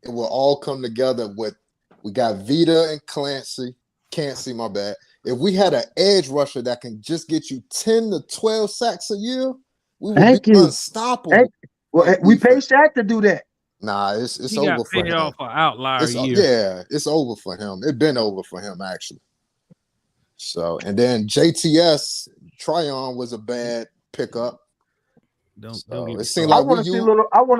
all come together with we got Vita and Clancy. Can't see my bad. If we had an edge rusher that can just get you 10 to 12 sacks a year, we would be unstoppable. We pay Shaq to do that. Nah, it's he over got for paid him. off for outlier year. Yeah, it's over for him. It's been over for him actually. So, and then JTS Tryon was a bad pickup. Don't it get seemed like I want to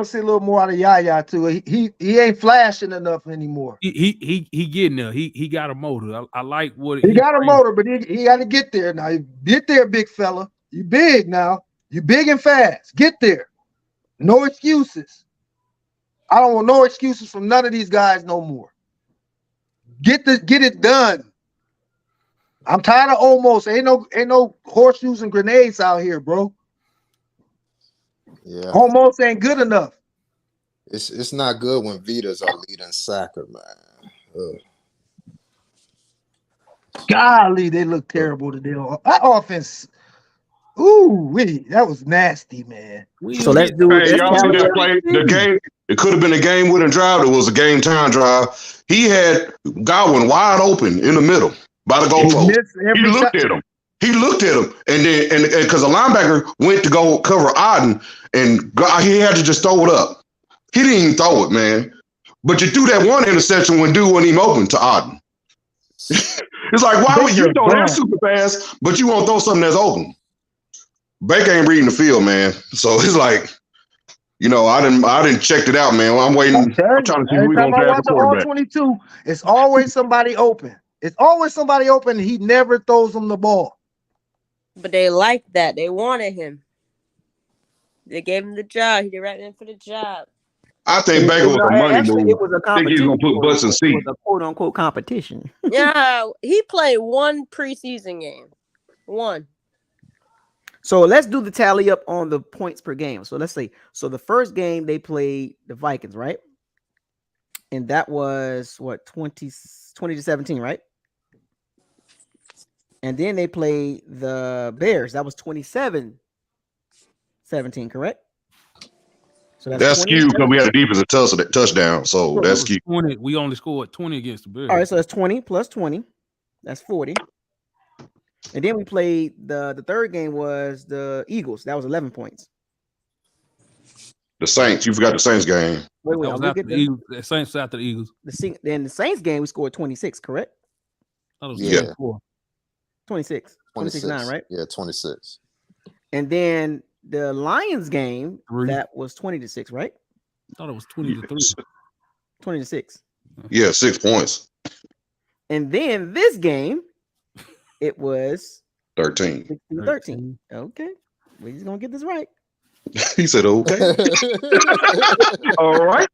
see a little more out of Yaya too. He ain't flashing enough anymore. He getting there. He got a motor. I like what he got a motor, but he got to get there now. Get there, big fella. You big now. You big and fast. Get there. No excuses. I don't want no excuses from none of these guys no more. Get it done. I'm tired of almost. Ain't no horseshoes and grenades out here, bro. Yeah. Almost ain't good enough. It's not good when Vita's our leading sacker, man. Golly, they look terrible today. That offense, that was nasty, man. So let's do Hey, let's y'all see tally that up. play? The game. It could have been a game-winning drive. It was a game-time drive. He had Godwin wide open in the middle by the goalpost. He looked at him. And then because the linebacker went to go cover Auden, and he had to just throw it up. He didn't even throw it, man. But you threw that one interception when dude wasn't even open to Auden. It's like, why would you throw that super fast, but you won't throw something that's open? Baker ain't reading the field, man. So it's like, I didn't check it out, man. I'm waiting. I'm trying to see who we're gonna draft the quarterback. All 22, it's always somebody open. It's always somebody open. And he never throws them the ball. But they liked that. They wanted him. They gave him the job. He did right in for the job. I think Baker was a money move. It was a I think he's gonna put butts in seats. It was a quote unquote competition. Yeah, he played one preseason game. One. So let's do the tally up on the points per game. So let's say, the first game they played the Vikings, right? And that was what, 20 to 17, right? And then they played the Bears. That was 27-17, correct? So that's skewed because we had a defensive touchdown. So that's skewed. 20. We only scored 20 against the Bears. All right, so that's 20 plus 20. That's 40. And then we played the third game was the Eagles. That was 11 points. The Saints. You forgot the Saints game. Wait, the Saints after the Eagles. Then the Saints game we scored 26, correct? That was 26. 26-9, right? Yeah, 26. And then the Lions game, that was 20-6, right? I thought it was 20-3. 20-6. Yeah, 6 points. And then this game, it was 13. 13. Okay. We're just gonna get this right. He said, okay. All right.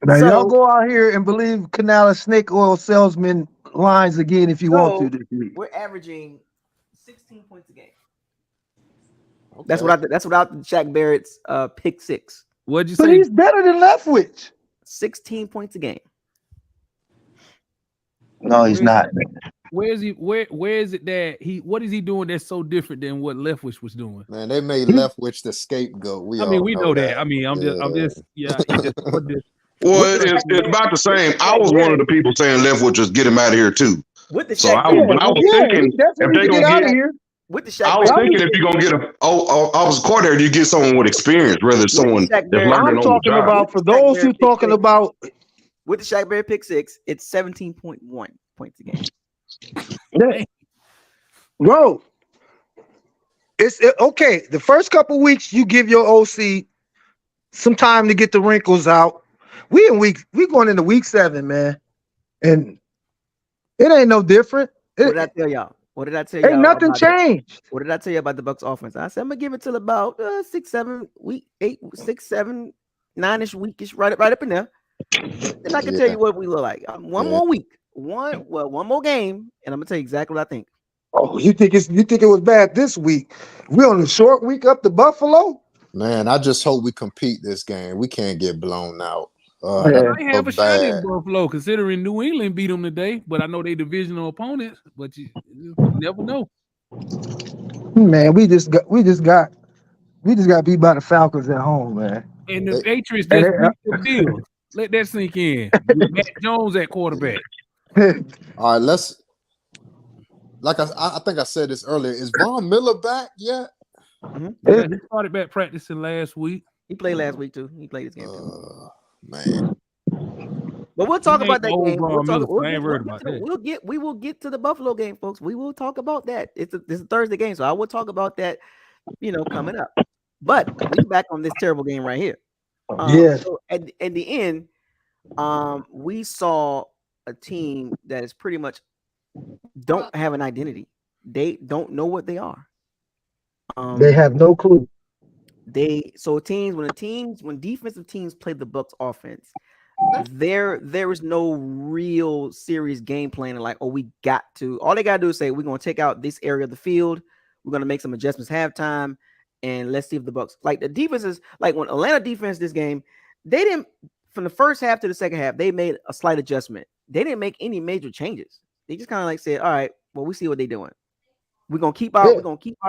Now, y'all go out here and believe Canales snake oil salesman lines again if you want to this week. We're averaging 16 points a game. Okay. That's without Shaq Barrett's pick six. What'd you say? But he's better than Leftwich. 16 points a game. No, he's not. Where is he? Where is it that what is he doing that's so different than what Leftwich was doing? Man, they made Leftwich the scapegoat. We know that. I mean, I'm just Well, it's about the same. I was one of the people saying Leftwich just get him out of here too. With the I was thinking if they're gonna get here. With the Shaq I was thinking if you're gonna get a offensive coordinator, you get someone with experience rather than someone that's learning on the job. I'm talking about for those who talking about with the Shaq Barrett pick six, it's 17.1 points a game. Bro, it's okay. The first couple weeks, you give your OC some time to get the wrinkles out. we going into week 7, man, and it ain't no different. What did I tell y'all? What did I tell Ain't y'all nothing about changed. What did I tell you about the Bucks offense? I said I'm gonna give it till about 6, 7 week, 8, 6, 7, 9ish weekish, right up in there. Then I can tell you what we look like. One more week, one more game, and I'm gonna tell you exactly what I think. Oh, you think it was bad this week? We on a short week up to Buffalo. Man, I just hope we compete this game. We can't get blown out. They have a shot in Buffalo, considering New England beat them today. But I know they divisional opponents. But you never know. Man, we just got beat by the Falcons at home, man. And the Patriots just beat the Bills. Let that sink in. With Matt Jones at quarterback. All right, let's. Like I think I said this earlier. Is Von Miller back yet? Mm-hmm. Yeah, he started back practicing last week. He played last week too. He played this game too. Man. But we'll talk about that game. We will get to the Buffalo game, folks. We will talk about that. It's a Thursday game, so I will talk about that, coming up. But we back on this terrible game right here. So at the end, we saw a team that is pretty much don't have an identity. They don't know what they are. They have no clue. When defensive teams play the Bucs offense, there is no real serious game plan. Like, all they got to do is say, we're going to take out this area of the field. We're going to make some adjustments halftime, and let's see if the Bucs, like the defenses, like when Atlanta defense this game, they didn't, from the first half to the second half, they made a slight adjustment. They didn't make any major changes. They just kind of like said, all right, well, we see what they're doing. We're gonna keep our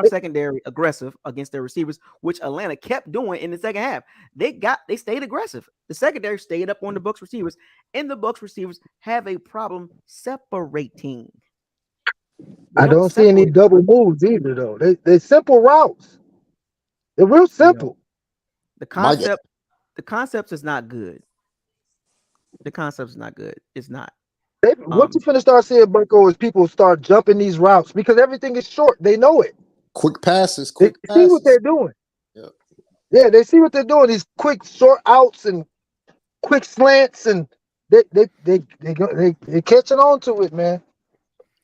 secondary aggressive against their receivers, which Atlanta kept doing in the second half. They stayed aggressive. The secondary stayed up on the Bucs receivers, and the Bucs receivers have a problem separating. I don't see any double moves either, though. They simple routes. They're real simple. The concept is not good. The concept is not good. It's not. What you finna start seeing, Bucko, is people start jumping these routes because everything is short. They know it. Quick passes. They see what they're doing. Yeah, they see what they're doing. These quick short outs and quick slants, and they catching on to it, man.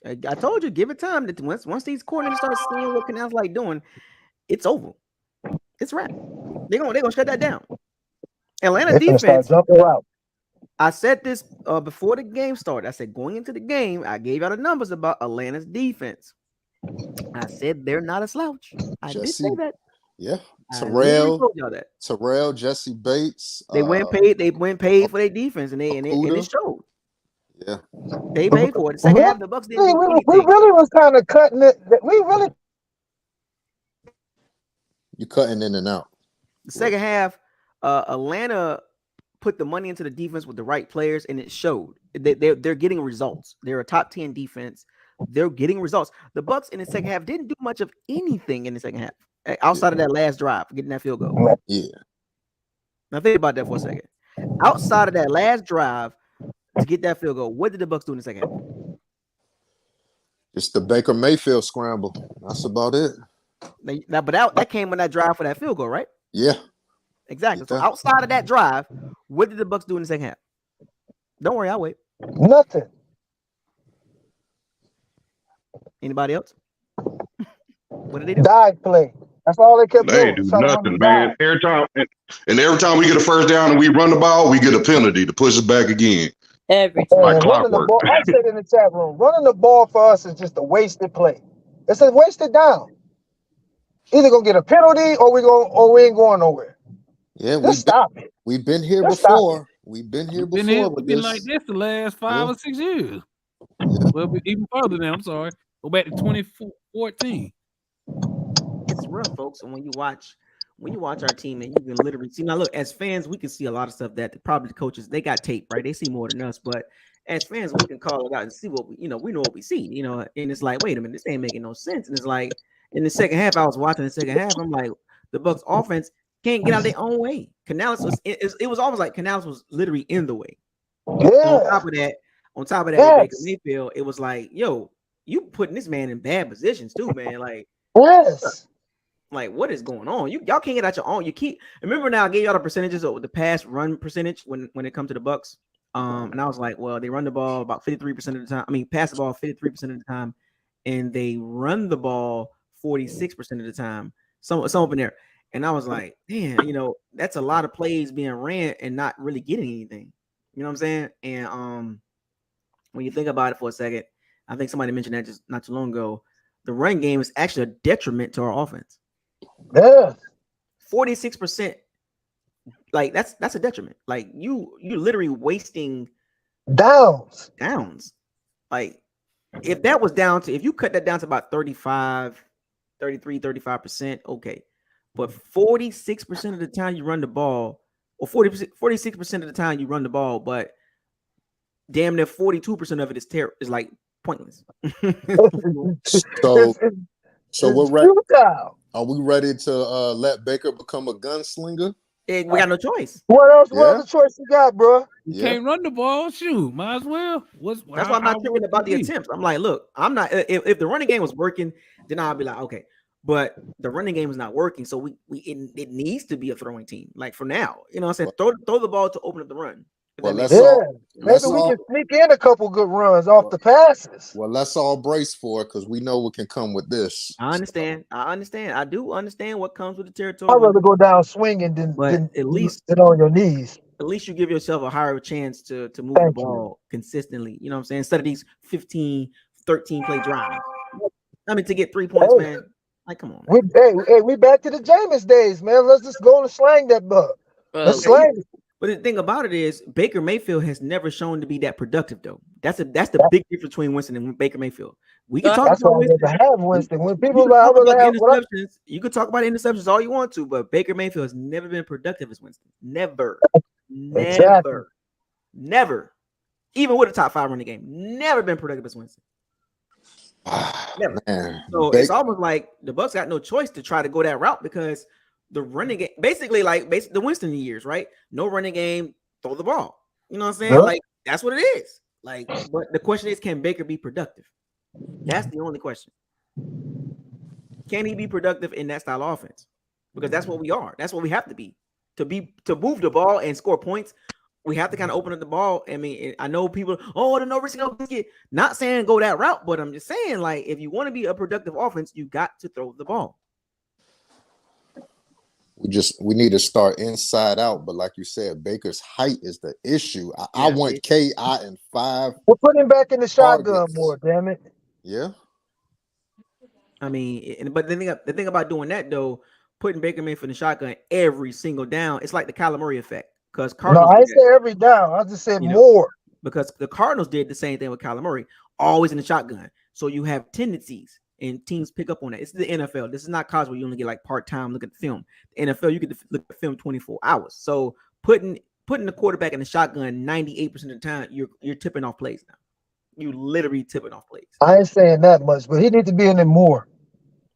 I told you, give it time. That once these coordinators start seeing what Canals like doing, it's over. It's wrap. They're gonna shut that down. Atlanta defense. Start jumping out. I said this before the game started. I said, going into the game, I gave out the numbers about Atlanta's defense. I said they're not a slouch. I did say that. Yeah. Terrell, Jesse Bates. They went paid for their defense, and it showed. Yeah. They paid for it. The second half, the Bucs didn't do anything. We really was kind of cutting it. You're cutting in and out. The second half, Atlanta put the money into the defense with the right players, and it showed. They're getting results. They're a top 10 defense. They're getting results. The Bucs in the second half didn't do much of anything in the second half outside of that last drive, getting that field goal. Yeah. Now think about that for a second. Outside of that last drive to get that field goal, what did the Bucs do in the second half? Just the Baker Mayfield scramble. That's about it. Now, but that came when that drive for that field goal, right? Yeah. Exactly. So outside of that drive, what did the Bucs do in the second half? Don't worry, I'll wait. Nothing. Anybody else? What did they do? Dive play. That's all they kept doing. They do nothing, man. Every time we get a first down and we run the ball, we get a penalty to push it back again. Every time. Like clockwork. I said in the chat room, running the ball for us is just a wasted play. It's a wasted down. Either gonna get a penalty or we ain't going nowhere. Yeah, stop it. We've been here before. We've been here before. We've been like this the last 5 or 6 years. Yeah. Well, even further now. I'm sorry. Go back to 2014. It's rough, folks. And when you watch our team, and you can literally see. Now, look, as fans, we can see a lot of stuff that probably the coaches, they got tape, right? They see more than us. But as fans, we can call it out and see what we know what we see. And it's like, wait a minute, this ain't making no sense. And it's like in the second half, I was watching the second half. I'm like, the Bucs offense can't get out their own way. Canales was almost like Canales was literally in the way. Yeah. On top of that, with Baker Mayfield, it was like, yo, you putting this man in bad positions too, man. Like, yes. Like, what is going on? Y'all can't get out your own. You keep remember now. I gave y'all the percentages of the pass run percentage when it comes to the Bucs. And I was like, well, they run the ball about 53% of the time. I mean, pass the ball 53% of the time, and they run the ball 46% of the time. Some up in there. And I was like, damn, that's a lot of plays being ran and not really getting anything. You know what I'm saying? And when you think about it for a second, I think somebody mentioned that just not too long ago. The run game is actually a detriment to our offense. Yeah. 46%. Like that's a detriment. Like you're literally wasting downs. Like if that was down to, if you cut that down to about 35%, okay. But 46% of the time you run the ball, or 46% of the time you run the ball, but damn near 42% of it is like pointless. So we're ready. Are we ready to let Baker become a gunslinger? We got no choice. What else? What other choice you got, bro? You can't run the ball. Shoot, might as well. That's why I'm not tripping about the attempts. I'm like, look, I'm not. If the running game was working, then I'll be like, okay. But the running game is not working, so it needs to be a throwing team. Like for now, you know what I'm saying? Throw the ball to open up the run. Well, maybe we can sneak in a couple good runs off the passes. Well, let's all brace for it because we know what can come with this. I understand. I do understand what comes with the territory. I'd rather go down swinging than at least on your knees. At least you give yourself a higher chance to move the ball consistently. You know what I'm saying? Instead of these 15, 13 play drives. I mean, to get 3 points, man. Like, come on. We back to the Jameis days, man. Let's just go and slang that buck. Let's slang it. But the thing about it is, Baker Mayfield has never shown to be that productive, though. That's the big difference between Winston and Baker Mayfield. We can talk about Winston. When people you can talk about interceptions all you want to, but Baker Mayfield has never been productive as Winston. Never. Even with a top 5 running game, never been productive as Winston. Never. Man, so it's almost like the Bucs got no choice to try to go that route because the running game, basically the Winston years, right? No running game, throw the ball. You know what I'm saying? Yep. Like that's what it is. Like, but the question is, can Baker be productive? That's the only question. Can he be productive in that style of offense? Because that's what we are. That's what we have to be. To move the ball and score points, we have to kind of open up the ball. I mean, I know people, the no risk, no biscuit. Not saying go that route, but I'm just saying, like, if you want to be a productive offense, you got to throw the ball. We need to start inside out, but like you said, Baker's height is the issue. I want KI in 5. We'll put him back in the shotgun more, damn it. Yeah. I mean, but the thing about doing that though, putting Baker Mayfield in the shotgun every single down, it's like the Kyler Murray effect. Because Cardinals, I didn't say every down. I just said more. Because the Cardinals did the same thing with Kyler Murray, always in the shotgun. So you have tendencies. And teams pick up on that. It's the NFL. This is not college where you only get like part-time look at the film. The NFL, you get to look at the film 24 hours. So putting the quarterback in the shotgun 98% of the time, you're tipping off plays now. You literally tipping off plays. I ain't saying that much, but he needs to be in there more.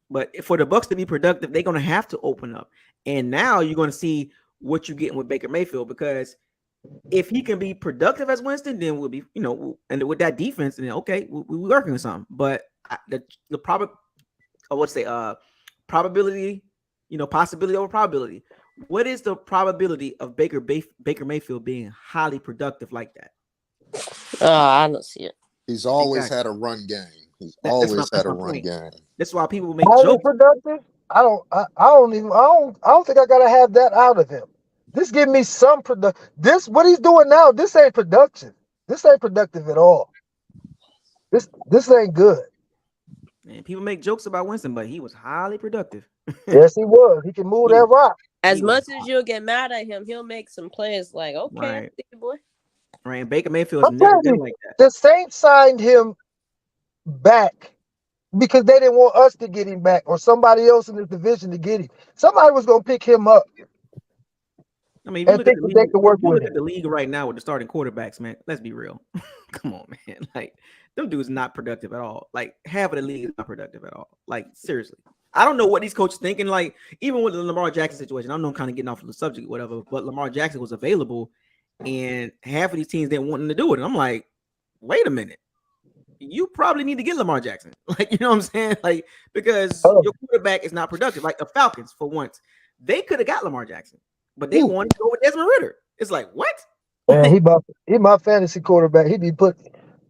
But for the Bucs to be productive, they're going to have to open up. And now you're going to see what you're getting with Baker Mayfield, because if he can be productive as Winston, then we'll be, and with that defense, then okay, we're working with something. But the probability, possibility over probability. What is the probability of Baker Mayfield being highly productive like that? I don't see it. He's always had a run game. He's always had a run game. That's why people make jokes. Productive? I don't think I gotta have that out of him. This give me some production. What he's doing now, this ain't production. This ain't productive at all. This ain't good. And people make jokes about Winston, but he was highly productive. Yes, he was. He can move that rock. As much as you'll get mad at him, he'll make some plays like, okay, right. Boy. Right. And Baker Mayfield's never been like that. The Saints signed him back because they didn't want us to get him back or somebody else in the division to get him. Somebody was going to pick him up. I mean, if you look at the league right now with the starting quarterbacks, man, let's be real. Come on, man. Like, them dudes not productive at all. Like, half of the league is not productive at all. Like, seriously. I don't know what these coaches thinking. Like, even with the Lamar Jackson situation, I know I'm kind of getting off of the subject, whatever, but Lamar Jackson was available, and half of these teams didn't want him to do it. And I'm like, wait a minute. you probably need to get Lamar Jackson. Like, you know what I'm saying? Like, because your quarterback is not productive. Like the Falcons, for once, they could have got Lamar Jackson, but they wanted to go with Desmond Ridder. It's like, what? Man, he my fantasy quarterback. He be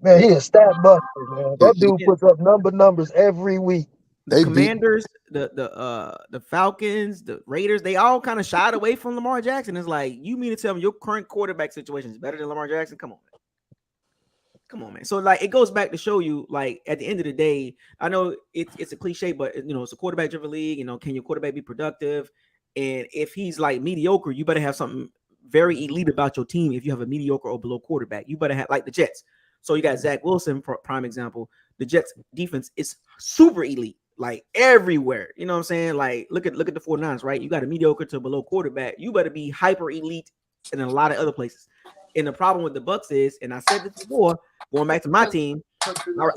man, he a stat buster, man. That dude puts up numbers every week. The Commanders, the Falcons, the Raiders, they all kind of shied away from Lamar Jackson. It's like, you mean to tell me your current quarterback situation is better than Lamar Jackson? Come on, man. Come on, man. So like, it goes back to show you, like, at the end of the day, I know it's a cliche, but you know, it's a quarterback-driven league. You know, can your quarterback be productive? And if he's like mediocre, you better have something very elite about your team. If you have a mediocre or below quarterback, you better have, like the Jets. So you got Zach Wilson, prime example. The Jets defense is super elite, like everywhere. You know what I'm saying? Like, look at the 49ers, right? You got a mediocre to below quarterback. You better be hyper elite in a lot of other places. And the problem with the Bucs is, and I said this before, going back to my team,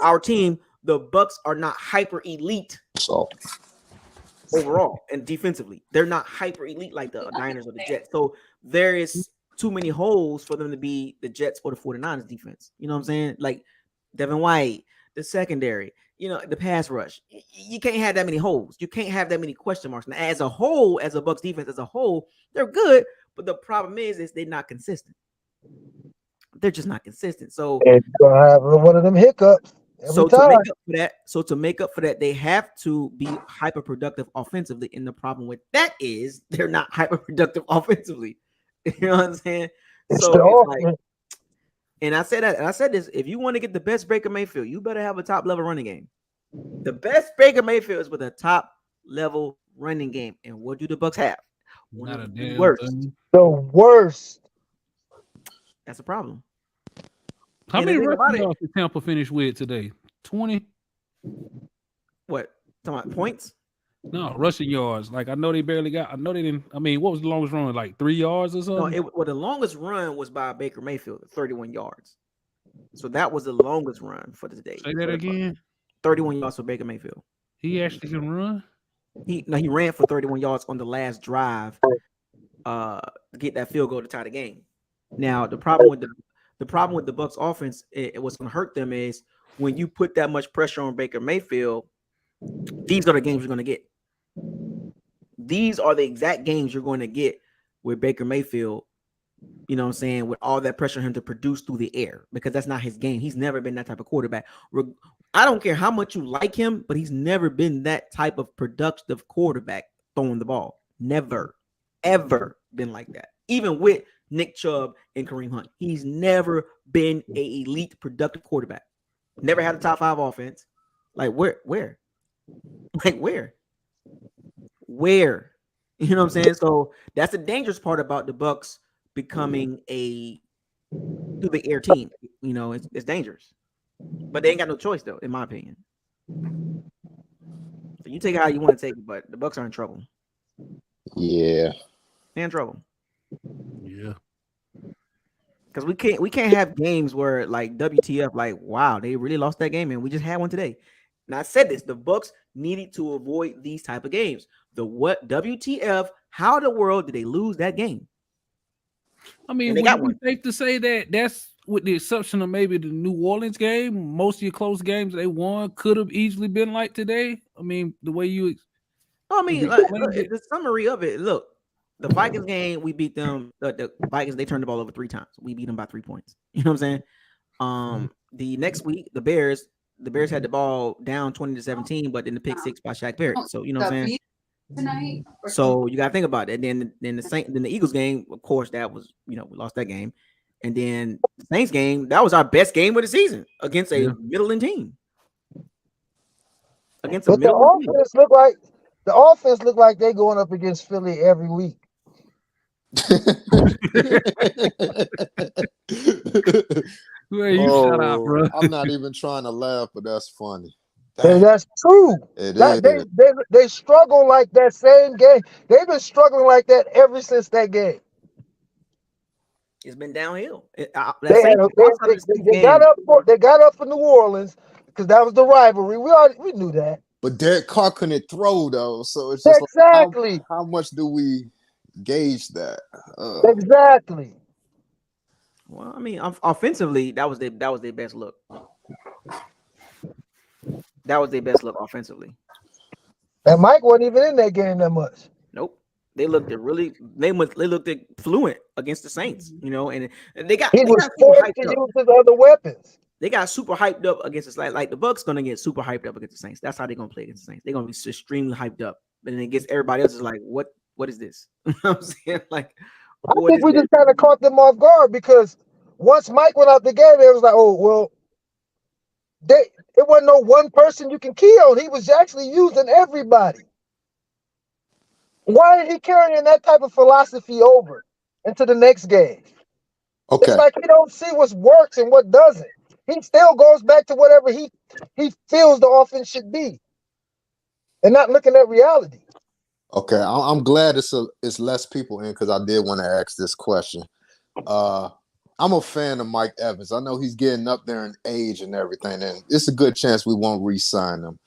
our team, the Bucs are not hyper elite overall and defensively. They're not hyper elite like the Niners or the Jets. So there is too many holes for them to be the Jets or the 49ers defense. You know what I'm saying? Like Devin White, the secondary, you know, the pass rush. You can't have that many holes. You can't have that many question marks. Now, as a whole, as a Bucs defense as a whole, they're good, but the problem is they're not consistent. They're just not consistent. So you're gonna have one of them hiccups every time. To make up for that, they have to be hyper productive offensively. And the problem with that is they're not hyper productive offensively. You know what I'm saying? And I said that, and I said this: if you want to get the best Baker Mayfield, you better have a top level running game. The best Baker Mayfield is with a top level running game. And what do the Bucs have? Not a damn worst. The worst. That's a problem. How many rushing yards did Tampa finish with today? 20? What? Talking about points? No, rushing yards. Like, I know they barely got. I know they didn't. I mean, what was the longest run? Like 3 yards or something? No, the longest run was by Baker Mayfield, 31 yards. So that was the longest run for the day. Say that again. 31 yards for Baker Mayfield. He actually can run. He ran for 31 yards on the last drive, to get that field goal to tie the game. Now the problem with the Bucs offense, what's going to hurt them is when you put that much pressure on Baker Mayfield. These are the games you're going to get. These are the exact games you're going to get with Baker Mayfield. You know what I'm saying? With all that pressure on him to produce through the air, because that's not his game. He's never been that type of quarterback. I don't care how much you like him, but he's never been that type of productive quarterback throwing the ball. Never, ever been like that. Even with Nick Chubb and Kareem Hunt, he's never been an elite productive quarterback. Never had a top 5 offense. Like where? Like where? You know what I'm saying? So that's the dangerous part about the Bucs becoming a through the air team. You know, it's dangerous, but they ain't got no choice though, in my opinion. So you take it how you want to take it, but the Bucs are in trouble. Yeah, they're in trouble. Yeah, because we can't have games where like WTF, like wow, they really lost that game, and we just had one today. And I said this: the Bucs needed to avoid these type of games. The what WTF? How in the world did they lose that game? I mean, would it be safe to say that that's with the exception of maybe the New Orleans game, most of your close games they won could have easily been like today? I mean, the way you... I mean, the summary of it, look, the Vikings game, we beat them. The Vikings, they turned the ball over 3 times. We beat them by 3 points. You know what I'm saying? The next week, the Bears had the ball down 20-17, but then the pick 6 by Shaq Barrett. So, you know what I'm saying? Tonight. So you gotta think about it. And then the Eagles game, of course, that was, you know, we lost that game. And then the Saints game, that was our best game of the season against a middling team. The offense look like they going up against Philly every week. Shut up, bro. I'm not even trying to laugh, but that's funny. Hey, that's true. They struggle like that same game. They've been struggling like that ever since that game. It's been downhill. They got up for New Orleans because that was the rivalry. We knew that. But Derek Carr couldn't throw though, so it's just exactly like, how much do we gauge that? Well, I mean, offensively, that was their best look. That was their best look offensively. And Mike wasn't even in that game that much. Nope. They looked fluent against the Saints, and they got he was forced to use his other weapons. They got super hyped up against the like the Bucs gonna get super hyped up against the Saints. That's how they're gonna play against the Saints. They're gonna be extremely hyped up, and then against everybody else is like, what is this? You know what I'm saying? Like, I think we just kind of caught them off guard because once Mike went out the game, it was like, oh well, it wasn't no one person you can key on. He was actually using everybody. Why is he carrying that type of philosophy over into the next game? Okay. It's like he don't see what works and what doesn't. He still goes back to whatever he feels the offense should be, and not looking at reality. Okay, I'm glad it's less people in because I did want to ask this question. I'm a fan of Mike Evans. I know he's getting up there in age and everything, and it's a good chance we won't re-sign him.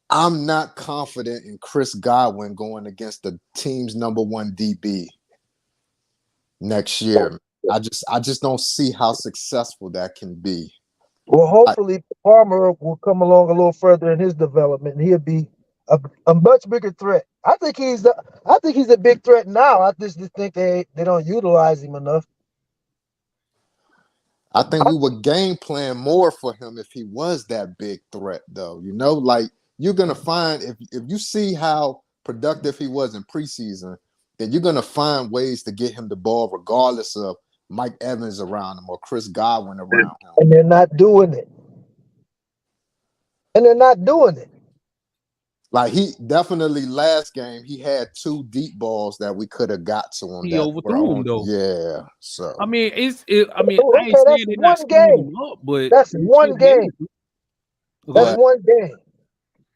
I'm not confident in Chris Godwin going against the team's #1 DB next year. I just don't see how successful that can be. Well, hopefully Palmer will come along a little further in his development, and he'll be a much bigger threat. I think he's a big threat now. I just think they don't utilize him enough. I think we would game plan more for him if he was that big threat, though. Like you're gonna find if you see how productive he was in preseason, then you're gonna find ways to get him the ball, regardless of Mike Evans around him or Chris Godwin around him. And they're not doing it. Like he definitely last game he had 2 deep balls that we could have got to him. He overthrew him though. Yeah. So I mean, I ain't saying they're not game. Up, but that's one game. That's one game.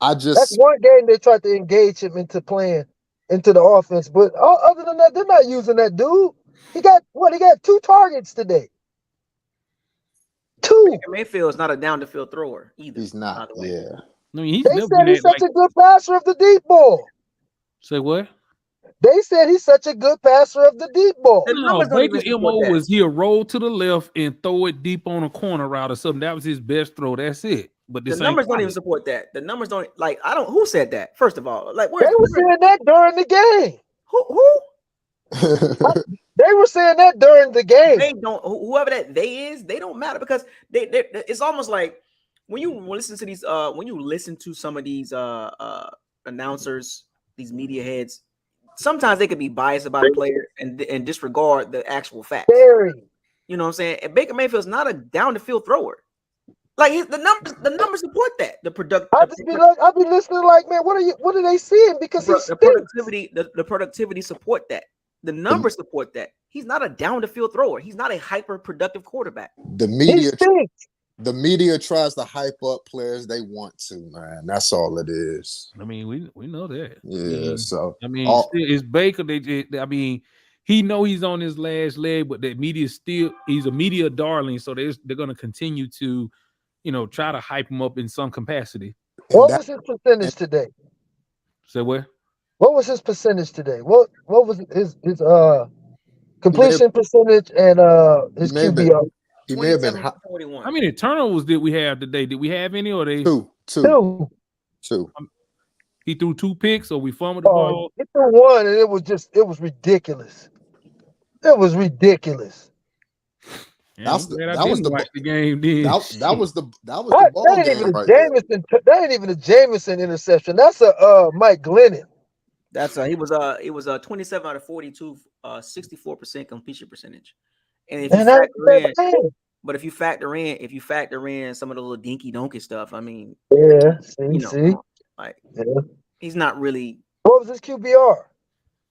That's one game they tried to engage him into playing into the offense. But other than that, they're not using that dude. He got 2 targets today. 2. Baker Mayfield's not a down the field thrower either. He's not. Yeah. I mean, they said he's such a good passer of the deep ball. Say what? They said he's such a good passer of the deep ball. No, Baker's MO was he'll roll to the left and throw it deep on a corner route or something. That was his best throw. That's it. But the numbers don't even support that. The numbers don't who said that? First of all, like they were saying that during the game. Who? They were saying that during the game. They don't. Whoever that they is, they don't matter because they it's almost like when you listen to these when you listen to some of these announcers, these media heads, sometimes they could be biased about a player and disregard the actual facts. Very. You know what I'm saying? And Baker Mayfield's not a down the field thrower. Like the numbers support that. The product. I'll be listening like, man, what are they seeing? Because the productivity support that. The numbers support that. He's not a down the field thrower. He's not a hyper productive quarterback. The media tries to hype up players they want to, man. That's all it is. I mean, we know that. Yeah. So it's Baker. He know he's on his last leg, but the media he's a media darling. So they're gonna continue to, try to hype him up in some capacity. What was his percentage today? Say what? What was his percentage today? What was his completion percentage and his QBR? He may have been high. How many turnovers did we have today? Did we have any or they 2? He threw 2 picks, or we fumbled the ball. He threw 1, and it was ridiculous. It was ridiculous. That was the game. That was the ball game. That ain't even a Jameson interception. That's a Mike Glennon. That's he was 27 out of 42, 64% completion percentage. And if you factor in some of the little dinky donkey stuff, I mean, he's not really. What was his QBR?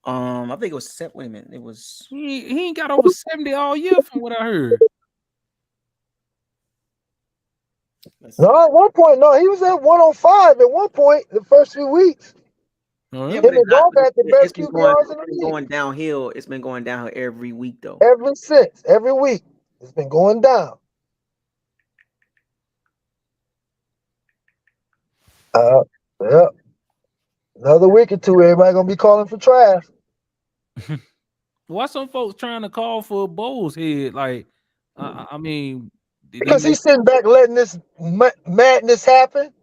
I think it was wait a minute. It was he ain't got over 70 all year from what I heard. No, at one point, he was at 105 at one point the first few weeks. Yeah, it's been going downhill. It's been going downhill every week, though. Every week, it's been going down. Yeah. Another week or two, everybody gonna be calling for trash. Why some folks trying to call for Bowles' head? Like, I mean, because he's sitting back letting this madness happen.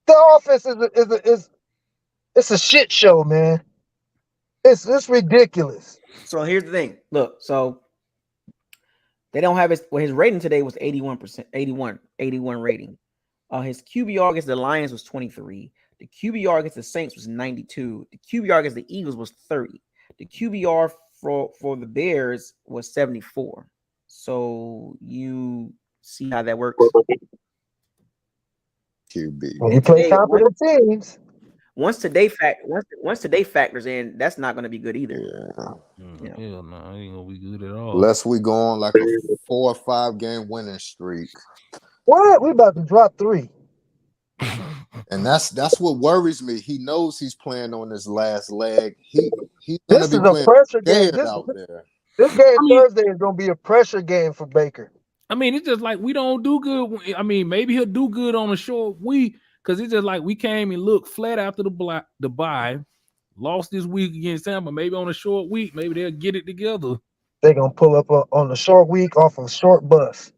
The offense is it's a shit show, man. It's ridiculous. So here's the thing. Look, so they don't have his rating today was 81%, 81 rating. His QBR against the Lions was 23. The QBR against the Saints was 92. The QBR against the Eagles was 30. The QBR for the Bears was 74. So you see how that works. QB. When you play confident teams. Once today factors in, that's not going to be good either. Yeah. Hell no, it ain't gonna be good at all. Unless we go on like a 4 or 5 game winning streak. What? We about to drop 3. And that's what worries me. He knows he's playing on his last leg. He's This gonna be is a pressure game. out there. This game Thursday is gonna be a pressure game for Baker. I mean, it's just like we don't do good. I mean, maybe he'll do good on a short week because it's just like we came and looked flat after the bye, lost this week against Tampa. Maybe on a short week, maybe they'll get it together. They're gonna pull up on the short week off a short bus.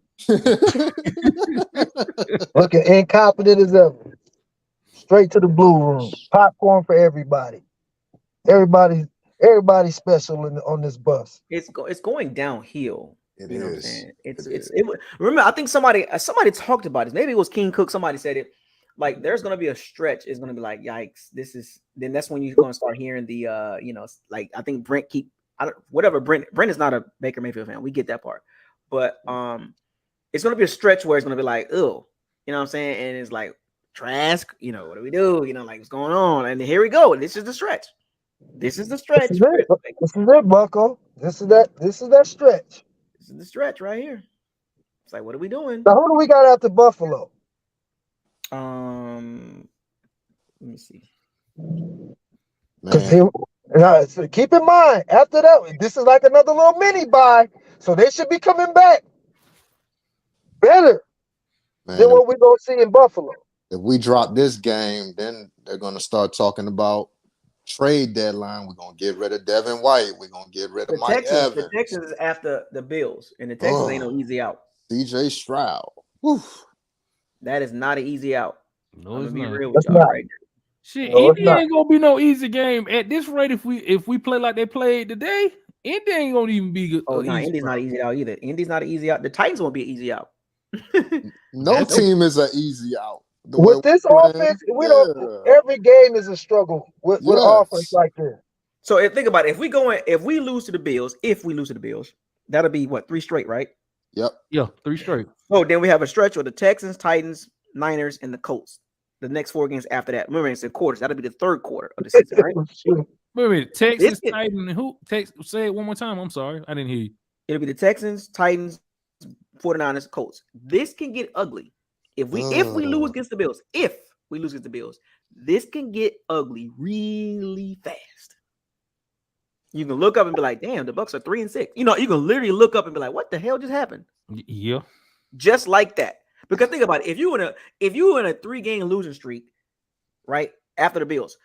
Looking incompetent as ever. Straight to the blue room. Popcorn for everybody. Everybody's special on this bus. It's going downhill. It you know is. What I'm saying? Remember, I think somebody talked about this. Maybe it was King Cook. Somebody said it. Like, there's gonna be a stretch. It's gonna be like, yikes. Then that's when you're gonna start hearing the like I think Brent Brent is not a Baker Mayfield fan. We get that part, but it's gonna be a stretch where it's gonna be like, oh, you know what I'm saying? And it's like, Trask, what do we do? Like, what's going on? And here we go. This is the stretch. This is the stretch. This is it, Bucko. This is that stretch. This is the stretch right here. It's like, what are we doing? Now, who do we got after Buffalo? Let me see. So keep in mind, after that, this is like another little mini bye, so they should be coming back better than what we're gonna see in Buffalo. If we drop this game, then they're gonna start talking about trade deadline. We're gonna get rid of Devin White. We're gonna get rid of Mike Evans. The Texans is after the Bills, and the Texans ain't no easy out. CJ Stroud. Whew. That is not an easy out. No, it's be not. real with y'all right now. Shit, Indy ain't gonna be no easy game at this rate. If we play like they played today, Indy ain't gonna even be good. Oh no, Indy's not easy out either. Indy's not an easy out. The Titans won't be an easy out. No team is an easy out. With this offense, every game is a struggle with an offense like this. So think about it. If we lose to the Bills, that'll be what, 3 straight, right? Yep. Yeah, 3 straight. Oh, then we have a stretch with the Texans, Titans, Niners, and the Colts. The next 4 games after that. Remember, it's in quarters. That'll be the 3rd quarter of the season, right? Wait a minute. Texans, Titans, who? Say it one more time. I'm sorry. I didn't hear you. It'll be the Texans, Titans, 49ers, Colts. This can get ugly. If we lose against the Bills, this can get ugly really fast. You can look up and be like, damn, the Bucs are 3-6. You can literally look up and be like, what the hell just happened? Yeah. Just like that. Because think about it. If you were in a 3-game losing streak, right, after the Bills,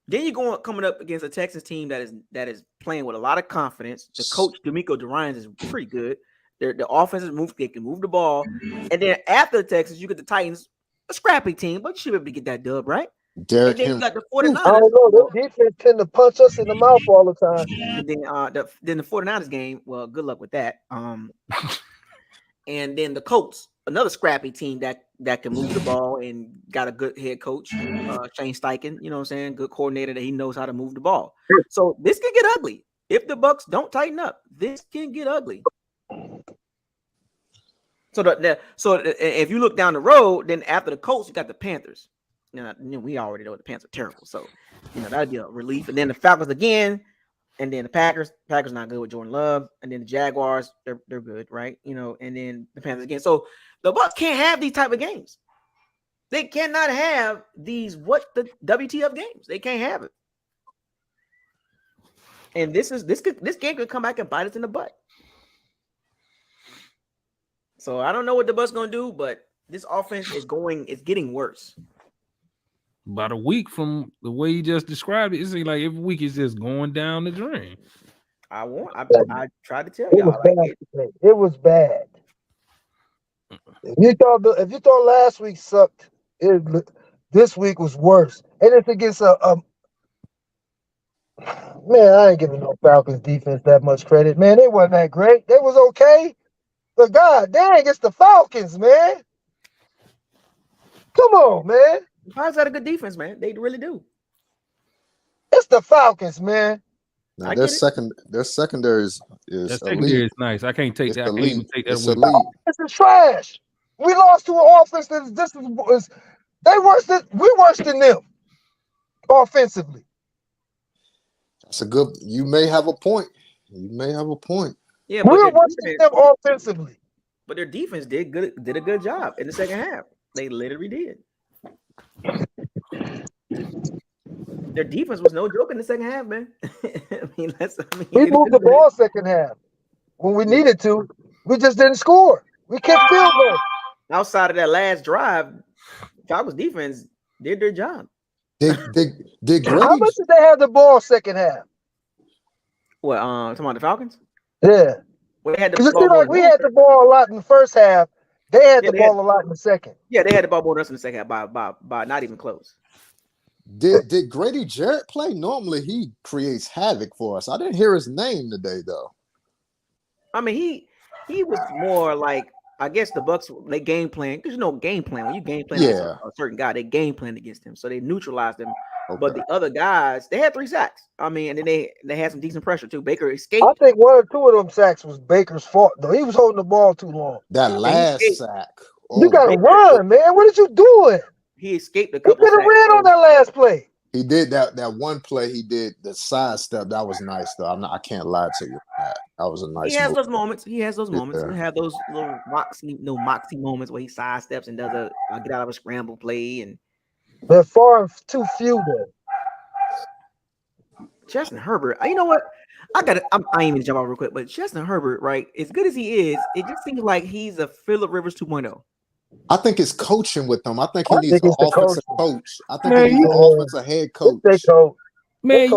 then you're coming up against a Texas team that is playing with a lot of confidence. The coach, D'Amico Ryans, is pretty good. The offense they can move the ball. And then after the Texans, you get the Titans, a scrappy team, but you should be able to get that dub, right? Derek and then you got the 49ers. I don't know. Their defense tend to punch us in the mouth all the time. And then the 49ers game, well, good luck with that. And then the Colts, another scrappy team that can move the ball and got a good head coach, Shane Steichen, you know what I'm saying? Good coordinator that he knows how to move the ball. So this can get ugly. If the Bucs don't tighten up, this can get ugly. So if you look down the road, then after the Colts, you got the Panthers. We already know the Panthers are terrible. So, that'd be a relief. And then the Falcons again. And then the Packers not good with Jordan Love. And then the Jaguars, they're good, right? And then the Panthers again. So the Bucs can't have these type of games. They cannot have these the WTF games. They can't have it. And this game could come back and bite us in the butt. So I don't know what the Bucs gonna do, but this offense is getting worse. About a week from the way you just described it, it seems like every week is just going down the drain. I tried to tell y'all. It was bad. If you thought last week sucked, This week was worse, and it's against a man. I ain't giving no Falcons defense that much credit, man. They wasn't that great. They was okay, but god dang, it's the Falcons, man. Come on, man. The Falcons got a good defense, man. They really do. It's the Falcons, man. Now their secondary is That elite. secondary is nice. I can't take that. I can't even take that It's away. elite. This is trash. We lost to an offense that this is they worse than we worse than them offensively. That's a good. You may have a point. You may have a point. Yeah, We're worse than them offensively. But their defense did a good job in the second half. They literally did. Their defense was no joke in the second half, man. We moved the ball second half when we needed to. We just didn't score. We kept field goals. Outside of that last drive, Falcons defense did their job. Did Grady? How much did they have the ball second half? What? Talking about the Falcons? Yeah. Well, they had the Because it ball seemed more like than we us. had the ball a lot in the first half. They had the ball a lot in the second. Yeah, they had the ball more than us in the second half by not even close. Did Grady Jarrett play? Normally he creates havoc for us. I didn't hear his name today though. I mean, he was more like, I guess the Bucks, they game plan, because game plan. When you game plan against a certain guy, they game plan against him. So they neutralized him. Okay. But the other guys, they had 3 sacks. I mean, and then they had some decent pressure too. Baker escaped. I think 1 or 2 of them sacks was Baker's fault, though. He was holding the ball too long. That last sack. You gotta run, man. What are you doing? He escaped a couple. He could have ran on that last play. He did that one play. He did the sidestep. That was nice, though. I can't lie to you. That was a nice. He has move. those moments. He has those moments. Yeah. He had those little moxie moments where he sidesteps and does a get out of a scramble play. And they're far and too few there. Justin Herbert. You know what? I ain't even jump out real quick, but Justin Herbert, right? As good as he is, it just seems like he's a Phillip Rivers 2.0. I think it's coaching with them. I think he needs an offensive coach. I think he needs an offensive head coach. Man,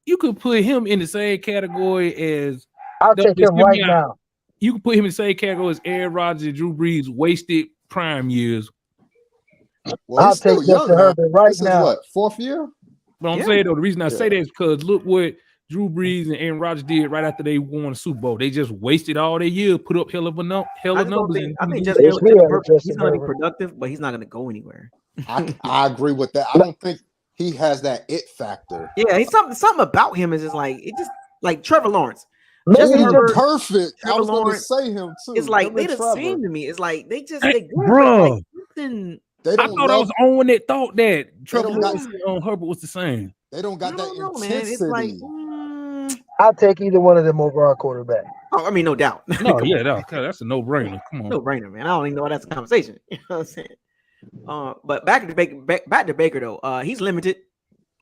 you could put him in the same category as I'll take him right now. You can put him in the same category as Aaron Rodgers and Drew Brees' wasted prime years. Well, I'll take Justin Herbert right now. What, 4th year? But I'm saying though, the reason I say that is because look what Drew Brees and Aaron Rodgers did right after they won the Super Bowl. They just wasted all their year, put up hell of numbers. I think Justin Herbert, he's going to be productive, but he's not going to go anywhere. I agree with that. I don't think he has that it factor. Yeah, he's something about him is just like it just like Trevor Lawrence. Justin Herbert, perfect. I was going to say him too. It's like they the same to me. It's like they good, bro. Like, I thought I was the only one that thought that Trevor Lawrence and Herbert was the same. They don't got that intensity. Man. It's like, I'll take either one of them over our quarterback. Oh, I mean, no doubt. No, that's a no-brainer. Come on, no-brainer, man. I don't even know why that's a conversation. You know what I'm saying? But back to Baker though. He's limited.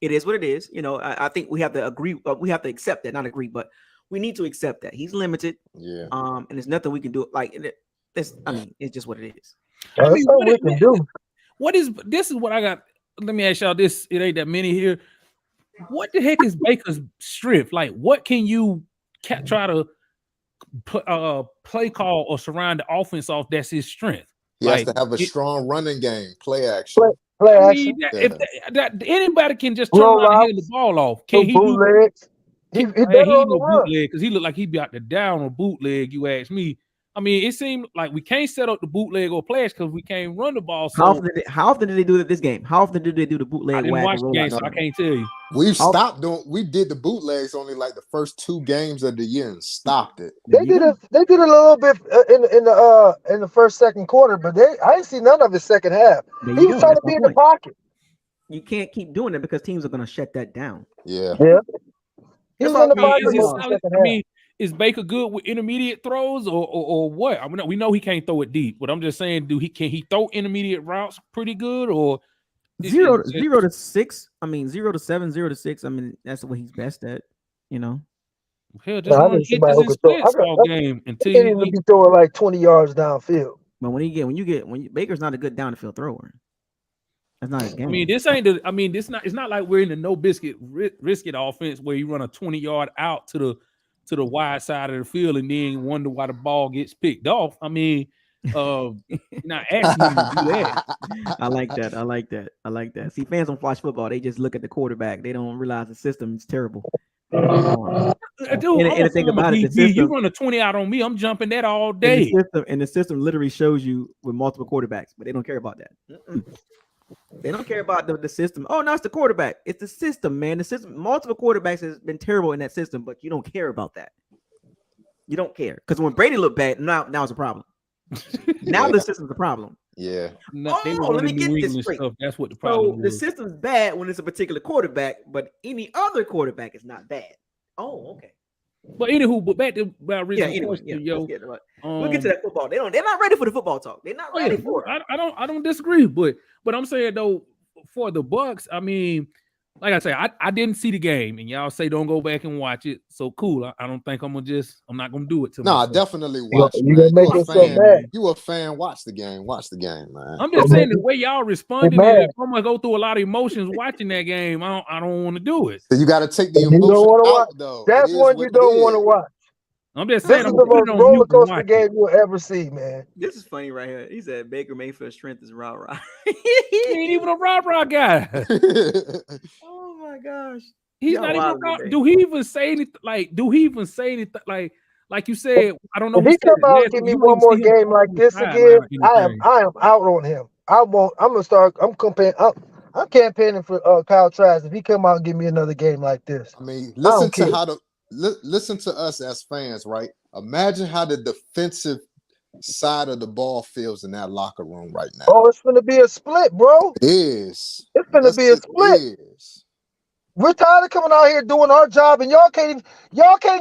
It is what it is. You know, I think we have to agree. We have to accept that, not agree, but we need to accept that he's limited. Yeah. And there's nothing we can do. Like, it's just what it is. I mean, we can do. This is what I got. Let me ask y'all this. It ain't that many here. What the heck is Baker's strength? Like, what can you try to play call or surround the offense off? That's his strength. He has to have a strong running game, play action. Play action. If anybody can just turn around and hand the ball off, can he bootlegs? He no bootleg because he looked like he'd be out there down on bootleg. You ask me. I mean, it seemed like we can't set up the bootleg or flash because we can't run the ball. So how often did they do that this game? How often did they do the bootleg? I didn't watch the game, so I can't tell you. We've stopped doing. We did the bootlegs only like the first 2 games of the year and stopped it. They did it a little bit in the first, second quarter, but I didn't see none of his second half. He was trying to be in the pocket. You can't keep doing it because teams are going to shut that down. Yeah. He was in the pocket. Is Baker good with intermediate throws or what? I mean, we know he can't throw it deep, but I'm just saying, can he throw intermediate routes pretty good or 0 to 6? I mean, 0 to 7, 0 to 6. I mean, that's what he's best at, you know. Hell, just hit this in splits all game until he be throwing like 20 yards downfield. But when Baker's not a good down the field thrower. That's not his game. I mean, it's not like we're in the no biscuit risk it offense where you run a 20-yard out to the wide side of the field and then wonder why the ball gets picked off. I mean, not asking you to do that. I like that. I like that. I like that. See, fans don't watch football. They just look at the quarterback. They don't realize the system is terrible. Dude, And the thing about it, the you system, run a 20 out on me, I'm jumping that all and day. the system literally shows you with multiple quarterbacks, but they don't care about that. They don't care about the system. Oh, no, it's the quarterback. It's the system, man. The system, multiple quarterbacks has been terrible in that system, but you don't care about that. You don't care. Because when Brady looked bad, now it's a problem. Now the system's a problem. Yeah. Let me get this straight. That's what the problem is. The system's bad when it's a particular quarterback, but any other quarterback is not bad. Oh, okay. But anywho, but back to my original question, yo. We'll get to that football. They're not ready for the football talk. They're not ready for it. I don't disagree, but I'm saying though, for the Bucs, I mean, like I say, I didn't see the game, and y'all say don't go back and watch it. So cool. I don't think I'm not gonna do it to No, myself. definitely watch. You gonna make yourself mad. You a fan? Watch the game. Watch the game, man. I'm just saying the way y'all responded. If I'm gonna go through a lot of emotions watching that game, I don't want to do it. So you got to take the emotion out, though. That's one you don't want to watch. I'm just saying, this is the most roller coaster game you'll ever see, man. This is funny right here. He said Baker Mayfield's strength is rah-rah. He ain't even a rah-rah guy. Oh my gosh. He's not even rah. Do he even say anything? Like you said, I don't know. If he come out and give me one more game like this again, I am out on him. I'm gonna start. I'm campaigning for Kyle Trask. If he come out and give me another game like this, I mean, listen to us as fans, right? Imagine how the defensive side of the ball feels in that locker room right now. Oh, it's gonna be a split, bro. It is. It's gonna be a split. We're tired of coming out here doing our job, and y'all can't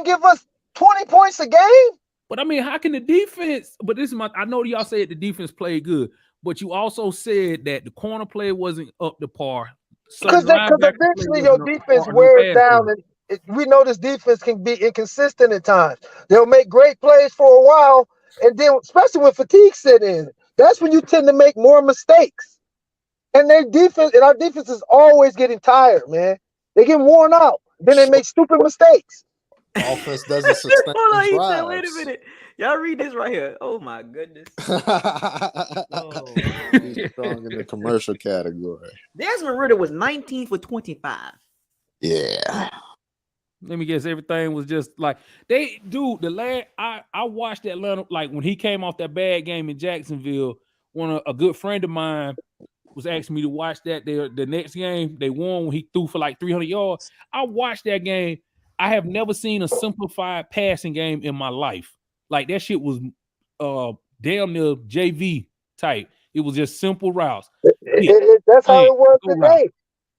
give us 20 points a game. But I mean, how can the defense? But I know y'all said the defense played good, but you also said that the corner play wasn't up to par. Because eventually your defense wears down, and we know this defense can be inconsistent at times. They'll make great plays for a while, and then especially when fatigue set in, that's when you tend to make more mistakes. And our defense is always getting tired, man. They get worn out. Then they make stupid mistakes. Offense doesn't sustain. Hold on, he said, wait a minute. Y'all read this right here. Oh my goodness. He's strong in the commercial category. Desmond Ridder was 19 for 25. Yeah. Let me guess, everything was just like I watched Atlanta, like when he came off that bad game in Jacksonville. A good friend of mine was asking me to watch that. The next game they won when he threw for like 300 yards. I watched that game. I have never seen a simplified passing game in my life. Like that shit was damn near JV type. It was just simple routes. That's how it was today.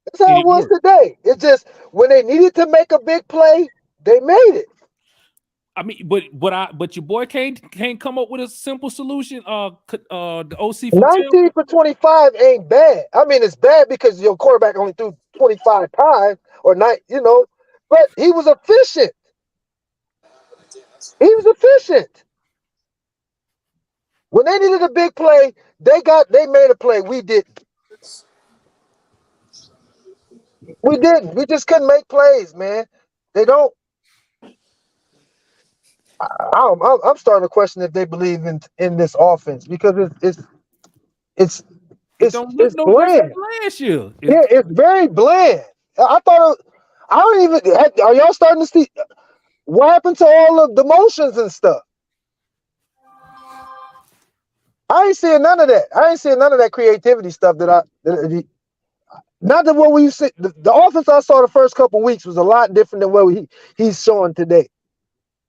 That's how it was today. It's just when they needed to make a big play, they made it. I mean, but your boy can't come up with a simple solution. The OC 19 for 25 ain't bad. I mean, it's bad because your quarterback only threw 25 times or not, but he was efficient. When they needed a big play, they made a play. We didn't. We just couldn't make plays, man. They don't. I'm starting to question if they believe in this offense because it's bland. Last year. It's very bland. I don't even. Are y'all starting to see what happened to all of the motions and stuff? I ain't seeing none of that. I ain't seeing none of that creativity stuff not that what we see. The offense I saw the first couple weeks was a lot different than what he's showing today.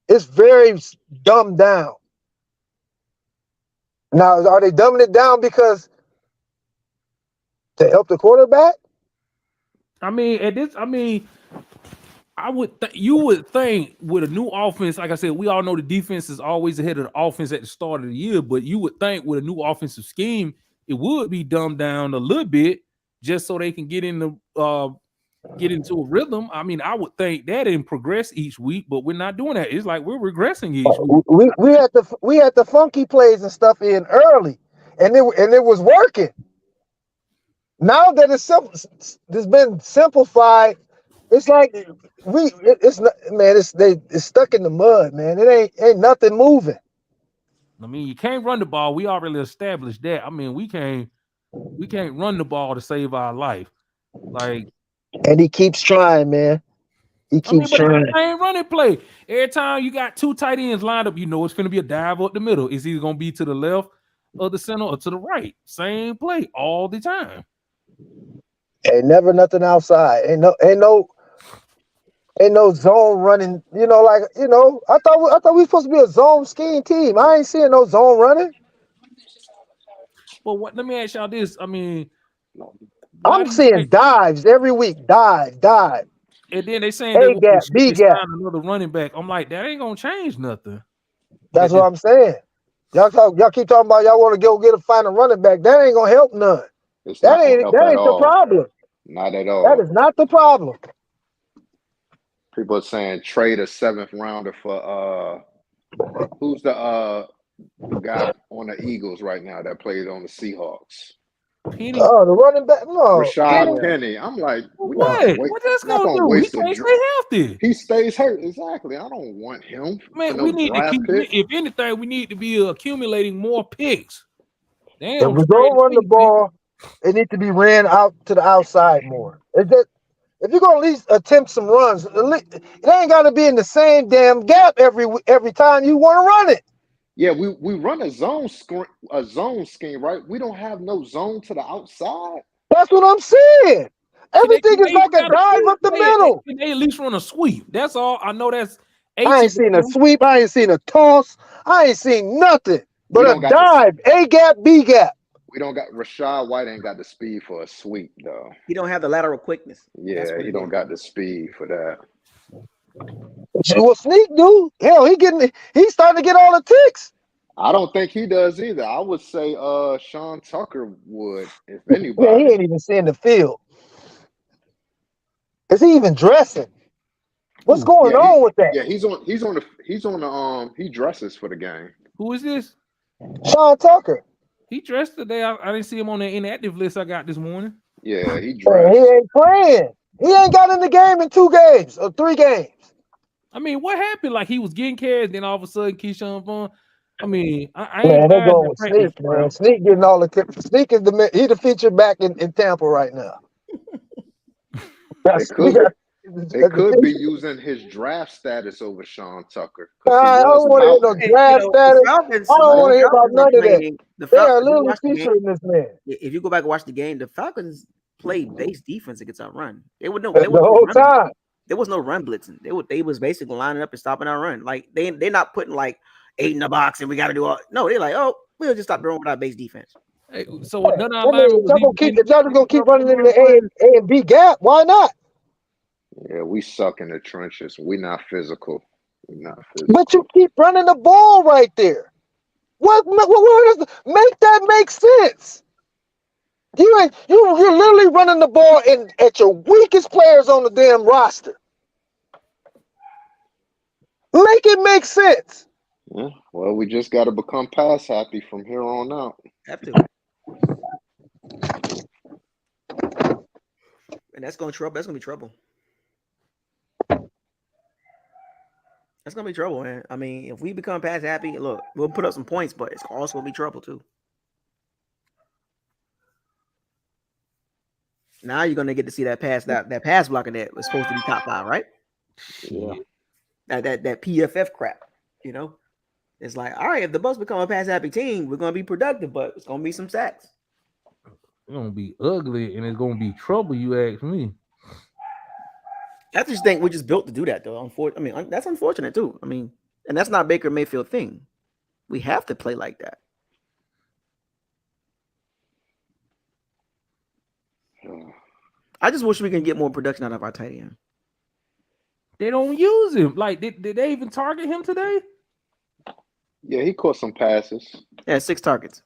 It's very dumbed down. Now, are they dumbing it down because to help the quarterback? I mean, you would think with a new offense, like I said, we all know the defense is always ahead of the offense at the start of the year, but you would think with a new offensive scheme, it would be dumbed down a little bit just so they can get into a rhythm. I mean, I would think that and progress each week, but we're not doing that. It's like we're regressing each week. We had the funky plays and stuff in early, and it was working. Now that it's been simplified, it's like it's stuck in the mud, man. It ain't nothing moving. I mean, you can't run the ball. We already established that. I mean, we can't run the ball to save our life. Like, and he keeps trying, man. He I mean, keeps but it's trying. the same running play. Every time you got two tight ends lined up, you know it's going to be a dive up the middle. It's either going to be to the left or the center or to the right. Same play all the time. Ain't never nothing outside. Ain't no zone running. I thought we supposed to be a zone scheme team. I ain't seeing no zone running. Well, let me ask y'all this. I mean, I'm seeing dives every week. Dive. And then they saying A that gap, B gap. another running back. I'm like, that ain't gonna change nothing. That's what I'm saying. Y'all keep talking about y'all want to go find a running back. That ain't gonna help none. That ain't the problem. Not at all. That is not the problem. People are saying trade a 7th rounder for who's the guy on the Eagles right now that played on the Seahawks? Penny. Oh, the running back. No, Rashad Penny. I'm like, what? What that's gonna do? He can't stay healthy. He stays hurt. Exactly. I don't want him. Man, we need to keep. If anything, we need to be accumulating more picks. Damn, if we don't run the ball, it needs to be ran out to the outside more. If you're gonna at least attempt some runs, it ain't got to be in the same damn gap every time you want to run it. Yeah, we run a zone scheme, right? We don't have no zone to the outside. That's what I'm saying. Everything is like a dive up the middle. Can they at least run a sweep? That's all. I know that's. I ain't seen a sweep. I ain't seen a toss. I ain't seen nothing but a dive. A gap, B gap. We don't got Rashad White ain't got the speed for a sweep though. He don't have the lateral quickness. Yeah, he don't got the speed for that. What Sneak do? Hell, he's starting to get all the ticks. I don't think he does either. I would say Sean Tucker would, if anybody. Man, he ain't even seeing the field. Is he even dressing? What's going on with that? Yeah, he dresses for the game. Who is this? Sean Tucker. He dressed today. I didn't see him on the inactive list I got this morning. Yeah, he dressed. He ain't playing. He ain't got in the game in 2 games or 3 games. I mean, what happened? Like he was getting carries, then all of a sudden Keyshawn Vaughn. I mean, I man, ain't they're going with Sneak, man. Sneak getting all the tips. Sneak is the feature back in Tampa right now. They could be using his draft status over Sean Tucker. I don't want to hear no draft status. I don't want to hear about none of that. They are literally featuring this man. If you go back and watch the game, the Falcons played base defense against our run. There was no whole time. There was no run blitzing. They was basically lining up and stopping our run. Like they're not putting like 8 in the box and we got to do all. No, they're like, oh, we'll just stop throwing with our base defense. Hey, so none of our linemen if y'all just gonna keep running in the A and B gap, why not? Yeah, we suck in the trenches. We're not physical. But you keep running the ball right there. What make that make sense? You're literally running the ball at your weakest players on the damn roster. Make it make sense. Yeah, well, we just got to become pass happy from here on out. Have to. And that's gonna be trouble. That's gonna be trouble, man. I mean, if we become pass happy, look, we'll put up some points, but it's also gonna be trouble too. Now you're gonna get to see that pass blocking that was supposed to be top 5, right? Yeah. That PFF crap, you know. It's like, all right, if the Bucs become a pass happy team, we're gonna be productive, but it's gonna be some sacks. It's gonna be ugly and it's gonna be trouble. You ask me. I just think we're just built to do that, though. I mean, that's unfortunate too. I mean, and that's not Baker Mayfield thing. We have to play like that. I just wish we can get more production out of our tight end. They don't use him. Like, did they even target him today? Yeah, he caught some passes. Yeah, 6 targets.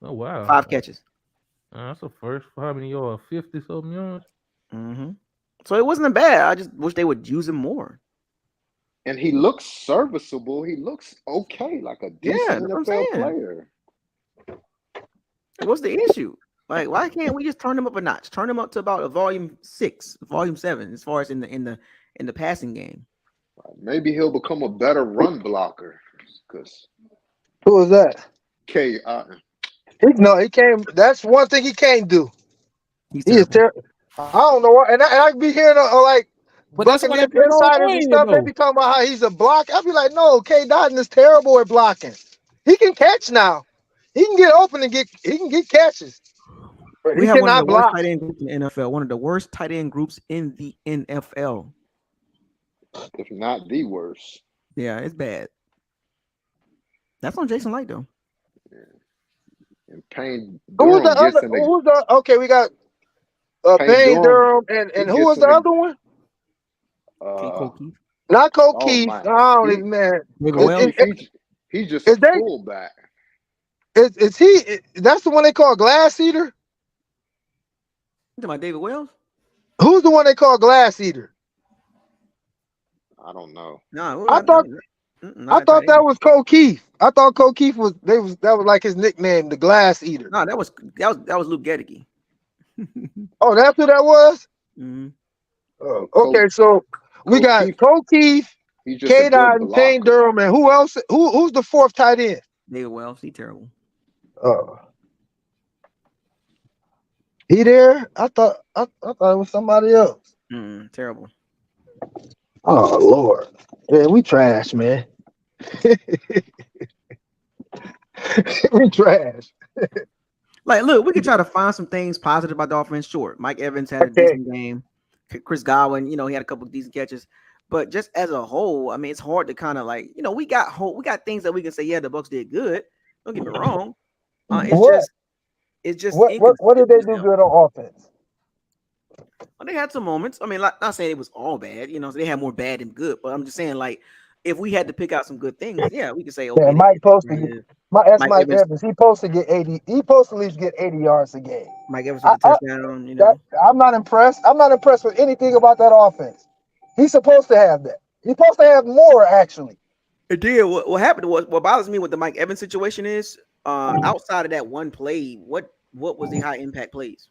Oh wow, 5 catches. That's a first. How many yards? 50-something yards. Mm-hmm. So it wasn't bad. I just wish they would use him more. And he looks serviceable. He looks okay, like a decent NFL player. What's the issue? Like, why can't we just turn him up a notch? Turn him up to about a volume 6, volume 7, as far as in the passing game. Maybe he'll become a better run blocker. Because Who was that? K. He can't. That's one thing he can't do. He's He is terrible. terrible. I don't know what, and I be hearing like But that's why they Buccaneers put it on insiders and Wayne, stuff. They though. be talking about how he's a block. I be like, no, K. Dotton is terrible at blocking. He can catch now. He can get open and he can get catches. But We he have one of the cannot worst block. tight end groups in the NFL. One of the worst tight end groups in the NFL. If not the worst. Yeah, it's bad. That's on Jason Light though. And Payne Who's the Durham gets other? in the Who's the? Okay, we got Payne Payne Durham. Durham and He who was gets in the the other one? Cole Keith. Not Cole oh Keith. my, I don't he even man. David Cole Wells. Keith, he's just Is a they? fullback. Is he? That's the one they call Glass Eater. You talking about David Wells? Who's the one they call Glass Eater? I don't know. No, I thought that was Cole Keith. I thought Cole Keith was that was like his nickname, the Glass Eater. No, that was Luke Gedeke. Oh, that's who that was. Mm-hmm. Oh, okay, so we got Cole Keith, K. Dot, and Payne Durham, and who else? Who's the fourth tight end? David Wells. He terrible. Oh, he there? I thought it was somebody else. Terrible. Oh Lord, yeah, we trash, man. We trash. Like, look, we could try to find some things positive about the offense. Sure, Mike Evans had a decent game. Chris Godwin, he had a couple of decent catches. But just as a whole, I mean, it's hard to kind of like, we got things that we can say, yeah, the Bucs did good. Don't get me wrong. It's just what did they do good on offense? Well, they had some moments. I mean, not saying it was all bad. So they had more bad than good. But I'm just saying, like, if we had to pick out some good things, yeah, we could say, okay. Yeah, Mike posted. That's Mike Evans. He supposed to get 80. He supposed to at least get 80 yards a game. Mike Evans with a touchdown. I'm not impressed. I'm not impressed with anything about that offense. He's supposed to have that. He's supposed to have more, actually. It did. What happened was, what bothers me with the Mike Evans situation is, outside of that one play, what was the high impact plays?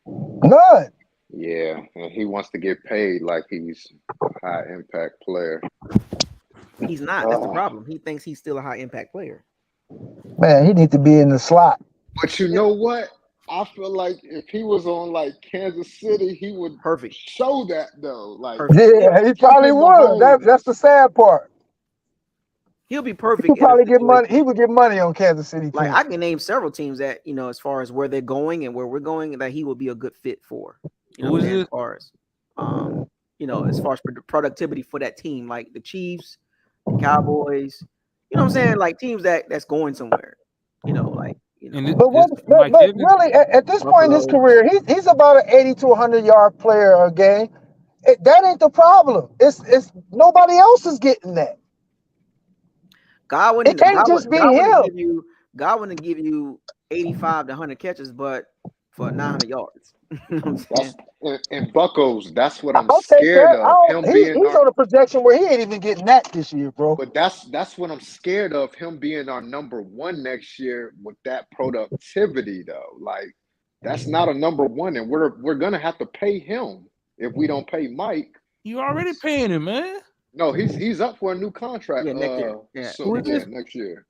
None. Yeah, and he wants to get paid like he's a high impact player. He's not. That's the problem. He thinks he's still a high impact player. Man, he needs to be in the slot. But you know what? I feel like if he was on like Kansas City, he would show that though. Like, yeah, he probably would. That's the sad part. He'll be perfect. He probably get money. He would get money on Kansas City. Like, I can name several teams that as far as where they're going and where we're going, that he will be a good fit for. As far as as far as productivity for that team, like the Chiefs, the Cowboys. You know what I'm saying? Like teams that's going somewhere. But really, at this point in his career, he's about an 80 to 100 yard player a game. That ain't the problem. It's nobody else is getting that. Godwin, it can't just be him. Godwin will give you 85 to 100 catches, but for 900 yards. You know what I'm saying? And Buccos, that's what I'm scared of. He's on a projection where he ain't even getting that this year, bro. But that's what I'm scared of, him being our number one next year with that productivity, though. Like, that's not a number one, and we're gonna have to pay him if we don't pay Mike. You already paying him, man. No, he's up for a new contract. Next year. Next year.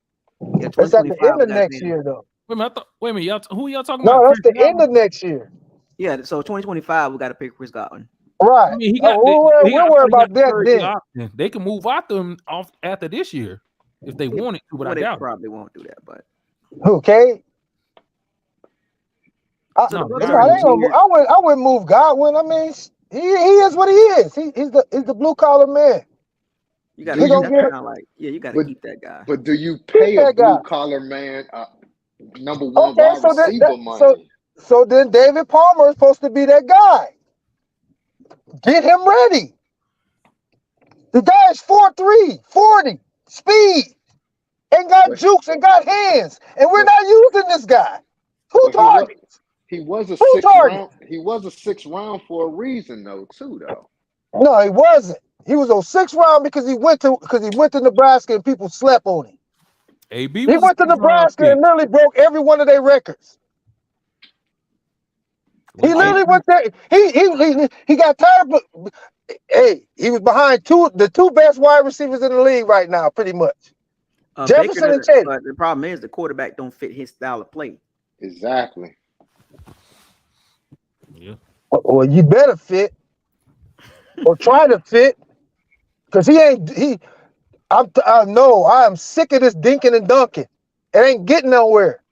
Yeah, it's at the end of next year, though. Wait a minute, y'all. Who y'all talking about? No, that's the end of next year. Yeah, so 2025, we got to pick Chris Godwin. Right. I mean, we'll worry about that then. They can move out them off after this year if they wanted to, but I doubt they probably won't do that. But okay. I wouldn't move Godwin. I mean, he is what he is. He's the blue collar man. You got to keep that guy. But do you pay a blue collar man number one wide receiver money? So then David Palmer is supposed to be that guy. Get him ready. The guy is 4'3", 40, speed, and got jukes and got hands, and we're not using this guy. Who targets? He was a sixth round. He was a sixth round for a reason, though, too. No, he wasn't. He was on 6th round because he went to Nebraska and people slept on him. He went to Nebraska and literally broke every one of their records. He literally went there. He got tired, but hey, he was behind the two best wide receivers in the league right now, pretty much. Jefferson and Baker, Tatum. but the problem is the quarterback don't fit his style of play. Exactly. Yeah. Well, you better fit or try to fit, because I know I am sick of this dinking and dunking. It ain't getting nowhere.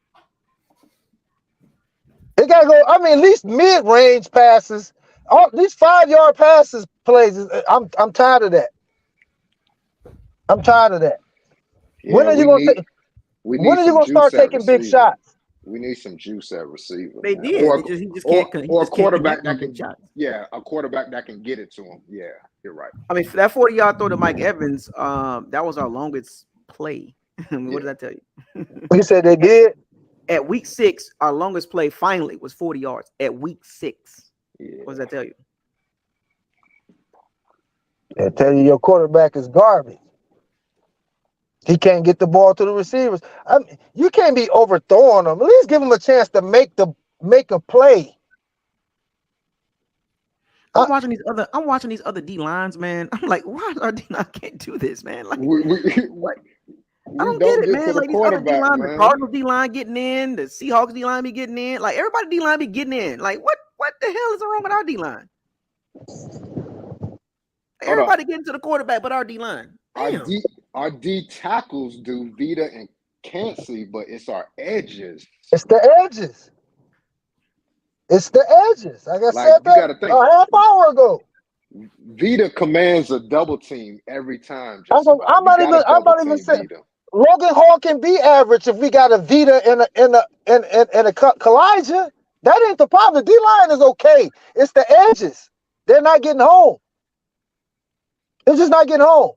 It gotta go. I mean, at least mid-range passes. All these 5-yard passes plays. I'm tired of that. I'm tired of that. Yeah, When are you gonna start taking big shots? We need some juice at receiver. They Man. did. He just can't. Or a quarterback that can. a quarterback that can get it to him. Yeah, you're right. I mean, for that 40-yard throw to Mike Evans, that was our longest play. I mean, what did I tell you? He said they did. At week 6, our longest play finally was 40 yards. At week 6, what does that tell you? I tell you, your quarterback is garbage. He can't get the ball to the receivers. You can't be overthrowing them. At least give him a chance to make a play. I'm watching these other D lines, man. I'm like, why our D line can't do this, man? Like, I don't get it, man. Like these other D line, the Cardinals D line getting in, the Seahawks D line be getting in. Like everybody D line be getting in. Like what the hell is wrong with our D line? Everybody getting to the quarterback, but our D line. Our D tackles do Vita and Cansey, but it's our edges. It's the edges. Like I said that a half hour ago. Vita commands a double team every time. I'm not even saying Logan Hall can be average if we got a Vita and a Kalijah. That ain't the problem. The D line is okay. It's the edges. They're not getting home. They're just not getting home.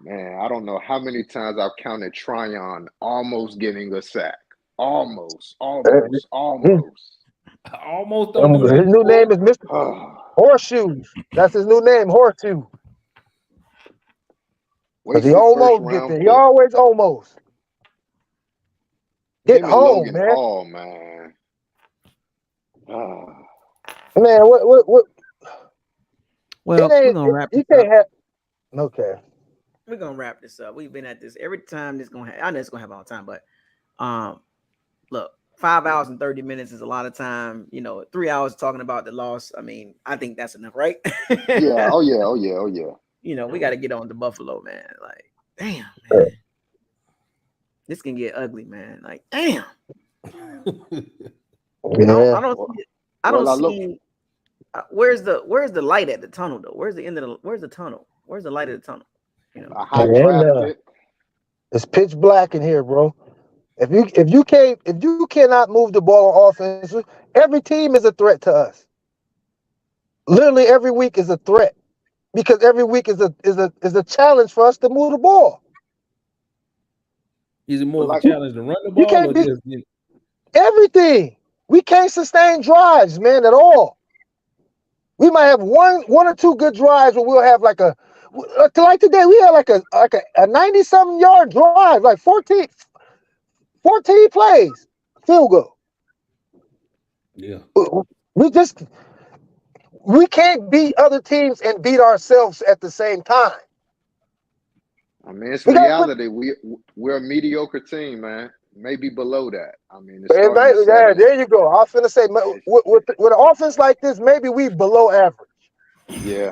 Man, I don't know how many times I've counted Tryon almost getting a sack. Almost. Almost don't do his new name is Mr. Horseshoes. That's his new name, Horseshoe. Because he almost gets there. He always almost. Get home, Logan man. Hall, man. Man, what? Well, we're gonna wrap this up. Okay. We're gonna wrap this up. We've been at this every time. I know it's gonna have all the time, but look, 5 hours and 30 minutes is a lot of time. 3 hours talking about the loss. I mean, I think that's enough, right? Yeah. Oh yeah. We got to get on to Buffalo, man. Like, damn, man. This can get ugly, man. Like, damn. Yeah. I don't see. Where's the light at the tunnel though? Where's the end of where's the tunnel? Where's the light at the tunnel? It's pitch black in here, bro. If you cannot move the ball on offense, every team is a threat to us. Literally every week is a threat, because every week is a challenge for us to move the ball. Is it more of a challenge to run the ball? You can't be everything. We can't sustain drives, man, at all. We might have one or two good drives where we'll have like today we had like a 90-something yard drive, like 14 plays, field goal. Yeah. We can't beat other teams and beat ourselves at the same time. I mean, it's reality. We're a mediocre team, man. Maybe below that. I mean, there you go. I was finna say, with an offense like this, maybe we below average. Yeah.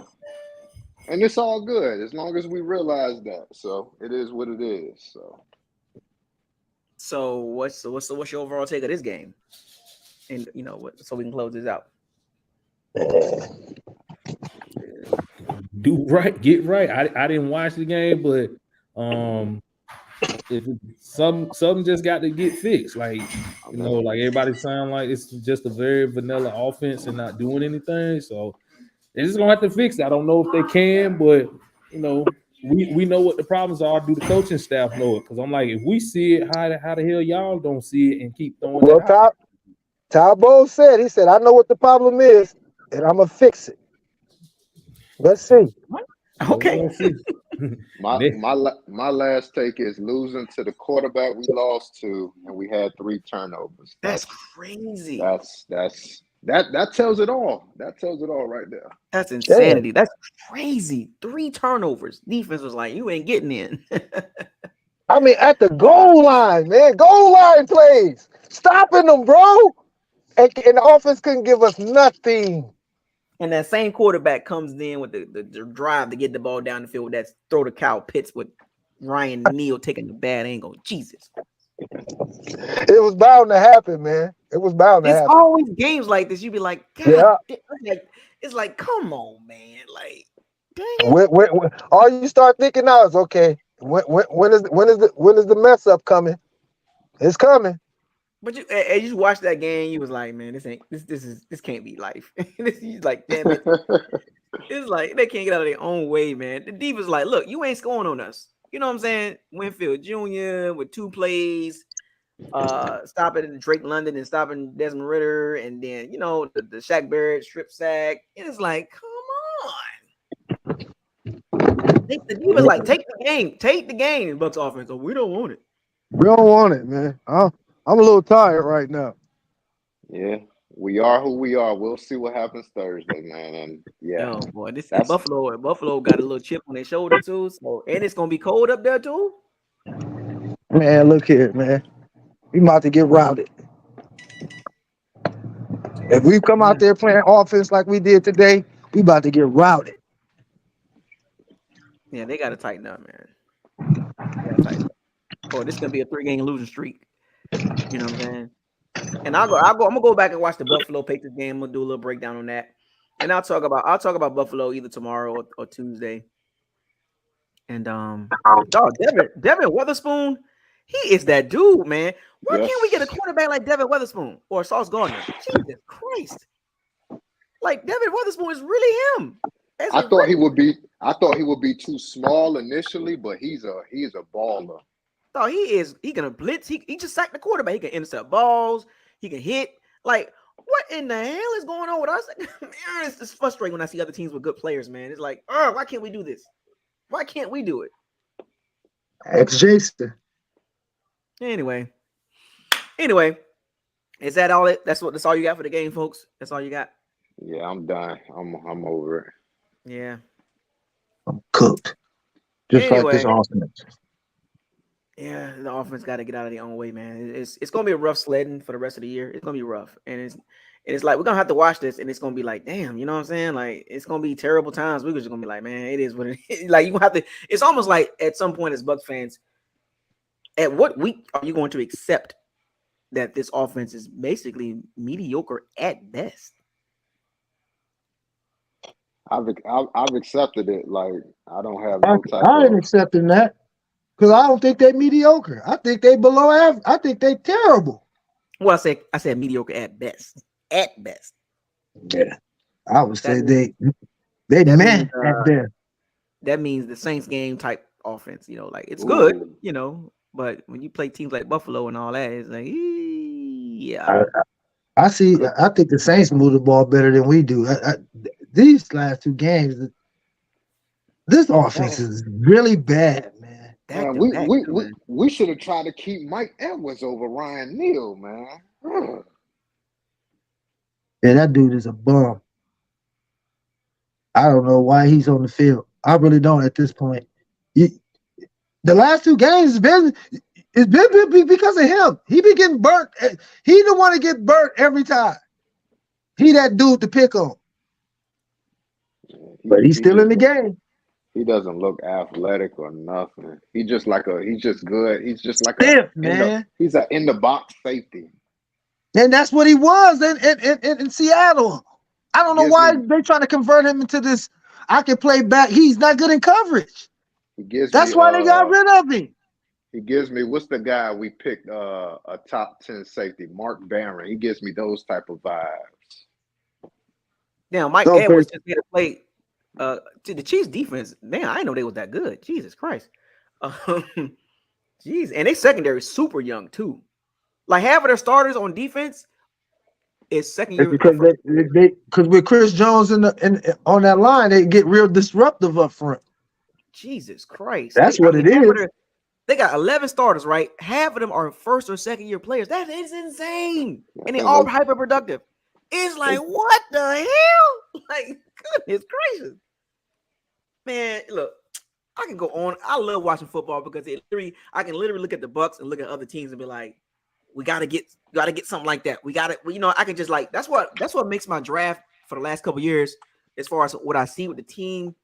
And it's all good as long as we realize that. So it is what it is. So what's your overall take of this game? And so we can close this out. Get right. I didn't watch the game, but if something just got to get fixed. Like like everybody sound like it's just a very vanilla offense and not doing anything. So they're just gonna have to fix it. I don't know if they can, but we know what the problems are. Do the coaching staff know it? Because I'm like, if we see it, how the hell y'all don't see it and keep throwing it out? Talbot said, I know what the problem is, and I'm gonna fix it. Let's see. Okay. My last take is losing to the quarterback we lost to, and we had 3 turnovers. That's crazy. That tells it all. That tells it all right there. That's insanity. That's crazy. 3 turnovers. Defense was like, you ain't getting in. I mean, at the goal line, man. Goal line plays. Stopping them, bro. And the offense couldn't give us nothing. And that same quarterback comes in with the drive to get the ball down the field with that throw to Kyle Pitts with Ryan Neal taking the bad angle. Jesus. It was bound to happen, man. It was bound to It's happen. always games like this. You be like, God, it's like, come on, man. Like, dang it. When all you start thinking now is, okay, when is the mess up coming? It's coming. But as you watch that game, you was like, man, this can't be life. He's like, damn it. It's like they can't get out of their own way, man. The defense like, look, you ain't scoring on us. You know what I'm saying? Winfield Jr. with 2 plays, stopping Drake London and stopping Desmond Ritter, and then the Shaq Barrett strip sack. And it's like, come on. The defense like, take the game. Bucks offense. So we don't want it. We don't want it, man. I'm a little tired right now. Yeah, we are who we are. We'll see what happens Thursday, man. And yeah, oh boy, this is Buffalo. Buffalo got a little chip on their shoulder too. So, and it's gonna be cold up there too. Man, look here, man. We about to get routed. If we come out there playing offense like we did today, we about to get routed. Yeah, they gotta tighten up, man. Oh, this is gonna be a 3-game losing streak. You know what I'm saying? And I'm gonna go back and watch the Buffalo Patriots game. I'm gonna do a little breakdown on that. And I'll talk about Buffalo either tomorrow or Tuesday. And Devin Witherspoon, he is that dude, man. Why can't we get a quarterback like Devin Witherspoon or Sauce Gardner? Jesus Christ. Like Devin Witherspoon is really him. I thought he would be too small initially, but he's a baller. Oh, he gonna blitz. He just sacked the quarterback. He can intercept balls. He can hit. Like, what in the hell is going on with us? Man, it's frustrating when I see other teams with good players, man. It's like, why can't we do this? Why can't we do it? It's Jason. Anyway, is that all? That's all you got for the game, folks. That's all you got. Yeah, I'm done. I'm over it. Yeah, I'm cooked. Just like this offense. Yeah, the offense got to get out of their own way, man. It's gonna be a rough sledding for the rest of the year. It's gonna be rough, and it's like we're gonna have to watch this, and it's gonna be like, damn, you know what I'm saying? Like it's gonna be terrible times. We're just gonna be like, man, it is what it is. Like you gonna have to. It's almost like at some point as Bucs fans, at what week are you going to accept that this offense is basically mediocre at best? I've accepted it. Like I don't have no type. I ain't accepting that. Because I don't think they're mediocre. I think they below average. I think they terrible. Well, I said mediocre at best. At best. Yeah. I would say they man at best. That means the Saints game type offense, like it's good, but when you play teams like Buffalo and all that, it's like, yeah. I think the Saints move the ball better than we do. These last 2 games, this offense is really bad, man. Man, we should have tried to keep Mike Edwards over Ryan Neal, man. Yeah, that dude is a bum. I don't know why he's on the field. I really don't at this point. The last 2 games it's been because of him. He been getting burnt. He the one to get burnt every time. He that dude to pick on. But he's still in the game. He doesn't look athletic or nothing. He's just good. He's just like he's an in the box safety. And that's what he was in Seattle. I don't know why they're trying to convert him into this. I can play back. He's not good in coverage. That's why they got rid of him. He gives me, what's the guy we picked a top 10 safety, Mark Barron. He gives me those type of vibes. Now, Mike Edwards just made a play. To the Chiefs defense, man, I didn't know they was that good. Jesus Christ. Jeez, and they secondary is super young too. Like half of their starters on defense is second year. Because with Chris Jones on that line, they get real disruptive up front. Jesus Christ. That's what it is. They got 11 starters, right? Half of them are first or second year players. That is insane. And they all hyper productive. It's like, what the hell? Like, goodness gracious. Man, look, I can go on. I love watching football because I can literally look at the Bucks and look at other teams and be like, we gotta get something like that. I can just like that's what makes my draft for the last couple years, as far as what I see with the team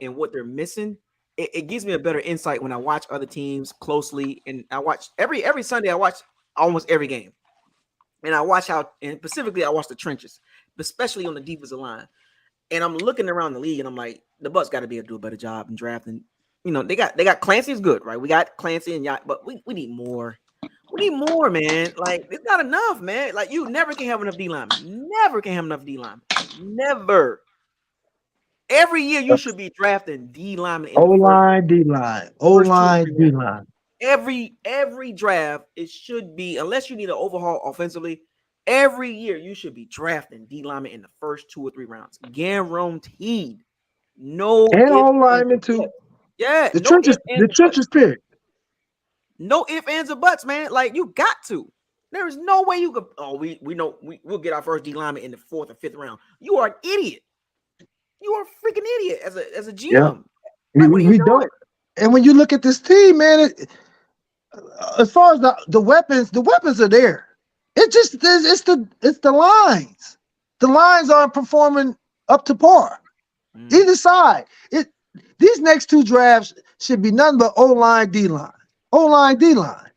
and what they're missing. It gives me a better insight when I watch other teams closely, and I watch every Sunday. I watch almost every game, and I watch and specifically I watch the trenches, especially on the defensive line. And I'm looking around the league, and I'm like, the Bucks got to be able to do a better job in drafting. They got Clancy's good, right? We got Clancy and Yacht, but we need more. We need more, man. Like, it's not enough, man. Like, you never can have enough D linemen. Never can have enough D linemen. Never. Every year you should be drafting D linemen in the O-line, D-line. O-line, D-line. Every draft, it should be, unless you need an overhaul offensively, every year you should be drafting D linemen in the first 2 or 3 rounds. Guaranteed. No. And O-linemen too. Yeah. The trenches pick. No ifs, ands, or buts, man. Like, you got to. There is no way you could. Oh, we know we'll get our first D lineman in the 4th or 5th round. You are an idiot. You are a freaking idiot as a GM. Yeah. Like, what are you doing? And when you look at this team, man, as far as the weapons are there. It's the lines. The lines aren't performing up to par. Either side. These next 2 drafts should be nothing but O-line, D-line. O-line, D-line.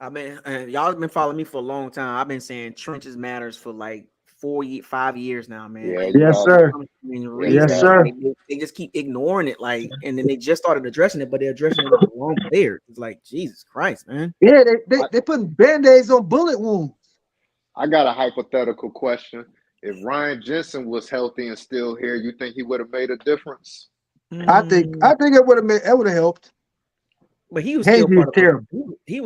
I mean, y'all have been following me for a long time. I've been saying trenches matters for like 5 years now, man. Yeah, yes, sir. Yes, sir. They just keep ignoring it, like, and then they just started addressing it, but they're addressing it with the wrong players. It's like, Jesus Christ, man. Yeah, they putting band-aids on bullet wounds. I got a hypothetical question. If Ryan Jensen was healthy and still here, you think he would have made a difference? I think it would have helped. But he was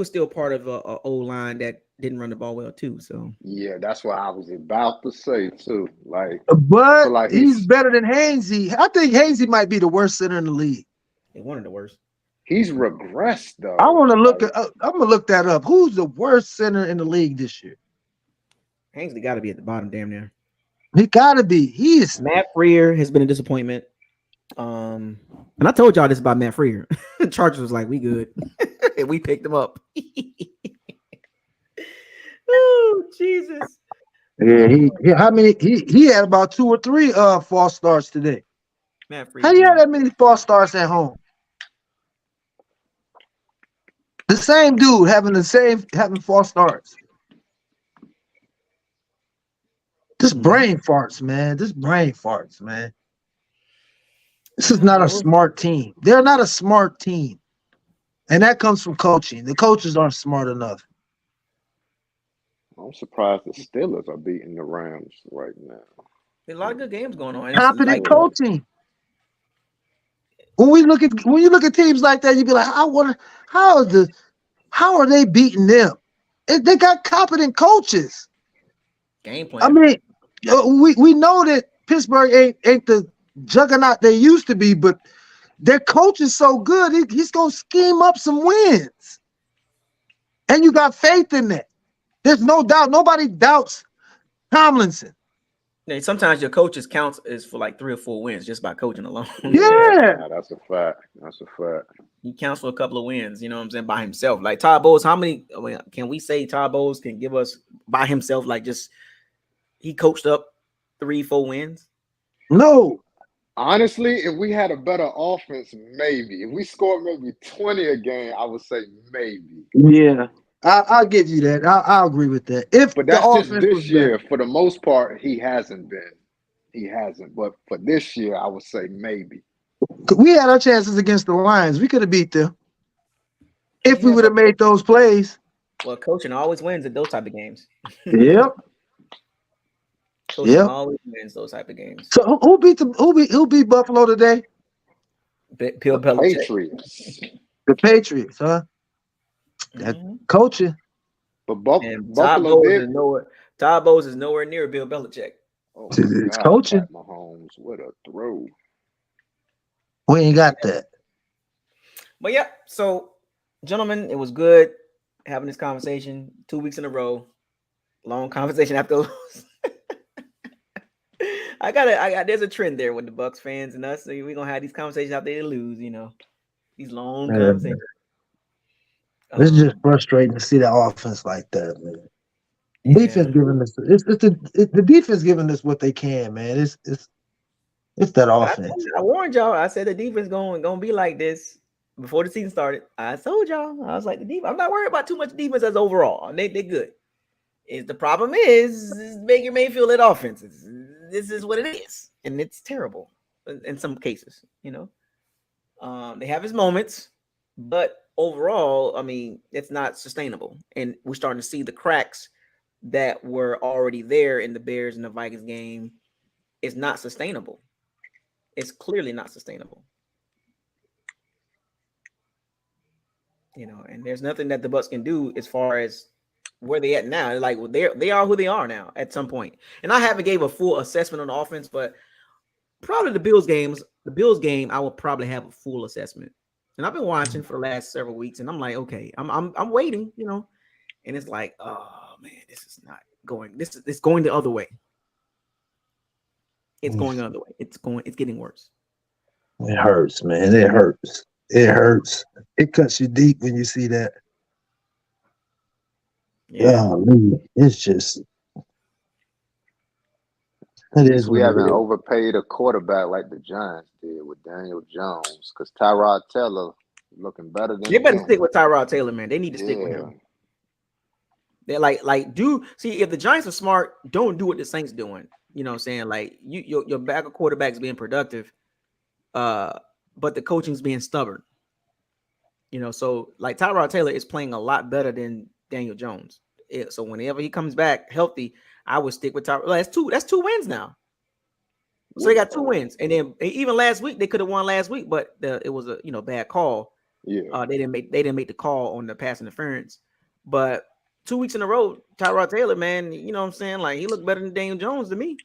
still part of a O-line that didn't run the ball well too. So yeah, that's what I was about to say too. But he's better than Hainsey. I think Hainsey might be the worst center in the league. One of the worst. He's regressed though. I want to look. I'm gonna look that up. Who's the worst center in the league this year? Hainsey got to be at the bottom, damn near. He got to be. He is. Matt Freer has been a disappointment. And I told y'all this about Matt Freer. The Chargers was like, we good. And we picked him up. Oh, Jesus. Yeah, he had about 2 or 3 false starts today. Matt Freer. How do you have that many false starts at home? The same dude having false starts. This brain farts, man. This is not a smart team. They're not a smart team. And that comes from coaching. The coaches aren't smart enough. I'm surprised the Steelers are beating the Rams right now. There's a lot of good games going on. Competent coaching. When you look at teams like that, you be like, how are they beating them? They got competent coaches. Game plan. I mean, we know that Pittsburgh ain't the juggernaut they used to be, but their coach is so good, he's gonna scheme up some wins. And you got faith in that. There's no doubt. Nobody doubts Tomlinson. Yeah, sometimes your coaches counts is for like 3 or 4 wins just by coaching alone. Yeah, that's a fact. He counts for a couple of wins, you know what I'm saying, by himself. Like Todd Bowles, how many can we say Todd Bowles can give us by himself? Like, just he coached up 3-4 wins? No. Honestly, if we had a better offense, maybe. If we scored maybe 20 a game, I would say maybe. Yeah, I'll give you that. I'll agree with that. But that's just this year. For the most part, he hasn't been. He hasn't. But for this year, I would say maybe. We had our chances against the Lions. We could have beat them if we would have made those plays. Well, coaching always wins at those type of games. Yep. Coaching always wins those type of games. So who beat Buffalo today? Bill Belichick. Patriots. The Patriots, huh? That coaching. But Buffalo did. Todd Bowles is nowhere near Bill Belichick. Oh, it's coaching. Mahomes, what a throw. We ain't got that. But yeah, so gentlemen, it was good having this conversation 2 weeks in a row. Long conversation after. I got there's a trend there with the Bucks fans and us. So we're gonna have these conversations after they lose, you know. These long Man, conversations. it's just frustrating to see the offense like that, man. Defense giving us the defense giving us what they can, man. It's that offense. I warned y'all. I said the defense gonna be like this before the season started. I told y'all. I was like, the defense. I'm not worried about too much defense as overall. They good. The problem is Baker Mayfield at offenses. This is what it is, and it's terrible in some cases. They have his moments, but overall, I mean, it's not sustainable, and we're starting to see the cracks that were already there in the Bears and the Vikings game. It's not sustainable. It's clearly not sustainable. And there's nothing that the Bucs can do as far as where they at now. Like they are who they are now at some point. And I haven't gave a full assessment on the offense, but probably the Bills game, I will probably have a full assessment. And I've been watching for the last several weeks, and I'm like, okay, I'm waiting, and it's like, oh man, this is not going. It's going the other way. It's going the other way. It's getting worse. It hurts, man. It hurts. It hurts. It cuts you deep when you see that. Yeah, it's just. We haven't overpaid a quarterback like the Giants did with Daniel Jones, because Tyrod Taylor looking better than they better him. stick with Tyrod Taylor, man. They need to stick with him. They're like do see if the Giants are smart, don't do what the Saints doing. You know what I'm saying? Like your backup quarterback's being productive, but the coaching's being stubborn. So like Tyrod Taylor is playing a lot better than Daniel Jones. So whenever he comes back healthy, I would stick with Tyrod. That's two wins now. So they got 2 wins, and then even last week they could have won last week, but it was a bad call. Yeah, they didn't make the call on the pass interference, but 2 weeks in a row, Tyrod Taylor, man, you know what I'm saying? Like he looked better than Daniel Jones to me.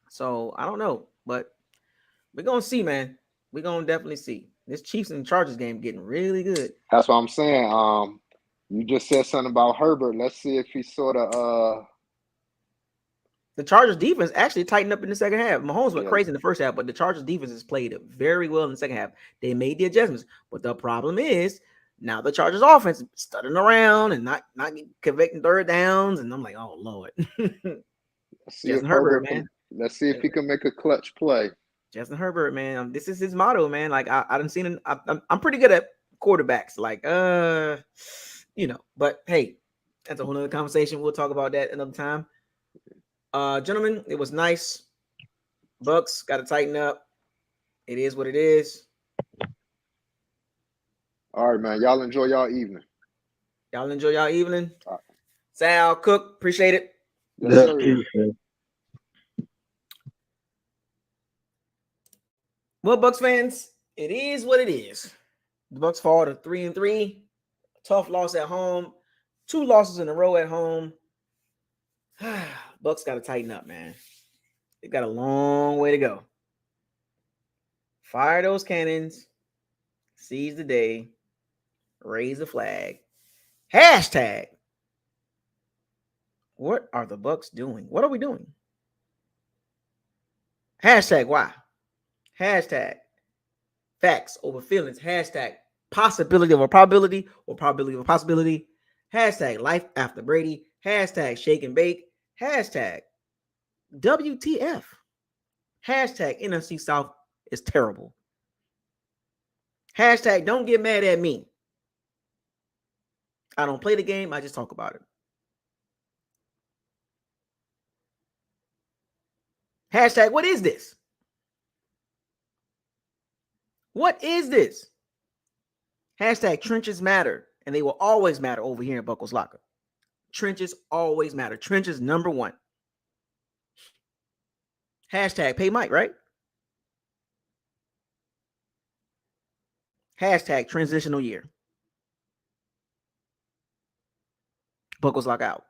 So I don't know, but we're gonna see, man. We're gonna definitely see. This Chiefs and Chargers game getting really good. That's what I'm saying. You just said something about Herbert. Let's see if he sort of the Chargers defense actually tightened up in the second half. Mahomes went crazy in the first half, but the Chargers defense has played very well in the second half. They made the adjustments, but the problem is now the Chargers offense is stuttering around and not convicting third downs, and I'm like, oh Lord. Justin Herbert, man. Let's see if he can make a clutch play. Justin Herbert, man, this is his motto, man. Like I done seen him. I'm pretty good at quarterbacks, like but hey, that's a whole nother conversation. We'll talk about that another time. Gentlemen, it was nice. Bucks got to tighten up. It is what it is. All right, man. Y'all enjoy y'all evening. All right. Sal, Cook, appreciate it. Yes, sir. Well, Bucks fans, it is what it is. The Bucks fall to 3-3. Tough loss at home. 2 losses in a row at home. Bucks got to tighten up, man. They got a long way to go. Fire those cannons. Seize the day. Raise the flag. Hashtag. What are the Bucks doing? What are we doing? Hashtag why? Hashtag facts over feelings. Hashtag possibility of a probability or probability of a possibility. Hashtag life after Brady. Hashtag shake and bake. Hashtag WTF. Hashtag NFC South is terrible. Hashtag don't get mad at me. I don't play the game. I just talk about it. Hashtag what is this? What is this? Hashtag trenches matter, and they will always matter over here in BucosLocker. Trenches always matter. Trenches number 1. Hashtag pay Mike, right? Hashtag transitional year. BucosLocker out.